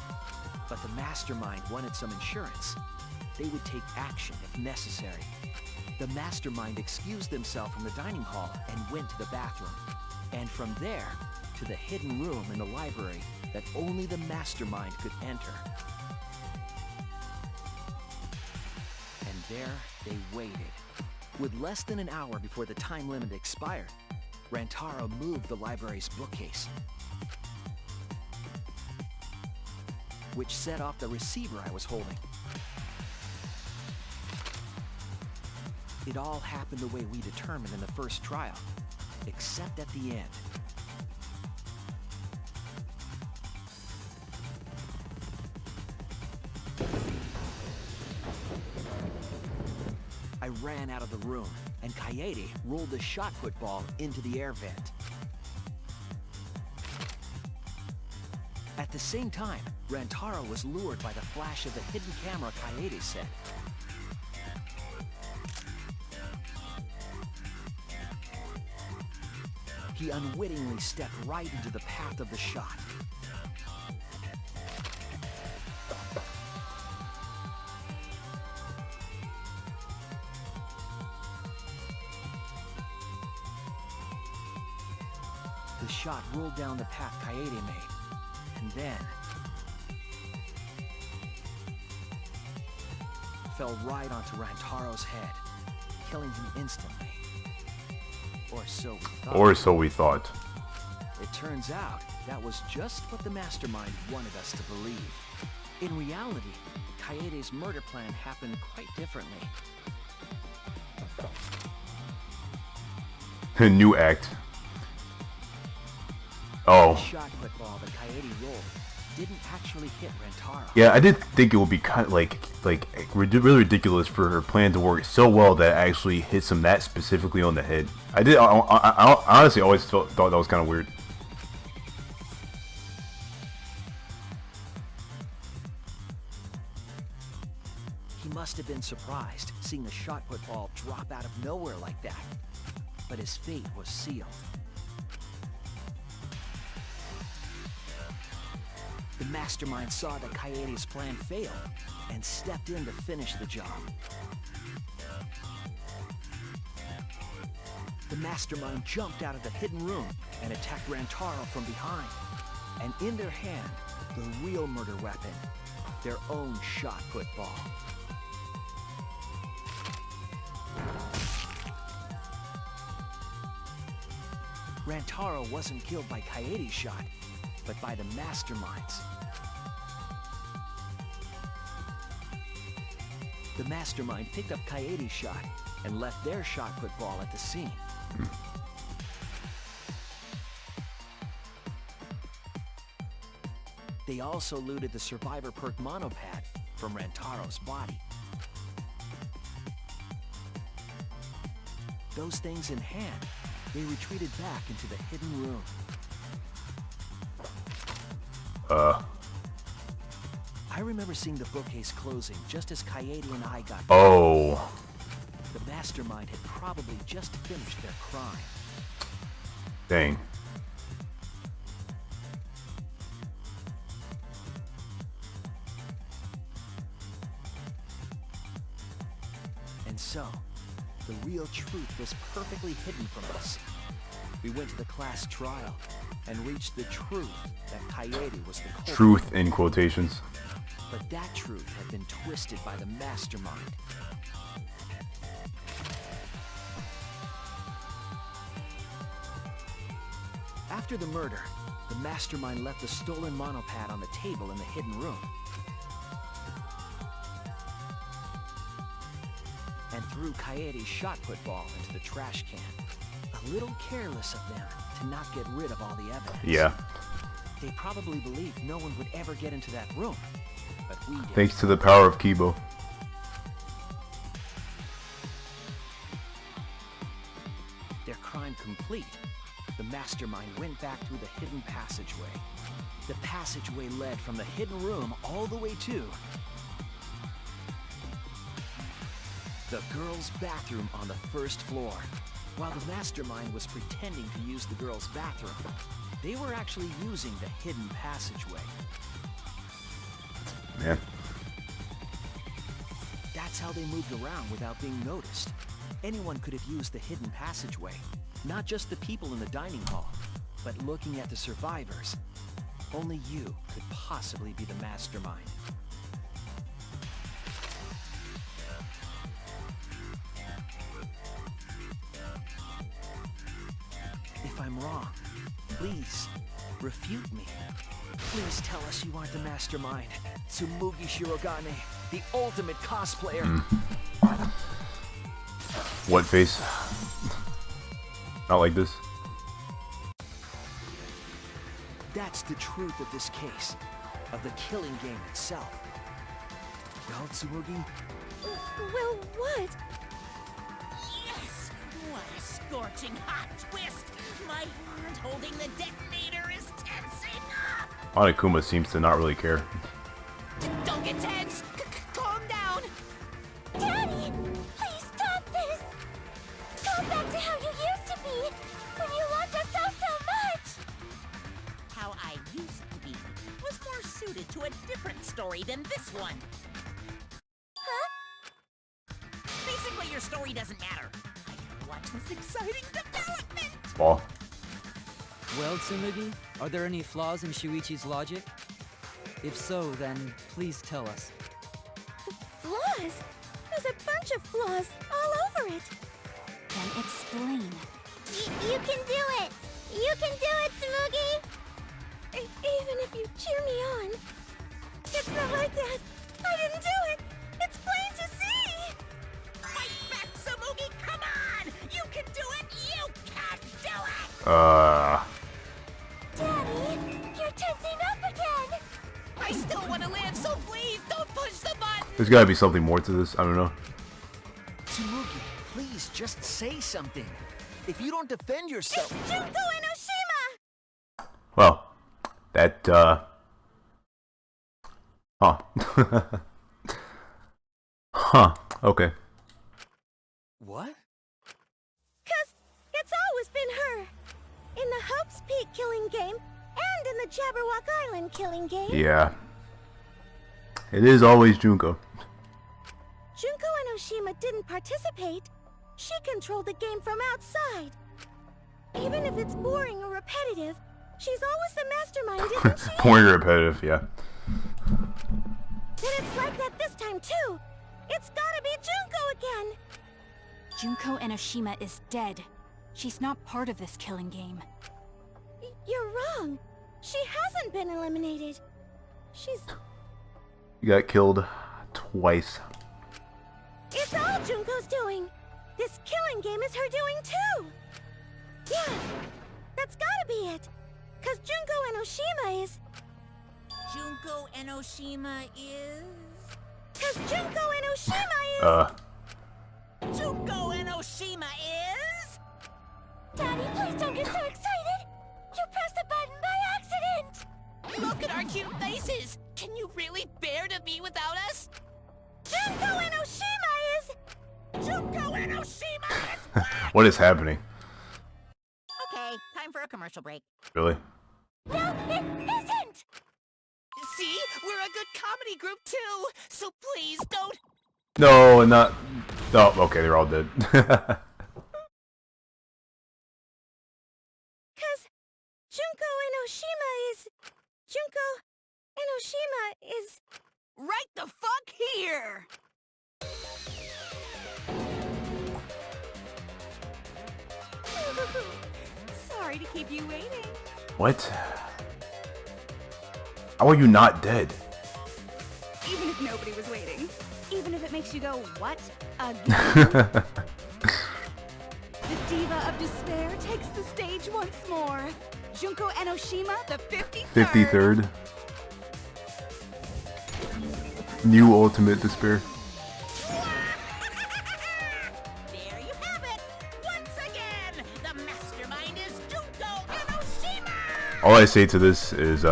[SPEAKER 9] But the mastermind wanted some insurance. They would take action if necessary. The mastermind excused themselves from the dining hall and went to the bathroom. And from there, to the hidden room in the library that only the mastermind could enter. And there they waited. With less than an hour before the time limit expired, Rantaro moved the library's bookcase, which set off the receiver I was holding. It all happened the way we determined in the first trial, except at the end. I ran out of the room, and Kaede rolled the shot put ball into the air vent. At the same time, Rantaro was lured by the flash of the hidden camera Kaede set. He unwittingly stepped right into the path of the shot. The shot rolled down the path Kaede made, and then fell right onto Rantaro's head, killing him instantly. Or so we thought.
[SPEAKER 1] Or so we thought.
[SPEAKER 9] It turns out that was just what the mastermind wanted us to believe. In reality, Kaede's murder plan happened quite differently.
[SPEAKER 1] New act. Oh.
[SPEAKER 9] The shot put ball that Kaede rolled didn't actually hit Rantaro.
[SPEAKER 1] Yeah, I did think it would be kind of like really ridiculous for her plan to work so well that it actually hits him that specifically on the head. I honestly always thought that was kind of weird.
[SPEAKER 9] He must have been surprised seeing the shot put ball drop out of nowhere like that. But his fate was sealed. The mastermind saw that Kaede's plan failed and stepped in to finish the job. The mastermind jumped out of the hidden room and attacked Rantaro from behind. And in their hand, the real murder weapon, their own shot put ball. Rantaro wasn't killed by Kaede's shot, but by the masterminds. The mastermind picked up Kaede's shot and left their shot put ball at the scene. They also looted the survivor perk monopad from Rantaro's body. Those things in hand, they retreated back into the hidden room. I remember seeing the bookcase closing just as Kaede and I got there.
[SPEAKER 1] Oh.
[SPEAKER 9] The mastermind had probably just finished their crime.
[SPEAKER 1] Dang.
[SPEAKER 9] And so, the real truth was perfectly hidden from us. We went to the class trial and reached the truth that Kaede was the culprit.
[SPEAKER 1] Truth in quotations.
[SPEAKER 9] But that truth had been twisted by the mastermind. After the murder, the mastermind left the stolen monopad on the table in the hidden room. And threw Kaede's shot put ball into the trash can. A little careless of them to not get rid of all the evidence.
[SPEAKER 1] Yeah.
[SPEAKER 9] They probably believed no one would ever get into that room, but we did.
[SPEAKER 1] Thanks to the power of Kibo.
[SPEAKER 9] Their crime complete, the mastermind went back through the hidden passageway. The passageway led from the hidden room all the way to the girls' bathroom on the first floor. While the mastermind was pretending to use the girls' bathroom, they were actually using the hidden passageway.
[SPEAKER 1] Man.
[SPEAKER 9] That's how they moved around without being noticed. Anyone could have used the hidden passageway. Not just the people in the dining hall, but looking at the survivors. Only you could possibly be the mastermind. refute me. Please tell us you aren't the mastermind. Tsumugi Shirogane, the ultimate cosplayer.
[SPEAKER 1] What face? Not like this.
[SPEAKER 9] That's the truth of this case, of the killing game itself. Well, Tsumugi?
[SPEAKER 7] Well, what?
[SPEAKER 5] Yes! What a scorching hot twist! My hand holding the detonator is tensing up!
[SPEAKER 1] Monokuma seems to not really care.
[SPEAKER 11] Don't get tense! Calm down!
[SPEAKER 13] Daddy, please stop this! Go back to how you used to be, when you loved us so much!
[SPEAKER 5] How I used to be was more suited to a different story than this one.
[SPEAKER 13] Huh?
[SPEAKER 5] Basically, your story doesn't matter. I gotta watch this exciting development!
[SPEAKER 1] Ball.
[SPEAKER 4] Well, Tsumugi, are there any flaws in Shuichi's logic? If so, then please tell us.
[SPEAKER 7] Flaws? There's a bunch of flaws all over it.
[SPEAKER 6] Then explain.
[SPEAKER 13] You can do it! You can do it, Tsumugi!
[SPEAKER 7] Even if you cheer me on. It's not like that. I didn't do it. It's plain to see.
[SPEAKER 5] Fight back, Tsumugi! Come on! You can do it! You can do it!
[SPEAKER 13] Daddy, you're tensing up again!
[SPEAKER 11] I still want to live, so please don't push the button!
[SPEAKER 1] There's gotta be something more to this. I don't know.
[SPEAKER 9] Tsumugi, please just say something. If you don't defend yourself...
[SPEAKER 7] It's Junko Enoshima!
[SPEAKER 1] Well, that, huh. Huh, okay.
[SPEAKER 9] What?
[SPEAKER 7] 'Cause it's always been her. In the Hope's Peak killing game, and in the Jabberwock Island killing game.
[SPEAKER 1] Yeah. It is always Junko.
[SPEAKER 7] Junko Enoshima didn't participate. She controlled the game from outside. Even if it's boring or repetitive, she's always the mastermind, isn't she?
[SPEAKER 1] Boring or repetitive, yeah.
[SPEAKER 7] Then it's like that this time too. It's gotta be Junko again.
[SPEAKER 6] Junko Enoshima is dead. She's not part of this killing game.
[SPEAKER 7] You're wrong. She hasn't been eliminated. She's...
[SPEAKER 1] You got killed twice.
[SPEAKER 7] It's all Junko's doing. This killing game is her doing too. Yeah, that's gotta be it. 'Cause Junko Enoshima is...
[SPEAKER 5] Junko Enoshima is...
[SPEAKER 7] 'Cause Junko Enoshima is...
[SPEAKER 5] Junko Enoshima is...
[SPEAKER 13] Daddy, please don't get so excited! You pressed the button by accident!
[SPEAKER 11] Look at our cute faces! Can you really bear to be without us?
[SPEAKER 7] Junko Enoshima is...
[SPEAKER 5] Junko Enoshima is...
[SPEAKER 1] What is happening?
[SPEAKER 5] Okay, time for a commercial break.
[SPEAKER 1] Really?
[SPEAKER 13] No, it isn't!
[SPEAKER 11] See? We're a good comedy group too! So please don't...
[SPEAKER 1] No, not... Oh, okay, they're all dead.
[SPEAKER 7] 'Cause Junko Enoshima is... Junko Enoshima is...
[SPEAKER 11] Right the fuck here!
[SPEAKER 15] Sorry to keep you waiting.
[SPEAKER 1] What? How are you not dead?
[SPEAKER 15] Even if nobody was waiting. Even if it makes you go, what? Again? The Diva of Despair takes the stage once more. Junko Enoshima, the 53rd.
[SPEAKER 1] 53rd. New Ultimate Despair.
[SPEAKER 5] There you have it! Once again, the mastermind is Junko Enoshima!
[SPEAKER 1] All I say to this is,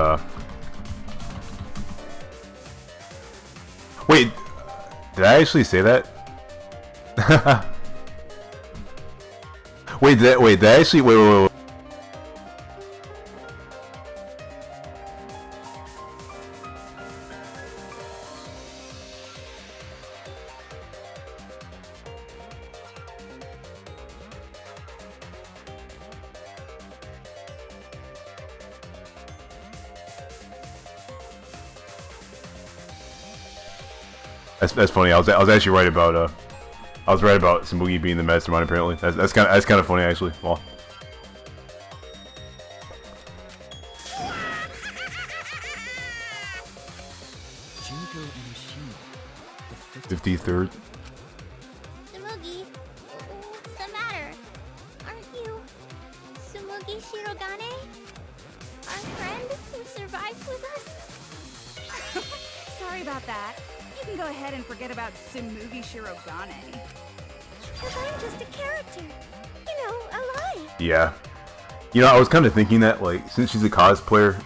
[SPEAKER 1] wait, did I actually say that? Wait, did I actually, wait. That's funny. I was actually right about Tsumugi being the mastermind. Apparently, that's kind of funny actually. Well, 53rd.
[SPEAKER 13] Tsumugi, what's the matter? Aren't you Tsumugi Shirogane? Our friend who survived with us?
[SPEAKER 15] Sorry about that. You can go ahead and forget about Tsumugi Shirogane.
[SPEAKER 7] Because I'm just a character. You know, alive.
[SPEAKER 1] Yeah. You know, I was kind of thinking that, like, since she's a cosplayer,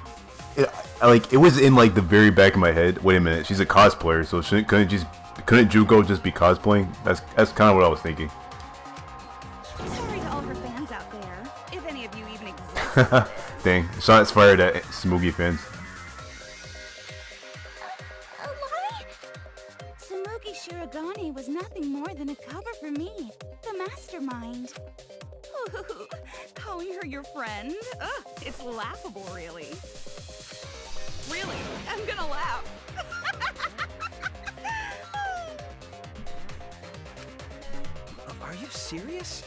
[SPEAKER 1] it was in, like, the very back of my head. Wait a minute, she's a cosplayer, so couldn't Junko just be cosplaying? That's kind of what I was thinking.
[SPEAKER 15] Sorry to all her fans out there, if any of you even exist.
[SPEAKER 1] Dang, shots fired at Tsumugi fans.
[SPEAKER 15] A lie? Tsumugi Shirogane was nothing more than a cover for me, the mastermind. Ooh, calling her your friend? Ugh, it's laughable, really. Really, I'm gonna laugh.
[SPEAKER 9] Are you serious?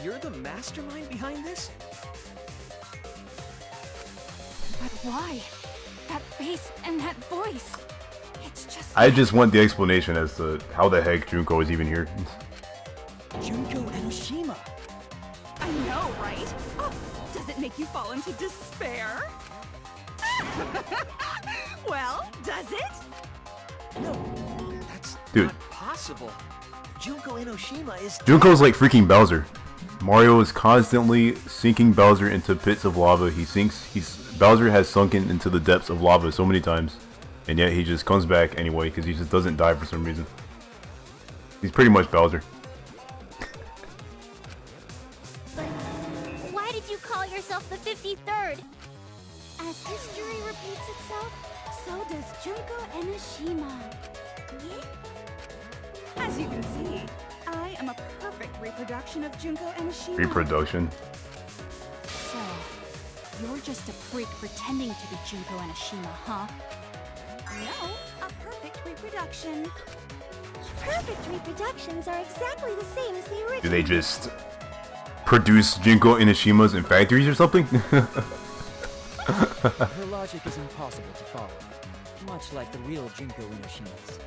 [SPEAKER 9] You're the mastermind behind this?
[SPEAKER 6] But why? That face and that voice. It's just...
[SPEAKER 1] I just want the explanation as to how the heck Junko is even here.
[SPEAKER 4] Junko Enoshima.
[SPEAKER 15] I know, right? Oh, does it make you fall into despair? Well, does it?
[SPEAKER 9] No, that's
[SPEAKER 1] Dude.
[SPEAKER 9] not possible. Junko Enoshima is...
[SPEAKER 1] Junko's like freaking Bowser. Mario is constantly sinking Bowser into pits of lava. Bowser has sunken into the depths of lava so many times, and yet he just comes back anyway because he just doesn't die for some reason. He's pretty much Bowser.
[SPEAKER 13] But why did you call yourself the 53rd?
[SPEAKER 7] As history repeats itself, so does Junko Enoshima.
[SPEAKER 15] As you can see, I am a perfect reproduction of Junko Enoshima.
[SPEAKER 1] Reproduction.
[SPEAKER 6] So, you're just a freak pretending to be Junko Enoshima, huh?
[SPEAKER 15] No, a perfect reproduction.
[SPEAKER 7] Perfect reproductions are exactly the same as the original.
[SPEAKER 1] Do they just produce Junko Enoshimas in factories or something?
[SPEAKER 4] Her logic is impossible to follow, much like the real Junko Enoshimas.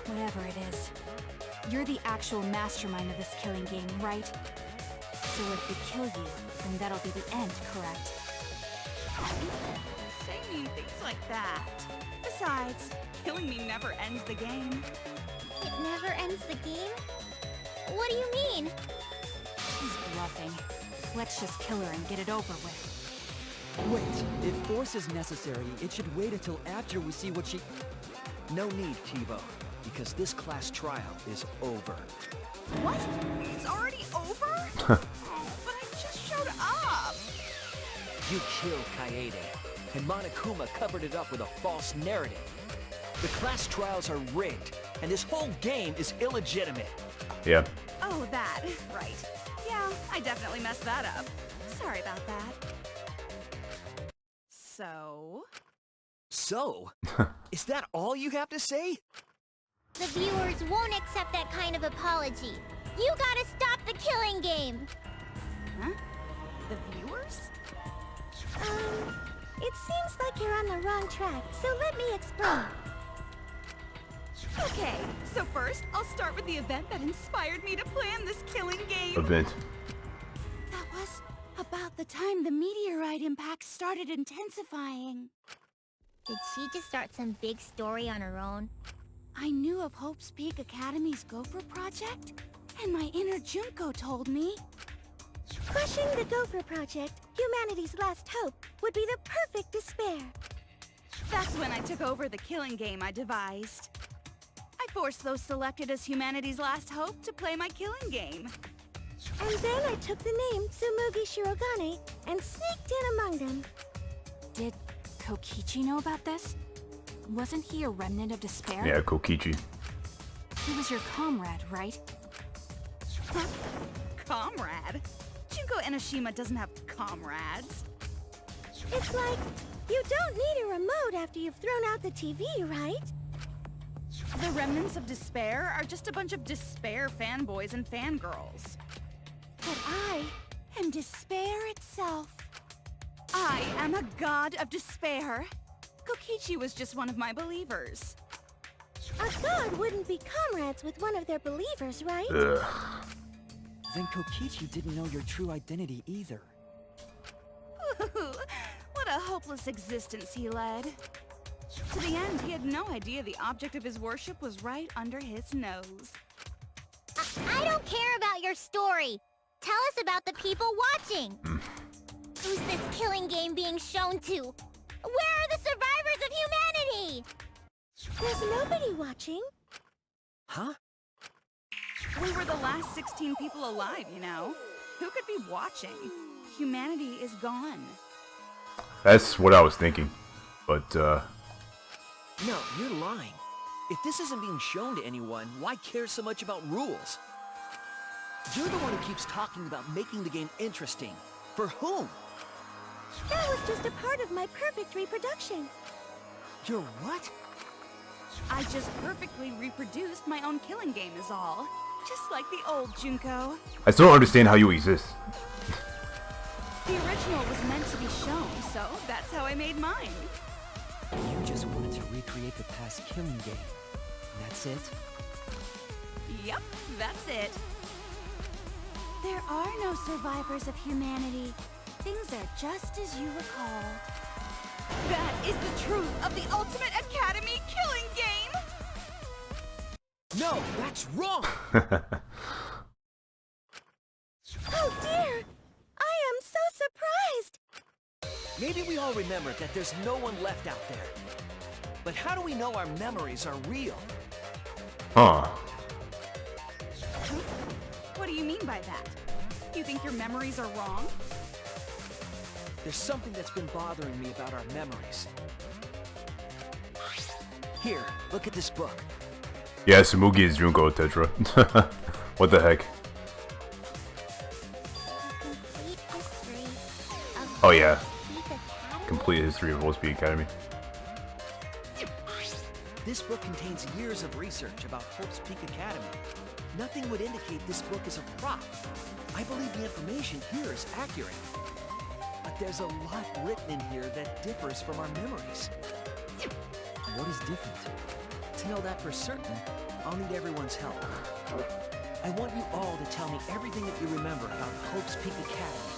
[SPEAKER 6] Whatever it is, you're the actual mastermind of this killing game, right? So if we kill you, then that'll be the end, correct?
[SPEAKER 15] Say mean things like that. Besides, killing me never ends the game.
[SPEAKER 13] It never ends the game? What do you mean?
[SPEAKER 6] She's bluffing. Let's just kill her and get it over with.
[SPEAKER 4] Wait, if force is necessary, it should wait until after we see what she...
[SPEAKER 9] No need, Kibo, because this class trial is over.
[SPEAKER 15] What? It's already over? Oh, but I just showed up.
[SPEAKER 9] You killed Kaede, and Monokuma covered it up with a false narrative. The class trials are rigged, and this whole game is illegitimate.
[SPEAKER 1] Yeah.
[SPEAKER 15] Oh, that. Right. Yeah, I definitely messed that up. Sorry about that.
[SPEAKER 9] So? Is that all you have to say?
[SPEAKER 13] The viewers won't accept that kind of apology. You gotta stop the killing game!
[SPEAKER 15] Huh? The viewers?
[SPEAKER 7] It seems like you're on the wrong track, so let me explain.
[SPEAKER 15] Okay, so first, I'll start with the event that inspired me to plan this killing game.
[SPEAKER 1] Event.
[SPEAKER 15] That was about the time the meteorite impact started intensifying.
[SPEAKER 13] Did she just start some big story on her own?
[SPEAKER 15] I knew of Hope's Peak Academy's Gopher Project, and my inner Junko told me.
[SPEAKER 7] Crushing the Gopher Project, humanity's last hope, would be the perfect despair.
[SPEAKER 15] That's when I took over the killing game I devised. I forced those selected as humanity's last hope to play my killing game.
[SPEAKER 7] And then I took the name Tsumugi Shirogane and sneaked in among them.
[SPEAKER 6] Did Kokichi know about this? Wasn't he a remnant of despair?
[SPEAKER 1] Yeah, Kokichi.
[SPEAKER 6] He was your comrade, right?
[SPEAKER 15] Comrade? Junko Enoshima doesn't have comrades.
[SPEAKER 7] It's like, you don't need a remote after you've thrown out the TV, right?
[SPEAKER 15] The remnants of despair are just a bunch of despair fanboys and fangirls. But I am despair itself. I am a god of despair. Kokichi was just one of my believers.
[SPEAKER 7] A god wouldn't be comrades with one of their believers, right?
[SPEAKER 1] Ugh.
[SPEAKER 4] Then Kokichi didn't know your true identity either.
[SPEAKER 15] What a hopeless existence he led. To the end, he had no idea the object of his worship was right under his nose.
[SPEAKER 13] I don't care about your story. Tell us about the people watching. Who's this killing game being shown to? Where are the survivors of humanity?
[SPEAKER 7] There's nobody watching.
[SPEAKER 9] Huh?
[SPEAKER 15] We were the last 16 people alive, you know. Who could be watching? Humanity is gone.
[SPEAKER 1] That's what I was thinking. But,
[SPEAKER 9] No, you're lying. If this isn't being shown to anyone, why care so much about rules? You're the one who keeps talking about making the game interesting. For whom?
[SPEAKER 7] That was just a part of my perfect reproduction.
[SPEAKER 9] Your what?
[SPEAKER 15] I just perfectly reproduced my own killing game is all. Just like the old Junko.
[SPEAKER 1] I still don't understand how you exist.
[SPEAKER 15] The original was meant to be shown, so that's how I made mine.
[SPEAKER 4] You just wanted to recreate the past killing game. And that's it?
[SPEAKER 15] Yep, that's it.
[SPEAKER 7] There are no survivors of humanity. Things are just as you recall.
[SPEAKER 15] That is the truth of the Ultimate Academy killing game!
[SPEAKER 9] No, that's wrong!
[SPEAKER 7] Oh dear! I am so surprised!
[SPEAKER 9] Maybe we all remember that there's no one left out there. But how do we know our memories are real?
[SPEAKER 1] Huh.
[SPEAKER 15] What do you mean by that? You think your memories are wrong?
[SPEAKER 9] There's something that's been bothering me about our memories. Here, look at this book.
[SPEAKER 1] Yeah, Tsumugi is Junko Tetra. What the heck?
[SPEAKER 13] Complete history of
[SPEAKER 1] Oh yeah.
[SPEAKER 13] Peak Academy?
[SPEAKER 1] Complete history of Wolfspeed Academy.
[SPEAKER 9] This book contains years of research about Hope's Peak Academy. Nothing would indicate this book is a prop. I believe the information here is accurate. But there's a lot written in here that differs from our memories.
[SPEAKER 4] What is different?
[SPEAKER 9] To know that for certain, I'll need everyone's help. I want you all to tell me everything that you remember about Hope's Peak Academy.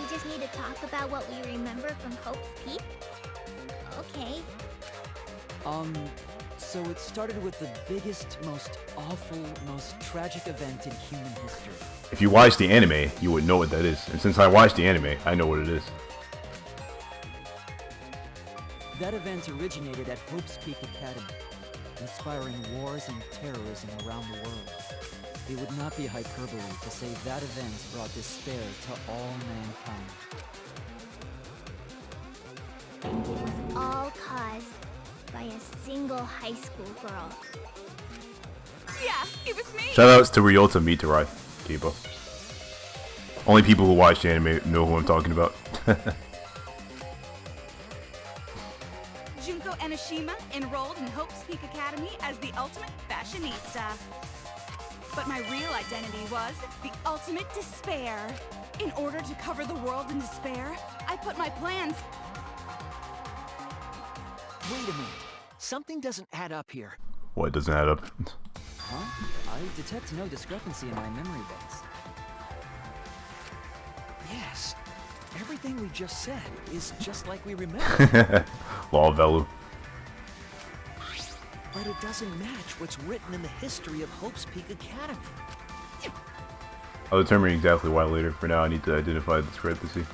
[SPEAKER 13] We just need to talk about what we remember from Hope's Peak? Okay.
[SPEAKER 4] So it started with the biggest, most awful, most tragic event in human history.
[SPEAKER 1] If you watch the anime, you would know what that is. And since I watched the anime, I know what it is.
[SPEAKER 4] That event originated at Hope's Peak Academy, inspiring wars and terrorism around the world. It would not be hyperbole to say that event brought despair to all mankind.
[SPEAKER 13] And it was all caused by a single high school girl.
[SPEAKER 15] Yeah, it was me!
[SPEAKER 1] Shoutouts to Ryota Mitarai, Kiba. Only people who watch the anime know who I'm talking about.
[SPEAKER 15] Junko Enoshima enrolled in Hope's Peak Academy as the ultimate fashionista. But my real identity was the ultimate despair. In order to cover the world in despair, I put my plans...
[SPEAKER 9] Wait a minute. Something doesn't add up here.
[SPEAKER 1] What doesn't add up?
[SPEAKER 4] Huh? I detect no discrepancy in my memory banks.
[SPEAKER 9] Yes. Everything we just said is just like we remember.
[SPEAKER 1] Law of Velu.
[SPEAKER 9] But it doesn't match what's written in the history of Hope's Peak Academy.
[SPEAKER 1] I'll determine exactly why later. For now, I need to identify the discrepancy.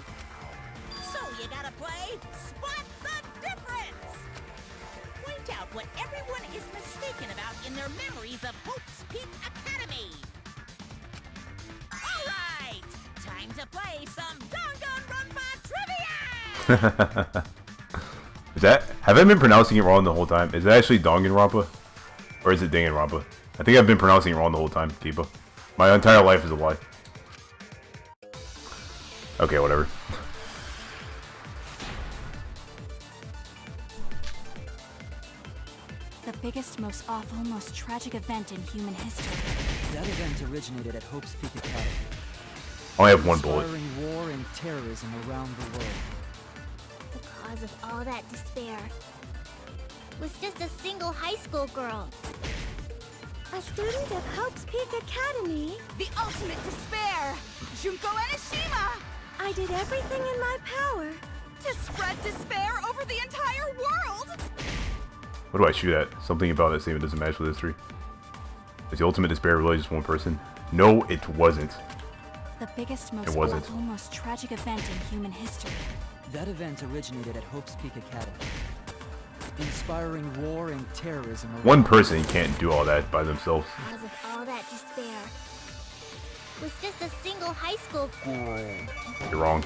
[SPEAKER 5] So you gotta play Spot the Difference! Point out what everyone is mistaken about in their memories of Hope's Peak Academy! Alright! Time to play some Danganronpa trivia!
[SPEAKER 1] Is that... Have I been pronouncing it wrong the whole time? Is it actually Danganronpa? Or is it Danganronpa? I think I've been pronouncing it wrong the whole time, Kiba. My entire life is a lie. Okay, whatever.
[SPEAKER 6] The biggest, most awful, most tragic event in human history.
[SPEAKER 4] That event originated at Hope's Peak Academy.
[SPEAKER 1] I only have one bullet.
[SPEAKER 4] Inspiring war and terrorism around the world.
[SPEAKER 13] The cause of all that despair. was just a single high school girl.
[SPEAKER 7] A student of Hope's Peak Academy.
[SPEAKER 15] The ultimate despair! Junko Enoshima!
[SPEAKER 7] I did everything in my power
[SPEAKER 15] to spread despair over the entire world!
[SPEAKER 1] What do I shoot at? Something about that statement doesn't match with history. Is the ultimate despair really just one person? No, it wasn't.
[SPEAKER 6] The biggest, most
[SPEAKER 1] It wasn't.
[SPEAKER 6] awful, most tragic event in human history.
[SPEAKER 4] That event originated at Hope's Peak Academy, inspiring war and terrorism.
[SPEAKER 1] One person can't do all that by themselves.
[SPEAKER 13] Because of all that despair, was just a single high school.
[SPEAKER 1] You're wrong.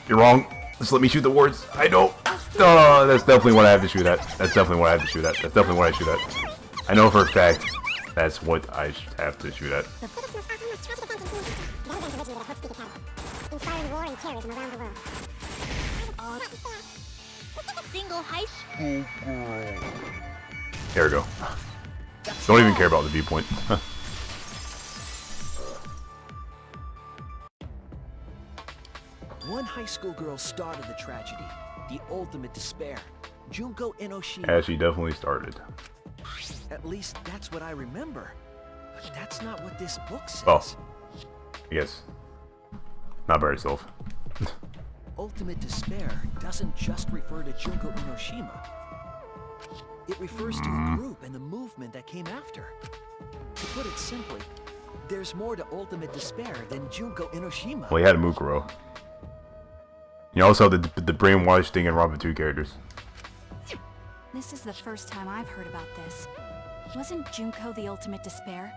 [SPEAKER 1] You're wrong. Just let me shoot the words. I know. Oh, that's definitely what I have to shoot at. That's definitely what I have to shoot at. That's definitely what I shoot at. I know for a fact that's what I have to shoot at.
[SPEAKER 13] Inspiring war and terrorism around the world. Single high school.
[SPEAKER 1] There we go. Don't even care about the viewpoint.
[SPEAKER 9] One high school girl started the tragedy, the ultimate despair. Junko Enoshima.
[SPEAKER 1] Yeah, she definitely started.
[SPEAKER 9] At least that's what I remember. But that's not what this book says.
[SPEAKER 1] Oh. Yes. Not by herself.
[SPEAKER 9] Ultimate despair doesn't just refer to Junko Enoshima. It refers to a group and the movement that came after. To put it simply, there's more to ultimate despair than Junko Enoshima.
[SPEAKER 1] Well, he had a Mukuro. You also have the brainwashed Danganronpa 2 characters.
[SPEAKER 6] This is the first time I've heard about this. Wasn't Junko the ultimate despair?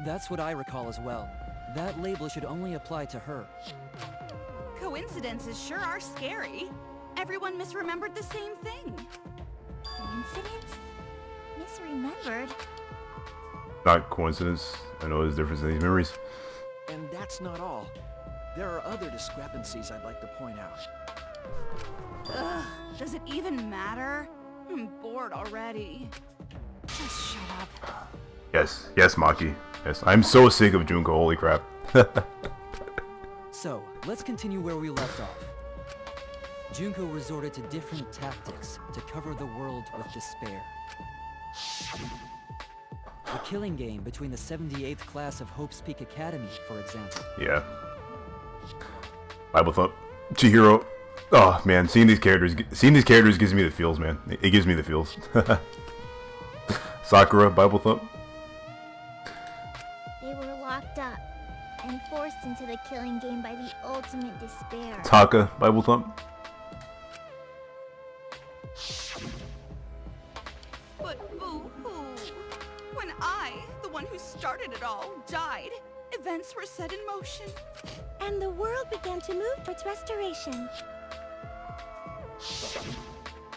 [SPEAKER 4] That's what I recall as well. That label should only apply to her.
[SPEAKER 15] Coincidences sure are scary. Everyone misremembered the same thing.
[SPEAKER 13] Coincidence? Misremembered?
[SPEAKER 1] Not coincidence. I know there's difference in these memories.
[SPEAKER 9] And that's not all. There are other discrepancies I'd like to point out.
[SPEAKER 15] Ugh, does it even matter? I'm bored already.
[SPEAKER 6] Just shut up.
[SPEAKER 1] Yes, yes, Maki. Yes, I'm so sick of Junko, holy crap.
[SPEAKER 4] So, let's continue where we left off. Junko resorted to different tactics to cover the world with despair. The killing game between the 78th class of Hope's Peak Academy, for example.
[SPEAKER 1] Yeah. Bible Thump. Chihiro. Oh man, seeing these characters gives me the feels, man. It gives me the feels. Sakura, Bible Thump.
[SPEAKER 13] They were locked up and forced into the killing game by the ultimate despair.
[SPEAKER 1] Taka, Bible Thump.
[SPEAKER 15] But boo-hoo. When I, the one who started it all, died, events were set in motion.
[SPEAKER 7] And the world began to move towards restoration.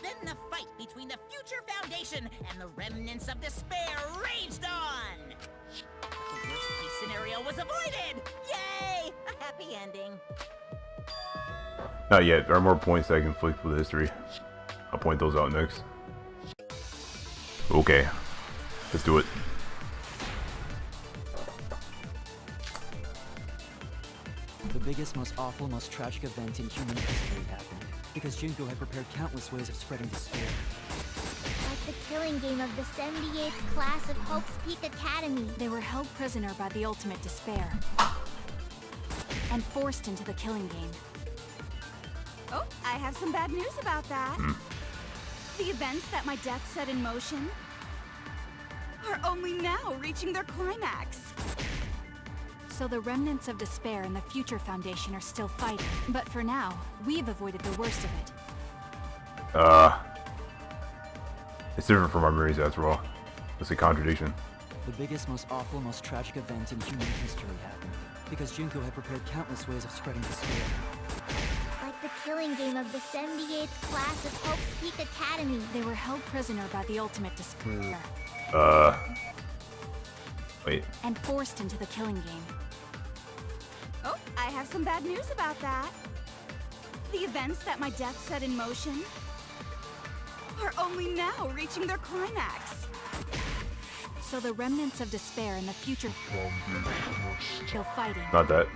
[SPEAKER 5] Then the fight between the Future Foundation and the remnants of despair raged on! The worst-case scenario was avoided! Yay! A happy ending.
[SPEAKER 1] Not yet. There are more points that conflict with history. I'll point those out next. Okay. Let's do it.
[SPEAKER 4] The biggest, most awful, most tragic event in human history happened because Junko had prepared countless ways of spreading despair.
[SPEAKER 13] Like the killing game of the 78th class of Hope's Peak Academy.
[SPEAKER 6] They were held prisoner by the ultimate despair and forced into the killing game.
[SPEAKER 15] Oh, I have some bad news about that. The events that my death set in motion are only now reaching their climax.
[SPEAKER 6] So the remnants of despair and the Future Foundation are still fighting. But for now, we've avoided the worst of it.
[SPEAKER 1] It's different from our memories after all. It's a contradiction.
[SPEAKER 4] The biggest, most awful, most tragic event in human history happened because Junko had prepared countless ways of spreading despair.
[SPEAKER 13] Like the killing game of the 78th class of Hope's Peak Academy.
[SPEAKER 6] They were held prisoner by the ultimate despair.
[SPEAKER 1] Wait.
[SPEAKER 6] And forced into the killing game.
[SPEAKER 15] Oh, I have some bad news about that. The events that my death set in motion are only now reaching their climax.
[SPEAKER 6] So the remnants of despair and the Future still fighting.
[SPEAKER 1] Not that.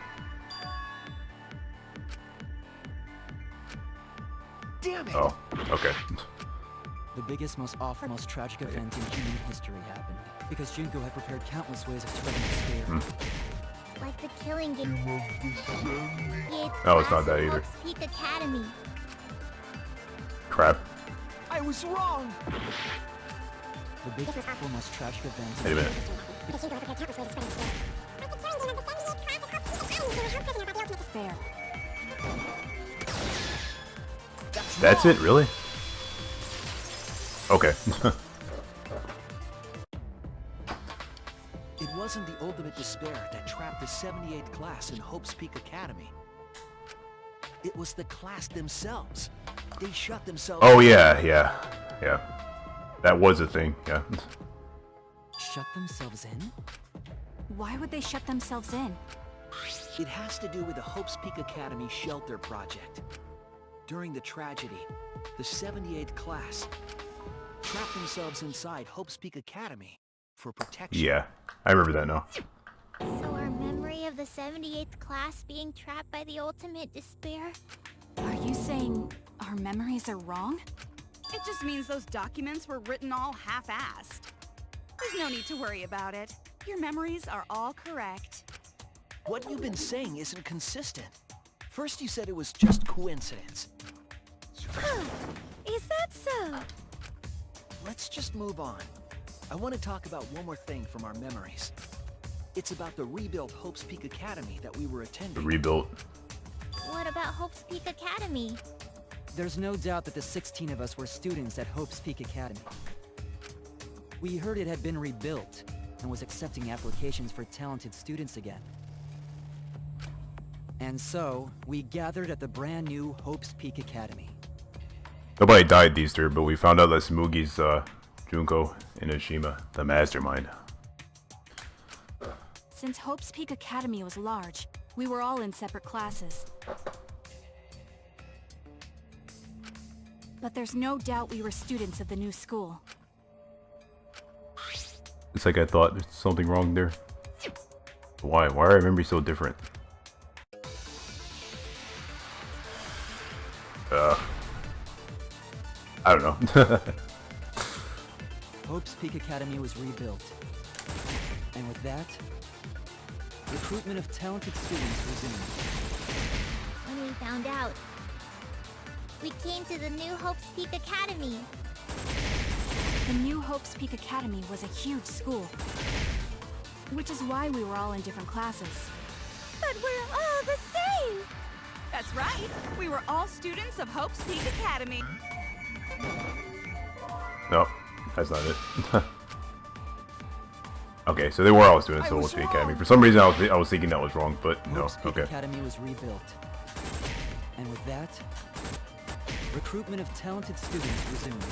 [SPEAKER 9] Damn it!
[SPEAKER 1] Oh, okay.
[SPEAKER 4] The biggest, most awful, most tragic event in human history happened because Junko had prepared countless ways of spreading despair.
[SPEAKER 13] Like the killing game.
[SPEAKER 1] No, it's not that either.
[SPEAKER 13] Hope's Peak Academy.
[SPEAKER 1] Crap.
[SPEAKER 9] I was wrong!
[SPEAKER 4] The biggest, awful, most tragic event.
[SPEAKER 1] Wait a minute.
[SPEAKER 6] Fair.
[SPEAKER 1] That's it, really? Okay.
[SPEAKER 9] It wasn't the ultimate despair that trapped the 78th class in Hope's Peak Academy. It was the class themselves. They shut themselves.
[SPEAKER 1] Oh yeah. That was a thing. Yeah.
[SPEAKER 4] Shut themselves in?
[SPEAKER 6] Why would they shut themselves in?
[SPEAKER 9] It has to do with the Hope's Peak Academy shelter project. During the tragedy, the 78th class trapped themselves inside Hope's Peak Academy for protection.
[SPEAKER 1] Yeah, I remember that now.
[SPEAKER 13] So our memory of the 78th class being trapped by the ultimate despair?
[SPEAKER 6] Are you saying our memories are wrong?
[SPEAKER 15] It just means those documents were written all half-assed. There's no need to worry about it. Your memories are all correct.
[SPEAKER 9] What you've been saying isn't consistent. First you said it was just coincidence.
[SPEAKER 7] Is that so?
[SPEAKER 9] Let's just move on. I want to talk about one more thing from our memories. It's about the rebuilt Hope's Peak Academy that we were attending.
[SPEAKER 1] Rebuilt.
[SPEAKER 13] What about Hope's Peak Academy?
[SPEAKER 4] There's no doubt that the 16 of us were students at Hope's Peak Academy. We heard it had been rebuilt and was accepting applications for talented students again. And so, we gathered at the brand new Hope's Peak Academy.
[SPEAKER 1] Nobody died these two, but we found out that Smugi's Junko and Oshima, the mastermind.
[SPEAKER 6] Since Hope's Peak Academy was large, we were all in separate classes. But there's no doubt we were students of the new school.
[SPEAKER 1] It's like I thought there's something wrong there. Why? Why are I remembering so different? I don't know.
[SPEAKER 4] Hope's Peak Academy was rebuilt. And with that, recruitment of talented students resumed.
[SPEAKER 13] When we found out, we came to the new Hope's Peak Academy.
[SPEAKER 6] The new Hope's Peak Academy was a huge school. Which is why we were all in different classes.
[SPEAKER 7] But we're all the same!
[SPEAKER 15] That's right. We were all students of Hope's Peak Academy.
[SPEAKER 1] No, that's not it. Okay, so they were all students of Hope's Peak Academy. For some reason, I was thinking that was wrong, but no.
[SPEAKER 4] Hope's Peak
[SPEAKER 1] Okay.
[SPEAKER 4] Academy was rebuilt. And with that, recruitment of talented students resumed.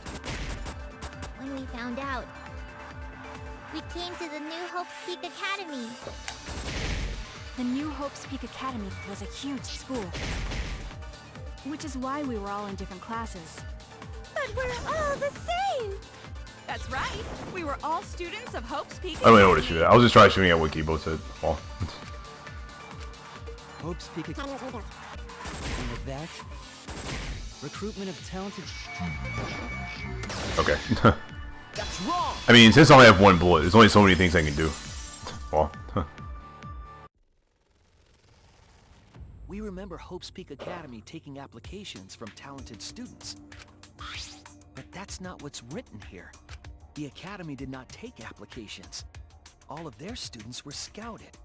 [SPEAKER 13] When we found out, we came to the new Hope's Peak Academy.
[SPEAKER 6] The new Hope's Peak Academy was a huge school. Which is why we were all in different classes.
[SPEAKER 7] But we're all the same!
[SPEAKER 15] That's right. We were all students of Hope's Peak
[SPEAKER 1] I don't
[SPEAKER 15] Academy.
[SPEAKER 1] know what to shoot at. I was just trying shooting at what Kibo said. Oh.
[SPEAKER 4] Hope's Peak Academy was rebuilt. And with that, recruitment of talented...
[SPEAKER 1] Okay.
[SPEAKER 9] That's wrong!
[SPEAKER 1] I mean, since I only have one bullet, there's only so many things I can do. Well.
[SPEAKER 9] We remember Hope's Peak Academy taking applications from talented students. But that's not what's written here. The Academy did not take applications. All of their students were scouted.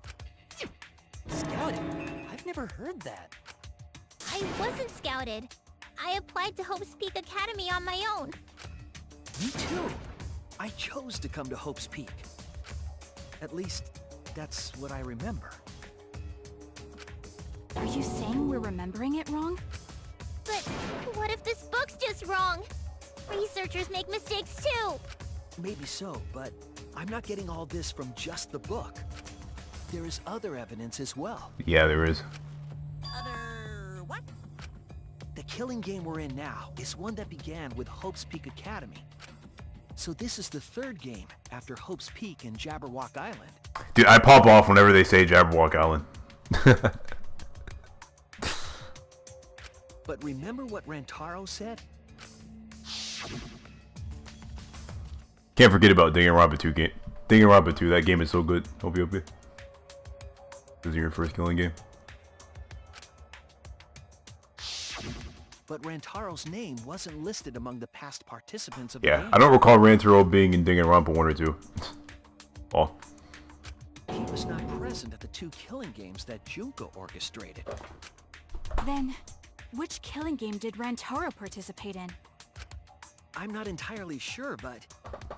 [SPEAKER 4] Scouted? I've never heard that.
[SPEAKER 13] I wasn't scouted. I applied to Hope's Peak Academy on my own.
[SPEAKER 9] Me too. I chose to come to Hope's Peak. At least, that's what I remember.
[SPEAKER 6] Are you saying we're remembering it wrong?
[SPEAKER 13] But what if this book's just wrong? Researchers make mistakes too.
[SPEAKER 9] Maybe so, but I'm not getting all this from just the book. There is other evidence as well.
[SPEAKER 1] Yeah, there is.
[SPEAKER 11] Other what?
[SPEAKER 9] The killing game we're in now is one that began with Hope's Peak Academy. So this is the third game after Hope's Peak and Jabberwock Island.
[SPEAKER 1] Dude, I pop off whenever they say Jabberwock Island.
[SPEAKER 9] But remember what Rantaro said?
[SPEAKER 1] Can't forget about Danganronpa 2 game. Danganronpa 2, that game is so good. Hope you. This is your first killing game.
[SPEAKER 9] But Rantaro's name wasn't listed among the past participants of the
[SPEAKER 1] Yeah,
[SPEAKER 9] game.
[SPEAKER 1] I don't recall Rantaro being in Danganronpa 1 or 2. Oh.
[SPEAKER 9] He was not present at the 2 killing games that Junko orchestrated.
[SPEAKER 6] Then, which killing game did Rantaro participate in?
[SPEAKER 9] I'm not entirely sure, but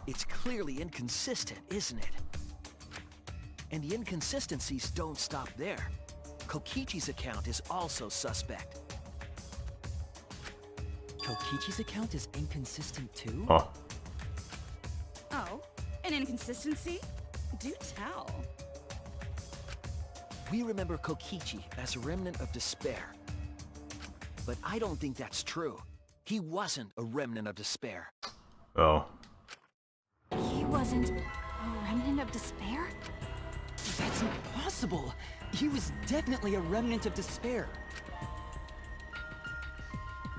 [SPEAKER 9] it's clearly inconsistent, isn't it? And the inconsistencies don't stop there. Kokichi's account is also suspect.
[SPEAKER 4] Kokichi's account is inconsistent too?
[SPEAKER 1] Oh.
[SPEAKER 15] Oh, an inconsistency? Do tell.
[SPEAKER 9] We remember Kokichi as a remnant of despair. But I don't think that's true. He wasn't a remnant of despair.
[SPEAKER 1] Oh.
[SPEAKER 6] He wasn't a remnant of despair?
[SPEAKER 4] That's impossible! He was definitely a remnant of despair.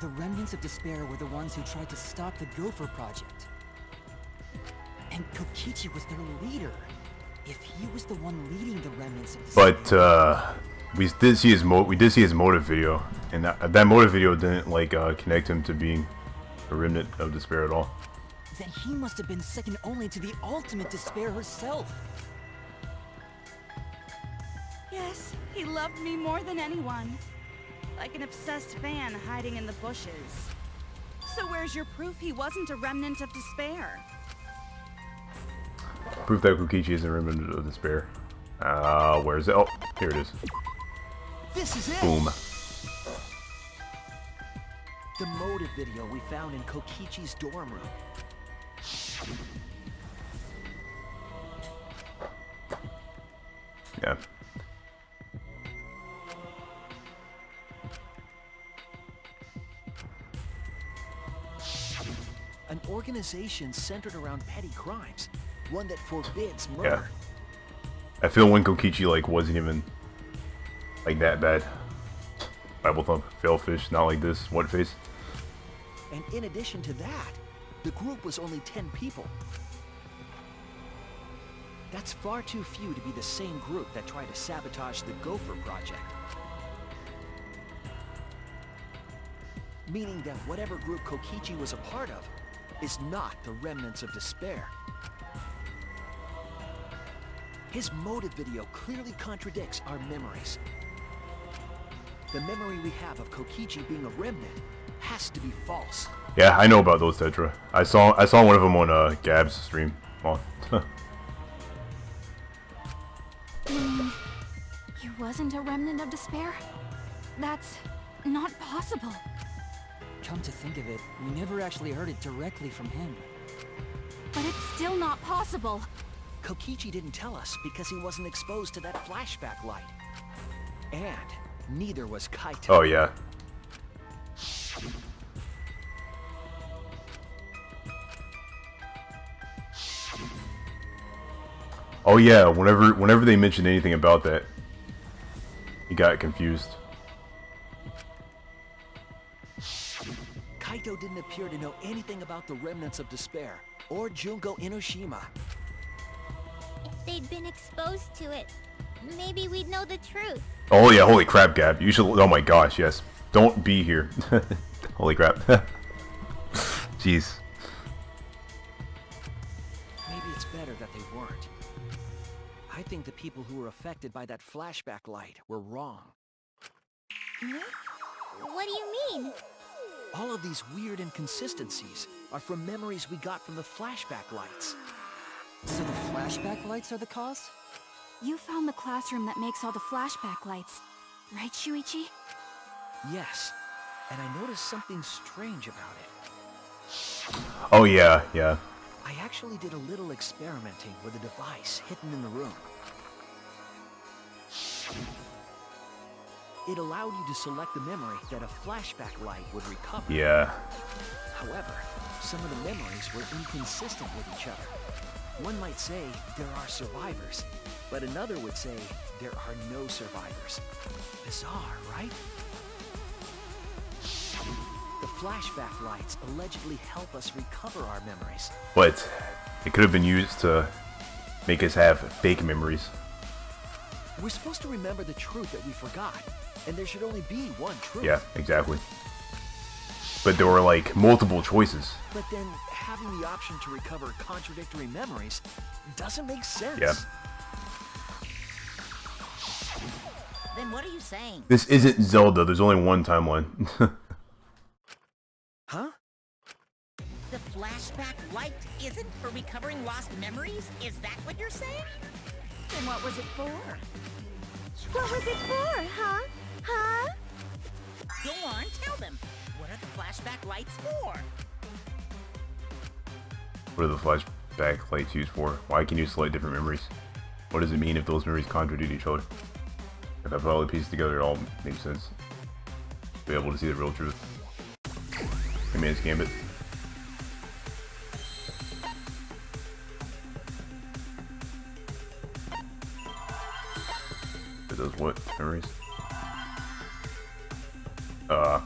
[SPEAKER 4] The remnants of despair were the ones who tried to stop the Gopher Project. And Kokichi was their leader. If he was the one leading the remnants of despair...
[SPEAKER 1] But, we did see his motive video, and that motive video didn't, like, connect him to being a remnant of despair at all.
[SPEAKER 4] Then he must have been second only to the ultimate despair herself.
[SPEAKER 15] Yes, he loved me more than anyone. Like an obsessed fan hiding in the bushes. So where's your proof he wasn't a remnant of despair?
[SPEAKER 1] Proof that Kokichi is a remnant of despair. Where is it? Oh, here it is.
[SPEAKER 9] This is it!
[SPEAKER 1] Boom.
[SPEAKER 9] The motive video we found in Kokichi's dorm room.
[SPEAKER 1] Yeah.
[SPEAKER 9] An organization centered around petty crimes. One that forbids murder.
[SPEAKER 1] Yeah. I feel when Kokichi, like, wasn't even, like, that bad. Bible thump, failfish, not like this, what face?
[SPEAKER 9] And in addition to that, the group was only 10 people. That's far too few to be the same group that tried to sabotage the Gopher Project. Meaning that whatever group Kokichi was a part of is not the remnants of despair. His motive video clearly contradicts our memories. The memory we have of Kokichi being a remnant has to be false.
[SPEAKER 1] Yeah, I know about those Tetra. I saw one of them on Gab's stream. Oh.
[SPEAKER 6] You mean he wasn't a remnant of despair? That's not possible.
[SPEAKER 4] Come to think of it, we never actually heard it directly from him.
[SPEAKER 6] But it's still not possible.
[SPEAKER 9] Kokichi didn't tell us because he wasn't exposed to that flashback light. And neither was Kaito.
[SPEAKER 1] Oh yeah. Oh yeah, whenever they mentioned anything about that, he got confused.
[SPEAKER 9] Kaito didn't appear to know anything about the remnants of despair, or Junko Enoshima.
[SPEAKER 13] If they'd been exposed to it, maybe we'd know the truth.
[SPEAKER 1] Oh yeah, holy crap, Gab. You should, oh my gosh, yes. Don't be here. Holy crap. Jeez.
[SPEAKER 9] Maybe it's better that they weren't. I think the people who were affected by that flashback light were wrong.
[SPEAKER 13] What do you mean?
[SPEAKER 9] All of these weird inconsistencies are from memories we got from the flashback lights.
[SPEAKER 4] So the flashback lights are the cause?
[SPEAKER 6] You found the classroom that makes all the flashback lights, right, Shuichi?
[SPEAKER 9] Yes, and I noticed something strange about it.
[SPEAKER 1] Oh yeah, yeah.
[SPEAKER 9] I actually did a little experimenting with a device hidden in the room. It allowed you to select the memory that a flashback light would recover.
[SPEAKER 1] Yeah.
[SPEAKER 9] However, some of the memories were inconsistent with each other. One might say there are survivors, but another would say there are no survivors. Bizarre, right? The flashback lights allegedly help us recover our memories.
[SPEAKER 1] But it could have been used to make us have fake memories.
[SPEAKER 9] We're supposed to remember the truth that we forgot, and there should only be one truth.
[SPEAKER 1] Yeah, exactly. But there were like multiple choices.
[SPEAKER 9] But then having the option to recover contradictory memories doesn't make sense.
[SPEAKER 1] Yeah.
[SPEAKER 5] Then what are you saying?
[SPEAKER 1] This isn't Zelda. There's only one timeline.
[SPEAKER 9] Huh?
[SPEAKER 5] The flashback light isn't for recovering lost memories? Is that what you're saying? Then what was it for?
[SPEAKER 7] What was it for, huh? Huh?
[SPEAKER 5] Go on, tell them. What are the flashback lights for?
[SPEAKER 1] What are the flashback lights used for? Why can you select different memories? What does it mean if those memories contradict each other? If I put all the pieces together, it all makes sense. Be able to see the real truth. Command's Gambit. It does what? Memories? I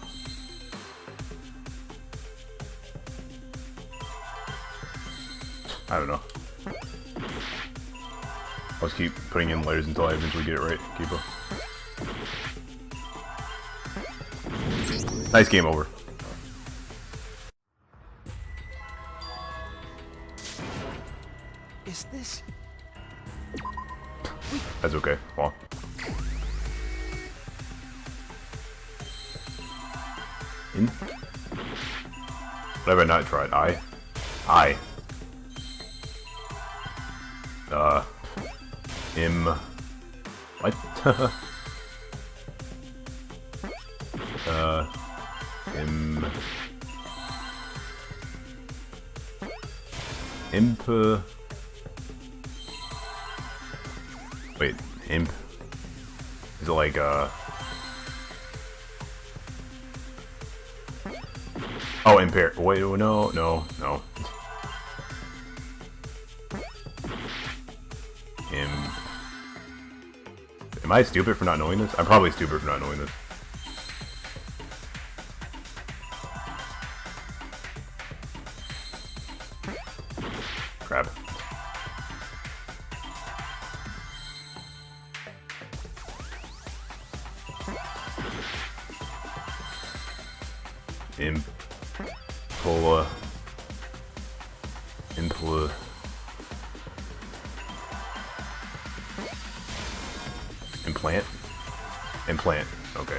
[SPEAKER 1] don't know. I'll just keep putting in letters until I eventually get it right. Keep up. Nice game over.
[SPEAKER 9] Is this...
[SPEAKER 1] That's okay. Well. In? What have I not tried? I. What? Wait, imp? Is it like, oh, impair. Wait, no. Am I stupid for not knowing this? I'm probably stupid for not knowing this. Crap. Implant. Okay.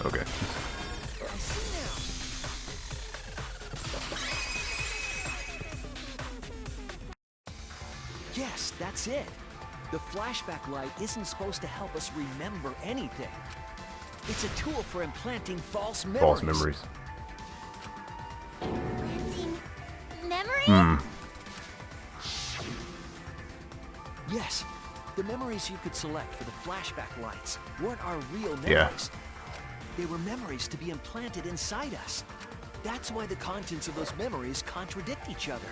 [SPEAKER 1] Okay.
[SPEAKER 9] Yes, that's it. The flashback light isn't supposed to help us remember anything. It's a tool for implanting false memories.
[SPEAKER 1] False memories.
[SPEAKER 13] Implanting memories?
[SPEAKER 9] Yes, the memories you could select for the flashback lights weren't our real memories.
[SPEAKER 1] Yeah.
[SPEAKER 9] They were memories to be implanted inside us. That's why the contents of those memories contradict each other.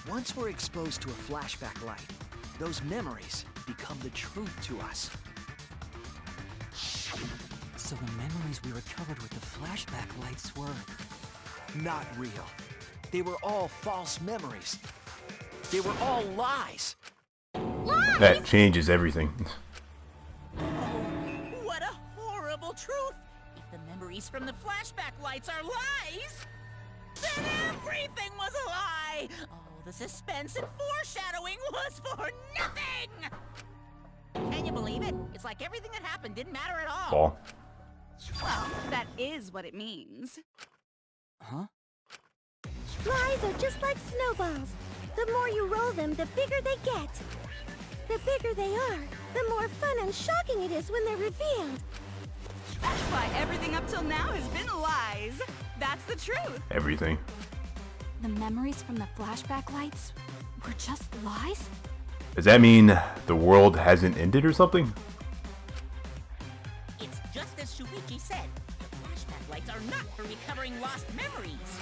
[SPEAKER 9] Once we're exposed to a flashback light, those memories become the truth to us.
[SPEAKER 4] So the memories we recovered with the flashback lights were...
[SPEAKER 9] not real. They were all false memories. They were all lies.
[SPEAKER 13] Lies?
[SPEAKER 1] That changes everything.
[SPEAKER 5] What a horrible truth! If the memories from the flashback lights are lies, then everything was a lie! Oh, the suspense and foreshadowing was for nothing! Can you believe it? It's like everything that happened didn't matter at all.
[SPEAKER 1] Ball.
[SPEAKER 15] Well, that is what it means.
[SPEAKER 4] Huh?
[SPEAKER 7] Lies are just like snowballs. The more you roll them, the bigger they get. The bigger they are, the more fun and shocking it is when they're revealed.
[SPEAKER 15] That's why everything up till now has been lies. That's the truth.
[SPEAKER 1] Everything.
[SPEAKER 6] The memories from the flashback lights were just lies?
[SPEAKER 1] Does that mean the world hasn't ended or something?
[SPEAKER 5] It's just as Shuichi said. The flashback lights are not for recovering lost memories.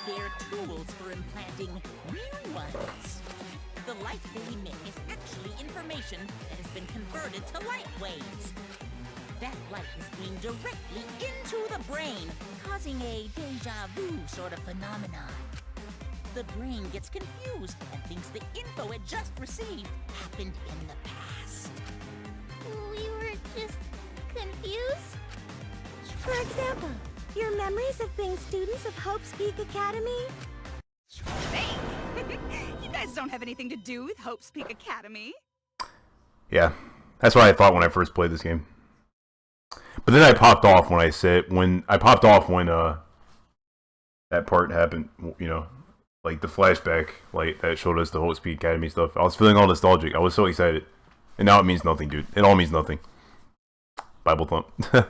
[SPEAKER 5] They're tools for implanting new ones. The light they emit is actually information that has been converted to light waves. That light is beamed directly into the brain, causing a deja vu sort of phenomenon. The brain gets confused and thinks the info it just received happened in the past.
[SPEAKER 13] We were just confused?
[SPEAKER 7] For example, your memories of being students of Hope's Peak Academy?
[SPEAKER 15] Hey! You guys don't have anything to do with Hope's Peak Academy.
[SPEAKER 1] Yeah, that's what I thought when I first played this game. But then I popped off when that part happened, you know, like the flashback, like that showed us the Hope Speed Academy stuff. I was feeling all nostalgic. I was so excited. And now it means nothing, dude. It all means nothing. Bible thump.
[SPEAKER 7] None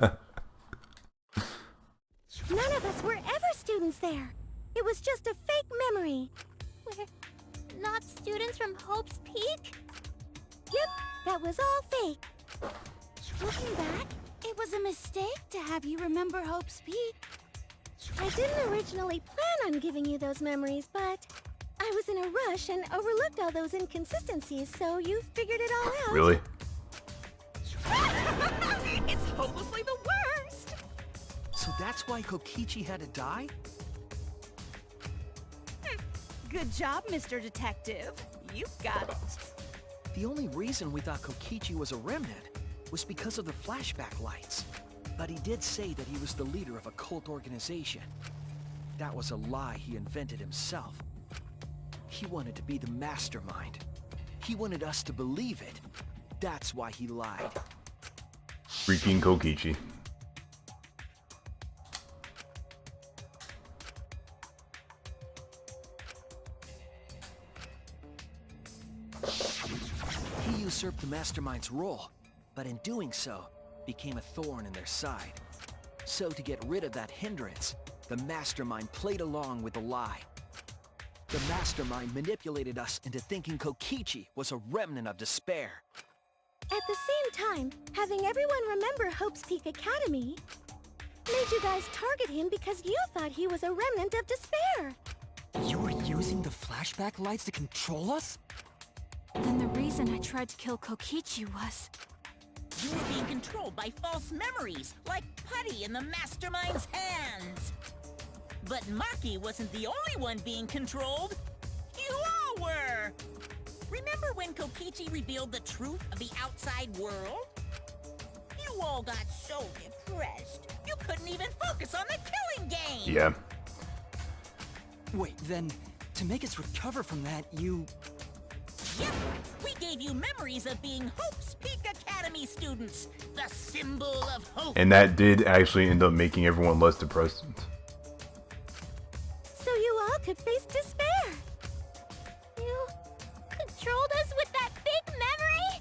[SPEAKER 7] of us were ever students there. It was just a fake memory.
[SPEAKER 13] We're not students from Hope's Peak?
[SPEAKER 7] Yep, that was all fake.
[SPEAKER 15] Looking back, it was a mistake to have you remember Hope's Peak.
[SPEAKER 7] I didn't originally plan on giving you those memories, but I was in a rush and overlooked all those inconsistencies, so you figured it all out.
[SPEAKER 1] Really?
[SPEAKER 15] It's hopelessly the worst!
[SPEAKER 9] So that's why Kokichi had to die?
[SPEAKER 15] Good job, Mr. Detective. You've got it.
[SPEAKER 9] The only reason we thought Kokichi was a remnant was because of the flashback lights. But he did say that he was the leader of a cult organization. That was a lie he invented himself. He wanted to be the mastermind. He wanted us to believe it. That's why he lied.
[SPEAKER 1] Freaking Kokichi.
[SPEAKER 9] He usurped the mastermind's role, but in doing so, became a thorn in their side. So to get rid of that hindrance, the mastermind played along with the lie. The mastermind manipulated us into thinking Kokichi was a remnant of despair.
[SPEAKER 7] At the same time, having everyone remember Hope's Peak Academy made you guys target him because you thought he was a remnant of despair.
[SPEAKER 4] You were using the flashback lights to control us?
[SPEAKER 6] Then the reason I tried to kill Kokichi was...
[SPEAKER 5] You were being controlled by false memories, like putty in the mastermind's hands. But Maki wasn't the only one being controlled. You all were! Remember when Kokichi revealed the truth of the outside world? You all got so depressed, you couldn't even focus on the killing game!
[SPEAKER 1] Yeah.
[SPEAKER 4] Wait, then, to make us recover from that, you...
[SPEAKER 5] Yep, we gave you memories of being Hope's Peak Academy students, the symbol of hope.
[SPEAKER 1] And that did actually end up making everyone less depressed.
[SPEAKER 7] So you all could face despair.
[SPEAKER 13] You controlled us with that fake memory?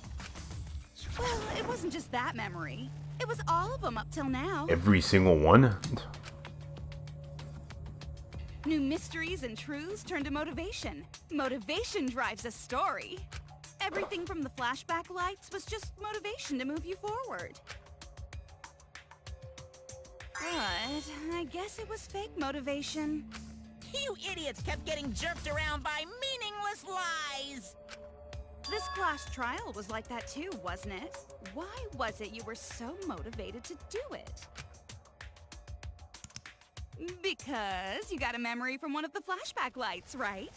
[SPEAKER 15] Well, it wasn't just that memory. It was all of them up till now.
[SPEAKER 1] Every single one?
[SPEAKER 15] New mysteries and truths turn to motivation. Motivation drives a story. Everything from the flashback lights was just motivation to move you forward. But I guess it was fake motivation.
[SPEAKER 5] You idiots kept getting jerked around by meaningless lies!
[SPEAKER 15] This class trial was like that too, wasn't it? Why was it you were so motivated to do it? Because you got a memory from one of the flashback lights, right?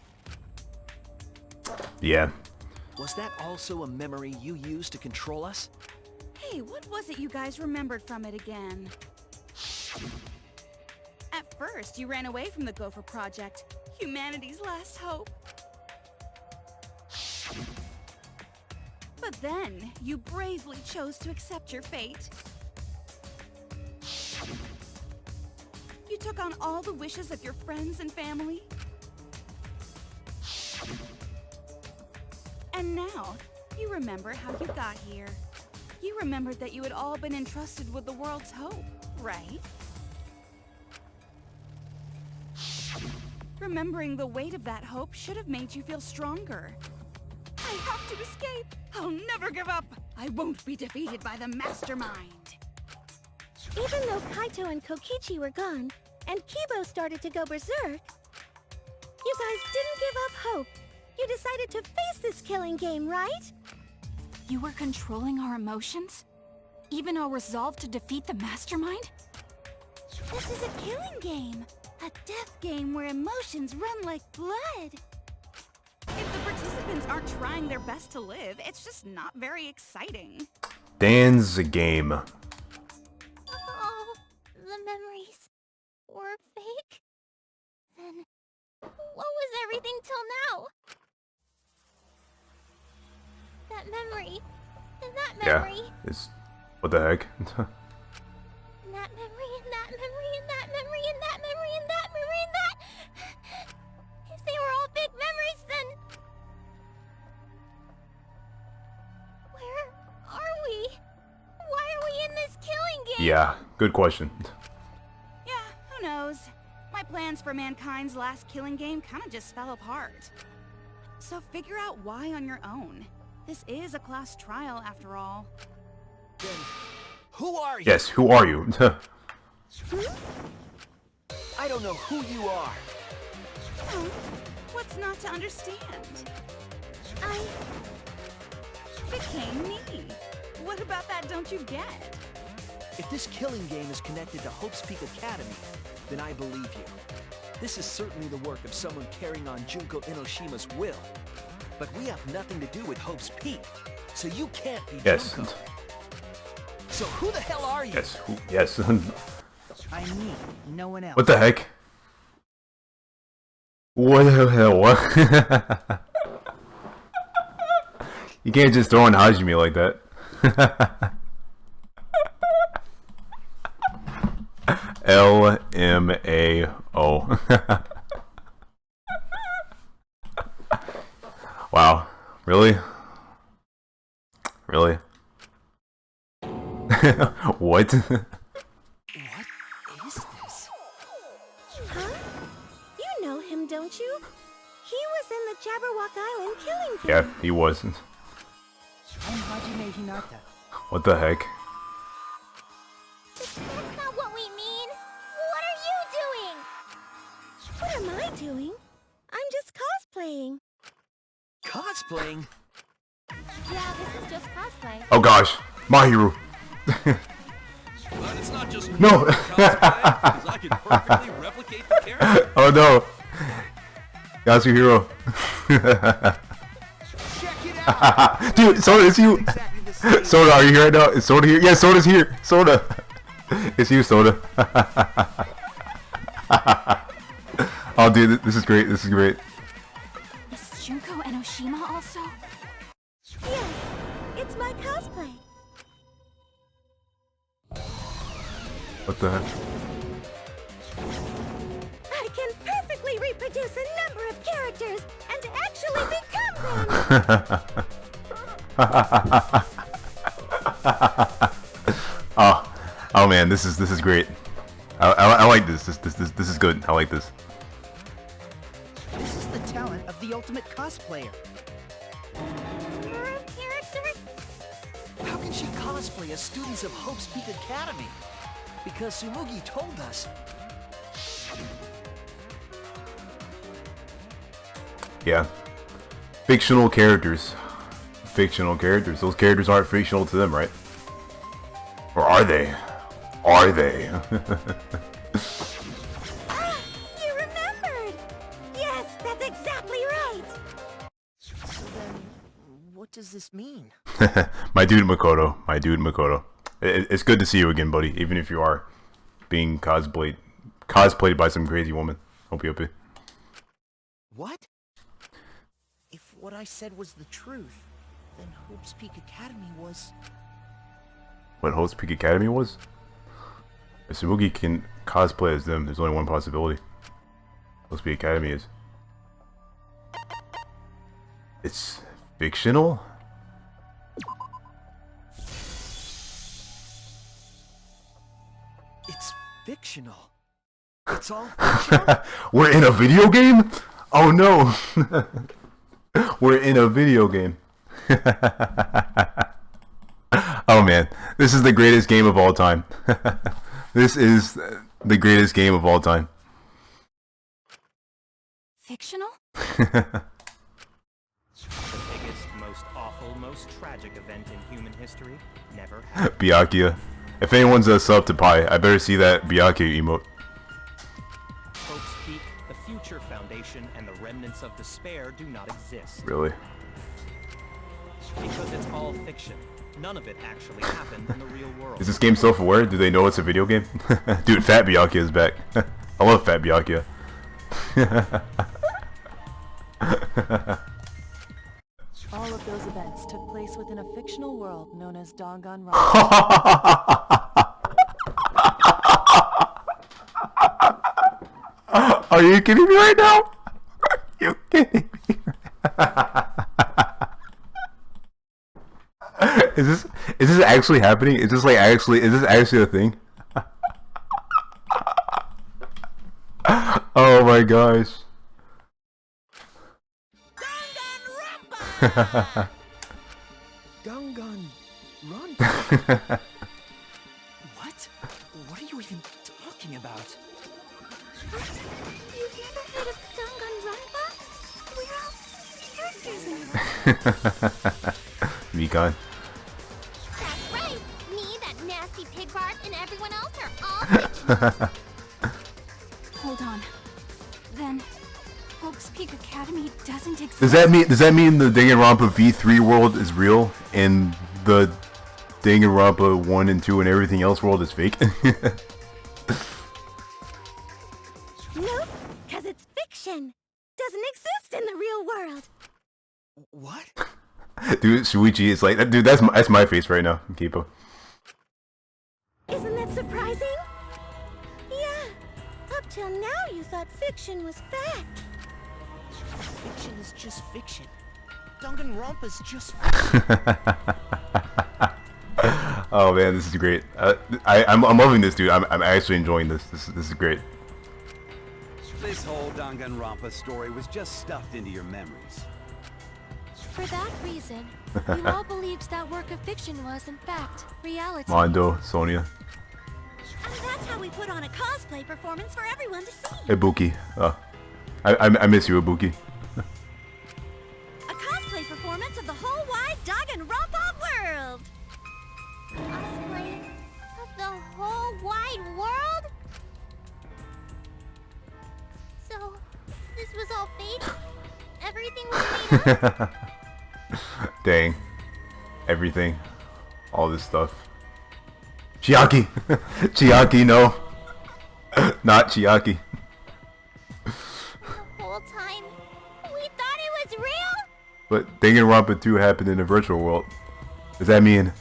[SPEAKER 1] Yeah.
[SPEAKER 9] Was that also a memory you used to control us?
[SPEAKER 15] Hey, what was it you guys remembered from it again? At first, you ran away from the Gopher Project, humanity's last hope. But then, you bravely chose to accept your fate. You took on all the wishes of your friends and family. And now, you remember how you got here. You remembered that you had all been entrusted with the world's hope, right? Remembering the weight of that hope should have made you feel stronger. I have to escape! I'll never give up! I won't be defeated by the mastermind!
[SPEAKER 7] Even though Kaito and Kokichi were gone, and Kibo started to go berserk, you guys didn't give up hope. You decided to face this killing game, right?
[SPEAKER 6] You were controlling our emotions? Even our resolve to defeat the mastermind?
[SPEAKER 7] This is a killing game. A death game where emotions run like blood.
[SPEAKER 15] If the participants aren't trying their best to live, it's just not very exciting.
[SPEAKER 1] Dan's game.
[SPEAKER 13] Oh, the memories were fake? Then what was everything till now? That memory, and that memory,
[SPEAKER 1] Yeah. It's what the heck?
[SPEAKER 13] and that memory, and that memory, and that memory, and that memory, and that memory, and that... If they were all fake memories, then... Where are we? Why are we in this killing game?
[SPEAKER 1] Yeah, good question.
[SPEAKER 15] Yeah, who knows? My plans for mankind's last killing game kind of just fell apart. So figure out why on your own. This is a class trial after all.
[SPEAKER 9] Then, who are you?
[SPEAKER 1] Yes, who are you?
[SPEAKER 9] I don't know who you are.
[SPEAKER 15] Oh, what's not to understand? I became me. What about that don't you get?
[SPEAKER 9] If this killing game is connected to Hope's Peak Academy, then I believe you. This is certainly the work of someone carrying on Junko Enoshima's will. But we have nothing to do with Hope's Peak, so you can't be
[SPEAKER 1] Yes.
[SPEAKER 9] Junko. So who the hell are you?
[SPEAKER 1] Yes, who? Yes.
[SPEAKER 4] I'm me, no one else.
[SPEAKER 1] What the heck? What the hell? What? You can't just throw an Hajime like that. LMAO. Wow. Really? Really? What?
[SPEAKER 4] What is this?
[SPEAKER 7] Huh? You know him, don't you? He was in the Jabberwock Island killing game.
[SPEAKER 1] Yeah, he wasn't.
[SPEAKER 4] I'm Hajime Hinata.
[SPEAKER 1] What the heck?
[SPEAKER 13] That's not what we mean. What are you doing?
[SPEAKER 7] What am I doing? I'm just cosplaying.
[SPEAKER 9] Cosplaying?
[SPEAKER 13] Yeah, this is just cosplay.
[SPEAKER 1] Oh gosh, my hero.
[SPEAKER 10] But it's not just
[SPEAKER 1] No.
[SPEAKER 10] cosplay, 'cause I can perfectly replicate the character.
[SPEAKER 1] Oh no. That's your hero. Dude, Soda, it's you. Soda, are you here right now? Is Soda here? Yeah, Soda's here. Soda. It's you, Soda. Oh, dude, this is great. This is great.
[SPEAKER 6] Is Junko Enoshima also?
[SPEAKER 7] Yes, it's my cosplay.
[SPEAKER 1] What the heck?
[SPEAKER 7] I can perfectly reproduce a number of characters and actually become them.
[SPEAKER 1] Oh man, this is great. I like this. This is good. I like this.
[SPEAKER 4] This is the talent of the ultimate cosplayer.
[SPEAKER 13] Characters?
[SPEAKER 9] How can she cosplay as students of Hope's Peak Academy? Because Tsumugi told us.
[SPEAKER 1] Yeah. Fictional characters. Fictional characters. Those characters aren't fictional to them, right? Or are they? Are they?
[SPEAKER 7] You remembered! Yes, that's exactly right!
[SPEAKER 8] So then, what does this mean?
[SPEAKER 1] My dude Makoto. My dude Makoto. It's good to see you again, buddy. Even if you are being cosplayed by some crazy woman. Hope you're happy.
[SPEAKER 8] What? If what I said was the truth, then Hope's Peak Academy was...
[SPEAKER 1] What Hope's Peak Academy was? If Tsumugi can cosplay as them, there's only one possibility. Hope's Peak Academy is. It's fictional?
[SPEAKER 9] It's fictional. It's all fictional?
[SPEAKER 1] We're in a video game? Oh no! We're in a video game. Oh man, this is the greatest game of all time. This is the greatest game of all time.
[SPEAKER 6] Fictional?
[SPEAKER 12] history never happened.
[SPEAKER 1] Byakuya. If anyone's a sub to Pi, I better see that Byakuya emote.
[SPEAKER 12] Hope's Peak, the future foundation, and the remnants of despair do not exist.
[SPEAKER 1] Really?
[SPEAKER 12] Because it's all fiction. None of it actually happened in the real world.
[SPEAKER 1] Is this game self-aware? Do they know it's a video game? Dude, Fat Byakuya is back. I love Fat Byakuya.
[SPEAKER 16] All of those events took place within a fictional world known as Danganronpa.
[SPEAKER 1] Are you kidding me right now? Are you kidding me? Is this actually happening? Is this actually a thing? Oh my gosh.
[SPEAKER 9] Danganronpa. What? What are you even talking about?
[SPEAKER 7] What? You've never heard of Danganronpa? We're all characters in it.
[SPEAKER 1] Mikan.
[SPEAKER 13] That's right. Me, that nasty pig Bart, and everyone else are all fiction.
[SPEAKER 6] Hold on. Then, Hope's Peak Academy doesn't exist.
[SPEAKER 1] Does that mean the Danganronpa V3 world is real and the Danganronpa 1 and 2 and everything else world is fake?
[SPEAKER 7] Nope, because it's fiction. Doesn't exist in the real world.
[SPEAKER 9] What?
[SPEAKER 1] Dude, Shuichi is like, dude, that's my face right now, Kipo.
[SPEAKER 7] Isn't that surprising? Yeah. Up till now you thought fiction was fact.
[SPEAKER 8] Fiction is just fiction. Danganronpa's just fiction.
[SPEAKER 1] Oh man, this is great. I'm loving this, dude. I'm actually enjoying this. This is great.
[SPEAKER 17] This whole Danganronpa story was just stuffed into your memories.
[SPEAKER 6] For that reason, you all believed that work of fiction was, in fact, reality.
[SPEAKER 1] Mondo, Sonia.
[SPEAKER 7] And that's how we put on a cosplay performance for everyone to see.
[SPEAKER 1] Ibuki. I miss you, Ibuki.
[SPEAKER 7] A cosplay performance of the whole wide Danganronpa world.
[SPEAKER 13] Cosplay of the whole wide world? So, this was all fake? Everything was made up?
[SPEAKER 1] Dang. Everything. All this stuff. Chiaki! Chiaki, no. Not Chiaki.
[SPEAKER 13] The whole time, we thought it was real?
[SPEAKER 1] But Danganronpa 2 happened in a virtual world. Does that mean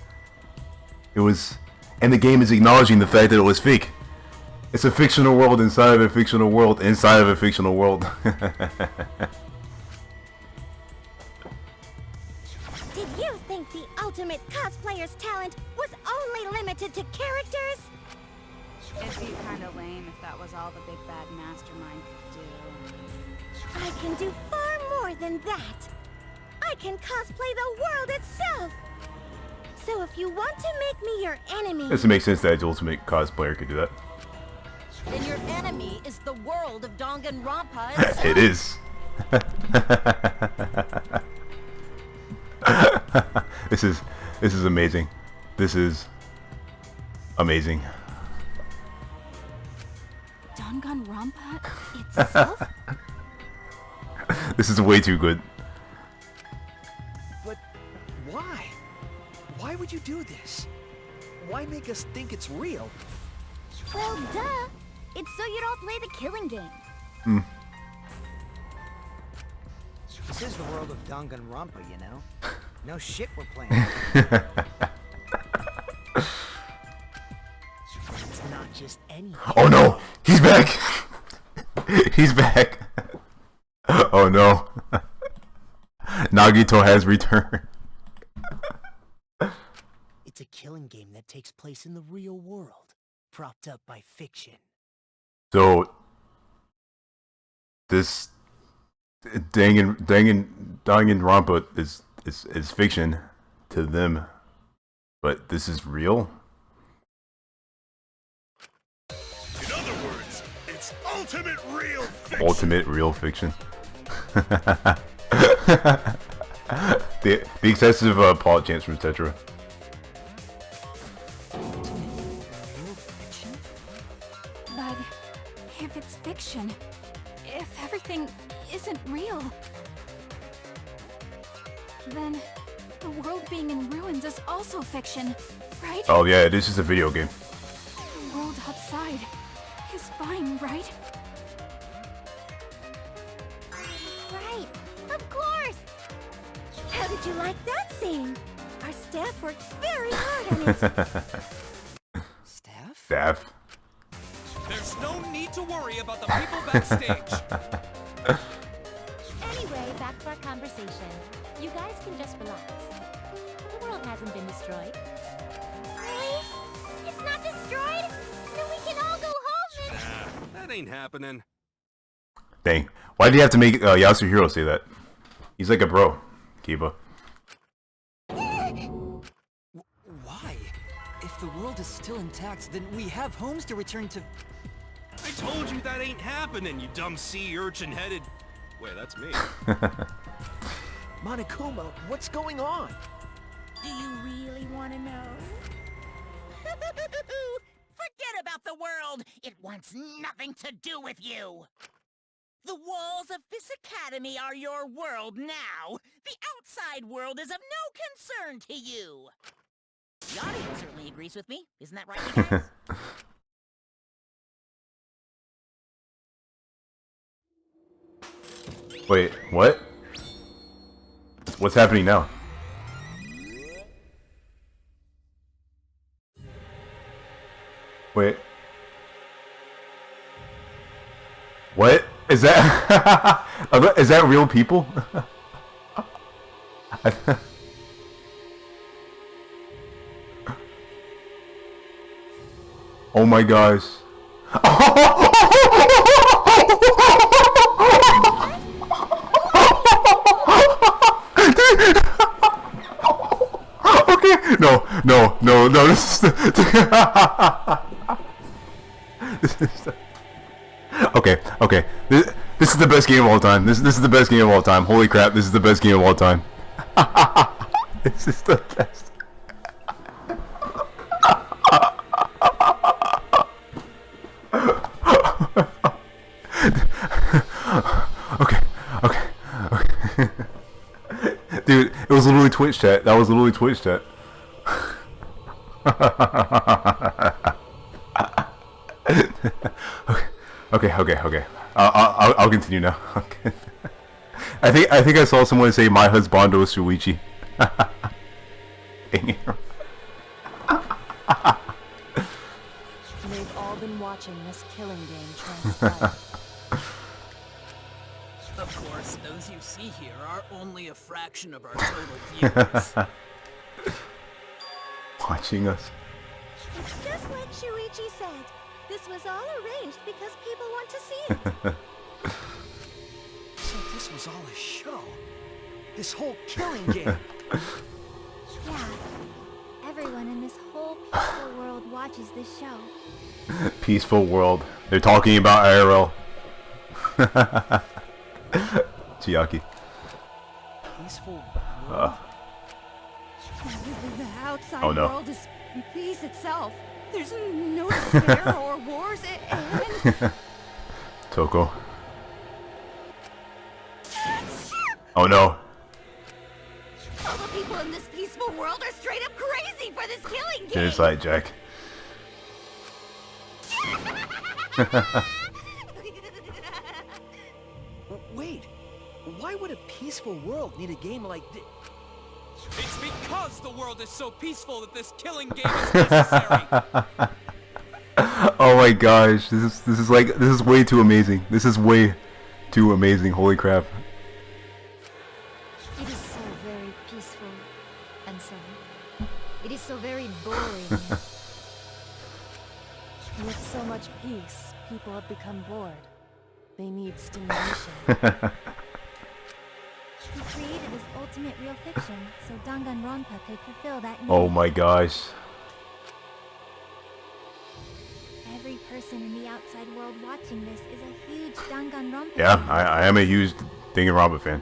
[SPEAKER 1] it was... And the game is acknowledging the fact that it was fake. It's a fictional world inside of a fictional world inside of a fictional world.
[SPEAKER 7] Did you think the ultimate cosplayer's talent was only limited to characters?
[SPEAKER 15] It'd be kind of lame if that was all the big bad mastermind could do.
[SPEAKER 7] I can do far more than that. I can cosplay the world itself. So if you want to make me your enemy...
[SPEAKER 1] Doesn't make sense that the ultimate cosplayer could do that.
[SPEAKER 11] Then your enemy is the world of Danganronpa itself.
[SPEAKER 1] It is. This is amazing. This is amazing.
[SPEAKER 6] Danganronpa itself?
[SPEAKER 1] This is way too good.
[SPEAKER 9] But why? Why would you do this? Why make us think it's real?
[SPEAKER 7] Well, duh. It's so you don't play the killing game.
[SPEAKER 1] Hmm.
[SPEAKER 18] This is the world of Danganronpa, you know? No shit we're playing. It's not just any...
[SPEAKER 1] Oh no! He's back! He's back! Oh no. Nagito has returned.
[SPEAKER 18] It's a killing game that takes place in the real world, propped up by fiction.
[SPEAKER 1] So this Danganronpa is fiction to them, but this is real.
[SPEAKER 10] In other words, it's ultimate real fiction.
[SPEAKER 1] Ultimate real fiction. the excessive Paul chants from Tetra.
[SPEAKER 6] if it's fiction? If everything isn't real? Then the world being in ruins is also fiction, right?
[SPEAKER 1] Oh yeah, this is a video game.
[SPEAKER 6] The world outside is fine, right?
[SPEAKER 7] Right, of course! How did you like that scene? Our staff worked very hard on it.
[SPEAKER 1] Staff?
[SPEAKER 12] There's no need to worry about the people backstage.
[SPEAKER 13] Anyway, back to our conversation. You guys can just relax. The world hasn't been destroyed. Really? It's not destroyed? Then we can all go home and...
[SPEAKER 10] That ain't happening.
[SPEAKER 1] Dang. Why do you have to make Yasuhiro say that? He's like a bro, Kiba.
[SPEAKER 4] Why? If the world is still intact, then we have homes to return to.
[SPEAKER 10] I told you that ain't happening, you dumb sea urchin-headed... Wait, that's me.
[SPEAKER 9] Monokuma, what's going on?
[SPEAKER 5] Do you really want to know? Forget about the world! It wants nothing to do with you! The walls of this academy are your world now! The outside world is of no concern to you! The audience certainly agrees with me. Isn't that right, you guys?
[SPEAKER 1] Wait, what? What's happening now? Wait. What? Is that... is that real people? Oh my gosh. Okay, no, this is the... this is the... Okay, this is the best game of all time. This is the best game of all time. Holy crap, this is the best game of all time. This is the best. Okay. Dude, it was literally Twitch chat. That was literally Twitch chat. Okay. I'll continue now. Okay. I think I saw someone say my husbando is Shuichi. Dang it.
[SPEAKER 16] They've all been watching this killing game transpire.
[SPEAKER 3] Of course, those you see here are only a fraction of our total viewers.
[SPEAKER 1] Watching us.
[SPEAKER 7] It's just like Shuichi said. This was all arranged because people want to see it.
[SPEAKER 9] So this was all a show? This whole killing game?
[SPEAKER 13] Yeah. Everyone in this whole peaceful world watches this show.
[SPEAKER 1] Peaceful world. They're talking about IRL. Chiaki.
[SPEAKER 4] Peaceful
[SPEAKER 1] world?
[SPEAKER 7] The outside
[SPEAKER 1] Oh, no.
[SPEAKER 7] world is peace itself. There's no despair or wars, and...
[SPEAKER 1] Toko. Oh no.
[SPEAKER 7] all the people in this peaceful world are straight up crazy for this killing game!
[SPEAKER 1] Genocide, Jack.
[SPEAKER 9] Wait, why would a peaceful world need a game like this?
[SPEAKER 12] It's because the world is so peaceful that this killing game is necessary.
[SPEAKER 1] Oh my gosh, this is way too amazing. This is way too amazing. Holy crap.
[SPEAKER 6] It is so very peaceful. And so... it is so very boring.
[SPEAKER 16] With so much peace, people have become bored. They need stimulation.
[SPEAKER 13] We created this ultimate real fiction, so Danganronpa could fulfill that need.
[SPEAKER 1] Oh my gosh.
[SPEAKER 13] Every person in the outside world watching this is a huge Danganronpa
[SPEAKER 1] Yeah,
[SPEAKER 13] fan.
[SPEAKER 1] I am a huge Danganronpa fan.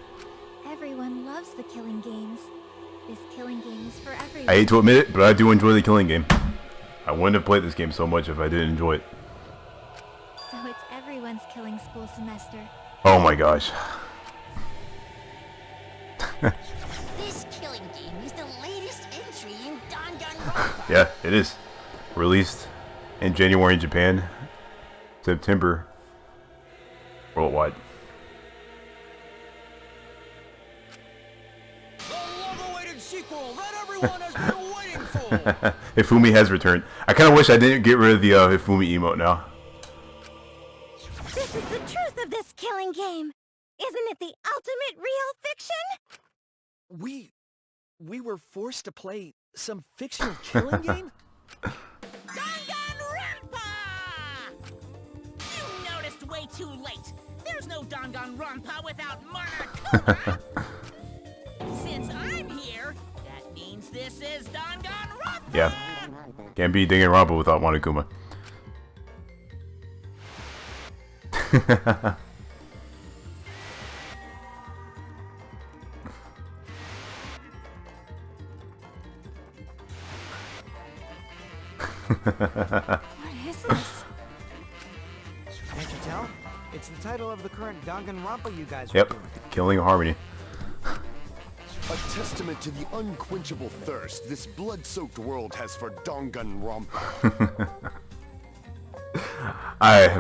[SPEAKER 13] Everyone loves the killing games. This killing game is for everyone.
[SPEAKER 1] I hate to admit it, but I do enjoy the killing game. I wouldn't have played this game so much if I didn't enjoy it.
[SPEAKER 13] So it's everyone
[SPEAKER 6] everyone's killing school semester.
[SPEAKER 1] Oh my gosh.
[SPEAKER 13] This killing game is the latest entry in Danganronpa.
[SPEAKER 1] Yeah, it is. Released in January in Japan, September worldwide.
[SPEAKER 4] The long-awaited sequel that everyone has been waiting for.
[SPEAKER 1] Hifumi has returned. I kind of wish I didn't get rid of the Hifumi emote now.
[SPEAKER 7] This is the truth of this killing game. Isn't it the ultimate real fiction?
[SPEAKER 9] We were forced to play some fictional killing game?
[SPEAKER 5] Danganronpa! You noticed way too late. There's no Danganronpa without Monokuma. Since I'm here, that means this is Danganronpa.
[SPEAKER 1] Yeah. Can't be Danganronpa without Monokuma.
[SPEAKER 7] What is this?
[SPEAKER 18] Can't you tell? It's the title of the current Danganronpa you guys
[SPEAKER 1] Yep.
[SPEAKER 18] are doing.
[SPEAKER 1] Killing Harmony.
[SPEAKER 10] A testament to the unquenchable thirst this blood-soaked world has for Danganronpa.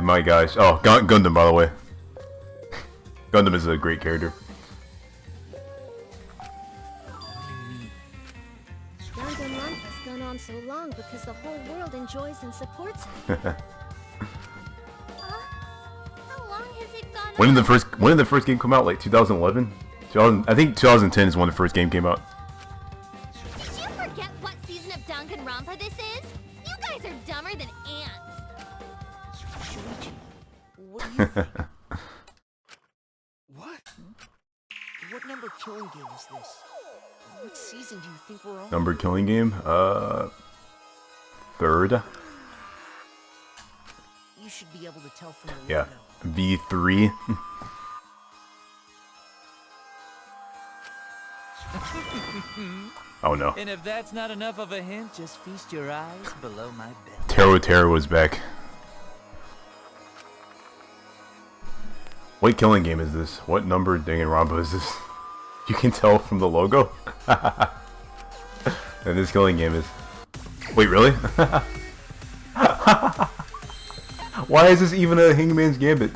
[SPEAKER 1] My gosh. Oh, Gundam, by the way. Gundam is a great character.
[SPEAKER 7] Danganronpa's gone on so long because the whole world enjoys and supports it.
[SPEAKER 13] How long has it gone
[SPEAKER 1] When
[SPEAKER 13] on?
[SPEAKER 1] did the first game come out? Like 2011? I think 2010 is when the first game came out.
[SPEAKER 13] Did you forget what season of Danganronpa this is? You guys are dumber than ants.
[SPEAKER 8] Shuichi, what do you think?
[SPEAKER 9] What?
[SPEAKER 8] What number killing game is this? What season do you think we're on?
[SPEAKER 1] Number killing game? Third?
[SPEAKER 8] You should be able to tell from the
[SPEAKER 1] Yeah.
[SPEAKER 8] logo.
[SPEAKER 1] V3. Oh no.
[SPEAKER 14] And if that's not enough of a hint, just feast your eyes below my belt.
[SPEAKER 1] Terror was back. What killing game is this? What number Danganronpa is this? You can tell from the logo? And this killing game is... Wait, really? Why is this even a Hangman's Gambit?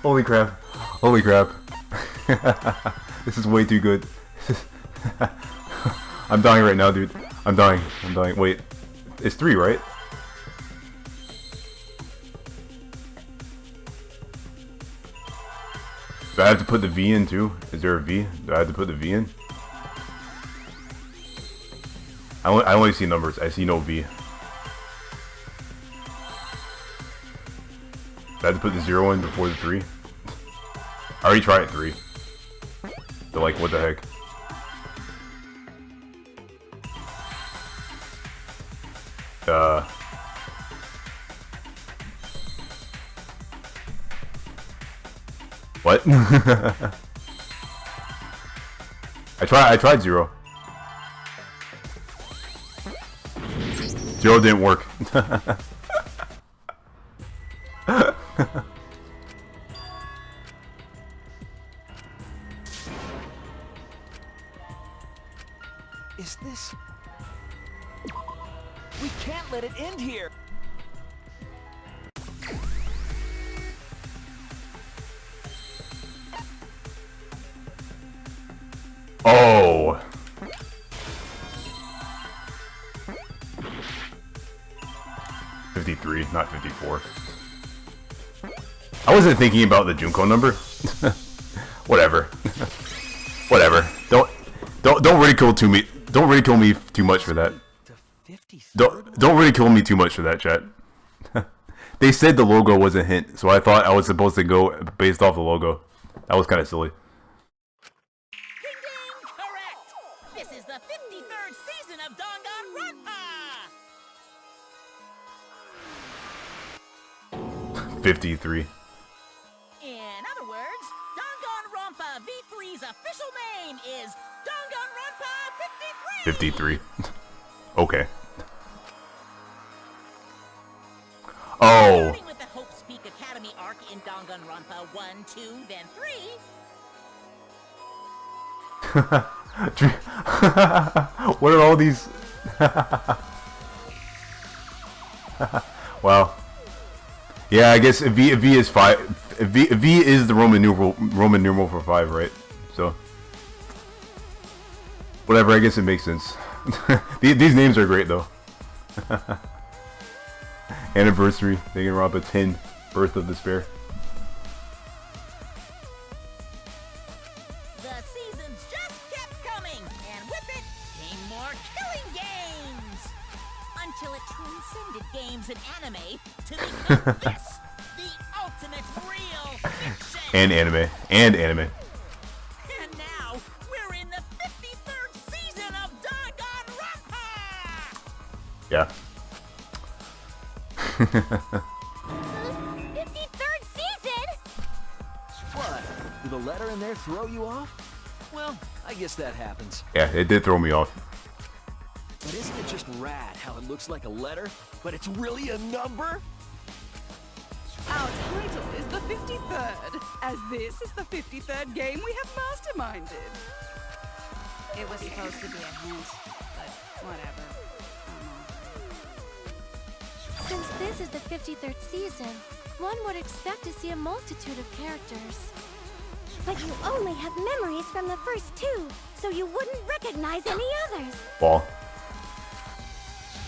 [SPEAKER 1] Holy crap. Holy crap. This is way too good. I'm dying right now, dude. I'm dying. Wait. It's 3, right? Do I have to put the V in too? Is there a V? Do I have to put the V in? I only see numbers. I see no V. Do I have to put the 0 in before the 3? I already tried 3. So like, what the heck? What? I tried 0. 0 didn't work.
[SPEAKER 9] Is this... We can't let it end here!
[SPEAKER 1] Oh! $53, not 54. I wasn't thinking about the Junko number. Whatever. Whatever. Don't ridicule me. Don't ridicule me too much for that. Don't ridicule me too much for that, chat. They said the logo was a hint, so I thought I was supposed to go based off the logo. That was kind of silly.
[SPEAKER 5] Correct! This is the 53rd season of Danganronpa!
[SPEAKER 1] 53.
[SPEAKER 5] In other words, Danganronpa V3's official name is Danganronpa 53!
[SPEAKER 1] 53. Okay. Oh.
[SPEAKER 5] With the Academy arc in Danganronpa 1, 2, then 3.
[SPEAKER 1] What are all these? Wow. Yeah, I guess V is 5. V is the Roman numeral for 5, right? So whatever. I guess it makes sense. These names are great though. Anniversary, Danganronpa 10, Birth of Despair.
[SPEAKER 5] The seasons just kept coming, and with it came more killing games! Until it transcended games and anime to become this, the ultimate real fiction!
[SPEAKER 1] And anime. And
[SPEAKER 5] now, we're in the 53rd season of Danganronpa!
[SPEAKER 1] Yeah.
[SPEAKER 13] 53rd season?
[SPEAKER 9] What? Did the letter in there throw you off? Well, I guess that happens.
[SPEAKER 1] Yeah, it did throw me off.
[SPEAKER 9] But isn't it just rad how it looks like a letter, but it's really a number?
[SPEAKER 15] Our title is the 53rd, as this is the 53rd game we have masterminded. It was supposed to be a hint, but whatever.
[SPEAKER 6] Since this is the 53rd season, one would expect to see a multitude of characters.
[SPEAKER 7] But you only have memories from the first 2, so you wouldn't recognize any others.
[SPEAKER 1] Ball.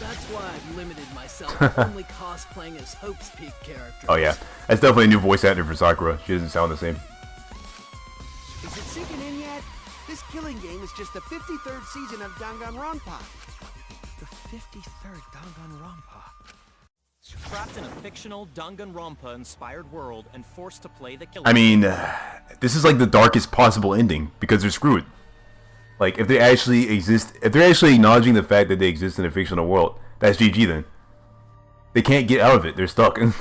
[SPEAKER 9] That's why I've limited myself to only cosplaying as Hope's Peak characters.
[SPEAKER 1] Oh yeah, that's definitely a new voice actor for Sakura. She doesn't sound the same.
[SPEAKER 8] Is it sinking in yet? This killing game is just the 53rd season of Danganronpa.
[SPEAKER 3] The 53rd Danganronpa. Trapped in a fictional Danganronpa-inspired world and forced to play the killing.
[SPEAKER 1] I mean, this is like the darkest possible ending because they're screwed. Like, if they actually exist, if they're actually acknowledging the fact that they exist in a fictional world, that's GG then. They can't get out of it. They're stuck.
[SPEAKER 12] That is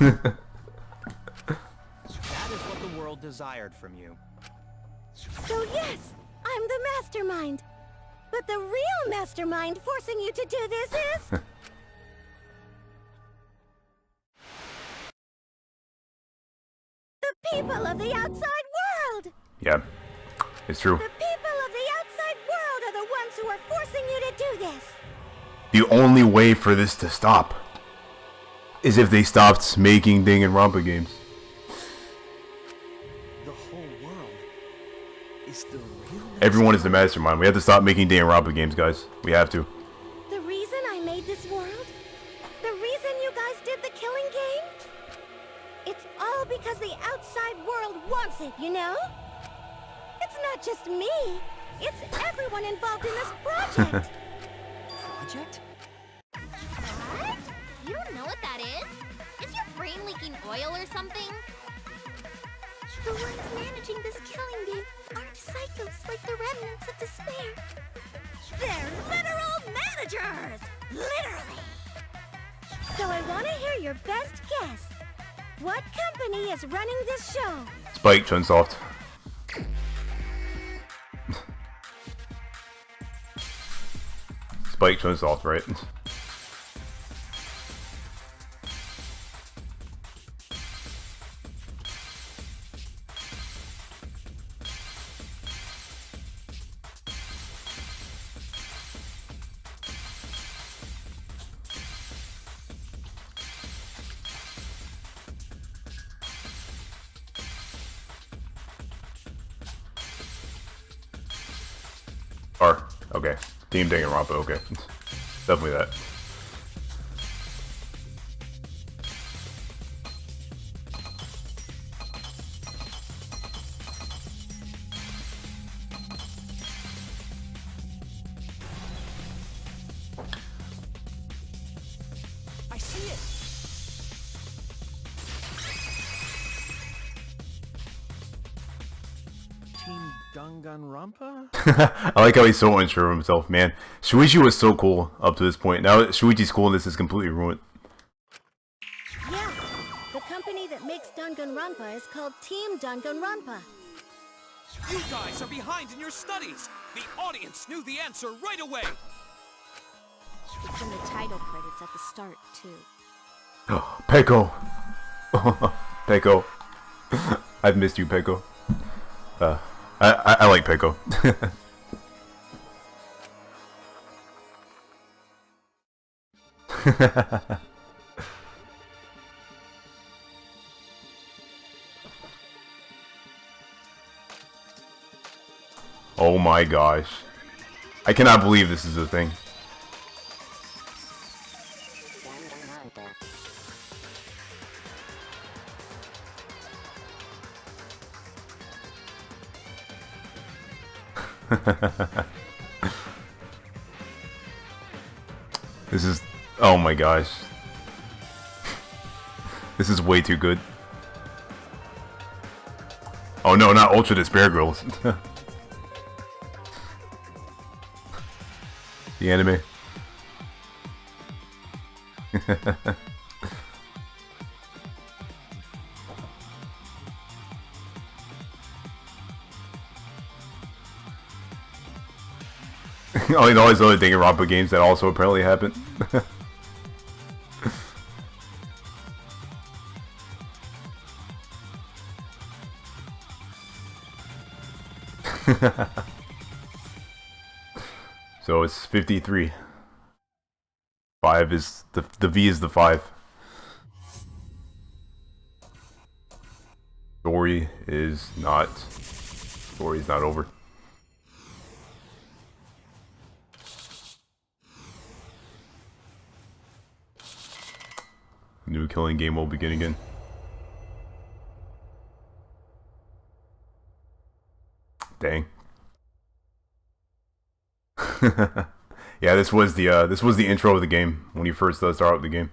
[SPEAKER 12] what the world desired from you.
[SPEAKER 7] So yes, I'm the mastermind. But the real mastermind forcing you to do this is... the people of the outside world!
[SPEAKER 1] Yeah, it's true.
[SPEAKER 7] The people of the outside world are the ones who are forcing you to do this.
[SPEAKER 1] The only way for this to stop is if they stopped making Danganronpa games.
[SPEAKER 9] The whole world is the real...
[SPEAKER 1] Everyone is the mastermind. We have to stop making Danganronpa games, guys. We have to.
[SPEAKER 7] The reason I made this world? The reason you guys did the killing game? It's all because the outside world wants it, you know? It's not just me. It's everyone involved in this project.
[SPEAKER 9] Project?
[SPEAKER 13] What? You don't know what that is? Is your brain leaking oil or something? The ones managing this killing game aren't psychos like the remnants of despair.
[SPEAKER 7] They're literal managers! Literally! So I want to hear your best guess. What company is running this show?
[SPEAKER 1] Spike Chunsoft. Spike Chunsoft, right? Okay. Team Danganronpa, okay. Definitely that.
[SPEAKER 9] I see it! Team Danganronpa?
[SPEAKER 1] I like how he's so unsure of himself, man. Shuichi was so cool up to this point. Now Shuichi's coolness is completely ruined.
[SPEAKER 7] Yeah, the company that makes Danganronpa is called Team Danganronpa.
[SPEAKER 12] You guys are behind in your studies! The audience knew the answer right away!
[SPEAKER 6] It's in the title credits at the start, too.
[SPEAKER 1] Peko! Peko. I've missed you, Peko. I like Peko. Oh my gosh. I cannot believe this is a thing. This is... oh my gosh. This is way too good. Oh no, not Ultra Despair Girls. The anime. Oh, and all these other Danganronpa games that also apparently happened. So it's 53. 5 is the V is the 5. Story is not over. New killing game will begin again. Dang. Yeah, this was the intro of the game when you first start out the game.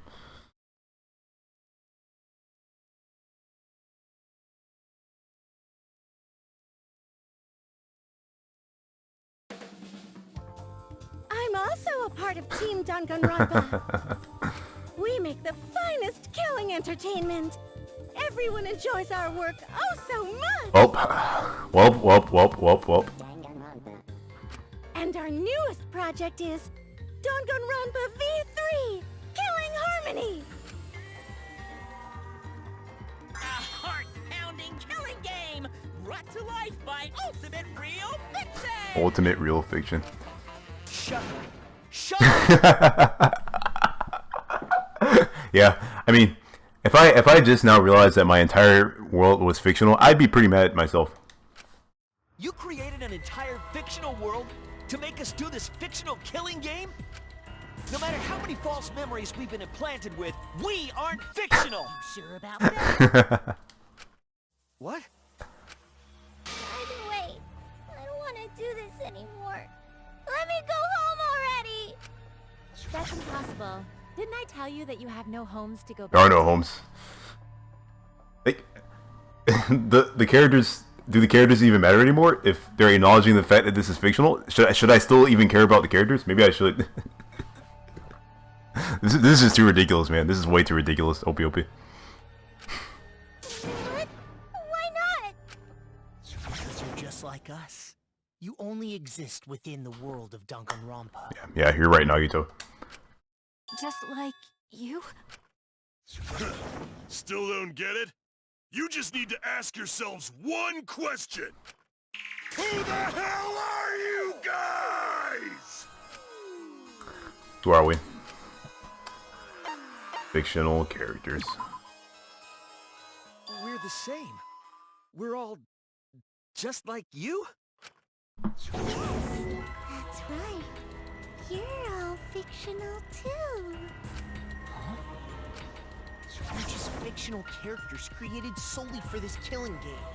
[SPEAKER 7] I'm also a part of Team Danganronpa. We make the finest killing entertainment. Everyone enjoys our work oh so much.
[SPEAKER 1] Welp.
[SPEAKER 7] And our newest project is Danganronpa V3, Killing Harmony.
[SPEAKER 5] A heart-pounding killing game brought to life by Ultimate Real Fiction.
[SPEAKER 1] Ultimate Real Fiction.
[SPEAKER 9] Shut up.
[SPEAKER 1] Yeah, I mean, if I just now realized that my entire world was fictional, I'd be pretty mad at myself.
[SPEAKER 9] You created an entire fictional world to make us do this fictional killing game? No matter how many false memories we've been implanted with, we aren't fictional!
[SPEAKER 5] You sure about that?
[SPEAKER 9] What?
[SPEAKER 13] Either way, I don't want to do this anymore. Let me go home already!
[SPEAKER 6] That's impossible. Didn't I tell you that you have no homes to go back
[SPEAKER 1] There are
[SPEAKER 6] to?
[SPEAKER 1] no homes. Like, the characters... do the characters even matter anymore if they're acknowledging the fact that this is fictional? Should I still even care about the characters? Maybe I should. This is just too ridiculous, man. This is way too ridiculous. OP.
[SPEAKER 13] What? Why not?
[SPEAKER 18] Because you're just like us. You only exist within the world of Danganronpa.
[SPEAKER 1] Yeah, you're right, Nagito.
[SPEAKER 6] Just like you?
[SPEAKER 10] Still don't get it? You just need to ask yourselves one question. Who the hell are you guys?
[SPEAKER 1] Who are we? Fictional characters.
[SPEAKER 9] We're the same. We're all just like you?
[SPEAKER 13] Yes, that's right. You're all fictional too.
[SPEAKER 18] You're just fictional characters created solely for this killing game.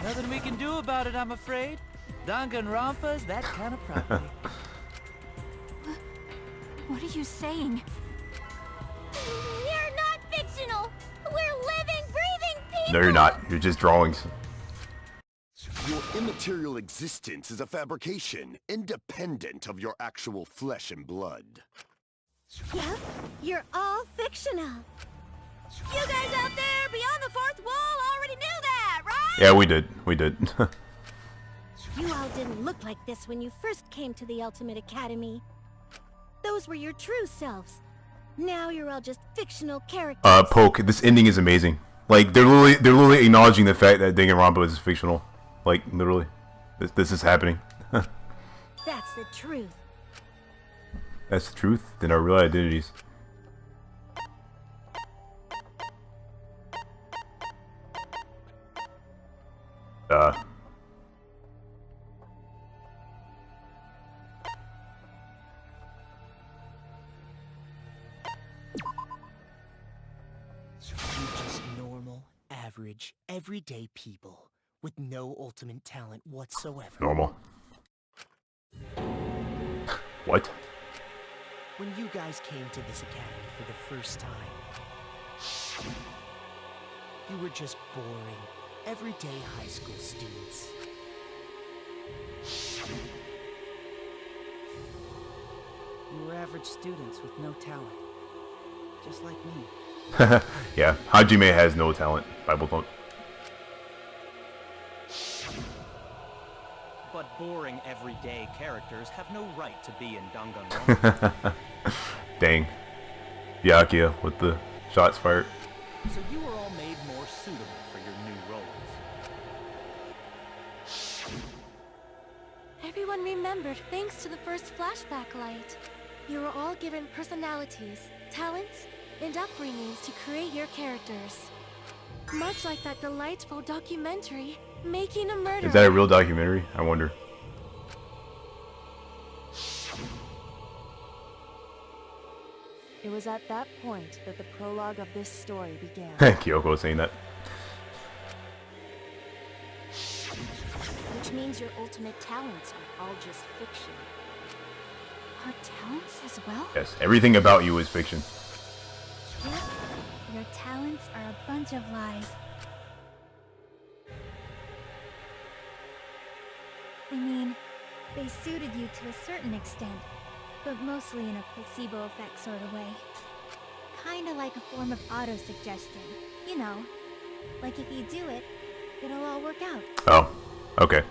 [SPEAKER 14] Nothing we can do about it, I'm afraid. Danganronpa's that kind of property.
[SPEAKER 6] What are you saying?
[SPEAKER 13] We're not fictional. We're living, breathing people.
[SPEAKER 1] No, you're not. You're just drawings.
[SPEAKER 10] Your immaterial existence is a fabrication, independent of your actual flesh and blood.
[SPEAKER 7] Yep, you're all fictional. You guys out there beyond the fourth wall already knew that, right?
[SPEAKER 1] Yeah, we did. We did.
[SPEAKER 7] You all didn't look like this when you first came to the Ultimate Academy. Those were your true selves. Now you're all just fictional characters.
[SPEAKER 1] Poke, this ending is amazing. Like they're literally acknowledging the fact that Danganronpa is fictional. Like literally, this is happening.
[SPEAKER 7] That's the truth.
[SPEAKER 1] That's the truth. Then our real identities.
[SPEAKER 18] We're just normal, average, everyday people with no ultimate talent whatsoever.
[SPEAKER 1] Normal. What?
[SPEAKER 18] When you guys came to this academy for the first time, you were just boring, everyday high school students.
[SPEAKER 4] You were average students with no talent. Just like me.
[SPEAKER 1] Yeah, Hajime has no talent. Bible don't.
[SPEAKER 12] But boring everyday characters have no right to be in Danganronpa.
[SPEAKER 1] Dang. Byakuya with the shots fired.
[SPEAKER 12] So you were all made more suitable for your new roles.
[SPEAKER 6] Everyone remembered thanks to the first flashback light. You were all given personalities, talents, and upbringings to create your characters. Much like that delightful documentary, Making a Murderer.
[SPEAKER 1] Is that a real documentary? I wonder.
[SPEAKER 16] It was at that point that the prologue of this story began.
[SPEAKER 1] Kyoko was saying that.
[SPEAKER 6] Which means your ultimate talents are all just fiction. Our talents as well?
[SPEAKER 1] Yes, everything about you is fiction.
[SPEAKER 13] Yep. Your talents are a bunch of lies. I mean, they suited you to a certain extent, but mostly in a placebo effect sort of way. Kinda like a form of auto-suggestion. You know, like if you do it, it'll all work out.
[SPEAKER 1] Oh, okay.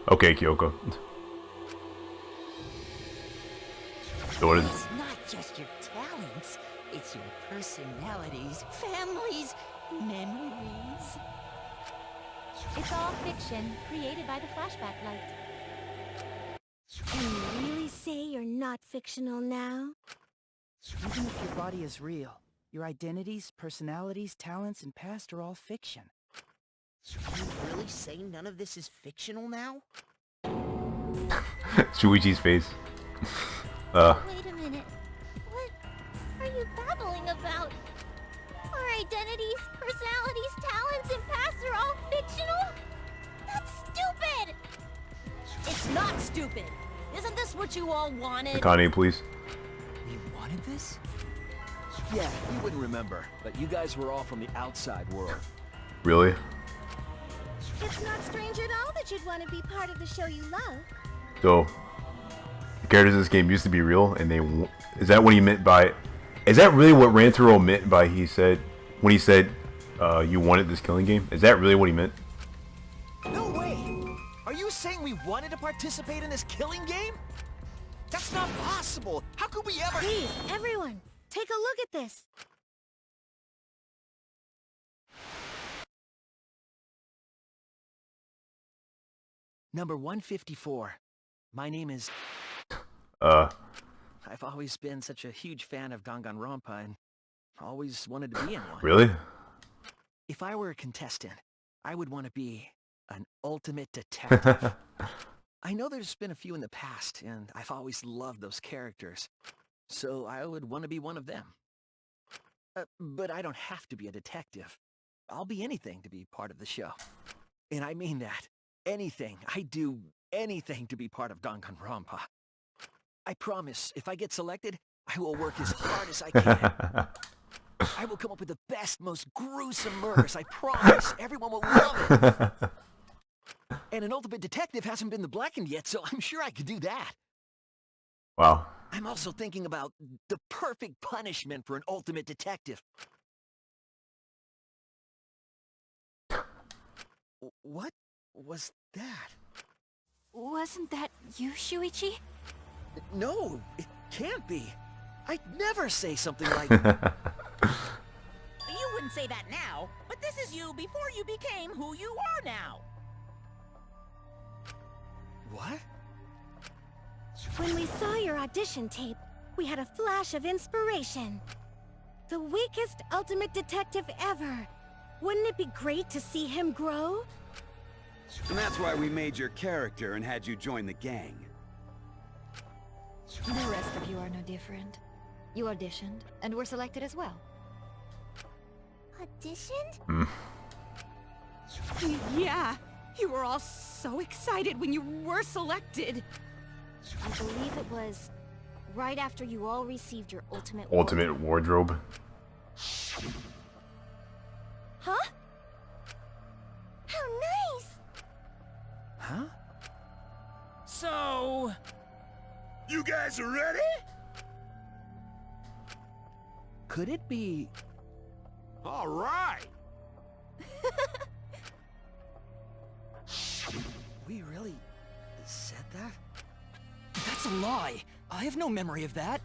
[SPEAKER 1] Okay, Kyoko. So what is
[SPEAKER 5] It's not just your talents, it's your personalities, families, memories.
[SPEAKER 6] It's all fiction, created by the flashback light.
[SPEAKER 7] Can you really say you're not fictional now?
[SPEAKER 4] Even if your body is real, your identities, personalities, talents, and past are all fiction.
[SPEAKER 8] Can you really say none of this is fictional now?
[SPEAKER 1] Shuichi's face.
[SPEAKER 13] Wait a minute. What are you babbling about? Our identities, personalities, talents, and past are all fictional? That's stupid!
[SPEAKER 5] It's not stupid. Isn't this what you all wanted?
[SPEAKER 1] Akane, please.
[SPEAKER 9] You wanted this? Yeah, you wouldn't remember, but you guys were all from the outside world.
[SPEAKER 1] Really?
[SPEAKER 7] It's not strange at all that you'd want to be part of the show you love.
[SPEAKER 1] So, the characters in this game used to be real, and is that what he meant by? Is that really what Rantaro meant by when he said you wanted this killing game? Is that really what he meant?
[SPEAKER 9] No way! Are you saying we wanted to participate in this killing game? That's not possible! How could we ever—
[SPEAKER 7] Please, everyone, take a look at this.
[SPEAKER 9] Number 154. My name is... I've always been such a huge fan of Danganronpa and always wanted to be in one.
[SPEAKER 1] Really?
[SPEAKER 9] If I were a contestant, I would want to be an ultimate detective. I know there's been a few in the past, and I've always loved those characters, so I would want to be one of them. But I don't have to be a detective. I'll be anything to be part of the show. And I mean that. Anything. I'd do anything to be part of Danganronpa. I promise, if I get selected, I will work as hard as I can. I will come up with the best, most gruesome murders. I promise. Everyone will love it. And an ultimate detective hasn't been the blackened yet, so I'm sure I could do that.
[SPEAKER 1] Wow.
[SPEAKER 9] I'm also thinking about the perfect punishment for an ultimate detective. What was that?
[SPEAKER 6] Wasn't that you, Shuichi?
[SPEAKER 9] No, it can't be. I'd never say something like...
[SPEAKER 5] You would wouldn't say that now, but this is you before you became who you are now.
[SPEAKER 9] What?
[SPEAKER 7] When we saw your audition tape, we had a flash of inspiration. The weakest ultimate detective ever. Wouldn't it be great to see him grow?
[SPEAKER 17] And that's why we made your character and had you join the gang.
[SPEAKER 6] The rest of you are no different. You auditioned, and were selected as well.
[SPEAKER 13] Auditioned?
[SPEAKER 15] Yeah, you were all so excited when you were selected.
[SPEAKER 6] I believe it was right after you all received your ultimate
[SPEAKER 1] wardrobe.
[SPEAKER 7] Huh? How nice!
[SPEAKER 9] Huh?
[SPEAKER 14] So...
[SPEAKER 10] You guys are ready?
[SPEAKER 9] Could it be...
[SPEAKER 10] All right.
[SPEAKER 9] We really said that?
[SPEAKER 4] That's a lie. I have no memory of that.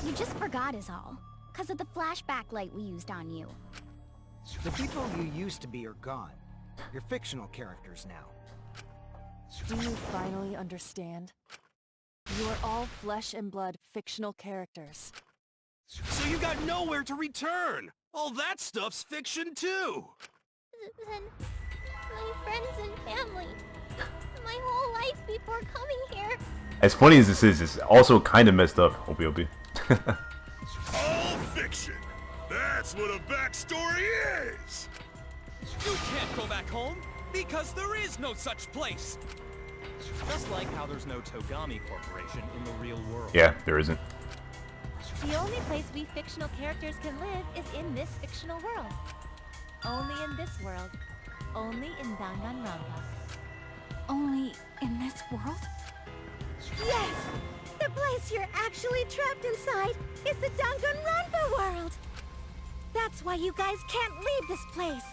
[SPEAKER 13] You just forgot is all. Because of the flashback light we used on you.
[SPEAKER 18] The people you used to be are gone. You're fictional characters now.
[SPEAKER 16] Do you finally understand? You are all flesh and blood fictional characters.
[SPEAKER 10] So you got nowhere to return. All that stuff's fiction too.
[SPEAKER 13] Then my friends and family. My whole life before coming here.
[SPEAKER 1] As funny as this is, it's also kind of messed up. Opie.
[SPEAKER 10] All fiction. That's what a backstory is.
[SPEAKER 12] You can't go back home, because there is no such place. Just like how there's no Togami Corporation in the real world.
[SPEAKER 1] Yeah, there isn't.
[SPEAKER 6] The only place we fictional characters can live is in this fictional world. Only in this world. Only in Danganronpa.
[SPEAKER 7] Only in this world? Yes! The place you're actually trapped inside is the Danganronpa world! That's why you guys can't leave this place!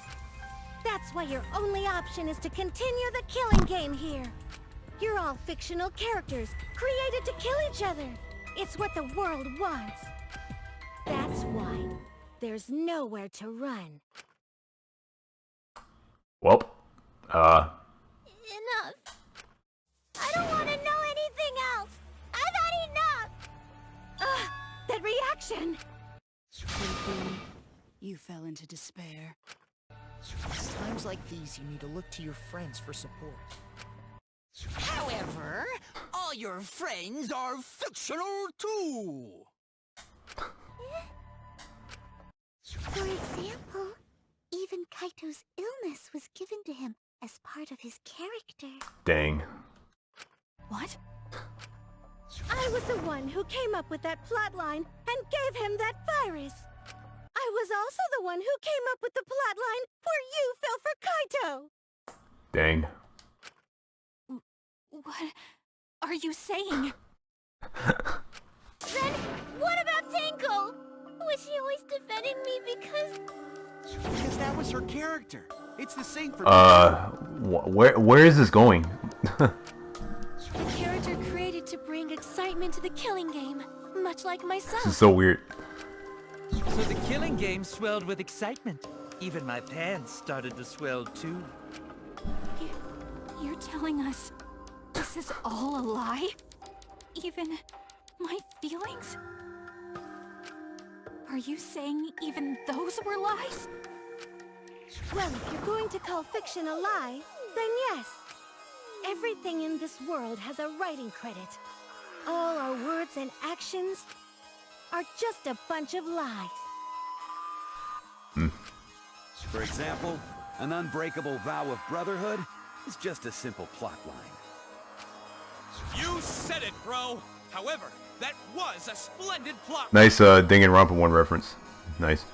[SPEAKER 7] That's why your only option is to continue the killing game here! You're all fictional characters, created to kill each other! It's what the world wants! That's why there's nowhere to run.
[SPEAKER 1] Well,
[SPEAKER 13] Enough. I don't want to know anything else. I've had enough.
[SPEAKER 7] That reaction!
[SPEAKER 15] You fell into despair.
[SPEAKER 18] It's times like these you need to look to your friends for support.
[SPEAKER 4] However, all your friends are fictional too.
[SPEAKER 13] For example, even Kaito's illness was given to him as part of his character.
[SPEAKER 1] dang.
[SPEAKER 7] What? I was the one who came up with that plotline and gave him that virus. I was also the one who came up with the plotline where you fell for Kaito.
[SPEAKER 1] Dang.
[SPEAKER 6] What are you saying?
[SPEAKER 13] Then, what about Tinko? Was she always defending me because...
[SPEAKER 17] Because that was her character. It's the same for
[SPEAKER 1] Where is this going?
[SPEAKER 6] The character created to bring excitement to the killing game, much like myself.
[SPEAKER 1] This is so weird.
[SPEAKER 3] So the killing game swelled with excitement. Even my pants started to swell too.
[SPEAKER 6] You're telling us this is all a lie? Even my feelings? Are you saying even those were lies?
[SPEAKER 7] Well, if you're going to call fiction a lie, then yes. Everything in this world has a writing credit. All our words and actions are just a bunch of lies.
[SPEAKER 17] For example, an unbreakable vow of brotherhood is just a simple plot line.
[SPEAKER 12] You said it, bro. However, that was a splendid plot.
[SPEAKER 1] Nice Danganronpa 1 reference. Nice.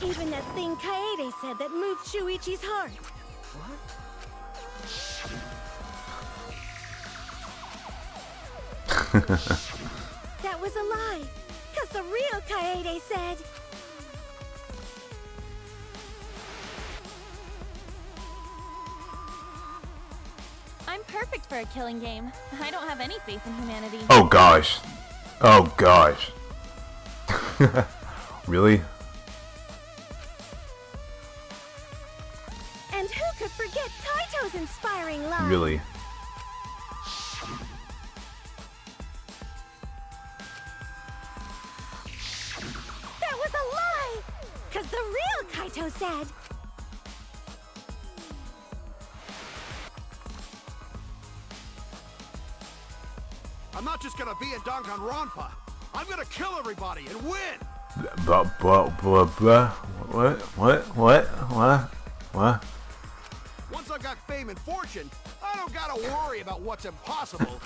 [SPEAKER 7] Even that thing Kaede said that moved Shuichi's heart. That was a lie, because the real Kaede said...
[SPEAKER 6] I'm perfect for a killing game. I don't have any faith in humanity.
[SPEAKER 1] Oh gosh. Oh gosh. Really?
[SPEAKER 7] those inspiring lines.
[SPEAKER 1] Really?
[SPEAKER 7] That was a lie! Cause the real Kaito said...
[SPEAKER 10] I'm not just gonna be in Danganronpa. I'm gonna kill everybody and win!
[SPEAKER 1] What?
[SPEAKER 10] Once I've got fame and fortune, I don't gotta worry about what's impossible.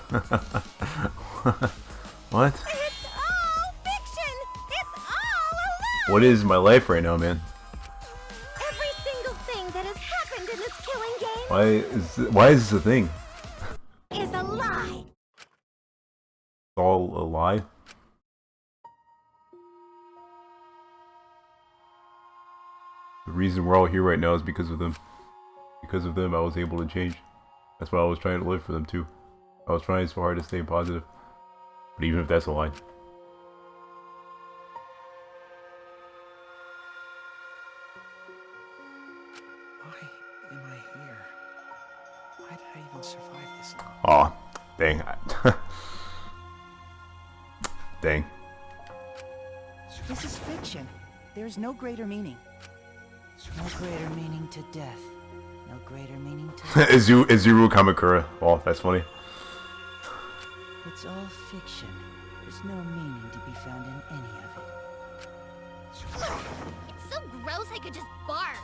[SPEAKER 1] What?
[SPEAKER 7] It's all fiction! It's all a lie!
[SPEAKER 1] What is my life right now, man?
[SPEAKER 7] Every single thing that has happened in this killing game
[SPEAKER 1] Why is this a thing?
[SPEAKER 7] is a lie!
[SPEAKER 1] It's all a lie? The reason we're all here right now is because of them. Because of them, I was able to change. That's why I was trying to live for them too. I was trying so hard to stay positive. But even if that's a lie.
[SPEAKER 3] Why am I here? Why did I even survive this long?
[SPEAKER 1] Aw, dang. Dang.
[SPEAKER 4] This is fiction. There's no greater meaning. No greater meaning to death. No greater meaning to...
[SPEAKER 1] Izuru Kamakura. Oh, that's funny.
[SPEAKER 4] It's all fiction. There's no meaning to be found in any of it.
[SPEAKER 13] It's so gross I could just barf.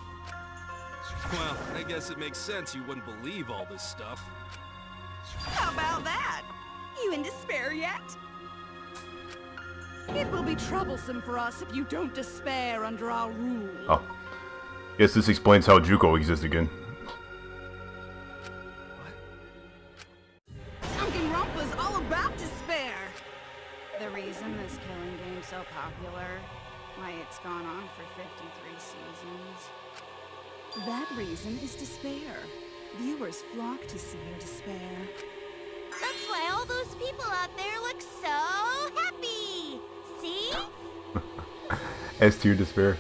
[SPEAKER 10] Well, I guess it makes sense you wouldn't believe all this stuff.
[SPEAKER 15] How about that? You in despair yet? It will be troublesome for us if you don't despair under our rule.
[SPEAKER 1] Oh. Guess this explains how Juko exists again.
[SPEAKER 15] Danganronpa's all about despair.
[SPEAKER 19] The reason this killing game's so popular, why it's gone on for 53 seasons.
[SPEAKER 15] That reason is despair. Viewers flock to see your despair.
[SPEAKER 13] That's why all those people out there look so happy. See?
[SPEAKER 1] S tier despair.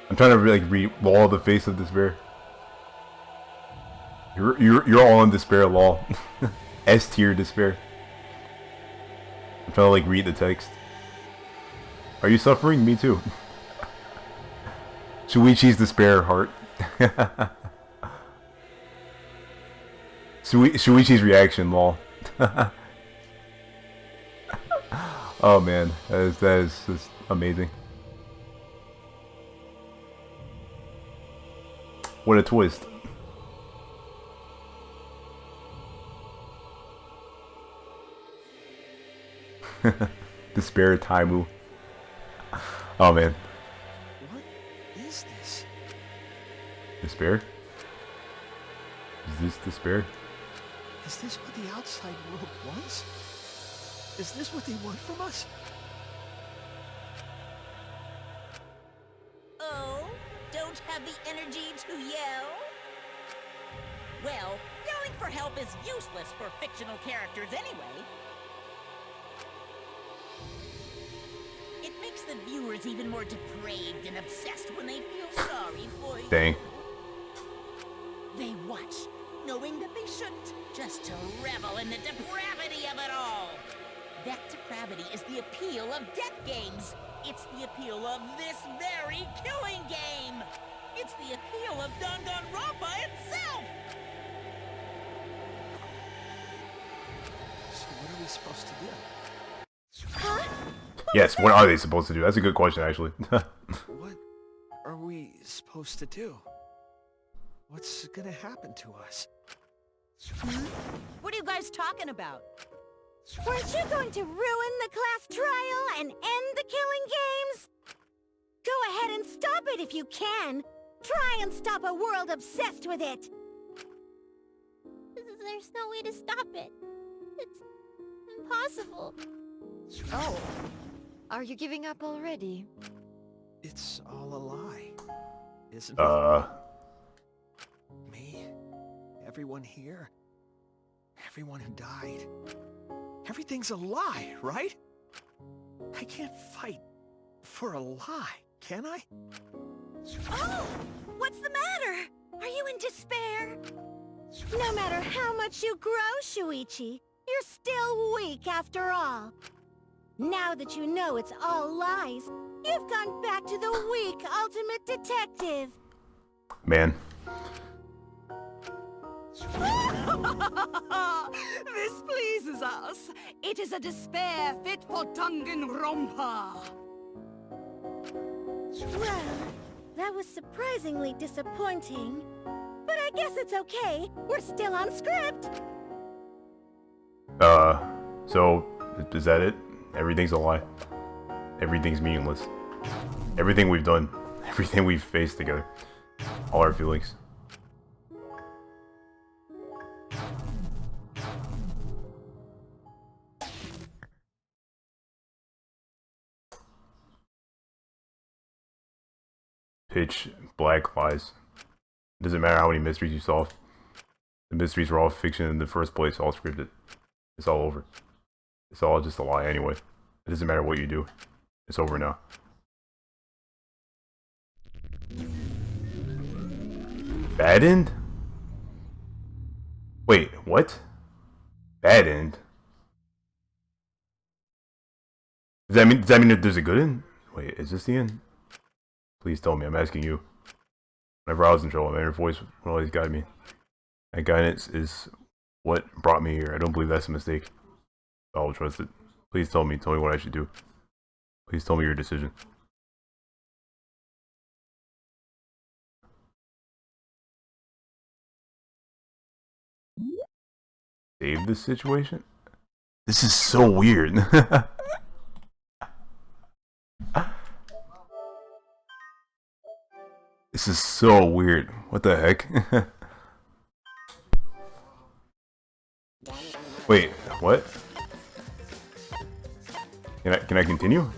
[SPEAKER 1] I'm trying to like read Law of the Face of Despair. You're all in despair, Law. S tier despair. I'm trying to like read the text. Are you suffering? Me too. Shuichi's despair heart. Shuichi's reaction, Law. Oh man, that is just amazing. What a twist. Despair Taimu. Oh man.
[SPEAKER 3] What is this?
[SPEAKER 1] Despair? Is this despair?
[SPEAKER 3] Is this what the outside world wants? Is this what they want from us?
[SPEAKER 5] Oh, don't have the energy to yell? Well, yelling for help is useless for fictional characters anyway. It makes the viewers even more depraved and obsessed when they feel sorry for you.
[SPEAKER 1] Dang.
[SPEAKER 5] They watch, knowing that they shouldn't, just to revel in the depravity of it all. That depravity is the appeal of death games. It's the appeal of this very killing game. It's the appeal of Danganronpa itself.
[SPEAKER 3] So what are we supposed to do?
[SPEAKER 7] Huh?
[SPEAKER 1] Yes, what are they supposed to do? That's a good question, actually.
[SPEAKER 3] What are we supposed to do? What's gonna happen to us?
[SPEAKER 19] What are you guys talking about?
[SPEAKER 7] Weren't you going to ruin the class trial and end the killing games? Go ahead and stop it if you can. Try and stop a world obsessed with it.
[SPEAKER 13] There's no way to stop it. It's impossible.
[SPEAKER 16] Oh. Are you giving up already?
[SPEAKER 3] It's all a lie, isn't it? Me, everyone here, everyone who died. Everything's a lie, right? I can't fight for a lie, can I?
[SPEAKER 7] Oh! When What's the matter? Are you in despair? No matter how much you grow, Shuichi, you're still weak after all. Now that you know it's all lies, you've gone back to the weak ultimate detective.
[SPEAKER 1] Man.
[SPEAKER 15] This pleases us. It is a despair fit for Danganronpa.
[SPEAKER 7] Well, that was surprisingly disappointing. But I guess it's okay. We're still on script.
[SPEAKER 1] So, is that it? Everything's a lie. Everything's meaningless. Everything we've done. Everything we've faced together. All our feelings. Pitch black lies. It doesn't matter how many mysteries you solve. The mysteries were all fiction in the first place, all scripted. It's all over. It's all just a lie anyway. It doesn't matter what you do. It's over now. Bad end? Wait, what? Bad end? Does that mean that there's a good end? Wait, is this the end? Please tell me, I'm asking you. Whenever I was in trouble, my inner voice would always guide me. That guidance is what brought me here. I don't believe that's a mistake. I will trust it. Please tell me what I should do. Please tell me your decision. Save this situation? This is so weird. This is so weird. What the heck? Wait, what? Can I continue?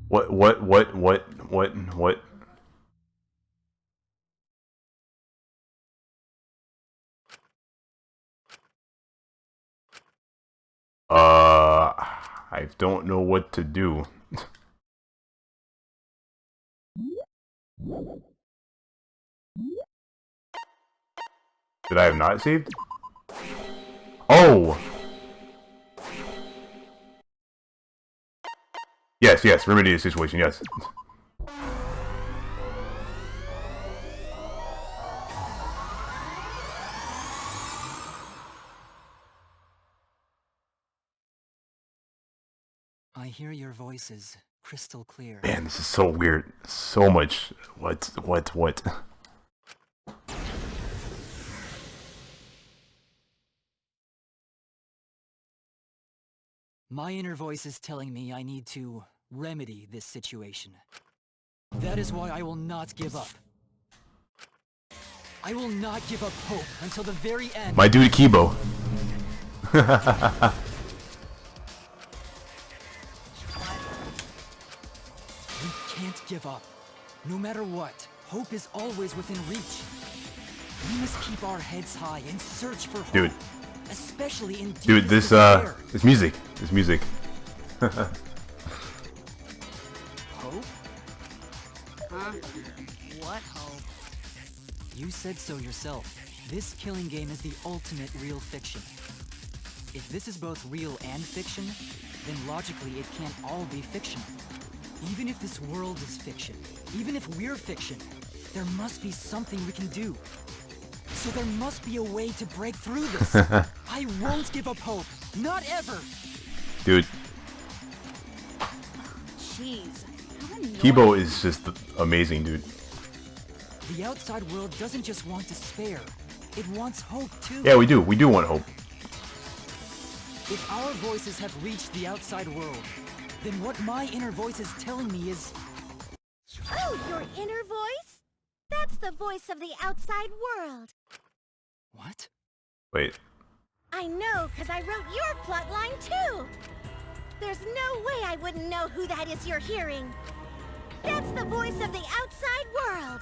[SPEAKER 1] What? I don't know what to do. Did I have not saved? Oh! Yes, remedy the situation, yes.
[SPEAKER 9] I hear your voices crystal clear.
[SPEAKER 1] Man, this is so weird. So much. What?
[SPEAKER 4] My inner voice is telling me I need to remedy this situation. That is why I will not give up. I will not give up hope until the very end.
[SPEAKER 1] My dude Kibo.
[SPEAKER 4] We can't give up. No matter what, hope is always within reach. We must keep our heads high and search for hope.
[SPEAKER 1] Dude.
[SPEAKER 4] Especially in
[SPEAKER 1] Dude, this music.
[SPEAKER 19] Hope? Huh? What hope?
[SPEAKER 4] You said so yourself. This killing game is the ultimate real fiction. If this is both real and fiction, then logically it can't all be fictional. Even if this world is fiction, even if we're fiction, there must be something we can do. So there must be a way to break through this. I won't give up hope. Not ever.
[SPEAKER 1] Dude.
[SPEAKER 19] Jeez.
[SPEAKER 1] Kibo is just amazing, dude.
[SPEAKER 4] The outside world doesn't just want despair. It wants hope, too.
[SPEAKER 1] Yeah, we do. We do want hope.
[SPEAKER 4] If our voices have reached the outside world, then what my inner voice is telling me is...
[SPEAKER 7] Oh, your inner voice? That's the voice of the outside world.
[SPEAKER 4] What?
[SPEAKER 1] Wait.
[SPEAKER 7] I know, because I wrote your plotline too. There's no way I wouldn't know who that is you're hearing. That's the voice of the outside world.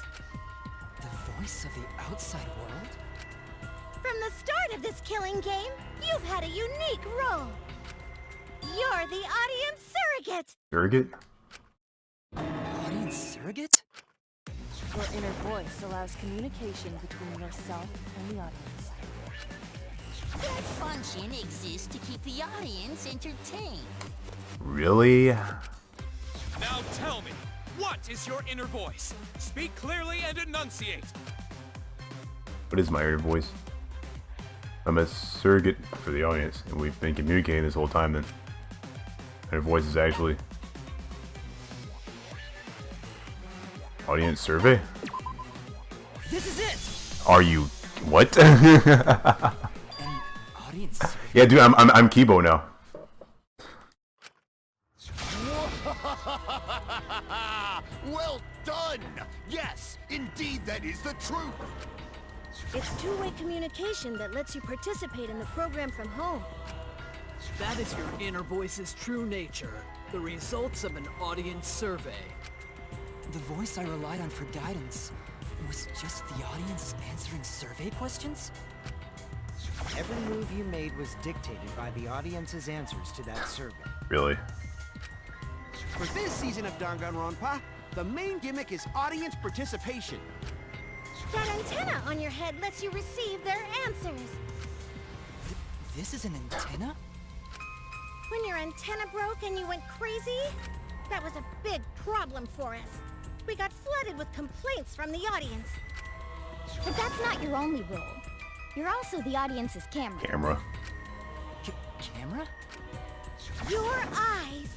[SPEAKER 4] The voice of the outside world?
[SPEAKER 7] From the start of this killing game, you've had a unique role. You're the audience surrogate.
[SPEAKER 1] Surrogate?
[SPEAKER 16] Audience surrogate? Your inner voice allows communication between yourself and the audience.
[SPEAKER 11] That function exists to keep the audience entertained.
[SPEAKER 1] Really?
[SPEAKER 12] Now tell me, what is your inner voice? Speak clearly and enunciate.
[SPEAKER 1] What is my inner voice? I'm a surrogate for the audience, and we've been communicating this whole time then. My voice is actually... Audience survey?
[SPEAKER 4] This is it!
[SPEAKER 1] Are you... what?
[SPEAKER 4] Audience survey?
[SPEAKER 1] Yeah, dude, I'm Kibo now.
[SPEAKER 10] Well done! Yes, indeed that is the truth!
[SPEAKER 7] It's two-way communication that lets you participate in the program from home.
[SPEAKER 4] That is your inner voice's true nature. The results of an audience survey. The voice I relied on for guidance was just the audience answering survey questions?
[SPEAKER 18] Every move you made was dictated by the audience's answers to that survey.
[SPEAKER 1] Really?
[SPEAKER 20] For this season of Danganronpa, the main gimmick is audience participation.
[SPEAKER 7] That antenna on your head lets you receive their answers.
[SPEAKER 4] This is an antenna?
[SPEAKER 7] When your antenna broke and you went crazy, that was a big problem for us. We got flooded with complaints from the audience.
[SPEAKER 6] But that's not your only role. You're also the audience's camera.
[SPEAKER 1] Camera?
[SPEAKER 4] Camera?
[SPEAKER 7] Your eyes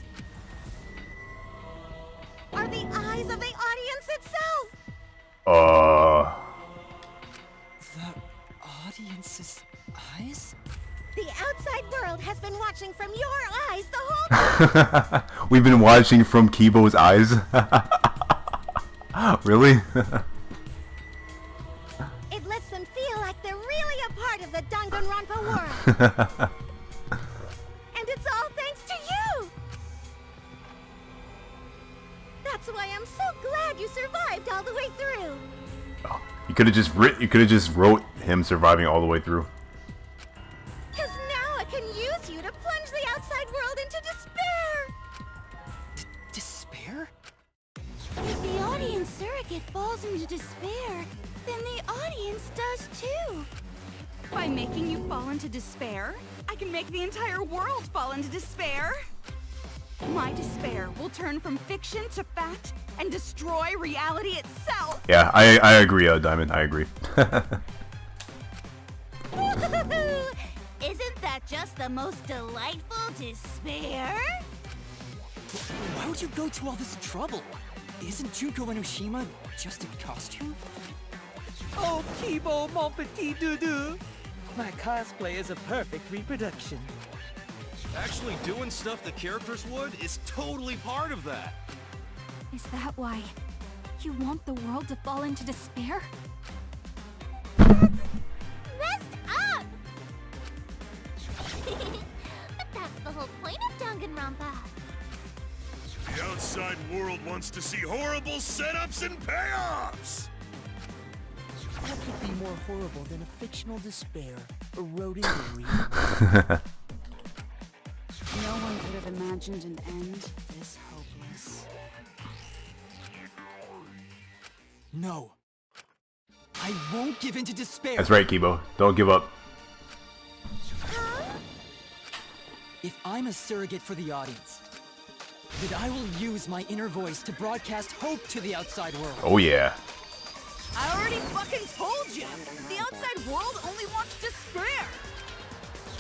[SPEAKER 7] are the eyes of the audience itself!
[SPEAKER 4] The audience's eyes?
[SPEAKER 7] The outside world has been watching from your eyes the whole time!
[SPEAKER 1] We've been watching from Kibo's eyes? Really?
[SPEAKER 7] It lets them feel like they're really a part of the Danganronpa world! And it's all thanks to you! That's why I'm so glad you survived all the way through!
[SPEAKER 1] You could have just wrote him surviving all the way through.
[SPEAKER 7] Cause now I can use you to plunge the outside world into despair!
[SPEAKER 4] Despair?
[SPEAKER 6] If the audience surrogate falls into despair, then the audience does too.
[SPEAKER 15] By making you fall into despair, I can make the entire world fall into despair. My despair will turn from fiction to fact and destroy reality itself.
[SPEAKER 1] Yeah, I agree, Diamond. I agree.
[SPEAKER 13] Isn't that just the most delightful despair?
[SPEAKER 4] Why would you go to all this trouble? Isn't Junko Enoshima just a costume?
[SPEAKER 21] Oh, Kibo, mon petit doudou! My cosplay is a perfect reproduction.
[SPEAKER 10] Actually doing stuff the characters would is totally part of that.
[SPEAKER 6] Is that why you want the world to fall into despair?
[SPEAKER 13] Messed up! But that's the whole point of Danganronpa.
[SPEAKER 10] The outside world wants to see horrible setups and payoffs!
[SPEAKER 18] What could be more horrible than a fictional despair eroding the real?
[SPEAKER 19] No one could have imagined an end this hopeless.
[SPEAKER 4] No. I won't give in to despair.
[SPEAKER 1] That's right, Kibo. Don't give up.
[SPEAKER 4] If I'm a surrogate for the audience, then I will use my inner voice to broadcast hope to the outside world.
[SPEAKER 1] Oh yeah.
[SPEAKER 15] I already fucking told you! The outside world only wants despair!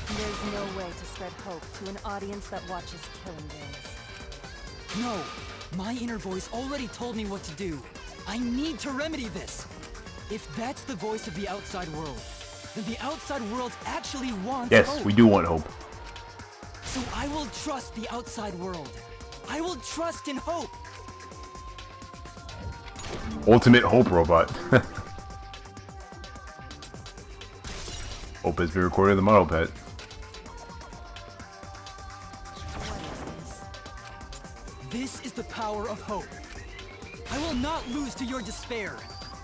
[SPEAKER 16] There's no way to spread hope to an audience that watches killing games.
[SPEAKER 4] No, my inner voice already told me what to do. I need to remedy this. If that's the voice of the outside world, then the outside world actually wants
[SPEAKER 1] Yes,
[SPEAKER 4] hope.
[SPEAKER 1] we do want hope.
[SPEAKER 4] So I will trust the outside world. I will trust in hope.
[SPEAKER 1] Ultimate hope robot. Hope has been recorded in the model pet.
[SPEAKER 4] This is the power of hope. I will not lose to your despair.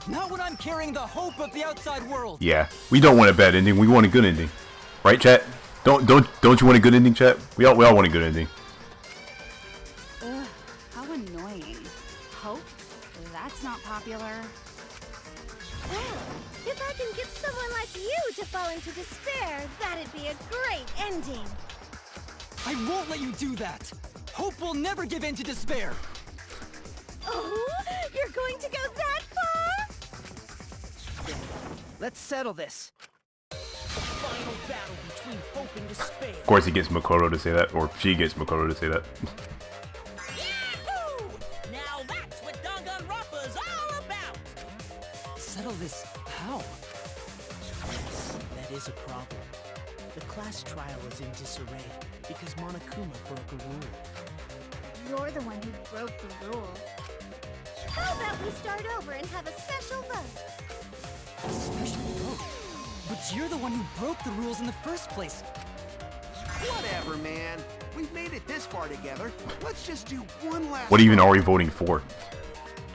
[SPEAKER 4] Not when I'm carrying the hope of the outside world.
[SPEAKER 1] Yeah, we don't want a bad ending. We want a good ending, right, chat? Don't you want a good ending, chat? We all want a good ending.
[SPEAKER 19] Ugh, how annoying. Hope? That's not popular.
[SPEAKER 7] Well, if I can get someone like you to fall into despair, that'd be a great ending.
[SPEAKER 4] I won't let you do that. Hope will never give in to despair.
[SPEAKER 7] Oh, you're going to go that far?
[SPEAKER 18] Let's settle this. The final battle between hope and despair.
[SPEAKER 1] Of course, he gets Makoto to say that, or she gets Makoto to say that.
[SPEAKER 11] Yahoo! Now that's what Danganronpa's all about!
[SPEAKER 18] Settle this how? Yes, that is a problem. The class trial is in disarray because Monokuma broke a rule.
[SPEAKER 7] You're the one who broke the rule. How about we start over and have a special vote?
[SPEAKER 4] A special vote? But you're the one who broke the rules in the first place.
[SPEAKER 20] Whatever, man. We've made it this far together. Let's just do one last.
[SPEAKER 1] What even are we voting for?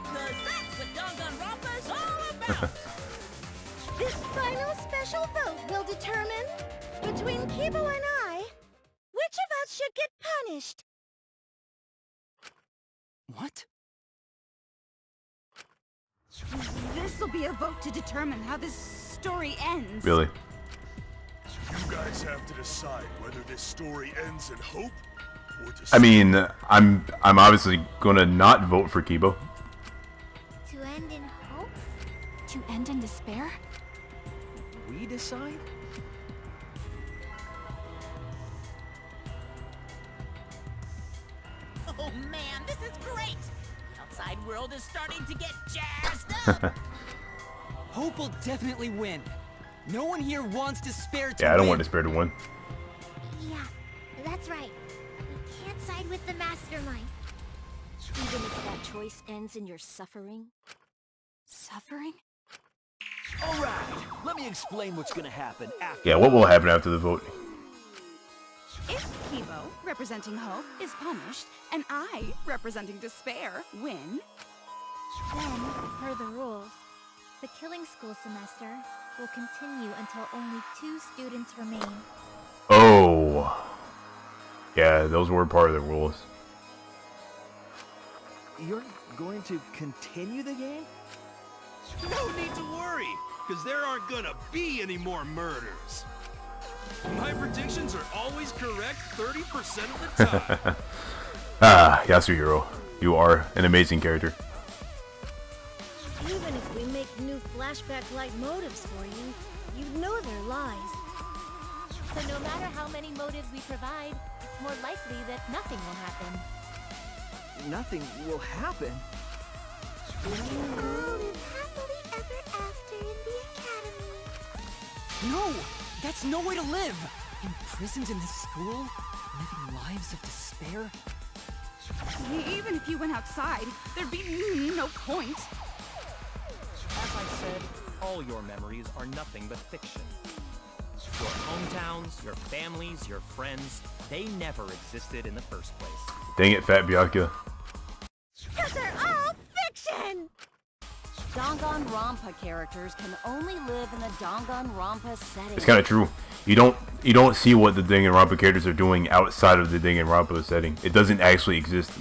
[SPEAKER 11] Cause that's what Danganronpa's all about!
[SPEAKER 7] This final special vote will determine, between Kibo and I, which of us should get punished.
[SPEAKER 4] What?
[SPEAKER 19] This'll be a vote to determine how this story ends.
[SPEAKER 1] Really?
[SPEAKER 10] You guys have to decide whether this story ends in hope or despair.
[SPEAKER 1] I mean, I'm obviously gonna not vote for Kibo.
[SPEAKER 6] To end in hope?
[SPEAKER 16] To end in despair?
[SPEAKER 9] We decide?
[SPEAKER 11] Oh man, this is great! The outside world is starting to get jazzed up!
[SPEAKER 4] Hope will definitely win. No one here wants despair to
[SPEAKER 1] Yeah, I don't
[SPEAKER 4] win.
[SPEAKER 1] want despair to win.
[SPEAKER 7] Yeah, that's right. We can't side with the mastermind.
[SPEAKER 6] Even if that choice ends in your suffering? Suffering?
[SPEAKER 9] Alright, let me explain what's gonna happen after.
[SPEAKER 1] Yeah, what will happen after the vote?
[SPEAKER 19] If Kibo, representing hope, is punished, and I, representing despair, win,
[SPEAKER 6] Then, per the rules, the killing school semester will continue until only 2 students remain.
[SPEAKER 1] Oh. Yeah, those were part of the rules.
[SPEAKER 9] You're going to continue the game?
[SPEAKER 10] No need to worry, because there aren't gonna be any more murders. My predictions are always correct 30% of the time.
[SPEAKER 1] Ah, Yasuhiro, you are an amazing character.
[SPEAKER 7] Even if we make new flashback-like motives for you, you know they're lies.
[SPEAKER 6] So no matter how many motives we provide, it's more likely that nothing will happen.
[SPEAKER 9] Nothing will happen.
[SPEAKER 7] All live happily ever after in the academy.
[SPEAKER 4] No! That's no way to live! Imprisoned in this school? Living lives of despair?
[SPEAKER 19] even if you went outside, there'd be no point.
[SPEAKER 12] As I said, all your memories are nothing but fiction. Your hometowns, your families, your friends, they never existed in the first place.
[SPEAKER 1] Dang it, Fat Bianca.
[SPEAKER 7] Because they're all fiction!
[SPEAKER 16] Danganronpa characters can only live in the Danganronpa setting.
[SPEAKER 1] It's kind of true. You don't see what the Danganronpa characters are doing outside of the Danganronpa setting. It doesn't actually exist.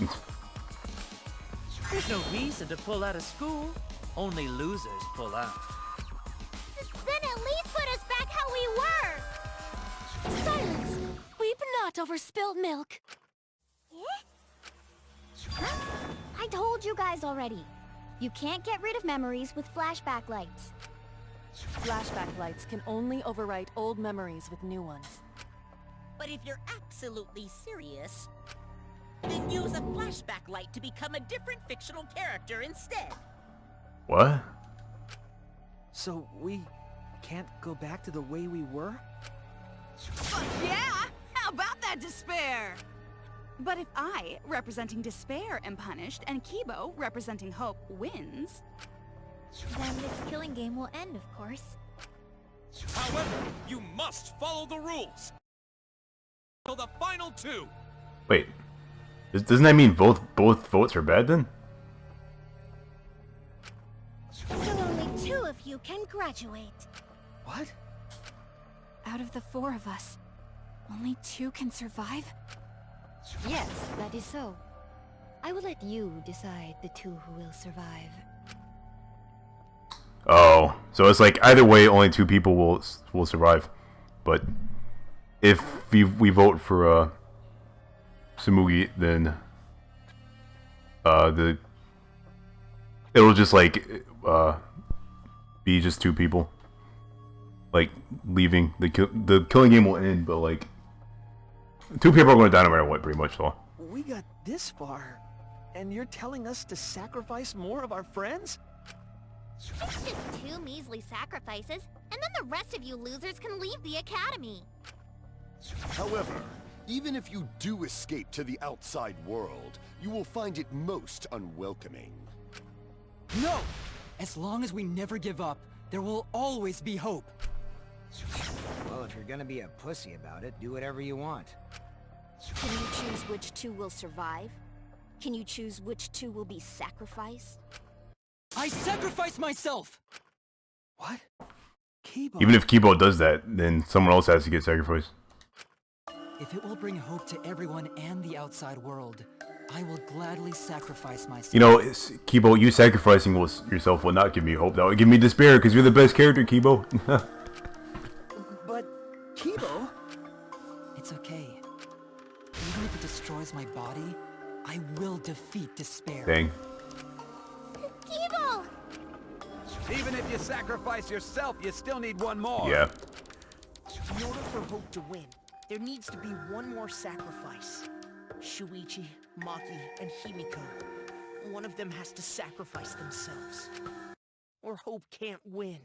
[SPEAKER 21] There's no reason to pull out of school. Only losers pull out.
[SPEAKER 7] Then at least put us back how we were!
[SPEAKER 6] Silence! Weep not over spilt milk. I told you guys already. You can't get rid of memories with flashback lights.
[SPEAKER 16] Flashback lights can only overwrite old memories with new ones.
[SPEAKER 5] But if you're absolutely serious, then use a flashback light to become a different fictional character instead.
[SPEAKER 1] What?
[SPEAKER 9] So we can't go back to the way we were?
[SPEAKER 19] Yeah! How about that despair? But if I, representing despair, am punished, and Kibo, representing hope, wins...
[SPEAKER 6] Then this killing game will end, of course.
[SPEAKER 10] However, you must follow the rules. Till the final two.
[SPEAKER 1] Wait, doesn't that mean both votes are bad then?
[SPEAKER 7] So only can graduate.
[SPEAKER 9] What?
[SPEAKER 6] Out of the 4 of us, only 2 can survive?
[SPEAKER 2] Yes, that is so. I will let you decide the 2 who will survive.
[SPEAKER 1] Oh, so it's like either way, only 2 people will survive. But if we vote for Tsumugi, then it'll just like be just 2 people like leaving. The killing game will end, but like 2 people are going to die no matter what, pretty much. So
[SPEAKER 9] We got this far, and you're telling us to sacrifice more of our friends?
[SPEAKER 13] It's just 2 measly sacrifices, and then the rest of you losers can leave the academy.
[SPEAKER 22] However, even if you do escape to the outside world, you will find it most unwelcoming.
[SPEAKER 4] No! As long as we never give up, there will always be hope.
[SPEAKER 18] Well, if you're gonna be a pussy about it, do whatever you want.
[SPEAKER 6] Can you choose which 2 will survive? Can you choose which 2 will be sacrificed?
[SPEAKER 4] I sacrifice myself!
[SPEAKER 9] What? Kibo?
[SPEAKER 1] even if Kibo does that, then someone else has to get sacrificed.
[SPEAKER 4] If it will bring hope to everyone and the outside world, I will gladly sacrifice myself.
[SPEAKER 1] You know, Kibo, you sacrificing yourself will not give me hope. That would give me despair, because you're the best character, Kibo.
[SPEAKER 9] But, Kibo?
[SPEAKER 4] It's okay. Even if it destroys my body, I will defeat despair.
[SPEAKER 1] Dang.
[SPEAKER 13] Kibo!
[SPEAKER 17] Even if you sacrifice yourself, you still need one more.
[SPEAKER 1] Yeah.
[SPEAKER 18] In order for Hope to win, there needs to be one more sacrifice. Shuichi, Maki, and Himiko. One of them has to sacrifice themselves. Or Hope can't win.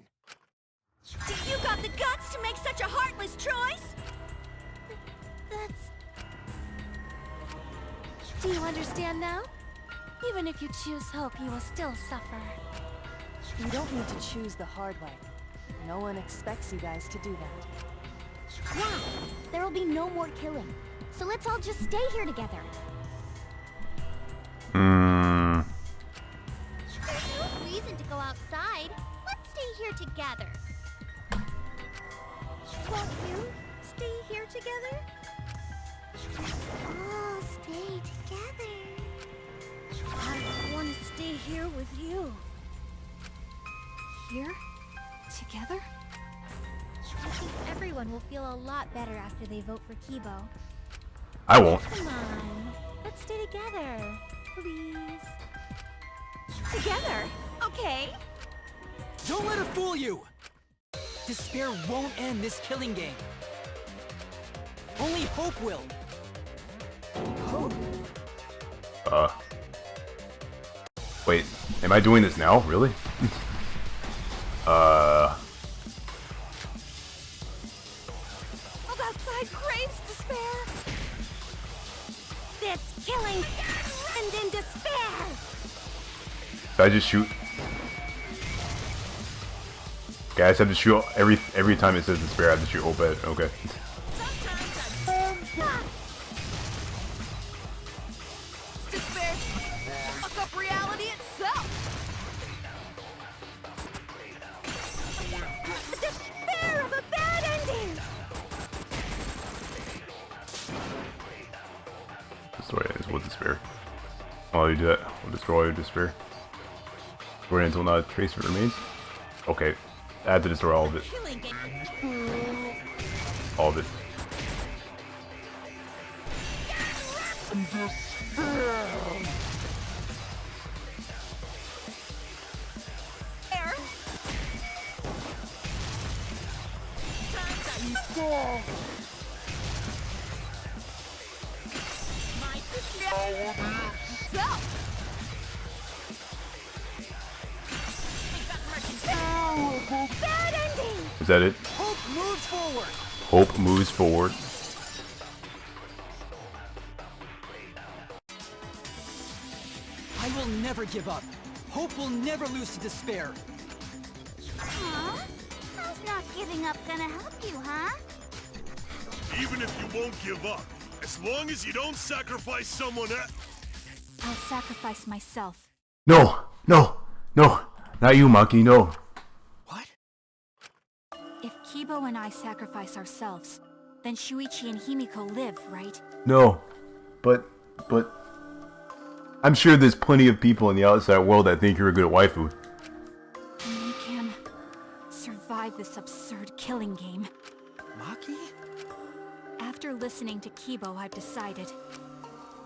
[SPEAKER 7] You got the guts to make such a heartless choice?
[SPEAKER 6] That's... Do you understand now? Even if you choose hope, you will still suffer.
[SPEAKER 16] You don't need to choose the hard way. No one expects you guys to do that.
[SPEAKER 13] Yeah, there will be no more killing. So let's all just stay here together.
[SPEAKER 1] Hmm.
[SPEAKER 13] There's no reason to go outside. Let's stay here together.
[SPEAKER 7] Won't you stay here together? All stay together. I want to stay here with you.
[SPEAKER 6] Here? Together?
[SPEAKER 13] I think everyone will feel a lot better after they vote for Kibo.
[SPEAKER 1] I won't.
[SPEAKER 13] Come on, let's stay together, please.
[SPEAKER 7] Together? Okay.
[SPEAKER 4] Don't let her fool you! Despair won't end this killing game. Only hope will.
[SPEAKER 9] Hope?
[SPEAKER 1] Wait, am I doing this now? Really?
[SPEAKER 7] Hope outside craves despair. This killing ends in despair.
[SPEAKER 1] Did I just shoot? Guys, I have to shoot every time it says despair. I have to shoot hope at. Okay.
[SPEAKER 7] Despair. Fuck up reality itself. The despair of a bad ending.
[SPEAKER 1] Destroy it is with despair. Oh, you do that. We'll destroy despair. Destroy it until not a trace of it remains. Okay. I have to destroy all of it. All of it.
[SPEAKER 7] Bad ending.
[SPEAKER 1] Is that it?
[SPEAKER 9] Hope moves forward.
[SPEAKER 1] Hope moves forward.
[SPEAKER 4] I will never give up. Hope will never lose to despair.
[SPEAKER 13] Huh? How's not giving up gonna help you, huh?
[SPEAKER 10] Even if you won't give up, as long as you don't sacrifice someone else.
[SPEAKER 6] I'll sacrifice myself.
[SPEAKER 1] No, no, no, not you, Maki. No.
[SPEAKER 9] What?
[SPEAKER 6] and I sacrifice ourselves, then Shuichi and Himiko live, right?
[SPEAKER 1] No, but I'm sure there's plenty of people in the outside world that think you're a good waifu.
[SPEAKER 6] We can survive this absurd killing game.
[SPEAKER 9] Maki?
[SPEAKER 6] After listening to Kibo, I've decided.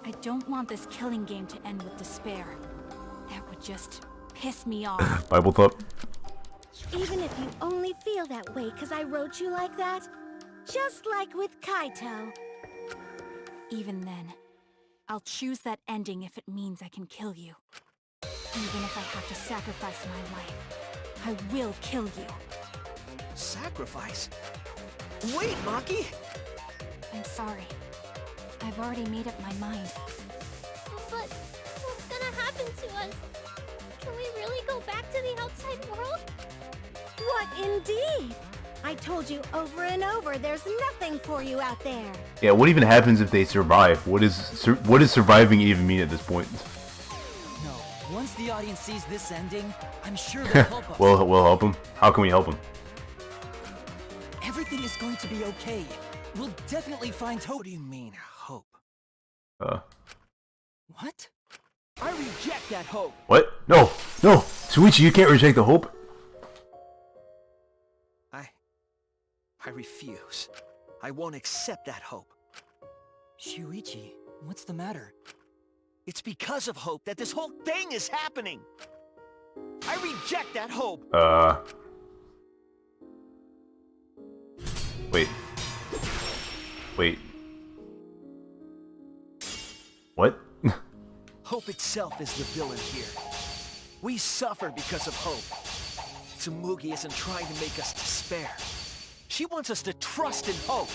[SPEAKER 6] I don't want this killing game to end with despair. That would just piss me off.
[SPEAKER 1] Bible thump.
[SPEAKER 7] Even if you only feel that way because I wrote you like that, just like with Kaito.
[SPEAKER 6] Even then, I'll choose that ending if it means I can kill you. Even if I have to sacrifice my life, I will kill you.
[SPEAKER 9] Sacrifice? Wait, Maki!
[SPEAKER 6] I'm sorry. I've already made up my mind.
[SPEAKER 13] But what's gonna happen to us? Can we really go back to the outside world?
[SPEAKER 7] What indeed? I told you over and over there's nothing for you out there.
[SPEAKER 1] Yeah, what even happens if they survive? What does surviving even mean at this point?
[SPEAKER 4] No, once the audience sees this ending, I'm sure they'll help us.
[SPEAKER 1] We'll help them. How can we help them?
[SPEAKER 4] Everything is going to be okay. We'll definitely find hope.
[SPEAKER 9] What do you mean, hope?
[SPEAKER 4] What?
[SPEAKER 9] I reject that hope!
[SPEAKER 1] What? No! No! Shuichi, you can't reject the hope!
[SPEAKER 9] I refuse. I won't accept that hope.
[SPEAKER 4] Shuichi, what's the matter?
[SPEAKER 9] It's because of hope that this whole thing is happening! I reject that hope!
[SPEAKER 1] Wait. Wait. What?
[SPEAKER 9] Hope itself is the villain here. We suffer because of hope. Tsumugi isn't trying to make us despair. She wants us to trust in hope.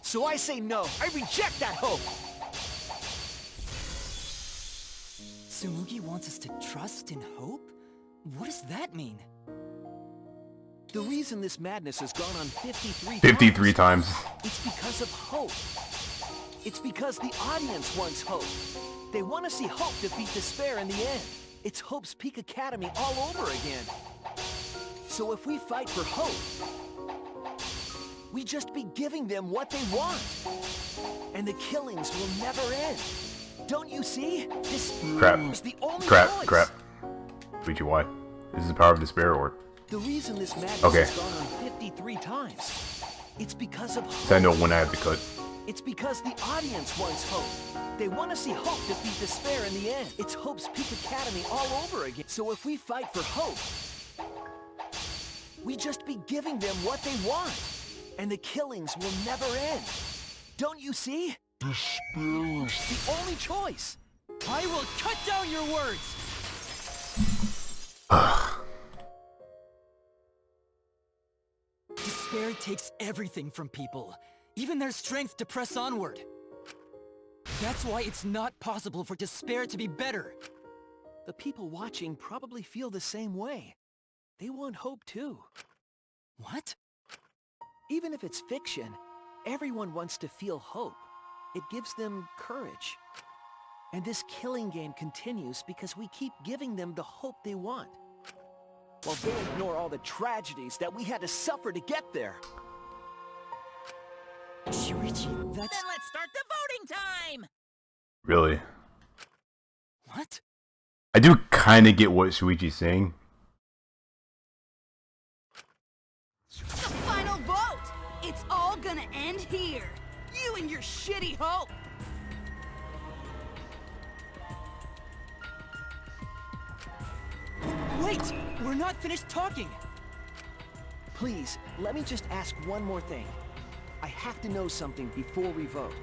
[SPEAKER 9] So I say no. I reject that hope!
[SPEAKER 4] Tsumugi wants us to trust in hope? What does that mean?
[SPEAKER 9] The reason this madness has gone on
[SPEAKER 1] 53 times.
[SPEAKER 9] It's because of hope. It's because the audience wants hope. They want to see hope defeat despair in the end. It's Hope's Peak Academy all over again. So if we fight for hope, we just be giving them what they want. And the killings will never end. Don't you see? Despair is the only choice.
[SPEAKER 1] Crap. Shuichi, why? This is the power of despair, or?
[SPEAKER 9] The reason this madness has gone on 53 times, it's because of hope.
[SPEAKER 1] So I know when I have to cut.
[SPEAKER 9] It's because the audience wants hope. They want to see hope defeat despair in the end. It's Hope's Peak Academy all over again. So if we fight for hope, we just be giving them what they want. And the killings will never end. Don't you see? Despair is the only choice.
[SPEAKER 4] I will cut down your words! Despair takes everything from people, even their strength to press onward. That's why it's not possible for despair to be better.
[SPEAKER 9] The people watching probably feel the same way. They want hope too.
[SPEAKER 4] What?
[SPEAKER 9] Even if it's fiction, everyone wants to feel hope. It gives them courage. And this killing game continues because we keep giving them the hope they want. While they ignore all the tragedies that we had to suffer to get there.
[SPEAKER 4] Shuichi, that's...
[SPEAKER 5] Then let's start the voting time!
[SPEAKER 1] Really?
[SPEAKER 4] What?
[SPEAKER 1] I do kind of get what Shuichi's saying.
[SPEAKER 19] The final vote! It's all gonna end here! You and your shitty hope!
[SPEAKER 4] Wait! We're not finished talking!
[SPEAKER 9] Please, let me just ask one more thing. I have to know something before we vote.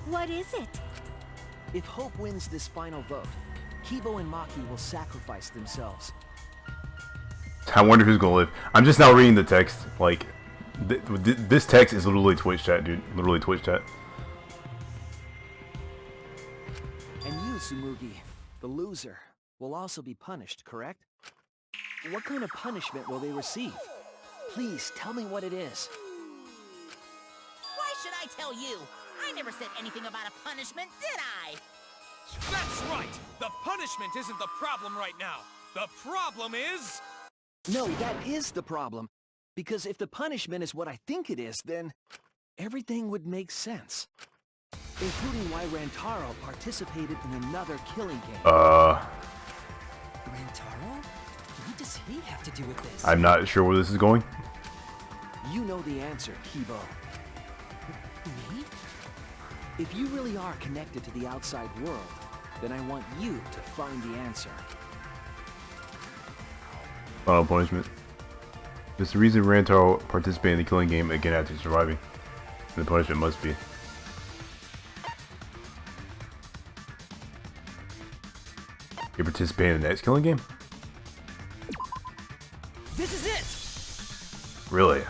[SPEAKER 7] What is it?
[SPEAKER 9] If Hope wins this final vote, Kibo and Maki will sacrifice themselves.
[SPEAKER 1] I wonder who's gonna live. I'm just now reading the text. Like, this text is literally Twitch chat, dude. Literally Twitch chat.
[SPEAKER 9] And you, Tsumugi, the loser, will also be punished, correct? What kind of punishment will they receive? Please, tell me what it is.
[SPEAKER 5] Why should I tell you? I never said anything about a punishment, did I?
[SPEAKER 10] That's right! The punishment isn't the problem right now. The problem is...
[SPEAKER 9] No, that is the problem. Because if the punishment is what I think it is, then everything would make sense. Including why Rantaro participated in another killing game.
[SPEAKER 1] Rantaro?
[SPEAKER 4] What does he have to do with this?
[SPEAKER 1] I'm not sure where this is going.
[SPEAKER 9] You know the answer, Kibo.
[SPEAKER 4] Me?
[SPEAKER 9] If you really are connected to the outside world, then I want you to find the answer.
[SPEAKER 1] Final punishment. There's the reason Rantaro participated in the killing game again after surviving. And the punishment must be. You participated in the next killing game?
[SPEAKER 4] This is it!
[SPEAKER 1] Really?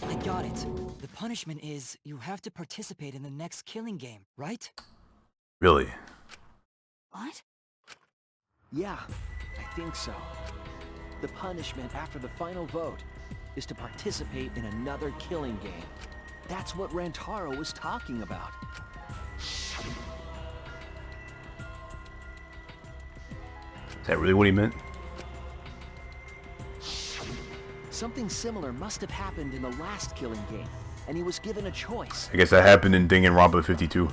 [SPEAKER 4] I got it. The punishment is you have to participate in the next killing game, right?
[SPEAKER 1] Really?
[SPEAKER 4] What?
[SPEAKER 9] Yeah, I think so. The punishment after the final vote is to participate in another killing game. That's what Rantaro was talking about.
[SPEAKER 1] Is that really what he meant?
[SPEAKER 9] Something similar must have happened in the last killing game, and he was given a choice.
[SPEAKER 1] I guess that happened in Danganronpa 52.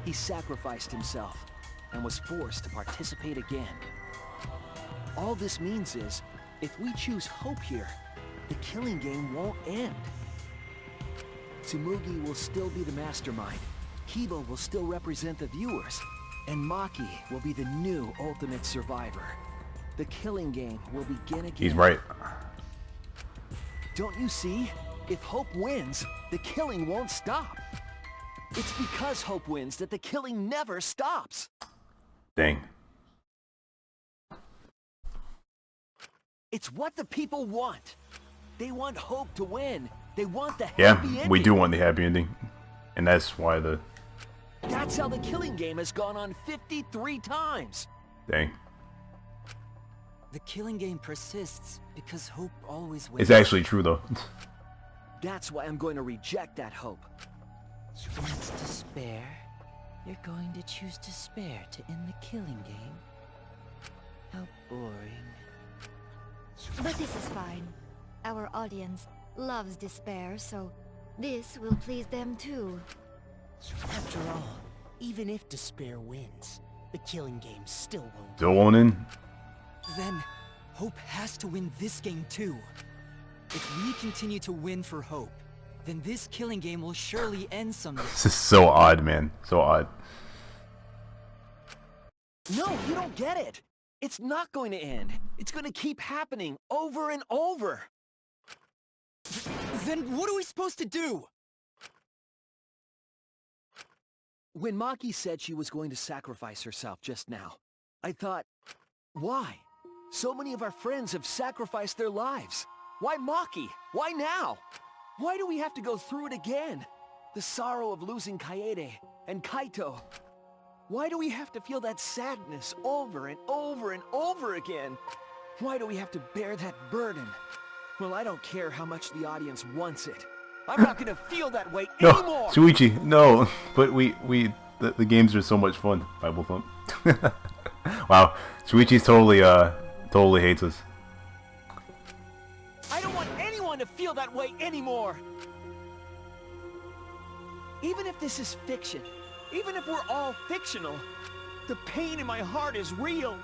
[SPEAKER 9] He sacrificed himself and was forced to participate again. All this means is, if we choose hope here, the killing game won't end. Tsumugi will still be the mastermind, Kibo will still represent the viewers, and Maki will be the new ultimate survivor. The killing game will begin again.
[SPEAKER 1] He's right.
[SPEAKER 9] Don't you see? If Hope wins, the killing won't stop. It's because Hope wins that the killing never stops.
[SPEAKER 1] Dang.
[SPEAKER 9] It's what the people want. They want Hope to win. They want the happy
[SPEAKER 1] Yeah,
[SPEAKER 9] ending.
[SPEAKER 1] we do want the happy ending. And that's why the...
[SPEAKER 9] That's how the killing game has gone on 53 times.
[SPEAKER 1] Dang.
[SPEAKER 4] The killing game persists because hope always wins.
[SPEAKER 1] It's actually true, though.
[SPEAKER 9] That's why I'm going to reject that hope.
[SPEAKER 8] It's despair. You're going to choose despair to end the killing game? How boring.
[SPEAKER 2] But this is fine. Our audience loves despair, so this will please them too.
[SPEAKER 18] After all, even if despair wins, the killing game still won't.
[SPEAKER 1] Still won't end?
[SPEAKER 4] Then, Hope has to win this game too. If we continue to win for Hope, then this killing game will surely end someday.
[SPEAKER 1] This is so odd, man. So odd.
[SPEAKER 9] No, you don't get it. It's not going to end. It's going to keep happening over and over.
[SPEAKER 4] Then what are we supposed to do?
[SPEAKER 9] When Maki said she was going to sacrifice herself just now, I thought, why? So many of our friends have sacrificed their lives. Why Maki? Why now? Why do we have to go through it again? The sorrow of losing Kaede and Kaito. Why do we have to feel that sadness over and over and over again? Why do we have to bear that burden? Well, I don't care how much the audience wants it. I'm not gonna feel that way anymore!
[SPEAKER 1] No, Shuichi, no. But the games are so much fun. Bible Thump. Wow, Shuichi's totally hates us.
[SPEAKER 9] I don't want anyone to feel that way anymore! Even if this is fiction, even if we're all fictional, the pain in my heart is real.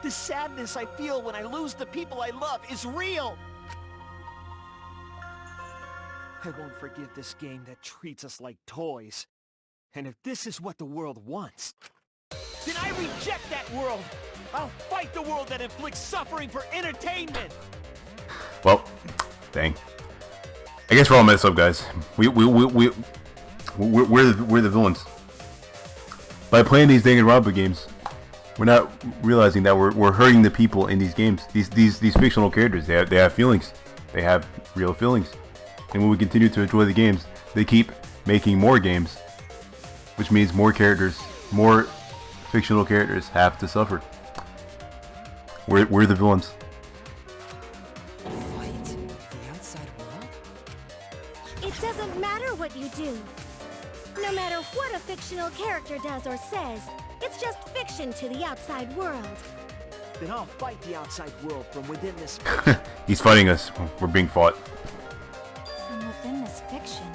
[SPEAKER 9] The sadness I feel when I lose the people I love is real. I won't forgive this game that treats us like toys. And if this is what the world wants, then I reject that world. I'll fight the world that inflicts suffering for entertainment.
[SPEAKER 1] Well, dang. I guess we're all messed up, guys. We're the villains. By playing these Danganronpa games, we're not realizing that we're hurting the people in these games. These fictional characters, they have feelings. They have real feelings. And when we continue to enjoy the games, they keep making more games, which means more characters, more fictional characters have to suffer. We're the villains.
[SPEAKER 4] Fight the outside world?
[SPEAKER 7] It doesn't matter what you do. No matter what a fictional character does or says, it's just fiction to the outside world.
[SPEAKER 9] Then I'll fight the outside world from within this.
[SPEAKER 1] He's fighting us. We're being fought.
[SPEAKER 6] From within this fiction?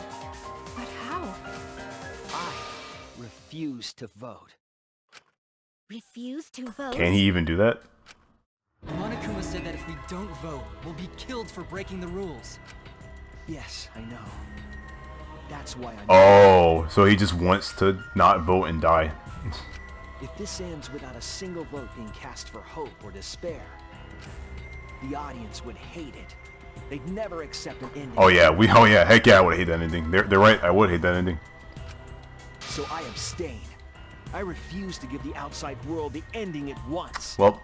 [SPEAKER 6] But how?
[SPEAKER 9] I refuse to vote.
[SPEAKER 7] Refuse to vote?
[SPEAKER 1] Can he even do that?
[SPEAKER 4] Monokuma said that if we don't vote, we'll be killed for breaking the rules.
[SPEAKER 9] Yes, I know. That's why I'm...
[SPEAKER 1] Oh, so he just wants to not vote and die.
[SPEAKER 9] If this ends without a single vote being cast for hope or despair, the audience would hate it. They'd never accept an ending.
[SPEAKER 1] Oh yeah, heck yeah, I would hate that ending. They're right, I would hate that ending.
[SPEAKER 9] So I abstain. I refuse to give the outside world the ending it wants.
[SPEAKER 1] Well,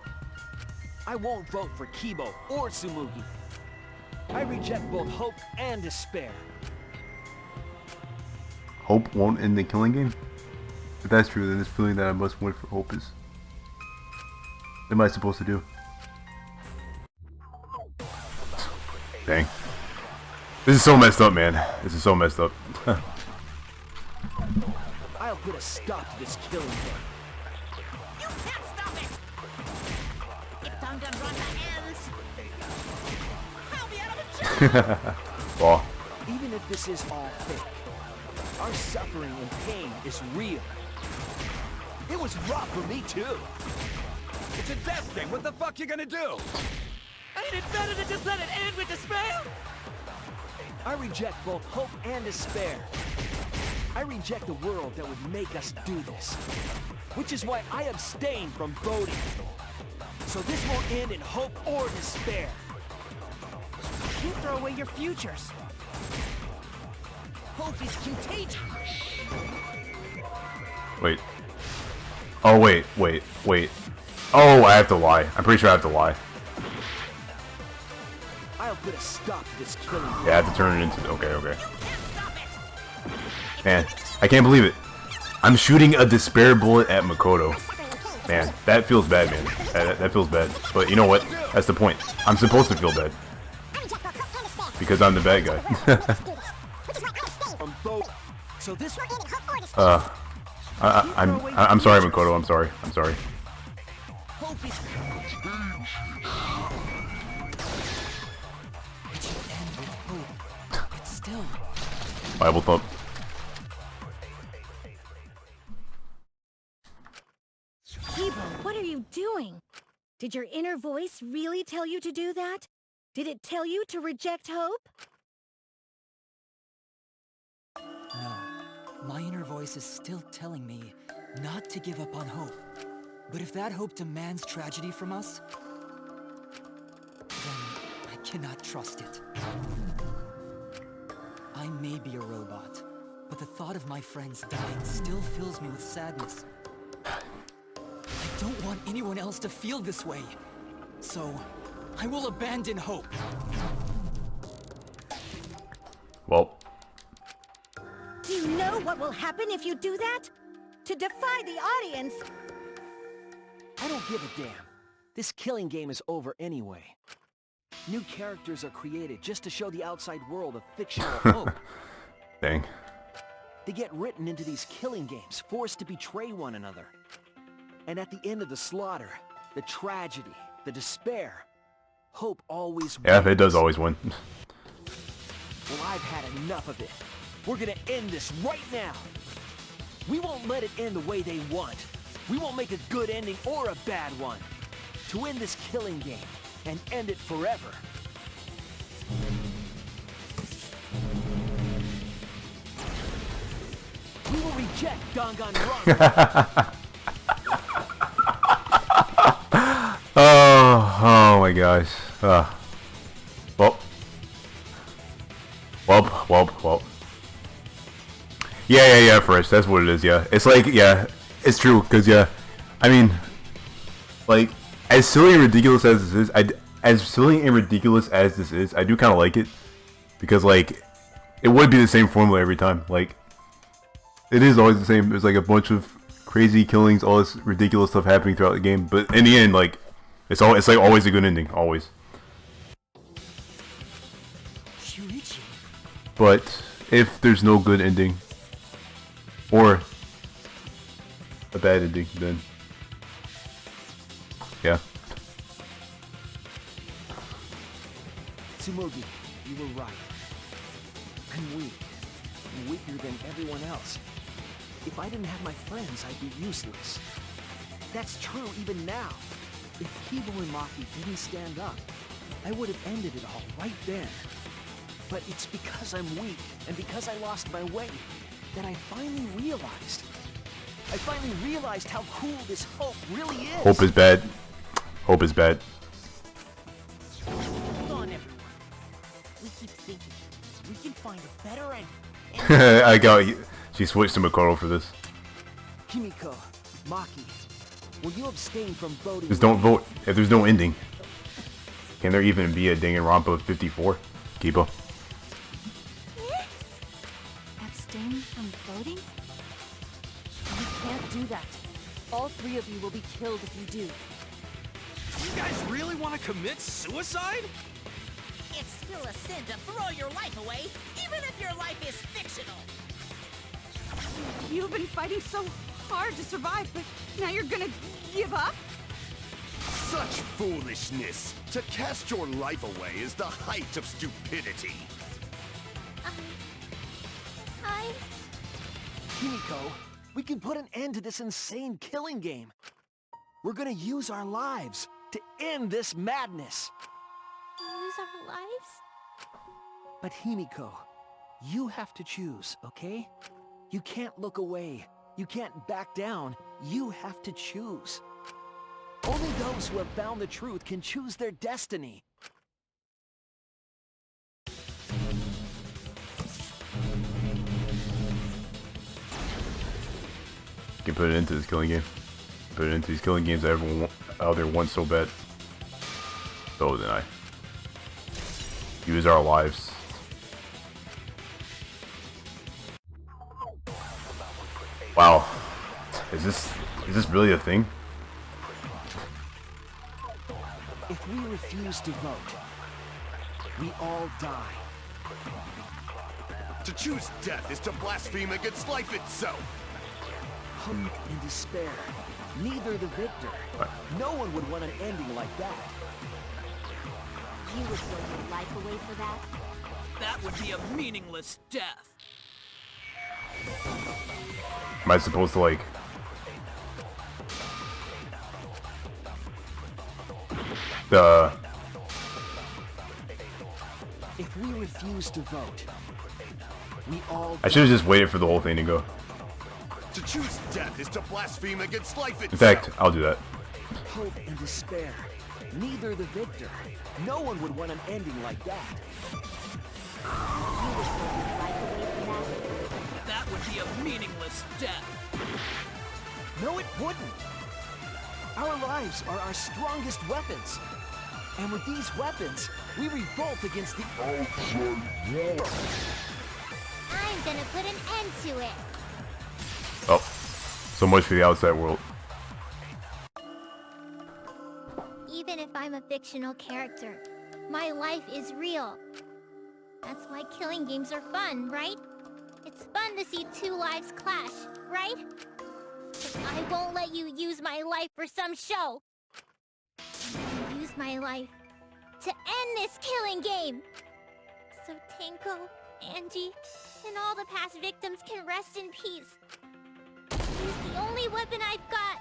[SPEAKER 9] I won't vote for Kibo or Tsumugi. I reject both hope and despair.
[SPEAKER 1] hope won't end the killing game? If that's true, then this feeling that I must wait for hope is... What am I supposed to do? Dang. This is so messed up, man. This is so messed up.
[SPEAKER 9] I'll put a stop to this killing game.
[SPEAKER 5] You can't stop it! If Danganronpa ends, I'll be out of a job!
[SPEAKER 1] Well.
[SPEAKER 9] Even if this is all fake, our suffering and pain is real. It was rough for me too.
[SPEAKER 17] It's a death game. What the fuck you gonna do?
[SPEAKER 21] Ain't it better to just let it end with despair?
[SPEAKER 9] I reject both hope and despair. I reject the world that would make us do this. Which is why I abstain from voting. So this won't end in hope or despair.
[SPEAKER 18] You throw away your futures. Hope is contagious.
[SPEAKER 1] Wait. Oh, wait. Oh, I have to lie. I'm pretty sure I have to lie.
[SPEAKER 9] I'll put a stop to this killing.
[SPEAKER 1] Yeah, I have to turn it into... Okay. Man, I can't believe it. I'm shooting a despair bullet at Makoto. Man, that feels bad, man. That feels bad. But you know what? That's the point. I'm supposed to feel bad. Because I'm the bad guy.
[SPEAKER 9] So this
[SPEAKER 1] I'm sorry, Makoto. I'm sorry. Bible thump.
[SPEAKER 7] Kibo, what are you doing? Did your inner voice really tell you to do that? Did it tell you to reject hope?
[SPEAKER 4] No. My inner voice is still telling me not to give up on hope. But if that hope demands tragedy from us, then I cannot trust it. I may be a robot, but the thought of my friends dying still fills me with sadness. I don't want anyone else to feel this way. So, I will abandon hope.
[SPEAKER 1] Well.
[SPEAKER 7] Do you know what will happen if you do that? To defy the audience!
[SPEAKER 9] I don't give a damn. This killing game is over anyway. New characters are created just to show the outside world a fictional hope.
[SPEAKER 1] Dang.
[SPEAKER 9] They get written into these killing games, forced to betray one another. And at the end of the slaughter, the tragedy, the despair, hope always wins.
[SPEAKER 1] Yeah, it does always win.
[SPEAKER 9] Well, I've had enough of it. We're gonna end this right now. We won't let it end the way they want. We won't make a good ending or a bad one. To end this killing game and end it forever. We will reject Danganronpa.
[SPEAKER 1] Oh my gosh. Well. Yeah, Fresh. That's what it is, yeah. It's like, yeah, it's true, because, yeah, I mean, like, as silly and ridiculous as this is, I do kind of like it, because, like, it would be the same formula every time, like, it is always the same. There's, like, a bunch of crazy killings, all this ridiculous stuff happening throughout the game, but in the end, like, it's like always a good ending, always. But if there's no good ending, or a bad ending, then yeah,
[SPEAKER 9] Tsumugi, you were right. I'm weak. I'm weaker than everyone else. If I didn't have my friends, I'd be useless. That's true even now. If Kibo and Maki didn't stand up, I would have ended it all right then. But it's because I'm weak, and because I lost my way, that I finally realized. I finally realized how cool this hope really is.
[SPEAKER 1] Hope is bad. Hope is bad.
[SPEAKER 18] Hold on, everyone. We keep thinking we can find a better end.
[SPEAKER 1] I got. She switched to Makoto for this.
[SPEAKER 9] Himiko, Maki, will you abstain from voting?
[SPEAKER 1] Just don't vote if there's no ending. Can there even be a Danganronpa 54? Kibo.
[SPEAKER 16] Abstain from voting? You can't do that. All 3 of you will be killed if you do.
[SPEAKER 10] You guys really want to commit suicide?
[SPEAKER 5] It's still a sin to throw your life away, even if your life is fictional.
[SPEAKER 15] You've been fighting so hard to survive, but now you're gonna give up?
[SPEAKER 22] Such foolishness! To cast your life away is the height of stupidity.
[SPEAKER 9] Himiko, we can put an end to this insane killing game. We're gonna use our lives to end this madness.
[SPEAKER 13] Lose our lives?
[SPEAKER 9] But Himiko, you have to choose, okay? You can't look away. You can't back down. You have to choose. Only those who have found the truth can choose their destiny.
[SPEAKER 1] Can put it into this killing game. Put it into these killing games that everyone out there wants so bad. So then I use our lives. Wow, is this really a thing?
[SPEAKER 9] If we refuse to vote, we all die.
[SPEAKER 22] To choose death is to blaspheme against life itself.
[SPEAKER 9] Hope and despair. Neither the victor. No one would want an ending like that.
[SPEAKER 13] You would throw your life away for that?
[SPEAKER 4] That would be a meaningless death.
[SPEAKER 1] Am I supposed to like...
[SPEAKER 9] If we refuse to vote, we all...
[SPEAKER 1] I should have just waited for the whole thing to go.
[SPEAKER 22] To choose death is to blaspheme against life itself.
[SPEAKER 1] In fact, I'll do that.
[SPEAKER 9] Hope and despair. Neither the victor. No one would want an ending like that.
[SPEAKER 13] You would throw your life away for that?
[SPEAKER 4] That would be a meaningless death.
[SPEAKER 9] No, it wouldn't. Our lives are our strongest weapons. And with these weapons, we revolt against the outside world.
[SPEAKER 13] I'm gonna put an end to it.
[SPEAKER 1] Oh, so much for the outside world.
[SPEAKER 13] Even if I'm a fictional character, my life is real. That's why killing games are fun, right? It's fun to see 2 lives clash, right? But I won't let you use my life for some show. I'll use my life to end this killing game. So Tenko, Angie, and all the past victims can rest in peace. Use the only weapon I've got.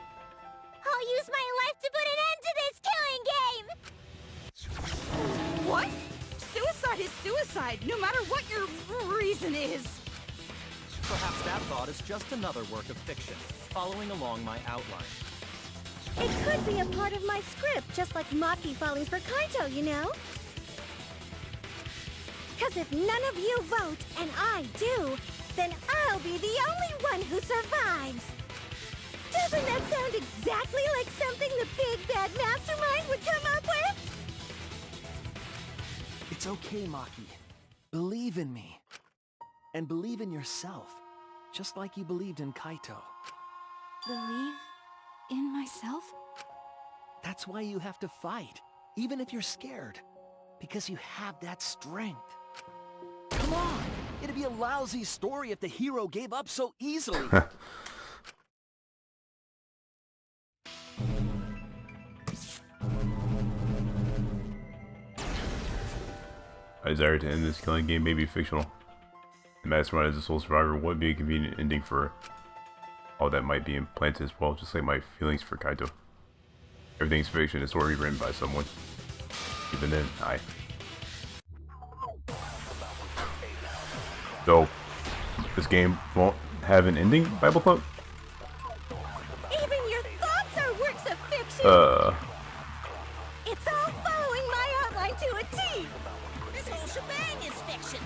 [SPEAKER 13] I'll use my life to put an end to this killing game!
[SPEAKER 15] What? Suicide is suicide, no matter what your reason is.
[SPEAKER 12] Perhaps that thought is just another work of fiction, following along my outline.
[SPEAKER 7] It could be a part of my script, just like Maki falling for Kaito, you know? Because if none of you vote, and I do, then I'll be the only one who survives. Doesn't that sound exactly like something the big bad mastermind would come up with?
[SPEAKER 9] It's okay, Maki. Believe in me. And believe in yourself, just like you believed in Kaito.
[SPEAKER 16] Believe in myself?
[SPEAKER 9] That's why you have to fight, even if you're scared. Because you have that strength. Come on! It'd be a lousy story if the hero gave up so easily.
[SPEAKER 1] My desire to end this killing game may be fictional. The mastermind as a sole survivor would be a convenient ending for all that might be implanted as well, just like my feelings for Kaito. Everything's fiction, it's already written by someone. Even then, So, this game won't have an ending, Bible Thump?
[SPEAKER 7] Even your thoughts are works of fiction! It's all following my outline to a T!
[SPEAKER 5] This whole shebang is fiction.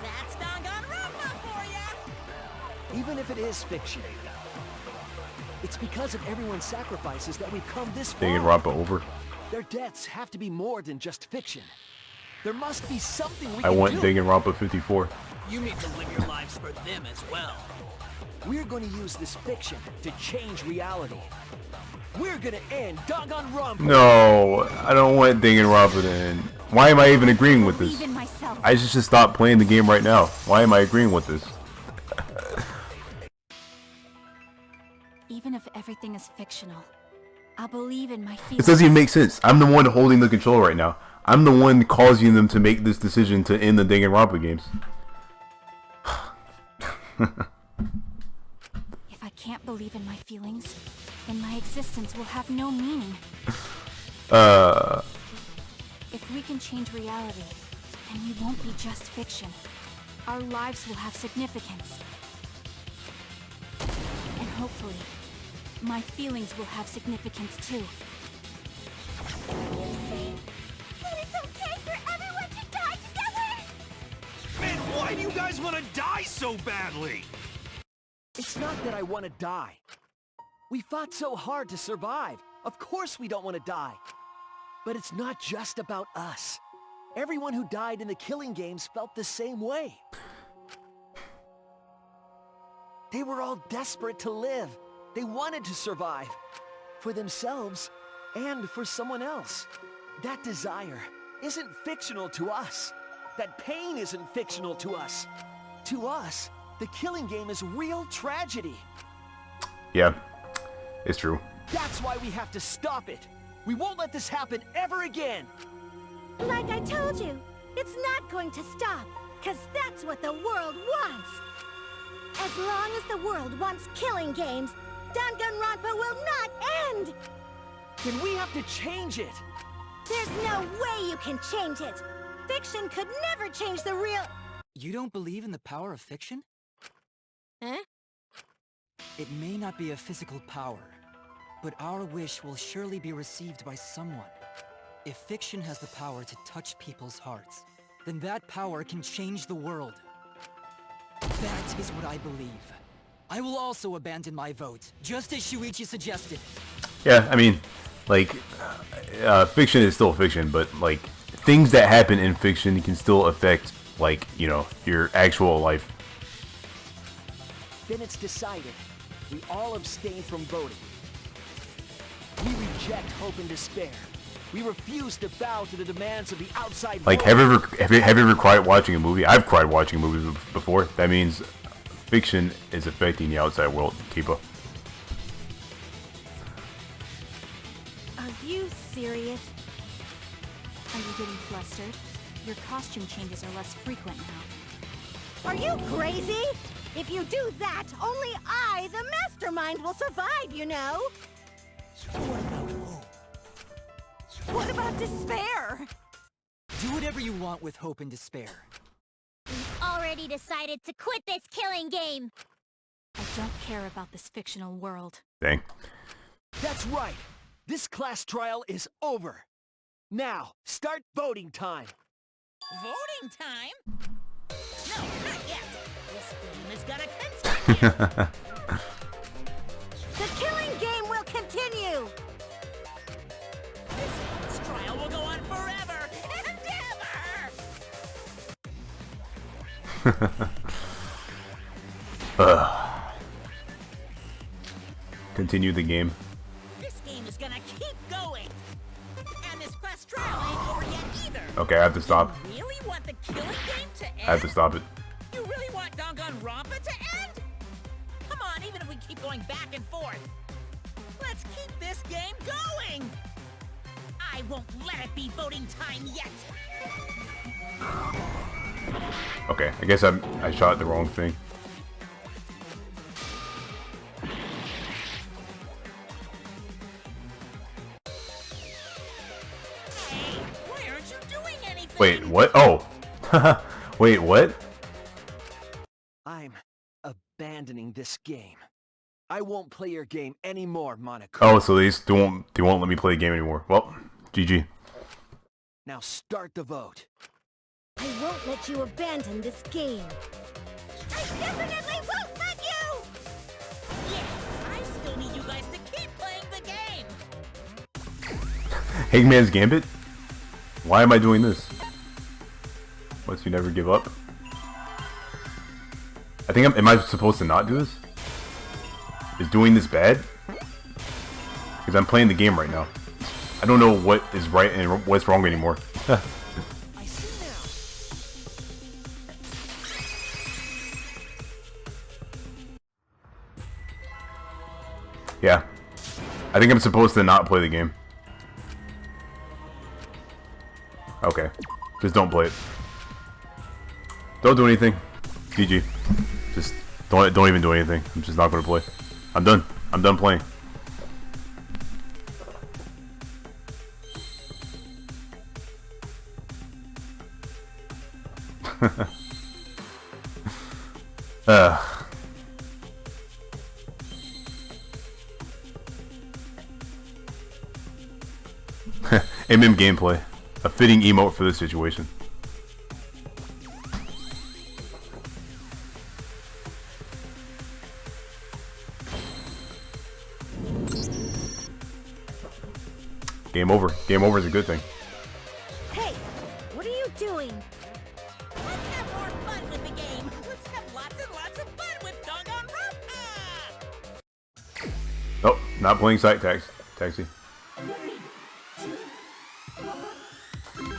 [SPEAKER 5] That's Danganronpa for ya!
[SPEAKER 9] Even if it is fiction, it's because of everyone's sacrifices that we've come this far.
[SPEAKER 1] Danganronpa over.
[SPEAKER 9] Their deaths have to be more than just fiction. There must be something we
[SPEAKER 1] I
[SPEAKER 9] can
[SPEAKER 1] want
[SPEAKER 9] do.
[SPEAKER 1] Danganronpa 54.
[SPEAKER 4] You need to live your lives for them as well.
[SPEAKER 9] We're going to use this fiction to change reality. We're going to end Danganronpa.
[SPEAKER 1] No, I don't want Danganronpa to end. Why am I even agreeing with this? I should stop playing the game right now. Why am I agreeing with this?
[SPEAKER 6] Even if everything is fictional, I'll believe in my feelings.
[SPEAKER 1] This doesn't even make sense. I'm the one holding the control right now. I'm the one causing them to make this decision to end the Danganronpa games.
[SPEAKER 6] If I can't believe in my feelings, then my existence will have no meaning. If we can change reality, then we won't be just fiction. Our lives will have significance. And hopefully, my feelings will have significance too.
[SPEAKER 7] That it's okay for everyone to die together!
[SPEAKER 10] Man, why do you guys want to die so badly?
[SPEAKER 9] It's not that I want to die. We fought so hard to survive. Of course we don't want to die. But it's not just about us. Everyone who died in the killing games felt the same way. They were all desperate to live. They wanted to survive. For themselves and for someone else. That desire isn't fictional to us. That pain isn't fictional to us. To us, the killing game is real tragedy.
[SPEAKER 1] Yeah, it's true.
[SPEAKER 9] That's why we have to stop it. We won't let this happen ever again.
[SPEAKER 7] Like I told you, it's not going to stop, because that's what the world wants. As long as the world wants killing games, Danganronpa will not end!
[SPEAKER 9] Then we have to change it.
[SPEAKER 7] There's no way you can change it. Fiction could never change the real...
[SPEAKER 4] You don't believe in the power of fiction?
[SPEAKER 7] Huh?
[SPEAKER 4] It may not be a physical power, but our wish will surely be received by someone. If fiction has the power to touch people's hearts, then that power can change the world. That is what I believe. I will also abandon my vote, just as Shuichi suggested.
[SPEAKER 1] Yeah, I mean, like, fiction is still fiction, but, like, things that happen in fiction can still affect, like, you know, your actual life.
[SPEAKER 9] Then it's decided. We all abstain from voting. We reject hope and despair. We refuse to bow to the demands of the outside
[SPEAKER 1] Like,
[SPEAKER 9] world.
[SPEAKER 1] have you ever cried watching a movie? I've cried watching a movie before. That means fiction is affecting the outside world, Kiba.
[SPEAKER 6] Are you serious? Are you getting flustered? Your costume changes are less frequent now.
[SPEAKER 7] Are you crazy? If you do that, only I, the mastermind, will survive, you know?
[SPEAKER 4] What about hope?
[SPEAKER 19] What about despair?
[SPEAKER 4] Do whatever you want with hope and despair.
[SPEAKER 13] We've already decided to quit this killing game.
[SPEAKER 6] I don't care about this fictional world.
[SPEAKER 1] Dang.
[SPEAKER 9] That's right. This class trial is over. Now, start voting time.
[SPEAKER 5] Voting time? No, not yet. This game is gonna continue.
[SPEAKER 7] The killing game will continue!
[SPEAKER 5] This trial will go on forever and ever!
[SPEAKER 1] Continue the game.
[SPEAKER 5] This game is gonna keep going! And this class trial ain't over yet either!
[SPEAKER 1] Okay, I have to stop.
[SPEAKER 5] You really want the killing game to end?
[SPEAKER 1] I have to stop it.
[SPEAKER 5] You really want Danganronpa to end? Come on, even if we keep going back and forth. Let's keep this game going! I won't let it be voting time yet.
[SPEAKER 1] Okay, I guess I shot the wrong thing.
[SPEAKER 5] Hey, why aren't you doing anything?
[SPEAKER 1] Wait, what? Oh. Wait, what?
[SPEAKER 9] I'm abandoning this game. I won't play your game anymore, Monaco.
[SPEAKER 1] Oh, so they won't let me play the game anymore. Well, GG.
[SPEAKER 9] Now start the vote.
[SPEAKER 7] I won't let you abandon this game.
[SPEAKER 13] I definitely won't let you!
[SPEAKER 5] Yeah, I still need you guys to keep playing the game.
[SPEAKER 1] Hangman's Gambit? Why am I doing this? Once you never give up? I think am I supposed to not do this? Is doing this bad? Because I'm playing the game right now. I don't know what is right and what's wrong anymore.
[SPEAKER 18] I see now.
[SPEAKER 1] Yeah. I think I'm supposed to not play the game. Okay. Just don't play it. Don't do anything. GG. Just don't even do anything. I'm just not gonna play. I'm done. I'm done playing. MM gameplay. A fitting emote for this situation. Game over. Game over is a good thing.
[SPEAKER 7] Hey, what are you doing?
[SPEAKER 5] Let's have more fun with the game. Let's have lots and lots of fun with Danganronpa.
[SPEAKER 1] Nope, not playing Sight Taxi.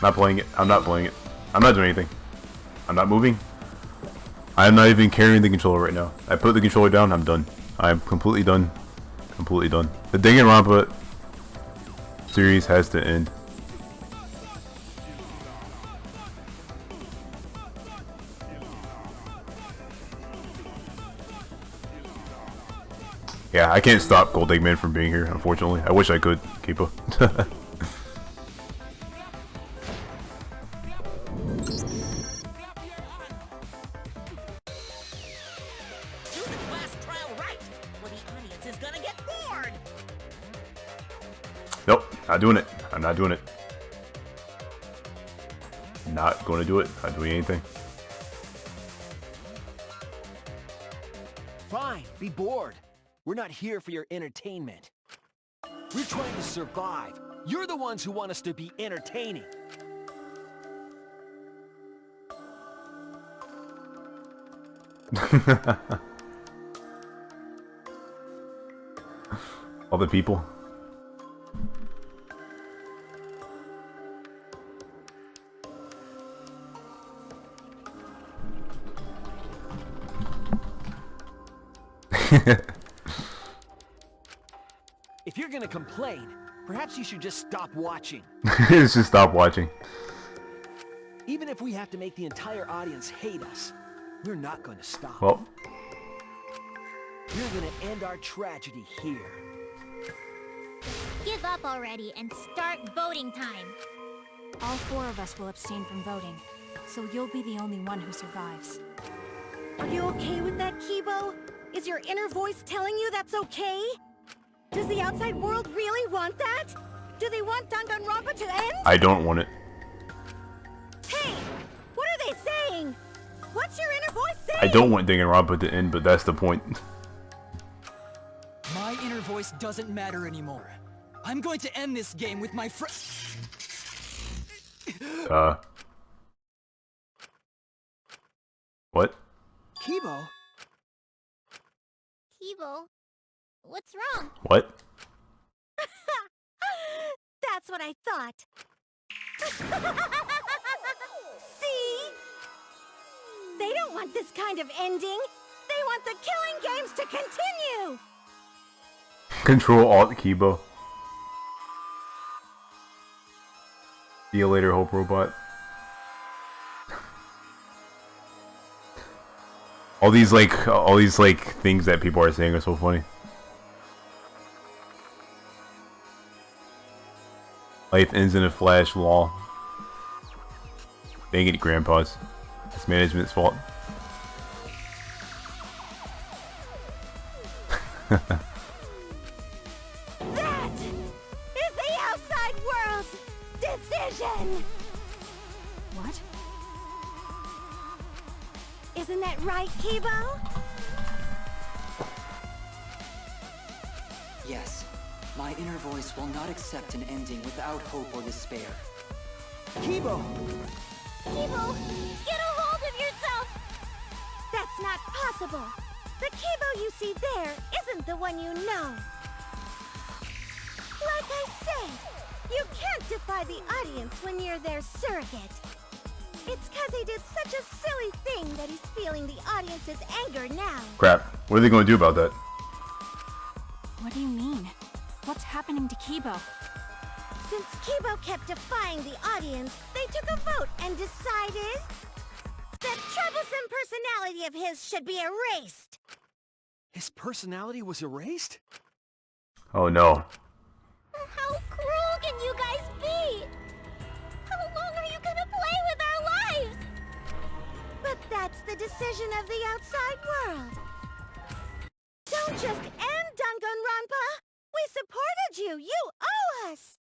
[SPEAKER 1] Not playing it. I'm not playing it. I'm not doing anything. I'm not moving. I'm not even carrying the controller right now. I put the controller down, I'm done. I'm completely done. Completely done. The Danganronpa series has to end. Yeah, I can't stop Gold Eggman from being here, unfortunately. I wish I could, Keepa. Nope, not doing it. I'm not doing it. Not going to do it. Not doing anything.
[SPEAKER 9] Fine, be bored. We're not here for your entertainment. We're trying to survive. You're the ones who want us to be entertaining.
[SPEAKER 1] All the people.
[SPEAKER 9] If you're gonna complain, perhaps you should just stop watching.
[SPEAKER 1] Just stop watching.
[SPEAKER 9] Even if we have to make the entire audience hate us, we're not gonna stop.
[SPEAKER 1] Well,
[SPEAKER 9] we're gonna end our tragedy here.
[SPEAKER 13] Give up already and start voting time.
[SPEAKER 6] All 4 of us will abstain from voting, so you'll be the only one who survives.
[SPEAKER 7] Are you okay with that, Kibo? Is your inner voice telling you that's okay? Does the outside world really want that? Do they want Danganronpa to end?
[SPEAKER 1] I don't want it.
[SPEAKER 7] Hey! What are they saying? What's your inner voice saying?
[SPEAKER 1] I don't want Danganronpa to end, but that's the point.
[SPEAKER 4] My inner voice doesn't matter anymore. I'm going to end this game with my friend.
[SPEAKER 1] What?
[SPEAKER 9] Kibo?
[SPEAKER 13] Kibo, what's wrong?
[SPEAKER 1] What?
[SPEAKER 7] That's what I thought. See? They don't want this kind of ending. They want the killing games to continue.
[SPEAKER 1] Control Alt Kibo. See you later, Hope Robot. All these like things that people are saying are so funny. Life ends in a flash, lol. Dang it, grandpas. It's management's fault.
[SPEAKER 7] That is the outside world's decision!
[SPEAKER 6] What?
[SPEAKER 7] Isn't that right, Kibo?
[SPEAKER 3] Yes. My inner voice will not accept an ending without hope or despair.
[SPEAKER 20] Kibo!
[SPEAKER 7] Kibo, get a hold of yourself! That's not possible. The Kibo you see there isn't the one you know. Like I said, you can't defy the audience when you're their surrogate. It's cause he did such a silly thing that he's feeling the audience's anger now.
[SPEAKER 1] Crap. What are they going to do about that?
[SPEAKER 6] What do you mean? What's happening to Kibo?
[SPEAKER 7] Since Kibo kept defying the audience, they took a vote and decided that troublesome personality of his should be erased.
[SPEAKER 9] His personality was erased?
[SPEAKER 1] Oh no.
[SPEAKER 13] How cruel can you guys be? How long are you gonna play with our lives?
[SPEAKER 7] But that's the decision of the outside world. Don't just end Danganronpa! We supported you! You owe us!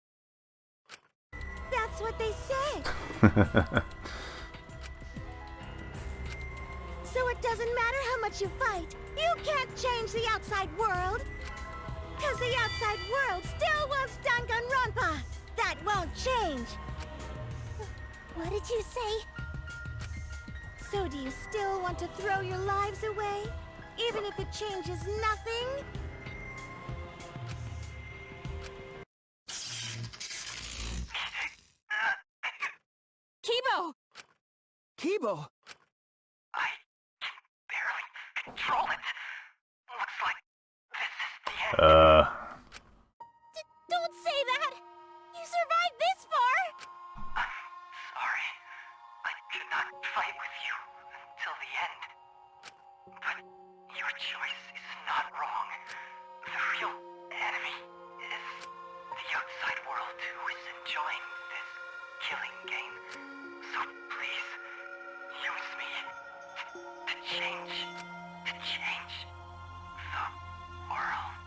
[SPEAKER 7] That's what they say. So it doesn't matter how much you fight, you can't change the outside world! Cause the outside world still wants Danganronpa! That won't change!
[SPEAKER 13] What did you say?
[SPEAKER 7] So do you still want to throw your lives away? Even if it changes nothing?
[SPEAKER 19] Kibo!
[SPEAKER 20] Kibo!
[SPEAKER 14] Control it. Looks like this is the end.
[SPEAKER 13] Don't say that! You survived this far!
[SPEAKER 14] Sorry. I could not fight with you until the end. But your choice is not wrong. The real enemy is the outside world who is enjoying this killing game. So please, use me to change the world.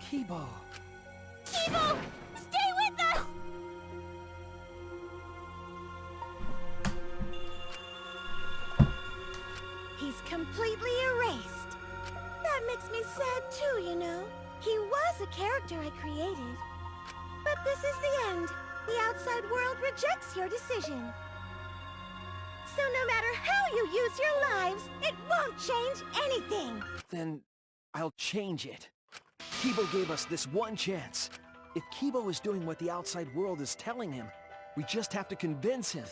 [SPEAKER 20] Kibo!
[SPEAKER 13] Kibo! Stay with us!
[SPEAKER 7] He's completely erased. That makes me sad too, you know. He was a character I created. But this is the end. The outside world rejects your decision. So no matter how you use your lives, it won't change anything.
[SPEAKER 9] Then I'll change it. Kibo gave us this one chance. If Kibo is doing what the outside world is telling him, we just have to convince him.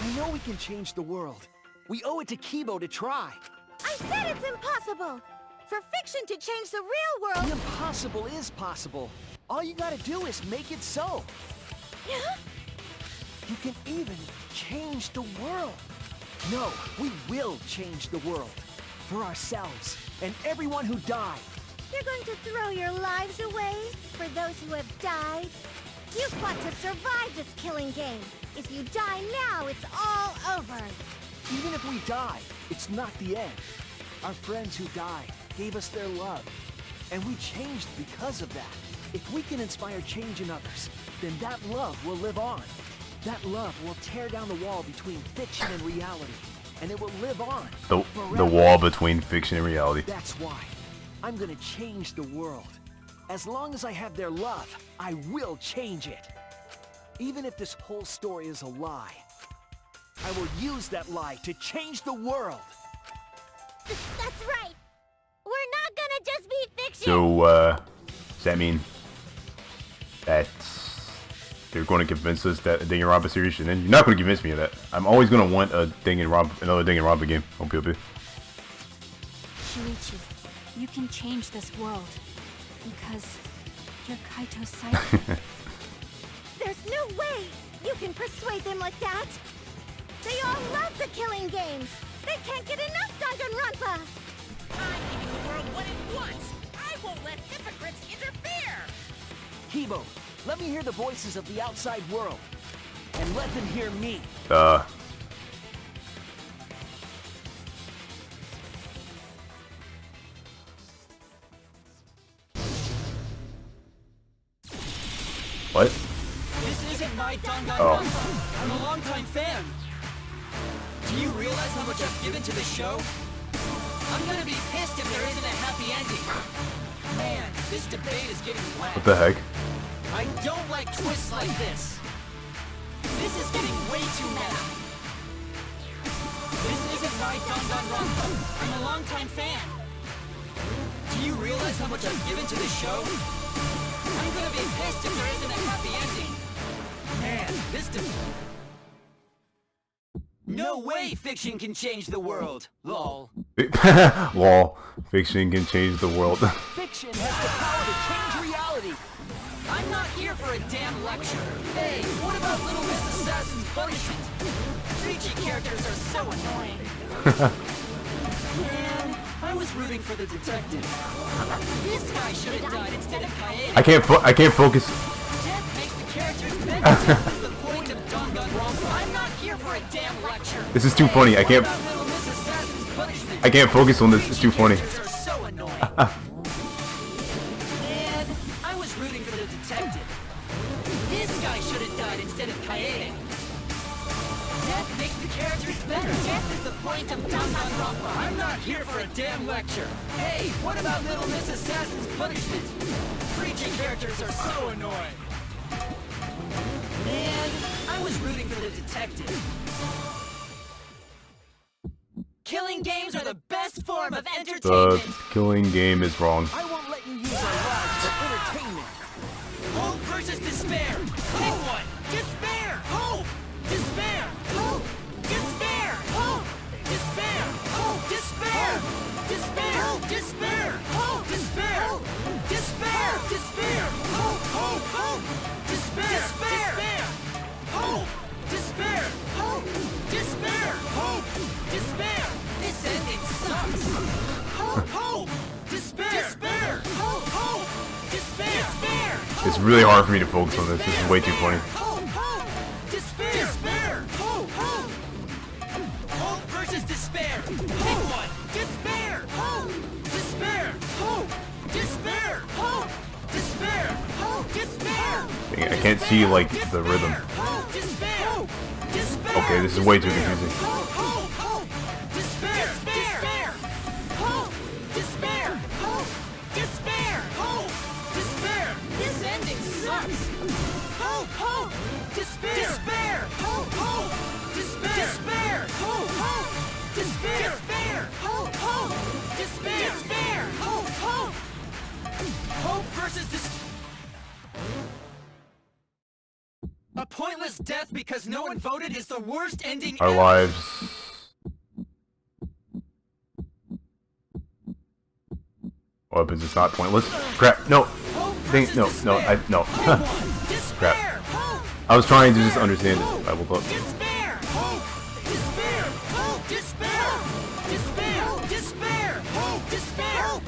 [SPEAKER 9] I know we can change the world. We owe it to Kibo to try.
[SPEAKER 7] I said it's impossible. For fiction to change the real world...
[SPEAKER 9] The impossible is possible. All you gotta do is make it so. You can even change the world. No, we will change the world. For ourselves, and everyone who died.
[SPEAKER 7] You're going to throw your lives away for those who have died? You fought to survive this killing game. If you die now, it's all over.
[SPEAKER 9] Even if we die, it's not the end. Our friends who died gave us their love, and we changed because of that. If we can inspire change in others, then that love will live on. That love will tear down the wall between fiction and reality, and it will live on.
[SPEAKER 1] The wall between fiction and reality.
[SPEAKER 9] That's why I'm gonna change the world. As long as I have their love, I will change it. Even if this whole story is a lie, I will use that lie to change the world.
[SPEAKER 13] That's right. We're not gonna just be fiction.
[SPEAKER 1] So, does that mean that they're going to convince us that a Danganronpa series should end? You're not going to convince me of that. I'm always going to want another Danganronpa game on POP.
[SPEAKER 6] Shuichi, you can change this world. Because You're Kaito's sidekick.
[SPEAKER 7] There's no way you can persuade them like that. They all love the killing games. They can't get enough Danganronpa.
[SPEAKER 5] I'm giving the world what it wants. I won't let hypocrites interfere.
[SPEAKER 9] Kibo, let me hear the voices of the outside world. And let them hear me.
[SPEAKER 1] What?
[SPEAKER 4] This isn't my Danganronpa.
[SPEAKER 1] Oh.
[SPEAKER 4] I'm a longtime fan. Do you realize how much I've given to the show? I'm gonna be pissed if there isn't a happy ending. Man, this debate is getting wet.
[SPEAKER 1] What the heck?
[SPEAKER 4] I don't like twists like this. This is getting way too meta. This isn't my Danganronpa. I'm a longtime fan. Do you realize how much I've given to the show? I'm gonna be pissed if there isn't a happy ending. Man, this No way fiction can change the world, lol.
[SPEAKER 1] Lol. Fiction can change the world.
[SPEAKER 9] Fiction has the power to change reality.
[SPEAKER 4] I'm not here for a damn lecture. Hey, what about Little Miss Assassin's punishment? Preachy characters are so annoying. Man, I was rooting for the detective. This guy should have died instead of Kaede.
[SPEAKER 1] I can't focus.
[SPEAKER 4] Death makes the characters better. Death is the point of Danganronpa. I'm not here for a damn lecture.
[SPEAKER 1] This is too funny. I can't focus on this. It's too funny.
[SPEAKER 4] So annoying. Man, I was rooting for the detective. This guy should have died instead of Kaede. Death makes the characters better. Death is the point of Danganronpa. I'm not here for a damn lecture. Hey, what about Little Miss Assassin's punishment? Preaching characters are so annoying. Man, I was rooting for the detective. Killing games are the best form of entertainment.
[SPEAKER 1] The killing game is wrong.
[SPEAKER 9] I won't let you use our lives for entertainment.
[SPEAKER 4] Hope versus despair. Pick one. Despair. Hope. Despair. Hope. Despair. Hope. Despair. Hope. Despair. Despair. Despair. Hope. Despair. Despair. Despair. Hope. Hope. Hope. Despair. Despair. Hope. Despair. Hope. Despair. Hope. Despair. This ending sucks. Hope. Hope. Despair. Despair. Hope. Hope. Despair. Despair.
[SPEAKER 1] It's really hard for me to focus on this. This is way too funny.
[SPEAKER 4] Hope. Hope. Despair. Despair. Hope. Hope. Hope versus despair. Pick one. Despair. Hope. Despair. Hope. Despair. Hope. Despair. Hope. Despair.
[SPEAKER 1] Dang it, I can't see like the rhythm.
[SPEAKER 4] Hope. Despair. Despair.
[SPEAKER 1] Okay, this is way too confusing.
[SPEAKER 4] Hope. Hope. Hope. Despair. Despair. Hope. Despair. Hope. Despair. Hope. Despair. This ending sucks. Hope. Hope. Despair. Despair. Hope. Hope. Despair. Despair. Hope. Hope. Despair. Despair. Hope. Hope. Despair. Despair. Hope. Hope. Hope versus A pointless death because no one voted is the worst ending
[SPEAKER 1] Our
[SPEAKER 4] ever.
[SPEAKER 1] lives. What happens? It's not pointless. Crap. No. Dang, no. No. No. Crap. I was trying to just understand it. I will go.
[SPEAKER 4] Despair! Hope! Despair! Hope! Despair! Despair! Despair! Hope! Despair!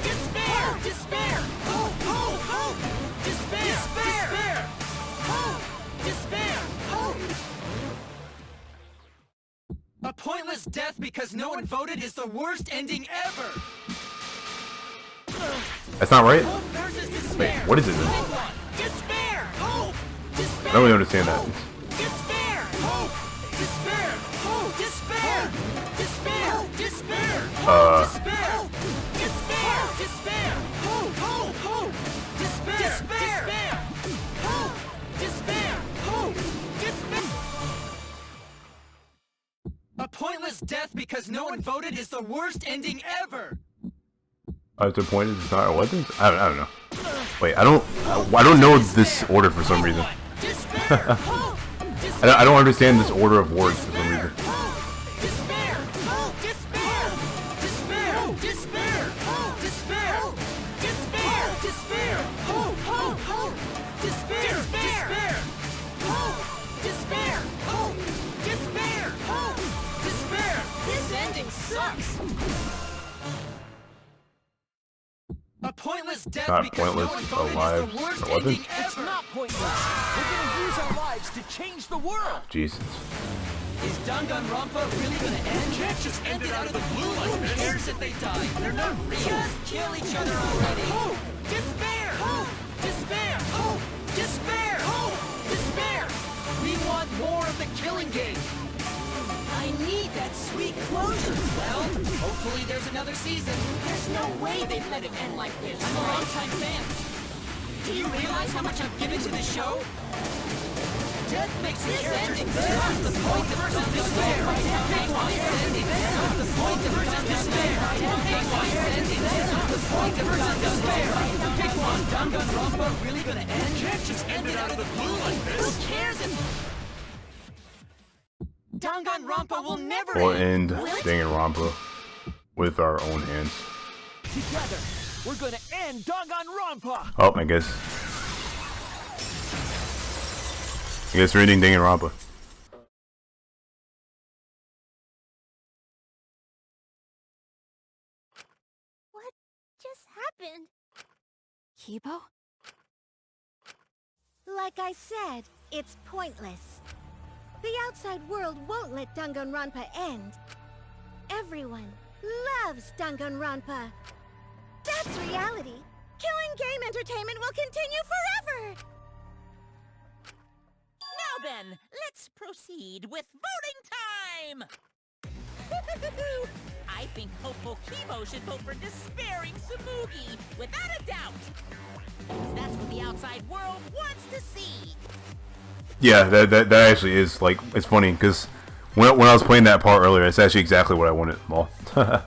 [SPEAKER 4] Despair! Despair! Hope! Hope! Hope! Despair! Despair! Hope! Despair! Hope! A pointless death because no one voted is the worst ending ever!
[SPEAKER 1] That's not right?
[SPEAKER 4] Hope versus
[SPEAKER 1] Wait,
[SPEAKER 4] despair!
[SPEAKER 1] what is it then?
[SPEAKER 4] Despair! Hope! Despair!
[SPEAKER 1] I don't really understand that.
[SPEAKER 4] Despair! Hope! Despair! Hope! Despair! Despair! Despair! Despair! Despair! Despair! Hope! Hope! Hope! Despair! Despair! Hope! Despair! Hope! Despair! A pointless death because no one voted is the worst ending ever!
[SPEAKER 1] At the point it's not a weapon? I don't know. Wait, I don't know this order for some reason. I don't understand this order of words for some reason.
[SPEAKER 4] Despair! Hope! Despair! Despair! Despair! Hope! Despair! Despair! Despair! Hope! Hope! A pointless death
[SPEAKER 1] Not
[SPEAKER 4] because
[SPEAKER 1] pointless,
[SPEAKER 4] no one voted
[SPEAKER 1] alive,
[SPEAKER 4] is the worst
[SPEAKER 1] or weapon.
[SPEAKER 4] ending ever. It's not pointless. We're gonna use our lives to change the world.
[SPEAKER 1] Jesus.
[SPEAKER 4] Is Danganronpa really gonna end?
[SPEAKER 10] You can't just end it out of the blue like
[SPEAKER 4] Who
[SPEAKER 10] this.
[SPEAKER 4] cares if they die? They're not real. Just kill each other already. Hope! Despair! Hope! Despair! Hope! Despair! Hope! Despair! We want more of the killing game. I need that sweet closure. Well, hopefully there's another season. There's no way they'd let it end like this. I'm a longtime fan. Do you realize how much I've given to the show? Death makes this ending. That's the point of despair. Pick one. That's the point of despair. Pick one. That's the point of despair. Pick one. Danganronpa really gonna end?
[SPEAKER 10] You can't just end it out of the blue like this.
[SPEAKER 4] Who cares if Danganronpa will never
[SPEAKER 1] We'll
[SPEAKER 4] end?
[SPEAKER 1] end Danganronpa with our own hands.
[SPEAKER 4] Together, we're gonna end Danganronpa.
[SPEAKER 1] Oh, I guess we're ending Danganronpa.
[SPEAKER 13] What just happened?
[SPEAKER 6] Kibo?
[SPEAKER 7] Like I said, it's pointless. The outside world won't let Danganronpa end. Everyone loves Danganronpa. That's reality. Killing game entertainment will continue forever!
[SPEAKER 5] Now then, let's proceed with voting time! I think hopeful Kibo should vote for despairing Tsumugi, without a doubt! Because that's what the outside world wants to see!
[SPEAKER 1] Yeah, that actually is, like, it's funny because when I was playing that part earlier, it's actually exactly what I wanted. Well,
[SPEAKER 7] Let's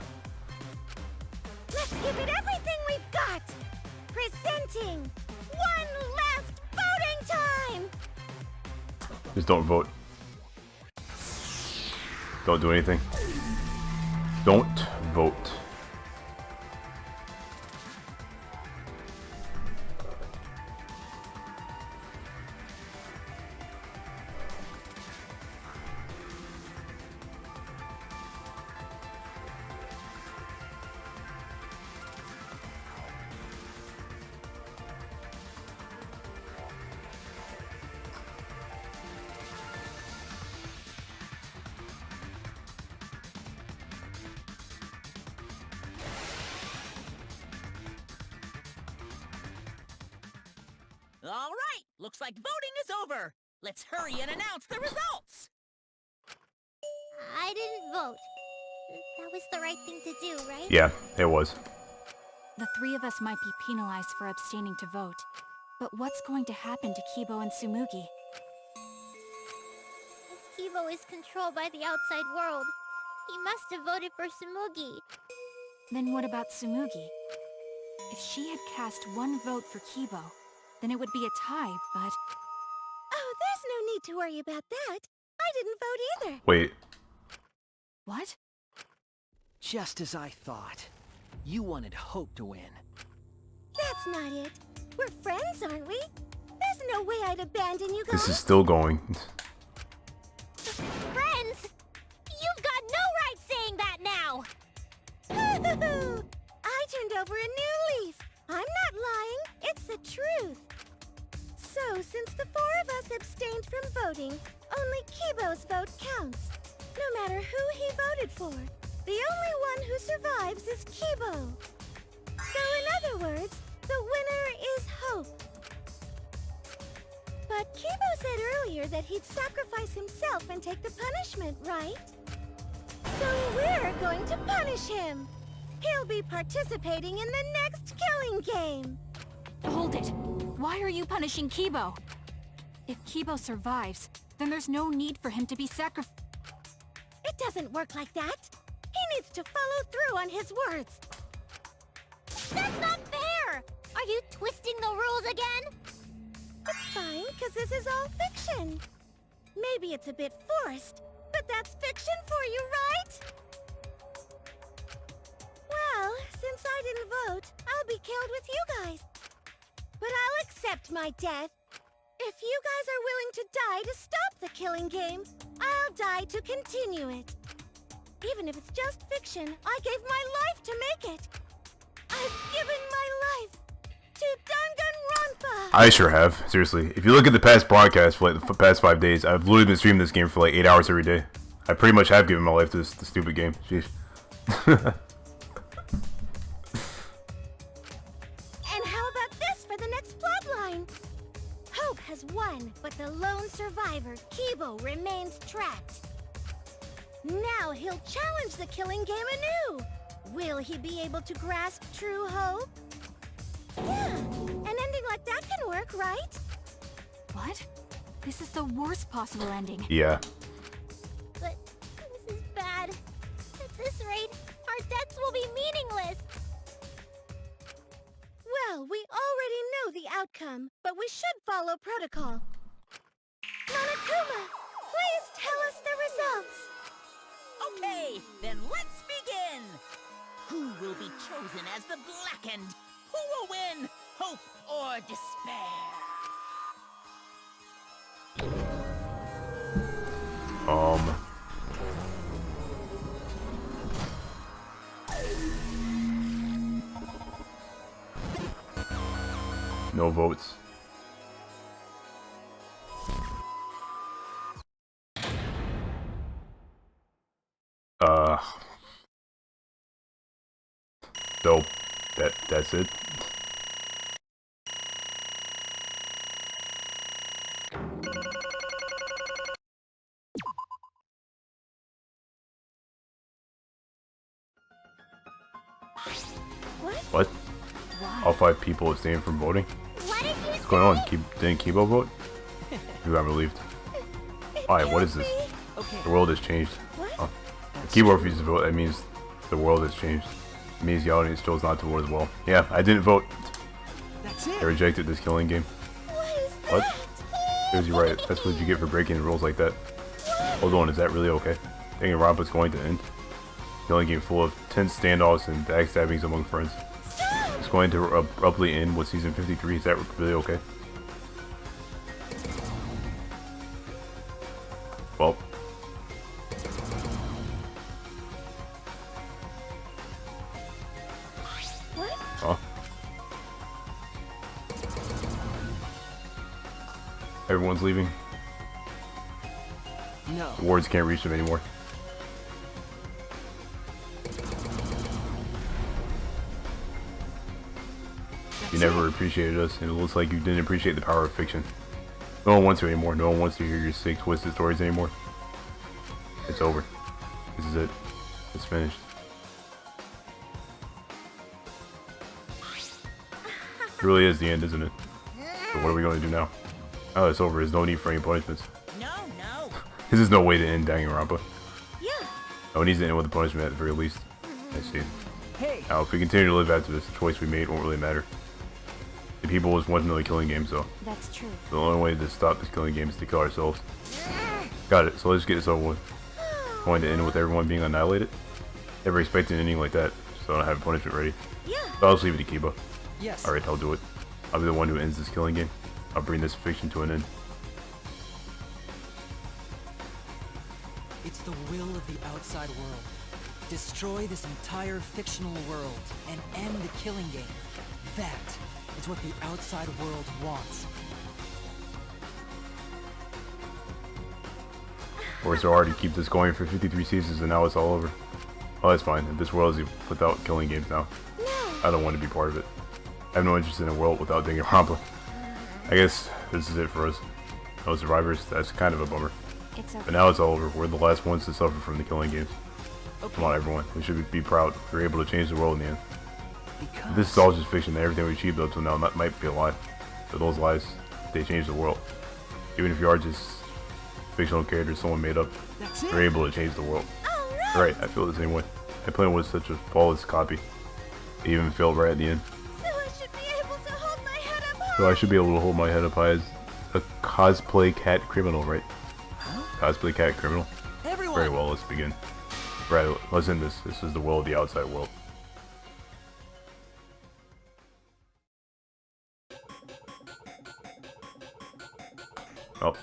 [SPEAKER 7] give it everything we've got! Presenting one last voting time!
[SPEAKER 1] just don't vote. Don't do anything. Don't vote.
[SPEAKER 5] All right, looks like voting is over. Let's hurry and announce the results.
[SPEAKER 13] I didn't vote. That was the right thing to do, right?
[SPEAKER 1] Yeah, it was.
[SPEAKER 6] The three of us might be penalized for abstaining to vote. But what's going to happen to Kibo and Tsumugi?
[SPEAKER 13] If Kibo is controlled by the outside world, he must have voted for Tsumugi.
[SPEAKER 6] Then what about Tsumugi? If she had cast one vote for Kibo, then it would be a tie, but...
[SPEAKER 7] Oh, there's no need to worry about that. I didn't vote either.
[SPEAKER 1] Wait.
[SPEAKER 6] What?
[SPEAKER 9] Just as I thought. You wanted Hope to win.
[SPEAKER 7] That's not it. We're friends, aren't we? There's no way I'd abandon you guys.
[SPEAKER 1] This is still going.
[SPEAKER 13] Friends? You've got no right saying that now!
[SPEAKER 7] I turned over a new leaf. I'm not lying. It's the truth. So, since the four of us abstained from voting, only Kibo's vote counts. No matter who he voted for, the only one who survives is Kibo. So, in other words, the winner is Hope. But Kibo said earlier that he'd sacrifice himself and take the punishment, right? So we're going to punish him. He'll be participating in the next killing game.
[SPEAKER 6] Hold it! Why are you punishing Kibo? If Kibo survives, then there's no need for him to be sacrificed.
[SPEAKER 7] It doesn't work like that. He needs to follow through on his words.
[SPEAKER 13] That's not fair! Are you twisting the rules again?
[SPEAKER 7] It's fine, because this is all fiction. Maybe it's a bit forced, but that's fiction for you, right? Well, since I didn't vote, I'll be killed with you guys. But I'll accept my death. If you guys are willing to die to stop the killing game, I'll die to continue it. Even if it's just fiction, I gave my life to make it. I've given my life.
[SPEAKER 1] I sure have. Seriously. If you look at the past podcast for like the past 5 days, I've literally been streaming this game for like 8 hours every day. I pretty much have given my life to this stupid game. Jeez.
[SPEAKER 7] And how about this for the next plotline? Hope has won, but the lone survivor, Kibo, remains trapped. Now he'll challenge the killing game anew. Will he be able to grasp true hope? Yeah, an ending like that can work, right?
[SPEAKER 6] What? This is the worst possible ending.
[SPEAKER 1] Yeah.
[SPEAKER 13] But this is bad. At this rate, our deaths will be meaningless.
[SPEAKER 7] Well, we already know the outcome, but we should follow protocol. Monokuma, please tell us the results.
[SPEAKER 5] Okay, then let's begin. Who will be chosen as the Blackened? Who will win? Hope or despair?
[SPEAKER 1] No votes. So that's it. What? All 5 people abstained from voting? What's going on? Didn't Kibo vote? Maybe I'm relieved. Alright, what is this? The world has changed. Oh. If Kibo refuses to vote, that means the world has changed. It means the audience chose not to vote as well. Yeah, I didn't vote. I rejected this killing game. What? Seriously, right. That's what you get for breaking the rules like that. Hold on, is that really okay? Danganronpa's going to end. Killing game full of tense standoffs and backstabbings among friends. It's going to abruptly end with season 53. Is that really okay? Well.
[SPEAKER 7] What?
[SPEAKER 1] Huh? Everyone's leaving.
[SPEAKER 18] No.
[SPEAKER 1] The wards can't reach them anymore. You never appreciated us, and it looks like you didn't appreciate the power of fiction. No one wants to anymore. No one wants to hear your sick, twisted stories anymore. It's over. This is it. It's finished. It really is the end, isn't it? So what are we going to do now? Oh, it's over. There's no need for any punishments.
[SPEAKER 5] No.
[SPEAKER 1] This is no way to end Danganronpa.
[SPEAKER 7] Yeah.
[SPEAKER 1] No, it needs to end with a punishment at the very least. I see.
[SPEAKER 18] Hey.
[SPEAKER 1] Now, if we continue to live after this, the choice we made won't really matter. The people just want another killing game, so.
[SPEAKER 6] That's true.
[SPEAKER 1] The only way to stop this killing game is to kill ourselves. Got it, so let's get this over with. Going to end with everyone being annihilated? Never expected an ending like that, so I don't have a punishment ready.
[SPEAKER 7] Yeah.
[SPEAKER 1] So I'll just leave it to Kiba.
[SPEAKER 18] Yes.
[SPEAKER 1] Alright, I'll do it. I'll be the one who ends this killing game. I'll bring this fiction to an end.
[SPEAKER 4] It's the will of the outside world. Destroy this entire fictional world and end the killing game. That is what the outside world wants.
[SPEAKER 1] Worked so hard to keep this going for 53 seasons and now it's all over. Oh, that's fine. If this world is without killing games now, I don't want to be part of it. I have no interest in a world without Danganronpa. I guess this is it for us. No survivors, that's kind of a bummer.
[SPEAKER 6] It's okay.
[SPEAKER 1] But now it's all over. We're the last ones to suffer from the killing games. Okay. Come on, everyone. We should be proud. We were able to change the world in the end. If this is all just fiction, then everything we achieved up till now might be a lie. But those lies, they change the world. Even if you are just fictional characters someone made up, you're able to change the world. Right, I feel the same way. My plan was such a flawless copy. It even failed right at the end.
[SPEAKER 7] So I should be able to hold my head up high.
[SPEAKER 1] So I should be able to hold my head up high as a cosplay cat criminal, right? Cosplay cat criminal?
[SPEAKER 4] Everyone.
[SPEAKER 1] Very well, let's begin. Right, let's end this. This is the will of the outside world. Oh.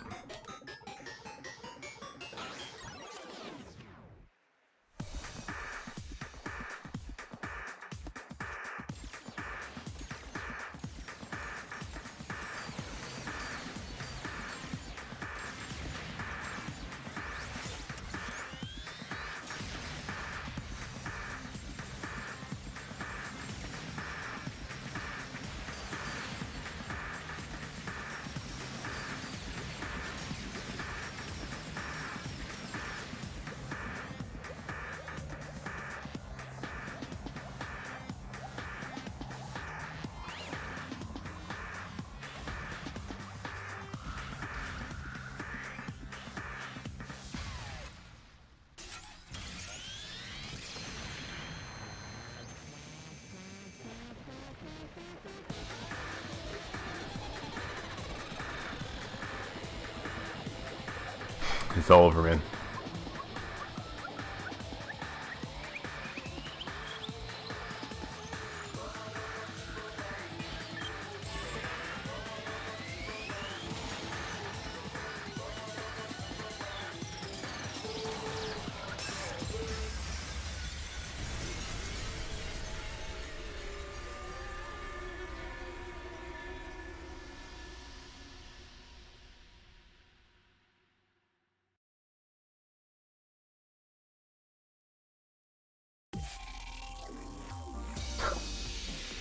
[SPEAKER 1] It's all over, man.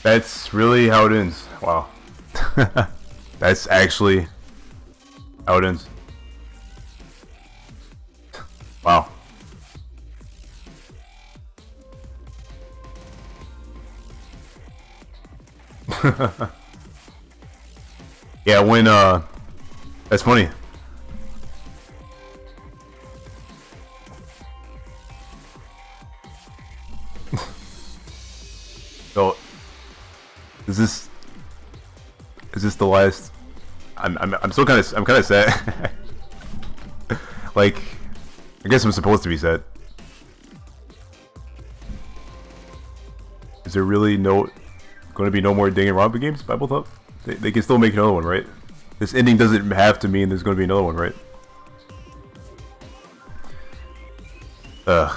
[SPEAKER 1] That's really how it ends. Wow. That's actually how it ends. Wow. Yeah, when that's funny. So is this the last? I'm still kind of sad. Like, I guess I'm supposed to be sad. Is there really going to be no more Danganronpa games? Bible Thump? They can still make another one, right? This ending doesn't have to mean there's going to be another one, right? Ugh.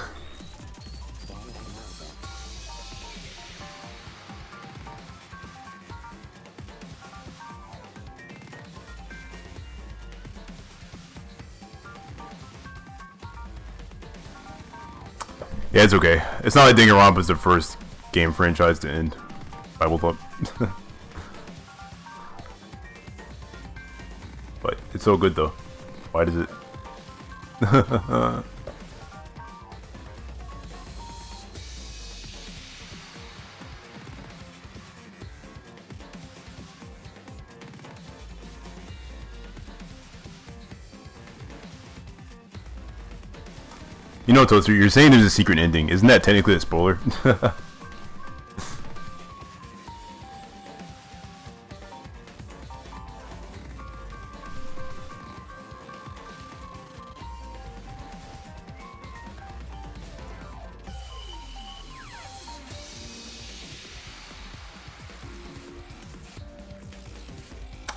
[SPEAKER 1] Yeah, it's okay. It's not like Danganronpa is the first game franchise to end. Bible Thump. But it's so good though. Why does it? You know, Toaster, you're saying there's a secret ending. Isn't that technically a spoiler?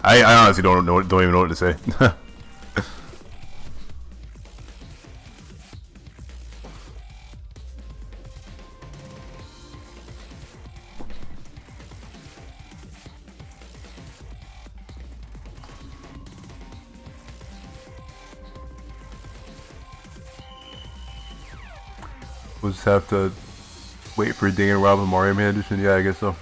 [SPEAKER 1] I honestly don't even know what to say. We'll just have to wait for Danganronpa Mario Man edition. Yeah, I guess so.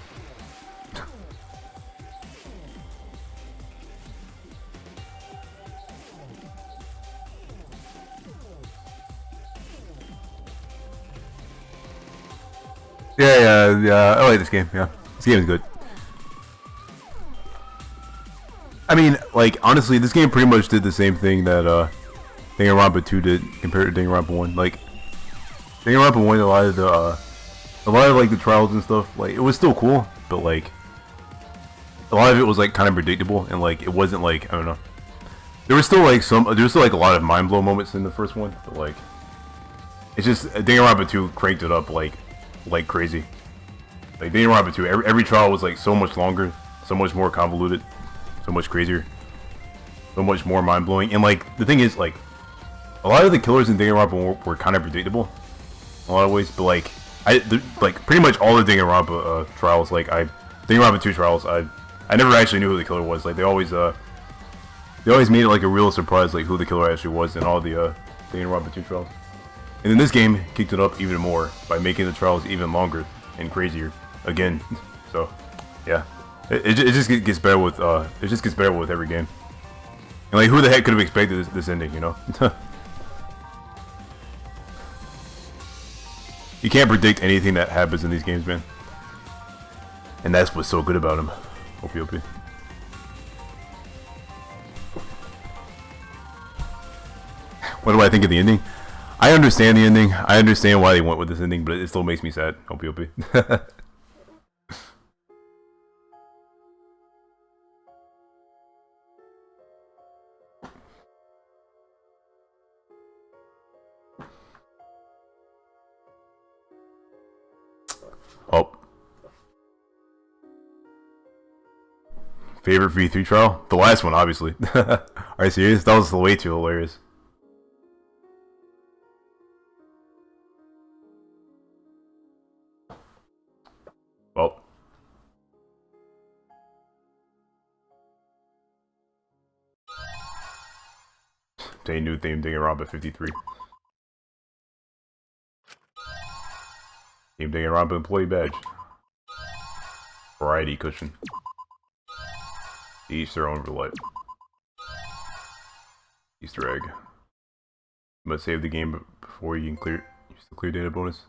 [SPEAKER 1] Yeah. I like this game. Yeah, this game is good. I mean, like, honestly, this game pretty much did the same thing that Danganronpa 2 did compared to Danganronpa 1. Like, Danganronpa 1, a lot of like the trials and stuff, like, it was still cool, but like, a lot of it was like kind of predictable, and like, it wasn't like, I don't know. There was still like a lot of mind blow moments in the first one, but like, it's just Danganronpa 2 cranked it up like crazy. Like Danganronpa 2, every trial was like so much longer, so much more convoluted, so much crazier, so much more mind blowing. And like, the thing is, like, a lot of the killers in Danganronpa were kind of predictable in a lot of ways, but like, like pretty much all the Danganronpa trials, like Danganronpa 2 trials, I never actually knew who the killer was. Like, they always made it like a real surprise, like who the killer actually was in all the Danganronpa 2 trials. And then this game kicked it up even more by making the trials even longer and crazier again. So, yeah, it just gets better with every game. And like, who the heck could have expected this ending, you know? You can't predict anything that happens in these games, man. And that's what's so good about them. OP. What do I think of the ending? I understand the ending. I understand why they went with this ending, but it still makes me sad. OP. Favorite V3 trial? The last one, obviously. Are you serious? That was way too hilarious. Well. Obtain new theme Danganronpa 53. Team Danganronpa employee badge. Variety cushion. Each their own for life. Easter egg. You must save the game before you can use the clear data bonus.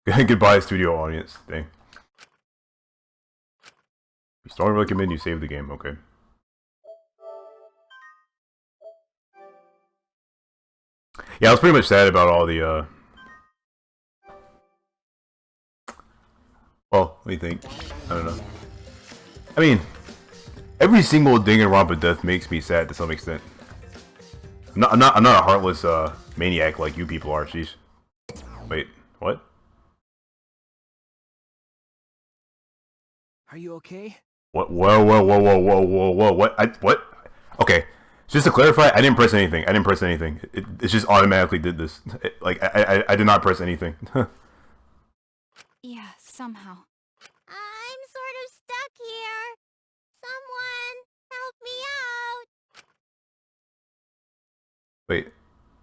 [SPEAKER 1] Goodbye, studio audience. Dang. We strongly recommend you save the game, okay. Yeah, I was pretty much sad about all the, well, what do you think? I don't know. I mean, every single Danganronpa death makes me sad to some extent. I'm not a heartless, maniac like you people are, sheesh. Wait, what?
[SPEAKER 9] Are you okay?
[SPEAKER 1] What? Whoa, what? Okay. Just to clarify, I didn't press anything. It just automatically did this. I did not press anything.
[SPEAKER 6] Yeah, somehow.
[SPEAKER 13] I'm sort of stuck here. Someone help me out.
[SPEAKER 1] Wait.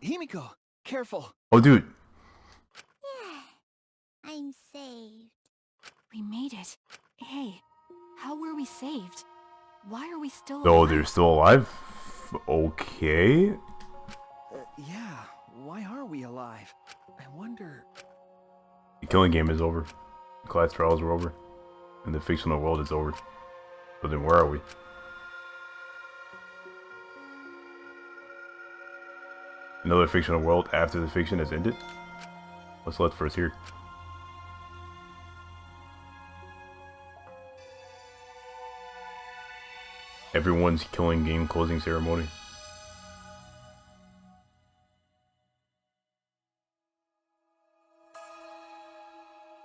[SPEAKER 9] Himiko, careful.
[SPEAKER 1] Oh, dude.
[SPEAKER 13] I'm saved.
[SPEAKER 6] We made it. Hey, how were we saved? Why are we still
[SPEAKER 1] So
[SPEAKER 6] alive?
[SPEAKER 1] they're still alive? Okay.
[SPEAKER 9] Yeah, why are we alive? I wonder...
[SPEAKER 1] The killing game is over. The class trials are over. And the fictional world is over. So then where are we? Another fictional world after the fiction has ended? What's left for us here? Everyone's killing game closing ceremony.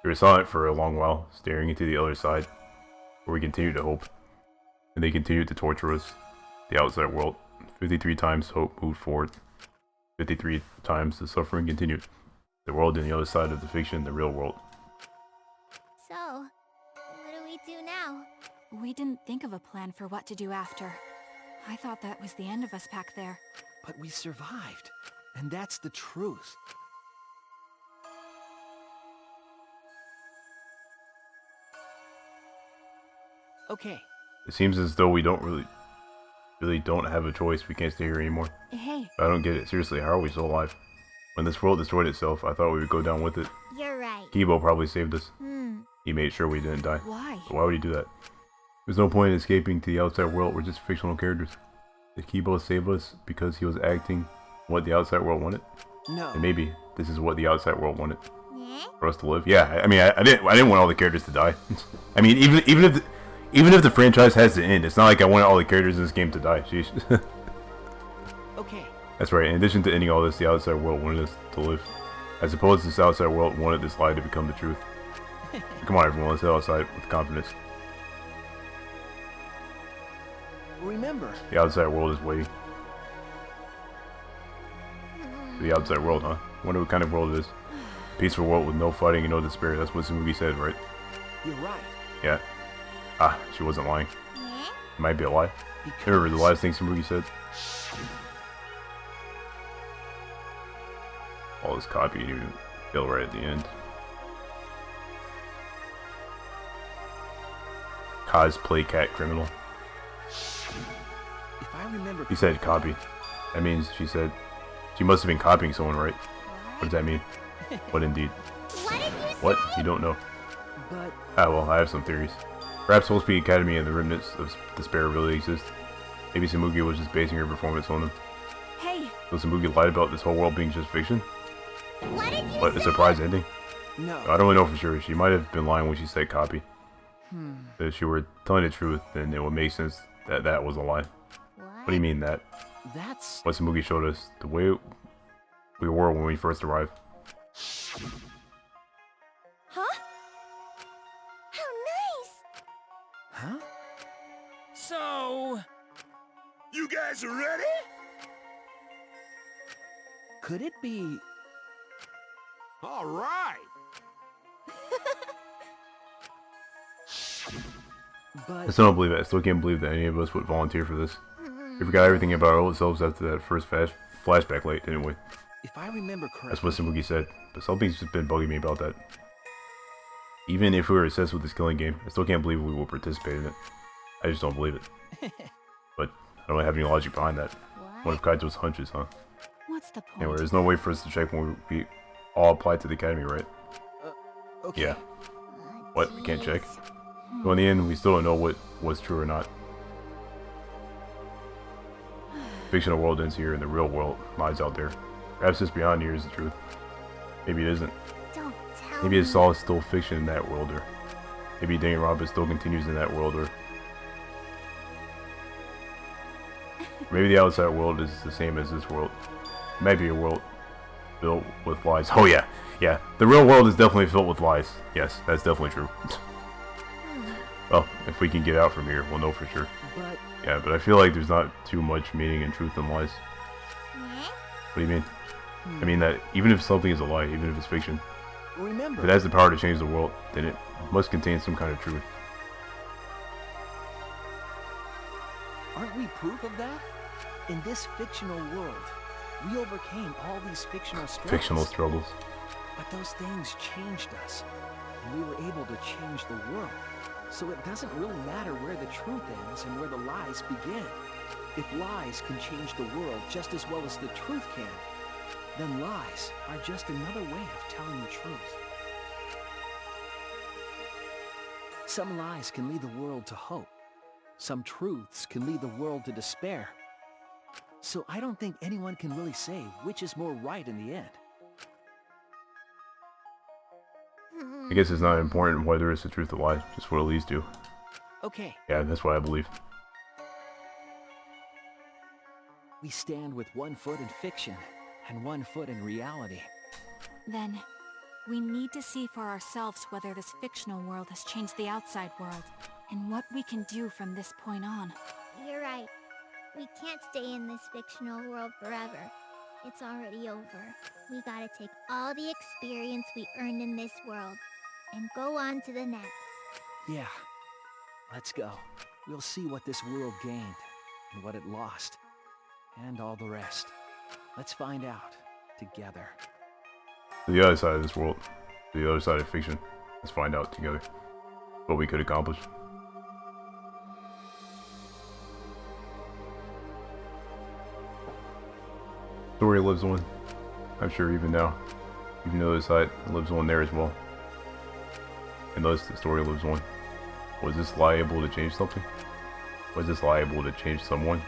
[SPEAKER 1] We were silent for a long while, staring into the other side, where we continued to hope. And they continued to torture us. The outside world. 53 times hope moved forward. 53 times the suffering continued. The world on the other side of the fiction, the real world.
[SPEAKER 13] So, what do we do now?
[SPEAKER 6] We didn't think of a plan for what to do after. I thought that was the end of us back there.
[SPEAKER 9] But we survived. And that's the truth. Okay.
[SPEAKER 1] It seems as though we don't really don't have a choice. We can't stay here anymore.
[SPEAKER 6] Hey.
[SPEAKER 1] I don't get it. Seriously, how are we still alive? When this world destroyed itself, I thought we would go down with it.
[SPEAKER 13] You're right.
[SPEAKER 1] Kibo probably saved us.
[SPEAKER 13] Hmm.
[SPEAKER 1] He made sure we didn't die.
[SPEAKER 6] Why?
[SPEAKER 1] So why would he do that? There's no point in escaping to the outside world. We're just fictional characters. Did Kibo save us because he was acting what the outside world wanted?
[SPEAKER 9] No.
[SPEAKER 1] And maybe this is what the outside world wanted.
[SPEAKER 13] Yeah?
[SPEAKER 1] For us to live. Yeah, I mean, I didn't want all the characters to die. I mean, even if the franchise has to end, it's not like I wanted all the characters in this game to die. Jeez.
[SPEAKER 9] Okay.
[SPEAKER 1] That's right. In addition to ending all this, the outside world wanted us to live. I suppose this outside world wanted this lie to become the truth. Come on, everyone. Let's head outside with confidence.
[SPEAKER 9] Remember,
[SPEAKER 1] The outside world is waiting. The outside world, huh? Wonder what kind of world it is. Peaceful world with no fighting and no despair. That's what Tsumugi said, right?
[SPEAKER 9] you're right.
[SPEAKER 1] Yeah. Ah, she wasn't lying.
[SPEAKER 13] Yeah?
[SPEAKER 1] It might be a lie. Remember the last thing Tsumugi said? All this copy didn't even feel right at the end. Cosplay cat criminal.
[SPEAKER 9] If I remember...
[SPEAKER 1] He said copy. That means she said... She must have been copying someone, right? What does that mean? What indeed?
[SPEAKER 13] What did you
[SPEAKER 1] What?
[SPEAKER 13] say?
[SPEAKER 1] You don't know.
[SPEAKER 9] But...
[SPEAKER 1] Ah, well, I have some theories. Perhaps Whole Speed Academy and the remnants of despair really exist. Maybe Tsumugi was just basing her performance on them.
[SPEAKER 6] Hey!
[SPEAKER 1] So Tsumugi lied about this whole world being just fiction?
[SPEAKER 13] What did you
[SPEAKER 1] What,
[SPEAKER 13] say?
[SPEAKER 1] a surprise ending?
[SPEAKER 9] No.
[SPEAKER 1] I don't really know for sure. She might have been lying when she said copy.
[SPEAKER 9] Hmm.
[SPEAKER 1] But if she were telling the truth, then it would make sense that that was a lie. What do you mean that?
[SPEAKER 9] That's...
[SPEAKER 1] What Tsumugi showed us, the way we were when we first arrived.
[SPEAKER 13] Huh? How nice!
[SPEAKER 9] Huh?
[SPEAKER 10] So... You guys are ready?
[SPEAKER 9] Could it be...
[SPEAKER 10] All right.
[SPEAKER 9] But...
[SPEAKER 1] I still don't believe it. I still can't believe that any of us would volunteer for this. We forgot everything about our old selves after that first flashback light, didn't we?
[SPEAKER 9] If I remember correctly...
[SPEAKER 1] That's what Samuki said, but something's just been bugging me about that. Even if we were obsessed with this killing game, I still can't believe we will participate in it. I just don't believe it. But I don't have any logic behind that. One of Kaito's hunches, huh?
[SPEAKER 6] What's the point?
[SPEAKER 1] Anyway, there's no way for us to check when we all apply to the academy, right?
[SPEAKER 9] Okay.
[SPEAKER 1] Yeah. What? We can't check? So in the end, we still don't know what was true or not. Fictional world ends here, and the real world lies out there. Perhaps this beyond here is the truth. Maybe it isn't.
[SPEAKER 13] Don't tell
[SPEAKER 1] Maybe
[SPEAKER 13] me.
[SPEAKER 1] it's all still fiction in that world, or maybe Danganronpa still continues in that world, or maybe the outside world is the same as this world. It might be a world filled with lies. Oh yeah, yeah. The real world is definitely filled with lies. Yes, that's definitely true. Well, if we can get out from here, we'll know for sure.
[SPEAKER 9] But...
[SPEAKER 1] Yeah, but I feel like there's not too much meaning in truth and lies. What do you mean? I mean that even if something is a lie, even if it's fiction,
[SPEAKER 9] Remember...
[SPEAKER 1] if it has the power to change the world, then it must contain some kind of truth.
[SPEAKER 9] Aren't we proof of that? In this fictional world, we overcame all these fictional struggles.
[SPEAKER 1] Fictional struggles.
[SPEAKER 9] But those things changed us, and we were able to change the world. So it doesn't really matter where the truth ends and where the lies begin. If lies can change the world just as well as the truth can, then lies are just another way of telling the truth. Some lies can lead the world to hope. Some truths can lead the world to despair. So I don't think anyone can really say which is more right in the end.
[SPEAKER 1] I guess it's not important whether it's the truth or lie, just what it leads to.
[SPEAKER 9] Okay.
[SPEAKER 1] Yeah, that's what I believe.
[SPEAKER 9] We stand with one foot in fiction and one foot in reality.
[SPEAKER 6] Then, we need to see for ourselves whether this fictional world has changed the outside world, and what we can do from this point on.
[SPEAKER 13] You're right. We can't stay in this fictional world forever. It's already over. We gotta take all the experience we earned in this world and go on to the next.
[SPEAKER 9] Yeah. Let's go. We'll see what this world gained and what it lost. And all the rest. Let's find out together.
[SPEAKER 1] The other side of this world, the other side of fiction. Let's find out together what we could accomplish. Story lives on. I'm sure even now, even the other side lives on there as well. And thus the story lives on. Was this lie able to change something? Was this lie able to change someone?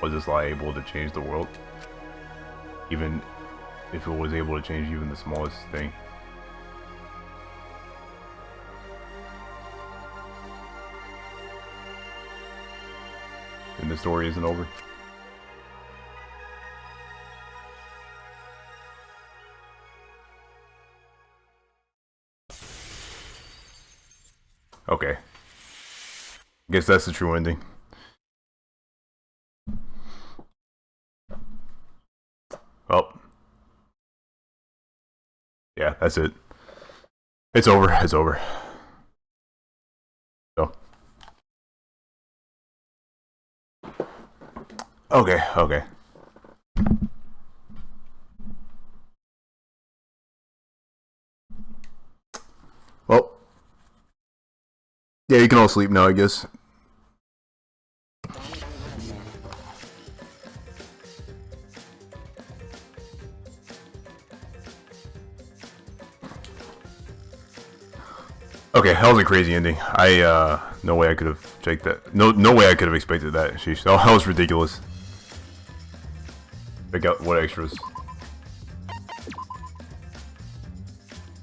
[SPEAKER 1] Was this lie able to change the world? Even if it was able to change even the smallest thing. And the story isn't over. Okay. Guess that's the true ending. Well. Yeah, that's it. It's over. It's over. So. Okay, okay. Well. Yeah, you can all sleep now, I guess. Okay, that was a crazy ending. No way I could have checked that. No way I could have expected that. Sheesh, that was ridiculous. Check out what extras.